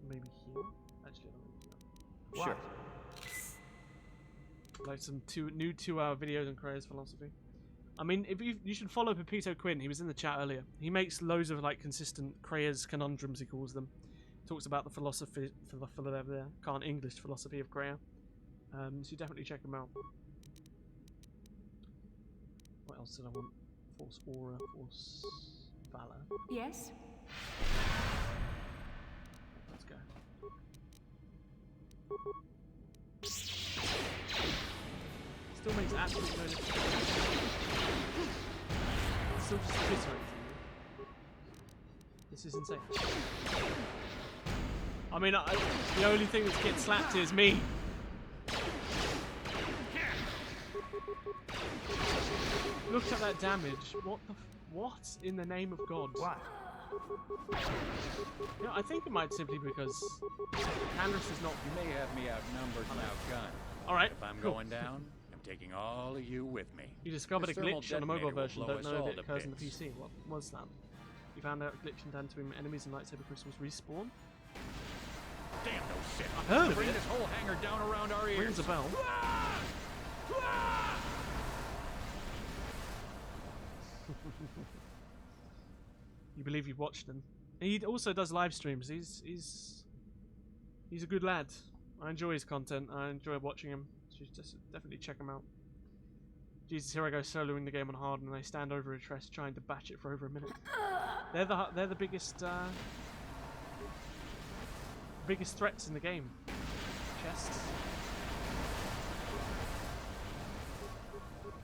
[SPEAKER 1] Maybe heal? Actually, I don't really know.
[SPEAKER 22] Sure.
[SPEAKER 1] Like some new 2-hour videos on Krea's philosophy. I mean, if you should follow Pepito Quinn. He was in the chat earlier. He makes loads of like consistent Krea's conundrums. He calls them. Talks about the philosophy can't English philosophy of Krea. So you definitely check him out. What else did I want? Force Aura, Force Valor.
[SPEAKER 11] Yes?
[SPEAKER 1] Let's go. Still makes absolutely no difference. It's still just obliterating me. This is insane. I mean, the only thing that's getting slapped is me. Look at that damage. What in the name of God?
[SPEAKER 15] Why?
[SPEAKER 1] You know, I think it might simply because Candace is not.
[SPEAKER 22] You may have me outnumbered and outgunned.
[SPEAKER 1] Alright.
[SPEAKER 22] If I'm going down, I'm taking all of you with me.
[SPEAKER 1] You discovered a
[SPEAKER 22] This thermal
[SPEAKER 1] glitch on a mobile
[SPEAKER 22] detonator will
[SPEAKER 1] version,
[SPEAKER 22] blow
[SPEAKER 1] don't
[SPEAKER 22] us
[SPEAKER 1] know
[SPEAKER 22] all
[SPEAKER 1] if it
[SPEAKER 22] to
[SPEAKER 1] occurs on the
[SPEAKER 22] bits.
[SPEAKER 1] PC. What was that? You found out a glitch in Dantooine enemies and lightsaber crystals respawn?
[SPEAKER 22] Damn no shit.
[SPEAKER 1] I've heard of
[SPEAKER 22] Bring
[SPEAKER 1] it.
[SPEAKER 22] this whole hangar down around our ears.
[SPEAKER 1] Rings a bell. You believe you've watched him. He also does live streams. He's a good lad. I enjoy his content. I enjoy watching him. So just definitely check him out. Jesus, here I go soloing the game on hard, and I stand over a Tress trying to batch it for over a minute. They're the biggest threats in the game. Chests.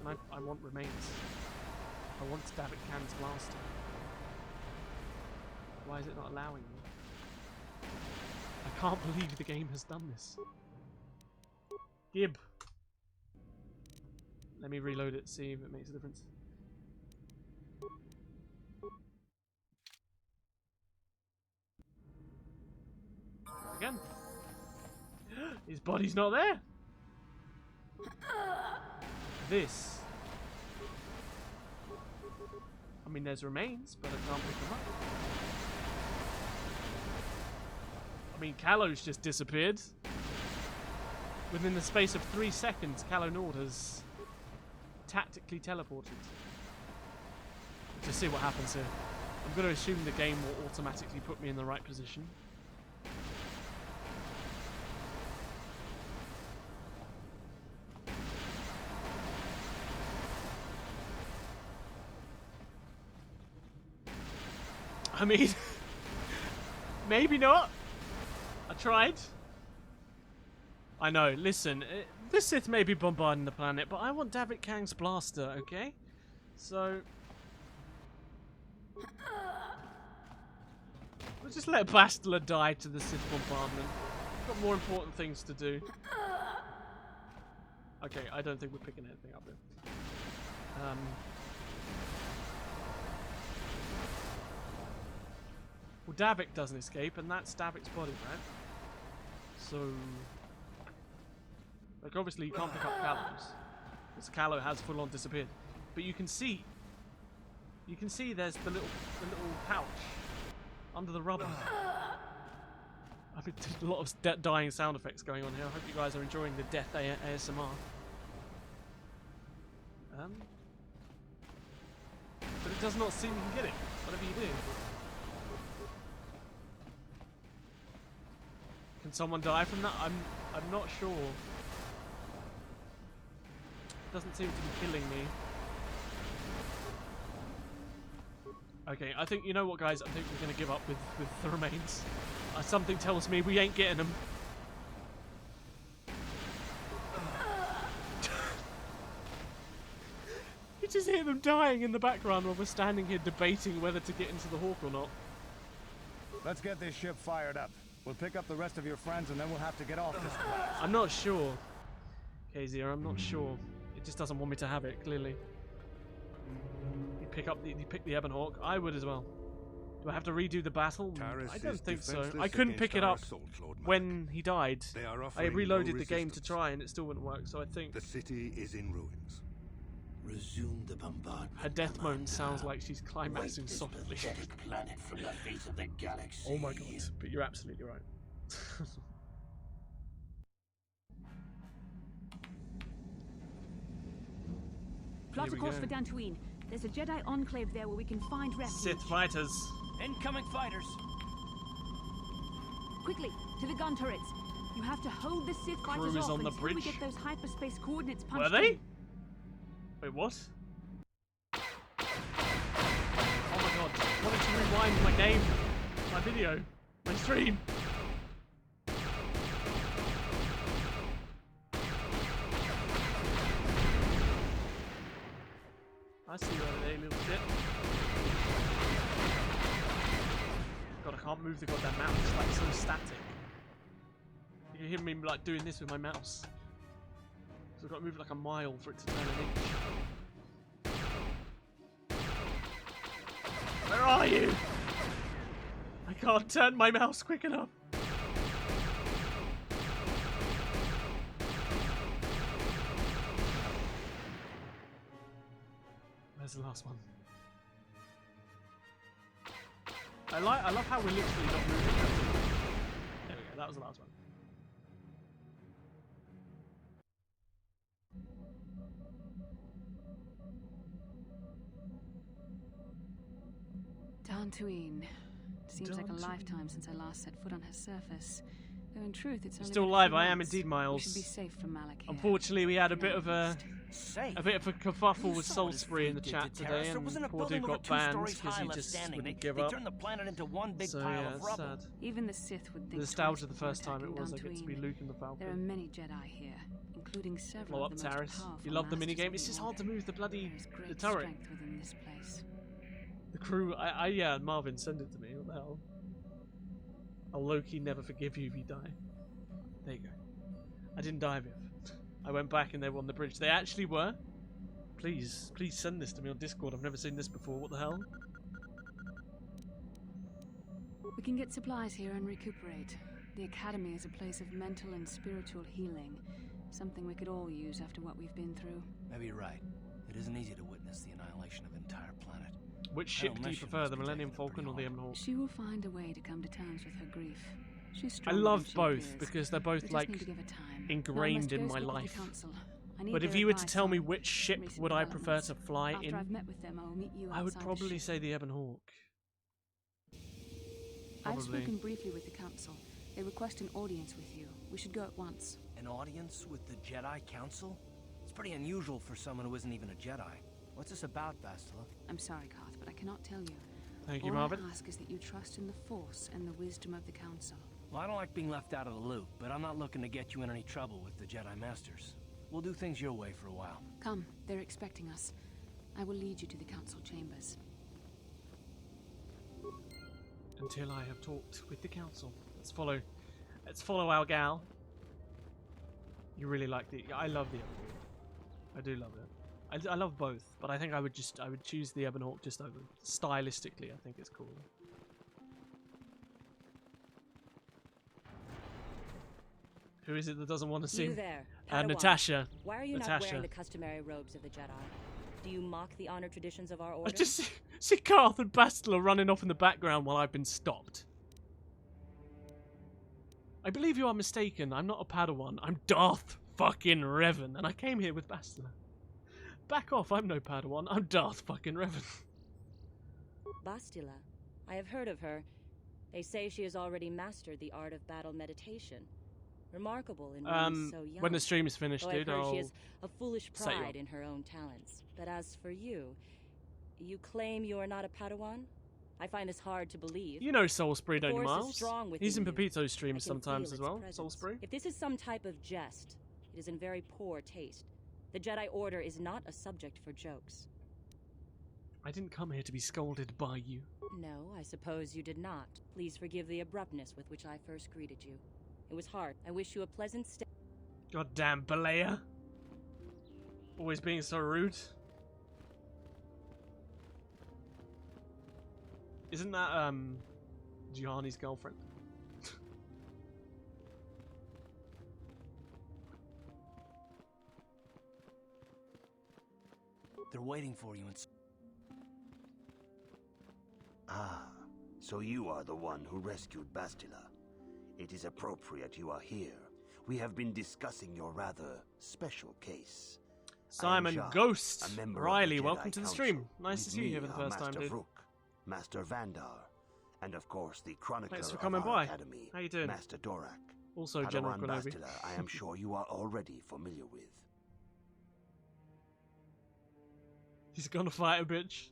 [SPEAKER 1] And I want remains. I want David Can's blaster. Why is it not allowing me? I can't believe the game has done this. Gib. Let me reload it, see if it makes a difference. Again. His body's not there. This. I mean, there's remains, but I can't pick them up. I mean, Callow's just disappeared. Within the space of 3 seconds, Callow Nord has tactically teleported. Just see what happens here. I'm going to assume the game will automatically put me in the right position. I mean, maybe not. I tried. I know, listen, the Sith may be bombarding the planet, but I want David Kang's blaster, okay? So... we'll just let Bastila die to the Sith bombardment. We've got more important things to do. Okay, I don't think we're picking anything up here. Well, Davik doesn't escape, and that's Davik's body, right? So... like, obviously you can't pick up Callow's, because Callow has full-on disappeared. But you can see You can see there's the little pouch under the rubber. I mean, there's a lot of dying sound effects going on here. I hope you guys are enjoying the death ASMR. But it does not seem you can get it. Whatever you do. Can someone die from that? I'm not sure. It doesn't seem to be killing me. Okay, I think, you know what, guys? I think we're going to give up with the remains. Something tells me we ain't getting them. You just hear them dying in the background while we're standing here debating whether to get into the Hawk or not.
[SPEAKER 15] Let's get this ship fired up. We'll pick up the rest of your friends and then we'll have to get off this place.
[SPEAKER 1] I'm not sure, KZ, I'm not sure. It just doesn't want me to have it, clearly. You pick the Ebon Hawk. I would as well. Do I have to redo the battle?
[SPEAKER 18] Taris
[SPEAKER 1] I don't think so.
[SPEAKER 18] defenseless
[SPEAKER 1] I couldn't pick it up
[SPEAKER 18] against our assault, Lord Malak.
[SPEAKER 1] when he died.
[SPEAKER 18] They are
[SPEAKER 1] I
[SPEAKER 18] offering
[SPEAKER 1] reloaded
[SPEAKER 18] no
[SPEAKER 1] the game to
[SPEAKER 18] resistance.
[SPEAKER 1] try and it still wouldn't work, so I think
[SPEAKER 18] The city is in ruins.
[SPEAKER 20] Resume the bombardment.
[SPEAKER 1] her death moan sounds like she's climaxing
[SPEAKER 20] Wipe this
[SPEAKER 1] softly.
[SPEAKER 20] pathetic planet from the face of the galaxy.
[SPEAKER 1] Oh my god, but you're absolutely right.
[SPEAKER 11] Plot
[SPEAKER 1] Here
[SPEAKER 11] a
[SPEAKER 1] we
[SPEAKER 11] course
[SPEAKER 1] go.
[SPEAKER 11] for Dantooine. There's a Jedi enclave there where we can find refuge.
[SPEAKER 1] Sith fighters.
[SPEAKER 12] Incoming fighters.
[SPEAKER 11] Quickly, to the gun turrets. You have to hold the Sith fighters
[SPEAKER 1] Crew is
[SPEAKER 11] off
[SPEAKER 1] on the
[SPEAKER 11] until we
[SPEAKER 1] bridge.
[SPEAKER 11] get those hyperspace coordinates punched
[SPEAKER 1] Were they?
[SPEAKER 11] in.
[SPEAKER 1] Wait, what? Oh my god, I wanted to rewind my game, my video, my stream. I see you over there, little shit. God, I can't move the goddamn mouse. It's like so static. You can hear me like doing this with my mouse. So I've got to move like a mile for it to turn an inch. Where are you? I can't turn my mouse quick enough. Where's the last one? I love how we're literally not moving. There we go, that was the last one.
[SPEAKER 11] Dantooine. Seems like a
[SPEAKER 1] Dantooine.
[SPEAKER 11] lifetime since I last set foot on her surface. Though in truth, it's only
[SPEAKER 1] Still
[SPEAKER 11] been a
[SPEAKER 1] alive,
[SPEAKER 11] few
[SPEAKER 1] I am
[SPEAKER 11] months.
[SPEAKER 1] indeed, Miles.
[SPEAKER 11] We should be safe from Malak here.
[SPEAKER 1] Unfortunately, we had a bit of a
[SPEAKER 10] Safe?
[SPEAKER 1] kerfuffle
[SPEAKER 10] You
[SPEAKER 1] with
[SPEAKER 10] saw what his
[SPEAKER 1] Salisbury in the
[SPEAKER 10] fleet
[SPEAKER 1] chat
[SPEAKER 10] did to
[SPEAKER 1] today,
[SPEAKER 10] Taris. There
[SPEAKER 1] and
[SPEAKER 10] wasn't a
[SPEAKER 1] poor
[SPEAKER 10] building
[SPEAKER 1] dude
[SPEAKER 10] over
[SPEAKER 1] got
[SPEAKER 10] 2
[SPEAKER 1] banned
[SPEAKER 10] stories
[SPEAKER 1] because
[SPEAKER 10] high
[SPEAKER 1] he
[SPEAKER 10] left
[SPEAKER 1] just
[SPEAKER 10] standing.
[SPEAKER 1] wouldn't
[SPEAKER 10] They
[SPEAKER 1] give up.
[SPEAKER 10] turned the planet into one big
[SPEAKER 1] So
[SPEAKER 10] pile
[SPEAKER 1] yeah,
[SPEAKER 10] of
[SPEAKER 1] it's
[SPEAKER 10] rubble.
[SPEAKER 1] sad.
[SPEAKER 11] Even the Sith would
[SPEAKER 1] The
[SPEAKER 11] think
[SPEAKER 1] nostalgia
[SPEAKER 11] twice
[SPEAKER 1] the
[SPEAKER 11] before
[SPEAKER 1] first time it
[SPEAKER 11] attacking
[SPEAKER 1] was I get to be
[SPEAKER 11] Dantooine.
[SPEAKER 1] Luke and the Falcon.
[SPEAKER 11] There are many Jedi here, including several
[SPEAKER 1] Blow
[SPEAKER 11] of
[SPEAKER 1] up
[SPEAKER 11] the most
[SPEAKER 1] Taris.
[SPEAKER 11] powerful
[SPEAKER 1] You love the
[SPEAKER 11] masters
[SPEAKER 1] minigame.
[SPEAKER 11] of
[SPEAKER 1] It's
[SPEAKER 11] the
[SPEAKER 1] just hard to
[SPEAKER 11] Order.
[SPEAKER 1] move the bloody
[SPEAKER 11] There is great
[SPEAKER 1] the turret.
[SPEAKER 11] strength within this place.
[SPEAKER 1] The crew. Yeah, Marvin, send it to me. What the hell? I'll Loki never forgive you if you die. There you go. I didn't die, Viv. I went back and they were on the bridge. They actually were. Please send this to me on Discord. I've never seen this before. What the hell?
[SPEAKER 11] We can get supplies here and recuperate. The Academy is a place of mental and spiritual healing. Something we could all use after what we've been through.
[SPEAKER 13] Maybe you're right. It isn't easy to witness the annihilation of an entire planet.
[SPEAKER 1] Which ship do you prefer, the Millennium Falcon or the Ebon Hawk?
[SPEAKER 11] She will find a way to come to terms with her grief. She's
[SPEAKER 1] I
[SPEAKER 11] stronger
[SPEAKER 1] love
[SPEAKER 11] than she
[SPEAKER 1] both
[SPEAKER 11] appears.
[SPEAKER 1] because they're
[SPEAKER 11] We
[SPEAKER 1] both
[SPEAKER 11] just
[SPEAKER 1] like
[SPEAKER 11] need to give her time. Now I
[SPEAKER 1] ingrained
[SPEAKER 11] must go
[SPEAKER 1] in my
[SPEAKER 11] speak with the
[SPEAKER 1] life.
[SPEAKER 11] council. I need
[SPEAKER 1] But if
[SPEAKER 11] their
[SPEAKER 1] you were to
[SPEAKER 11] advice
[SPEAKER 1] tell me
[SPEAKER 11] on
[SPEAKER 1] which ship
[SPEAKER 11] recent
[SPEAKER 1] would I prefer to
[SPEAKER 11] developments.
[SPEAKER 1] fly
[SPEAKER 11] After
[SPEAKER 1] in,
[SPEAKER 11] I've met with them, I will meet you
[SPEAKER 1] I would
[SPEAKER 11] outside the
[SPEAKER 1] probably
[SPEAKER 11] ship.
[SPEAKER 1] say the Ebon Hawk.
[SPEAKER 11] I've
[SPEAKER 1] Probably.
[SPEAKER 11] spoken briefly with the council. They request an audience with you. We should go at once.
[SPEAKER 13] An audience with the Jedi Council? It's pretty unusual for someone who isn't even a Jedi. What's this about, Bastila?
[SPEAKER 11] I'm sorry, Karth, but I cannot tell you.
[SPEAKER 1] Thank you,
[SPEAKER 11] All
[SPEAKER 1] Marvin.
[SPEAKER 11] I ask is that you trust in the Force and the wisdom of the council.
[SPEAKER 13] Well, I don't like being left out of the loop, but I'm not looking to get you in any trouble with the Jedi Masters. We'll do things your way for a while.
[SPEAKER 11] Come, they're expecting us. I will lead you to the council chambers.
[SPEAKER 1] Until I have talked with the council. Let's follow our gal. You really like the... I love the Ebon Hawk. I do love it. I love both, but I think I would choose the Ebon Hawk just over. Stylistically, I think it's cool. Who is it that doesn't want to sing?
[SPEAKER 7] You there. Padawan.
[SPEAKER 1] Natasha.
[SPEAKER 7] Why are you
[SPEAKER 1] Natasha.
[SPEAKER 7] not wearing the customary robes of the Jedi? Do you mock the honor traditions of our order?
[SPEAKER 1] I just see Karth and Bastila running off in the background while I've been stopped. I believe you are mistaken. I'm not a Padawan. I'm Darth fucking Revan, and I came here with Bastila. Back off. I'm no Padawan. I'm Darth fucking Revan.
[SPEAKER 7] Bastila. I have heard of her. They say she has already mastered the art of battle meditation. Remarkable in one so young.
[SPEAKER 1] When the stream is finished, dude,
[SPEAKER 7] I've heard she
[SPEAKER 1] I'll
[SPEAKER 7] has a foolish pride in her own talents. But as for you, you claim you are not a Padawan? I find this hard to believe.
[SPEAKER 1] You know Soulspree, don't you, Miles? He's in
[SPEAKER 7] you.
[SPEAKER 1] Pepito's streams
[SPEAKER 7] I can
[SPEAKER 1] sometimes
[SPEAKER 7] feel
[SPEAKER 1] as well,
[SPEAKER 7] its
[SPEAKER 1] Soulspree.
[SPEAKER 7] If this is some type of jest, it is in very poor taste. The Jedi Order is not a subject for jokes.
[SPEAKER 1] I didn't come here to be scolded by you.
[SPEAKER 7] No, I suppose you did not. Please forgive the abruptness with which I first greeted you. It was hard. I wish you a pleasant stay.
[SPEAKER 1] Goddamn Balea. Always being so rude. Isn't that, Gianni's girlfriend?
[SPEAKER 5] They're waiting for you in...
[SPEAKER 17] Ah, so you are the one who rescued Bastila. It is appropriate you are here. We have been discussing your rather special case.
[SPEAKER 1] Simon Ghost. Riley, welcome to the stream. Nice to see you here for the first time, dude.
[SPEAKER 17] Master Vandar, and of course the chronicler
[SPEAKER 1] Thanks for
[SPEAKER 17] of
[SPEAKER 1] coming
[SPEAKER 17] our
[SPEAKER 1] by.
[SPEAKER 17] academy,
[SPEAKER 1] How you doing?
[SPEAKER 17] Master Dorak.
[SPEAKER 1] Also General
[SPEAKER 17] Padawan
[SPEAKER 1] Kenobi.
[SPEAKER 17] Bastila, I am sure you are already familiar with.
[SPEAKER 1] He's gonna fight a bitch.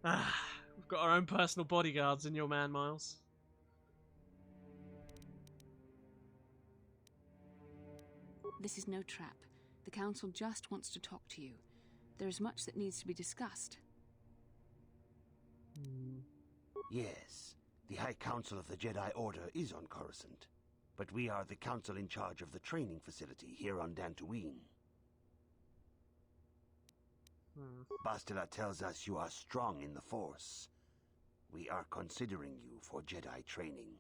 [SPEAKER 1] Ah, we've got our own personal bodyguards in your man, Miles.
[SPEAKER 11] This is no trap. The Council just wants to talk to you. There is much that needs to be discussed.
[SPEAKER 17] Yes, the High Council of the Jedi Order is on Coruscant, but we are the council in charge of the training facility here on Dantooine. Bastila tells us you are strong in the Force. We are considering you for Jedi training.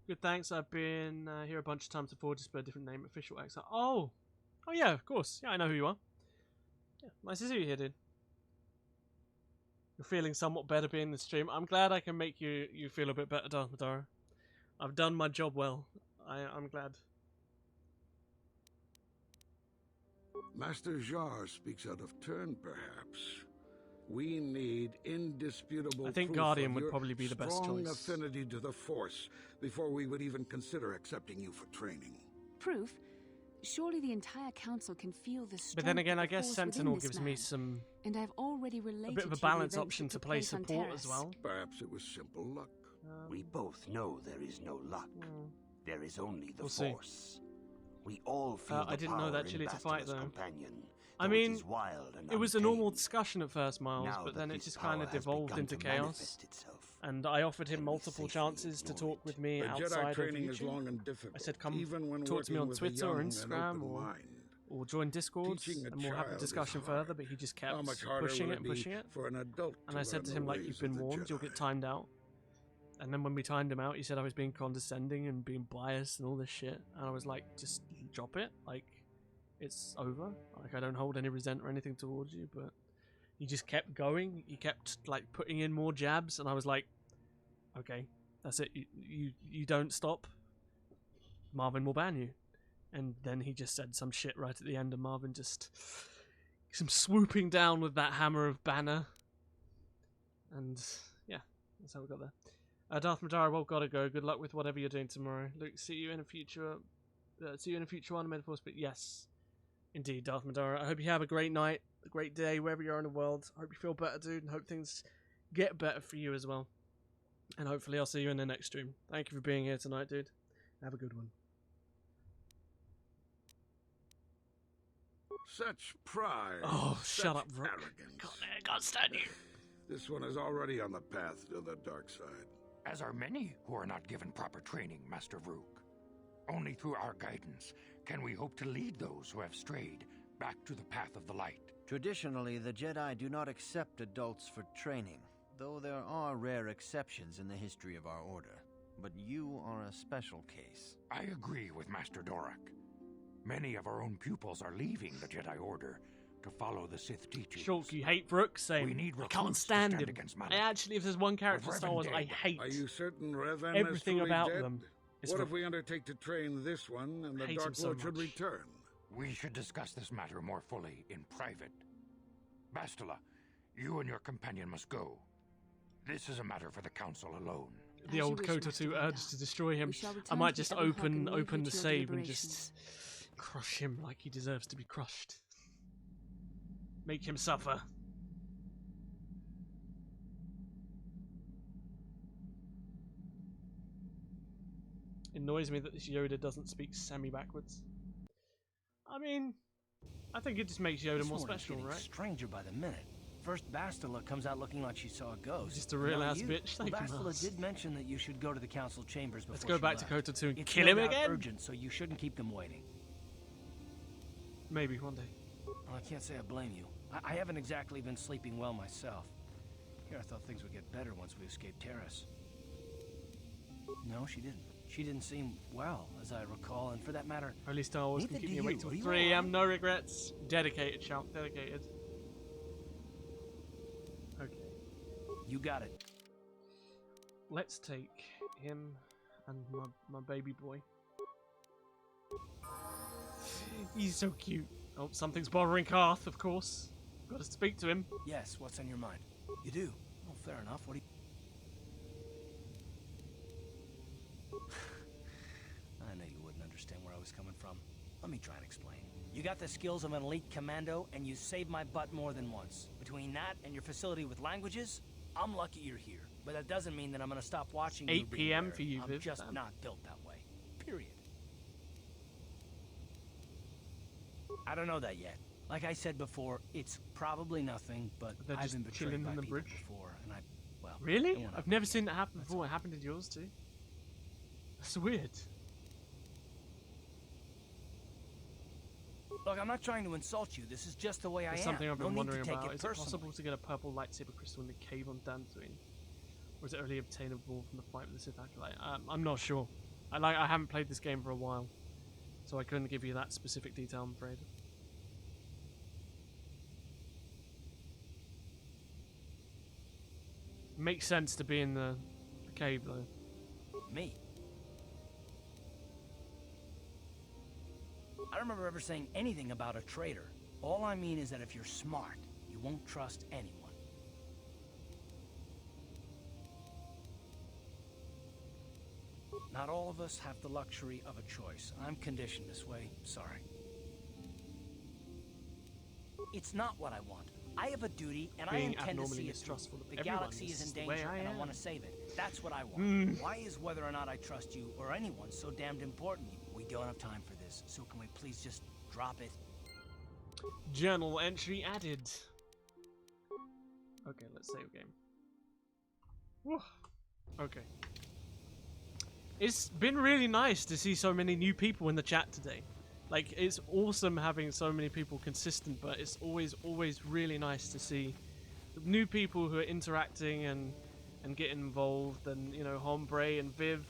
[SPEAKER 1] Good, thanks. I've been here a bunch of times before, just by a different name, official exile. Oh yeah, of course. Yeah, I know who you are. Yeah, nice to see you here, dude. You're feeling somewhat better being in the stream. I'm glad I can make you feel a bit better, Darth Madara. I've done my job well. I'm glad.
[SPEAKER 23] Master Jar speaks out of turn, perhaps. We need indisputable
[SPEAKER 1] I think
[SPEAKER 23] proof
[SPEAKER 1] Guardian
[SPEAKER 23] of
[SPEAKER 1] would
[SPEAKER 23] your
[SPEAKER 1] probably be the best
[SPEAKER 23] strong
[SPEAKER 1] choice.
[SPEAKER 23] affinity to the Force before we would even consider accepting you for training.
[SPEAKER 11] Proof? Surely the entire council can feel the strength.
[SPEAKER 1] But then again,
[SPEAKER 11] of
[SPEAKER 1] I
[SPEAKER 11] the
[SPEAKER 1] guess
[SPEAKER 11] Force
[SPEAKER 1] Sentinel
[SPEAKER 11] within this
[SPEAKER 1] gives me
[SPEAKER 11] man.
[SPEAKER 1] some
[SPEAKER 11] And I've already related
[SPEAKER 1] a bit of a
[SPEAKER 11] to you the
[SPEAKER 1] balance
[SPEAKER 11] events
[SPEAKER 1] option
[SPEAKER 11] that
[SPEAKER 1] to
[SPEAKER 11] took
[SPEAKER 1] play
[SPEAKER 11] place on
[SPEAKER 1] support
[SPEAKER 11] Taris.
[SPEAKER 1] as well.
[SPEAKER 23] Perhaps it was simple luck.
[SPEAKER 17] We both know there is no luck. There is only the
[SPEAKER 1] We'll see.
[SPEAKER 17] Force. We all feel the
[SPEAKER 1] I didn't know
[SPEAKER 17] power
[SPEAKER 1] that
[SPEAKER 17] in
[SPEAKER 1] Chili to fight
[SPEAKER 17] Bastila's
[SPEAKER 1] though.
[SPEAKER 17] companion,
[SPEAKER 1] I
[SPEAKER 17] though
[SPEAKER 1] mean,
[SPEAKER 17] it is wild and
[SPEAKER 1] it was a
[SPEAKER 17] untamed.
[SPEAKER 1] normal discussion at first, Miles,
[SPEAKER 17] Now
[SPEAKER 1] but
[SPEAKER 17] that
[SPEAKER 1] then it
[SPEAKER 17] this
[SPEAKER 1] just kind
[SPEAKER 17] power
[SPEAKER 1] of
[SPEAKER 17] has
[SPEAKER 1] devolved
[SPEAKER 17] begun
[SPEAKER 1] into
[SPEAKER 17] to
[SPEAKER 1] chaos.
[SPEAKER 17] manifest itself,
[SPEAKER 1] And I offered him
[SPEAKER 17] can we
[SPEAKER 1] multiple
[SPEAKER 17] safely
[SPEAKER 1] chances to
[SPEAKER 17] ignore
[SPEAKER 1] talk
[SPEAKER 17] it?
[SPEAKER 1] with me
[SPEAKER 23] The
[SPEAKER 1] outside
[SPEAKER 23] Jedi
[SPEAKER 1] of
[SPEAKER 23] training is
[SPEAKER 1] YouTube.
[SPEAKER 23] long and difficult.
[SPEAKER 1] I said, come
[SPEAKER 23] even when
[SPEAKER 1] talk to me
[SPEAKER 23] working
[SPEAKER 1] on
[SPEAKER 23] with a
[SPEAKER 1] Twitter or
[SPEAKER 23] young and
[SPEAKER 1] Instagram
[SPEAKER 23] open
[SPEAKER 1] or
[SPEAKER 23] mind.
[SPEAKER 1] join Discord,
[SPEAKER 23] Teaching a
[SPEAKER 1] and we'll have a
[SPEAKER 23] child is
[SPEAKER 1] discussion
[SPEAKER 23] hard.
[SPEAKER 1] further. But he just kept
[SPEAKER 23] How much harder
[SPEAKER 1] pushing
[SPEAKER 23] will
[SPEAKER 1] it and
[SPEAKER 23] be
[SPEAKER 1] pushing it.
[SPEAKER 23] for an adult
[SPEAKER 1] And
[SPEAKER 23] to
[SPEAKER 1] I said
[SPEAKER 23] learn
[SPEAKER 1] to
[SPEAKER 23] the
[SPEAKER 1] him, like,
[SPEAKER 23] ways
[SPEAKER 1] you've been
[SPEAKER 23] of the
[SPEAKER 1] warned, you'll
[SPEAKER 23] Jedi?
[SPEAKER 1] get timed out. And then when we timed him out, he said I was being condescending and being biased and all this shit. And I was like, just drop it. Like, it's over. Like, I don't hold any resent or anything towards you. But he just kept going. He kept, like, putting in more jabs. And I was like, okay, that's it. You don't stop. Marvin will ban you. And then he just said some shit right at the end. And Marvin just... some swooping down with that hammer of banner. And, yeah, that's how we got there. Darth Madara, well, gotta go. Good luck with whatever you're doing tomorrow. Luke, see you in a future one, Metaphors. But yes, indeed, Darth Madara. I hope you have a great night, a great day, wherever you are in the world. I hope you feel better, dude, and hope things get better for you as well. And hopefully I'll see you in the next stream. Thank you for being here tonight, dude. Have a good one.
[SPEAKER 23] Such pride.
[SPEAKER 1] Oh,
[SPEAKER 23] such
[SPEAKER 1] shut up, Rook.
[SPEAKER 23] arrogance.
[SPEAKER 1] God, I can't stand you.
[SPEAKER 23] This one is already on the path to the dark side.
[SPEAKER 24] As are many who are not given proper training, Master Vrook. Only through our guidance can we hope to lead those who have strayed back to the path of the light.
[SPEAKER 25] Traditionally, the Jedi do not accept adults for training, though there are rare exceptions in the history of our order. But you are a special case.
[SPEAKER 24] I agree with Master Dorak. Many of our own pupils are leaving the Jedi Order, to follow the Sith teachings.
[SPEAKER 1] Shulk, you hate Rook? Same.
[SPEAKER 24] We need
[SPEAKER 1] I can't
[SPEAKER 24] recruits to
[SPEAKER 1] stand him.
[SPEAKER 24] against
[SPEAKER 1] I
[SPEAKER 24] Malak.
[SPEAKER 1] actually, if there's one character in
[SPEAKER 24] With
[SPEAKER 1] Star Wars I
[SPEAKER 24] Revan dead.
[SPEAKER 1] hate,
[SPEAKER 23] Are you certain Revan
[SPEAKER 1] everything
[SPEAKER 23] is truly
[SPEAKER 1] about
[SPEAKER 23] dead?
[SPEAKER 1] them is
[SPEAKER 23] What
[SPEAKER 1] Rook.
[SPEAKER 23] if we undertake to train this one and the
[SPEAKER 1] Hate him
[SPEAKER 23] Dark
[SPEAKER 1] so
[SPEAKER 23] Lord should
[SPEAKER 1] much.
[SPEAKER 23] return?
[SPEAKER 24] We should discuss this matter more fully in private. Bastila, you and your companion must go. This is a matter for the Council alone.
[SPEAKER 1] The old Kotor 2 urge to destroy him. I might just open the save and just crush him like he deserves to be crushed. Make him suffer. It annoys me that this Yoda doesn't speak semi-backwards. I mean, I think it just makes Yoda
[SPEAKER 13] This
[SPEAKER 1] more
[SPEAKER 13] morning's
[SPEAKER 1] special,
[SPEAKER 13] getting
[SPEAKER 1] right?
[SPEAKER 13] stranger by the minute. First, Bastila comes out looking like she saw a ghost.
[SPEAKER 1] Just a real
[SPEAKER 13] Now
[SPEAKER 1] ass
[SPEAKER 13] you-
[SPEAKER 1] bitch.
[SPEAKER 13] Well,
[SPEAKER 1] Thank you,
[SPEAKER 13] Bastila
[SPEAKER 1] Mars.
[SPEAKER 13] did mention that you should go to the council chambers before
[SPEAKER 1] Let's go
[SPEAKER 13] she
[SPEAKER 1] back to
[SPEAKER 13] left.
[SPEAKER 1] Kotor 2 and
[SPEAKER 13] It's
[SPEAKER 1] kill
[SPEAKER 13] no
[SPEAKER 1] him
[SPEAKER 13] doubt
[SPEAKER 1] again?
[SPEAKER 13] urgent, so you shouldn't keep them waiting.
[SPEAKER 1] Maybe one day.
[SPEAKER 13] Well, I can't say I blame you. I haven't exactly been sleeping well myself. Here, I thought things would get better once we escaped Taris. No, she didn't. She didn't seem well, as I recall, and for that matter,
[SPEAKER 1] Only Star Wars can
[SPEAKER 13] neither
[SPEAKER 1] keep
[SPEAKER 13] do
[SPEAKER 1] me awake
[SPEAKER 13] you.
[SPEAKER 1] till
[SPEAKER 13] Are you
[SPEAKER 1] 3
[SPEAKER 13] all
[SPEAKER 1] a.m.
[SPEAKER 13] right?
[SPEAKER 1] No regrets. Dedicated, Shulk. Dedicated. Okay.
[SPEAKER 13] You got it.
[SPEAKER 1] Let's take him and my baby boy. He's so cute. Oh, something's bothering Karth, of course. Got to speak to him.
[SPEAKER 13] Yes, what's on your mind? You do? Well, fair enough. What do you... I know you wouldn't understand where I was coming from. Let me try and explain. You got the skills of an elite commando, and you saved my butt more than once. Between that and your facility with languages, I'm lucky you're here. But that doesn't mean that I'm gonna stop watching you.
[SPEAKER 1] 8 p.m. for you,
[SPEAKER 13] I'm
[SPEAKER 1] Viv.
[SPEAKER 13] just
[SPEAKER 1] Damn.
[SPEAKER 13] not built that way. Period. I don't know that yet. Like I said before, it's probably nothing, but
[SPEAKER 1] They're
[SPEAKER 13] I've
[SPEAKER 1] just
[SPEAKER 13] been betrayed
[SPEAKER 1] chilling
[SPEAKER 13] by
[SPEAKER 1] in the
[SPEAKER 13] people
[SPEAKER 1] bridge.
[SPEAKER 13] before, and well...
[SPEAKER 1] Really?
[SPEAKER 13] they won't
[SPEAKER 1] I've never seen that happen before. It happened in yours too. That's weird.
[SPEAKER 13] Look, I'm not trying to insult you. This is just the way I am.
[SPEAKER 1] There's something I've
[SPEAKER 13] No
[SPEAKER 1] been
[SPEAKER 13] need to
[SPEAKER 1] wondering
[SPEAKER 13] take
[SPEAKER 1] about.
[SPEAKER 13] it
[SPEAKER 1] Is it
[SPEAKER 13] personally.
[SPEAKER 1] possible to get a purple lightsaber crystal in the cave on Dantooine? Or is it only obtainable from the fight with the Sith Acolyte? I'm not sure. I haven't played this game for a while, so I couldn't give you that specific detail, I'm afraid. Makes sense to be in the cave, though.
[SPEAKER 13] Me? I don't remember ever saying anything about a traitor. All I mean is that if you're smart, you won't trust anyone. Not all of us have the luxury of a choice. I'm conditioned this way. Sorry. It's not what I want. I have a duty, and I
[SPEAKER 1] Being
[SPEAKER 13] intend to
[SPEAKER 1] abnormally
[SPEAKER 13] see it
[SPEAKER 1] mistrustful
[SPEAKER 13] through.
[SPEAKER 1] of
[SPEAKER 13] The
[SPEAKER 1] everyone
[SPEAKER 13] galaxy
[SPEAKER 1] is
[SPEAKER 13] is in
[SPEAKER 1] the way
[SPEAKER 13] danger,
[SPEAKER 1] I
[SPEAKER 13] and I
[SPEAKER 1] am.
[SPEAKER 13] want to save it. That's what I want.
[SPEAKER 1] Mm.
[SPEAKER 13] Why is whether or not I trust you or anyone so damned important? We don't have time for this, so can we please just drop it?
[SPEAKER 1] Journal entry added. Okay, let's save game. Whew. Okay. It's been really nice to see so many new people in the chat today. Like, it's awesome having so many people consistent, but it's always really nice to see new people who are interacting and getting involved, and, you know, Hombre and Viv,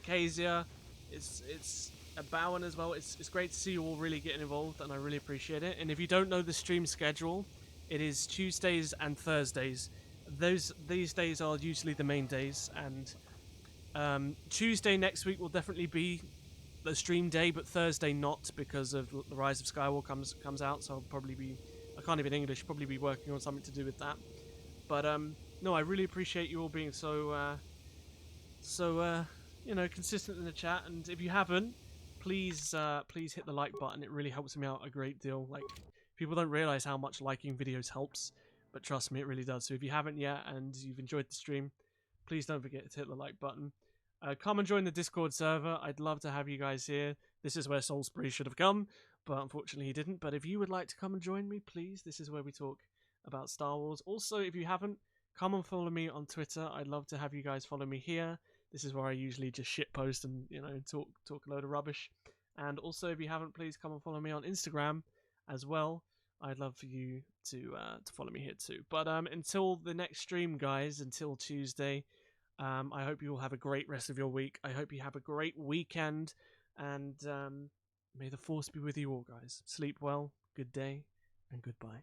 [SPEAKER 1] Kezia, it's Bowen as well. It's great to see you all really getting involved, and I really appreciate it. And if you don't know the stream schedule, it is Tuesdays and Thursdays. These days are usually the main days, and Tuesday next week will definitely be the stream day, but Thursday not, because of the Rise of Skywalker comes out. So I'll probably be, I can't even English, probably be working on something to do with that. But no, I really appreciate you all being so you know, consistent in the chat. And if you haven't, please hit the like button. It really helps me out a great deal. Like, people don't realize how much liking videos helps, but trust me, it really does. So if you haven't yet and you've enjoyed the stream, please don't forget to hit the like button. Come and join the Discord server. I'd love to have you guys here. This is where Salisbury should have come, but unfortunately he didn't. But if you would like to come and join me, please, this is where we talk about Star Wars. Also, if you haven't, come and follow me on Twitter. I'd love to have you guys follow me here. This is where I usually just shitpost and, you know, talk a load of rubbish. And also, if you haven't, please come and follow me on Instagram as well. I'd love for you to follow me here too. But until the next stream, guys, until Tuesday, I hope you all have a great rest of your week. I hope you have a great weekend, and may the Force be with you all, guys. Sleep well, good day, and goodbye.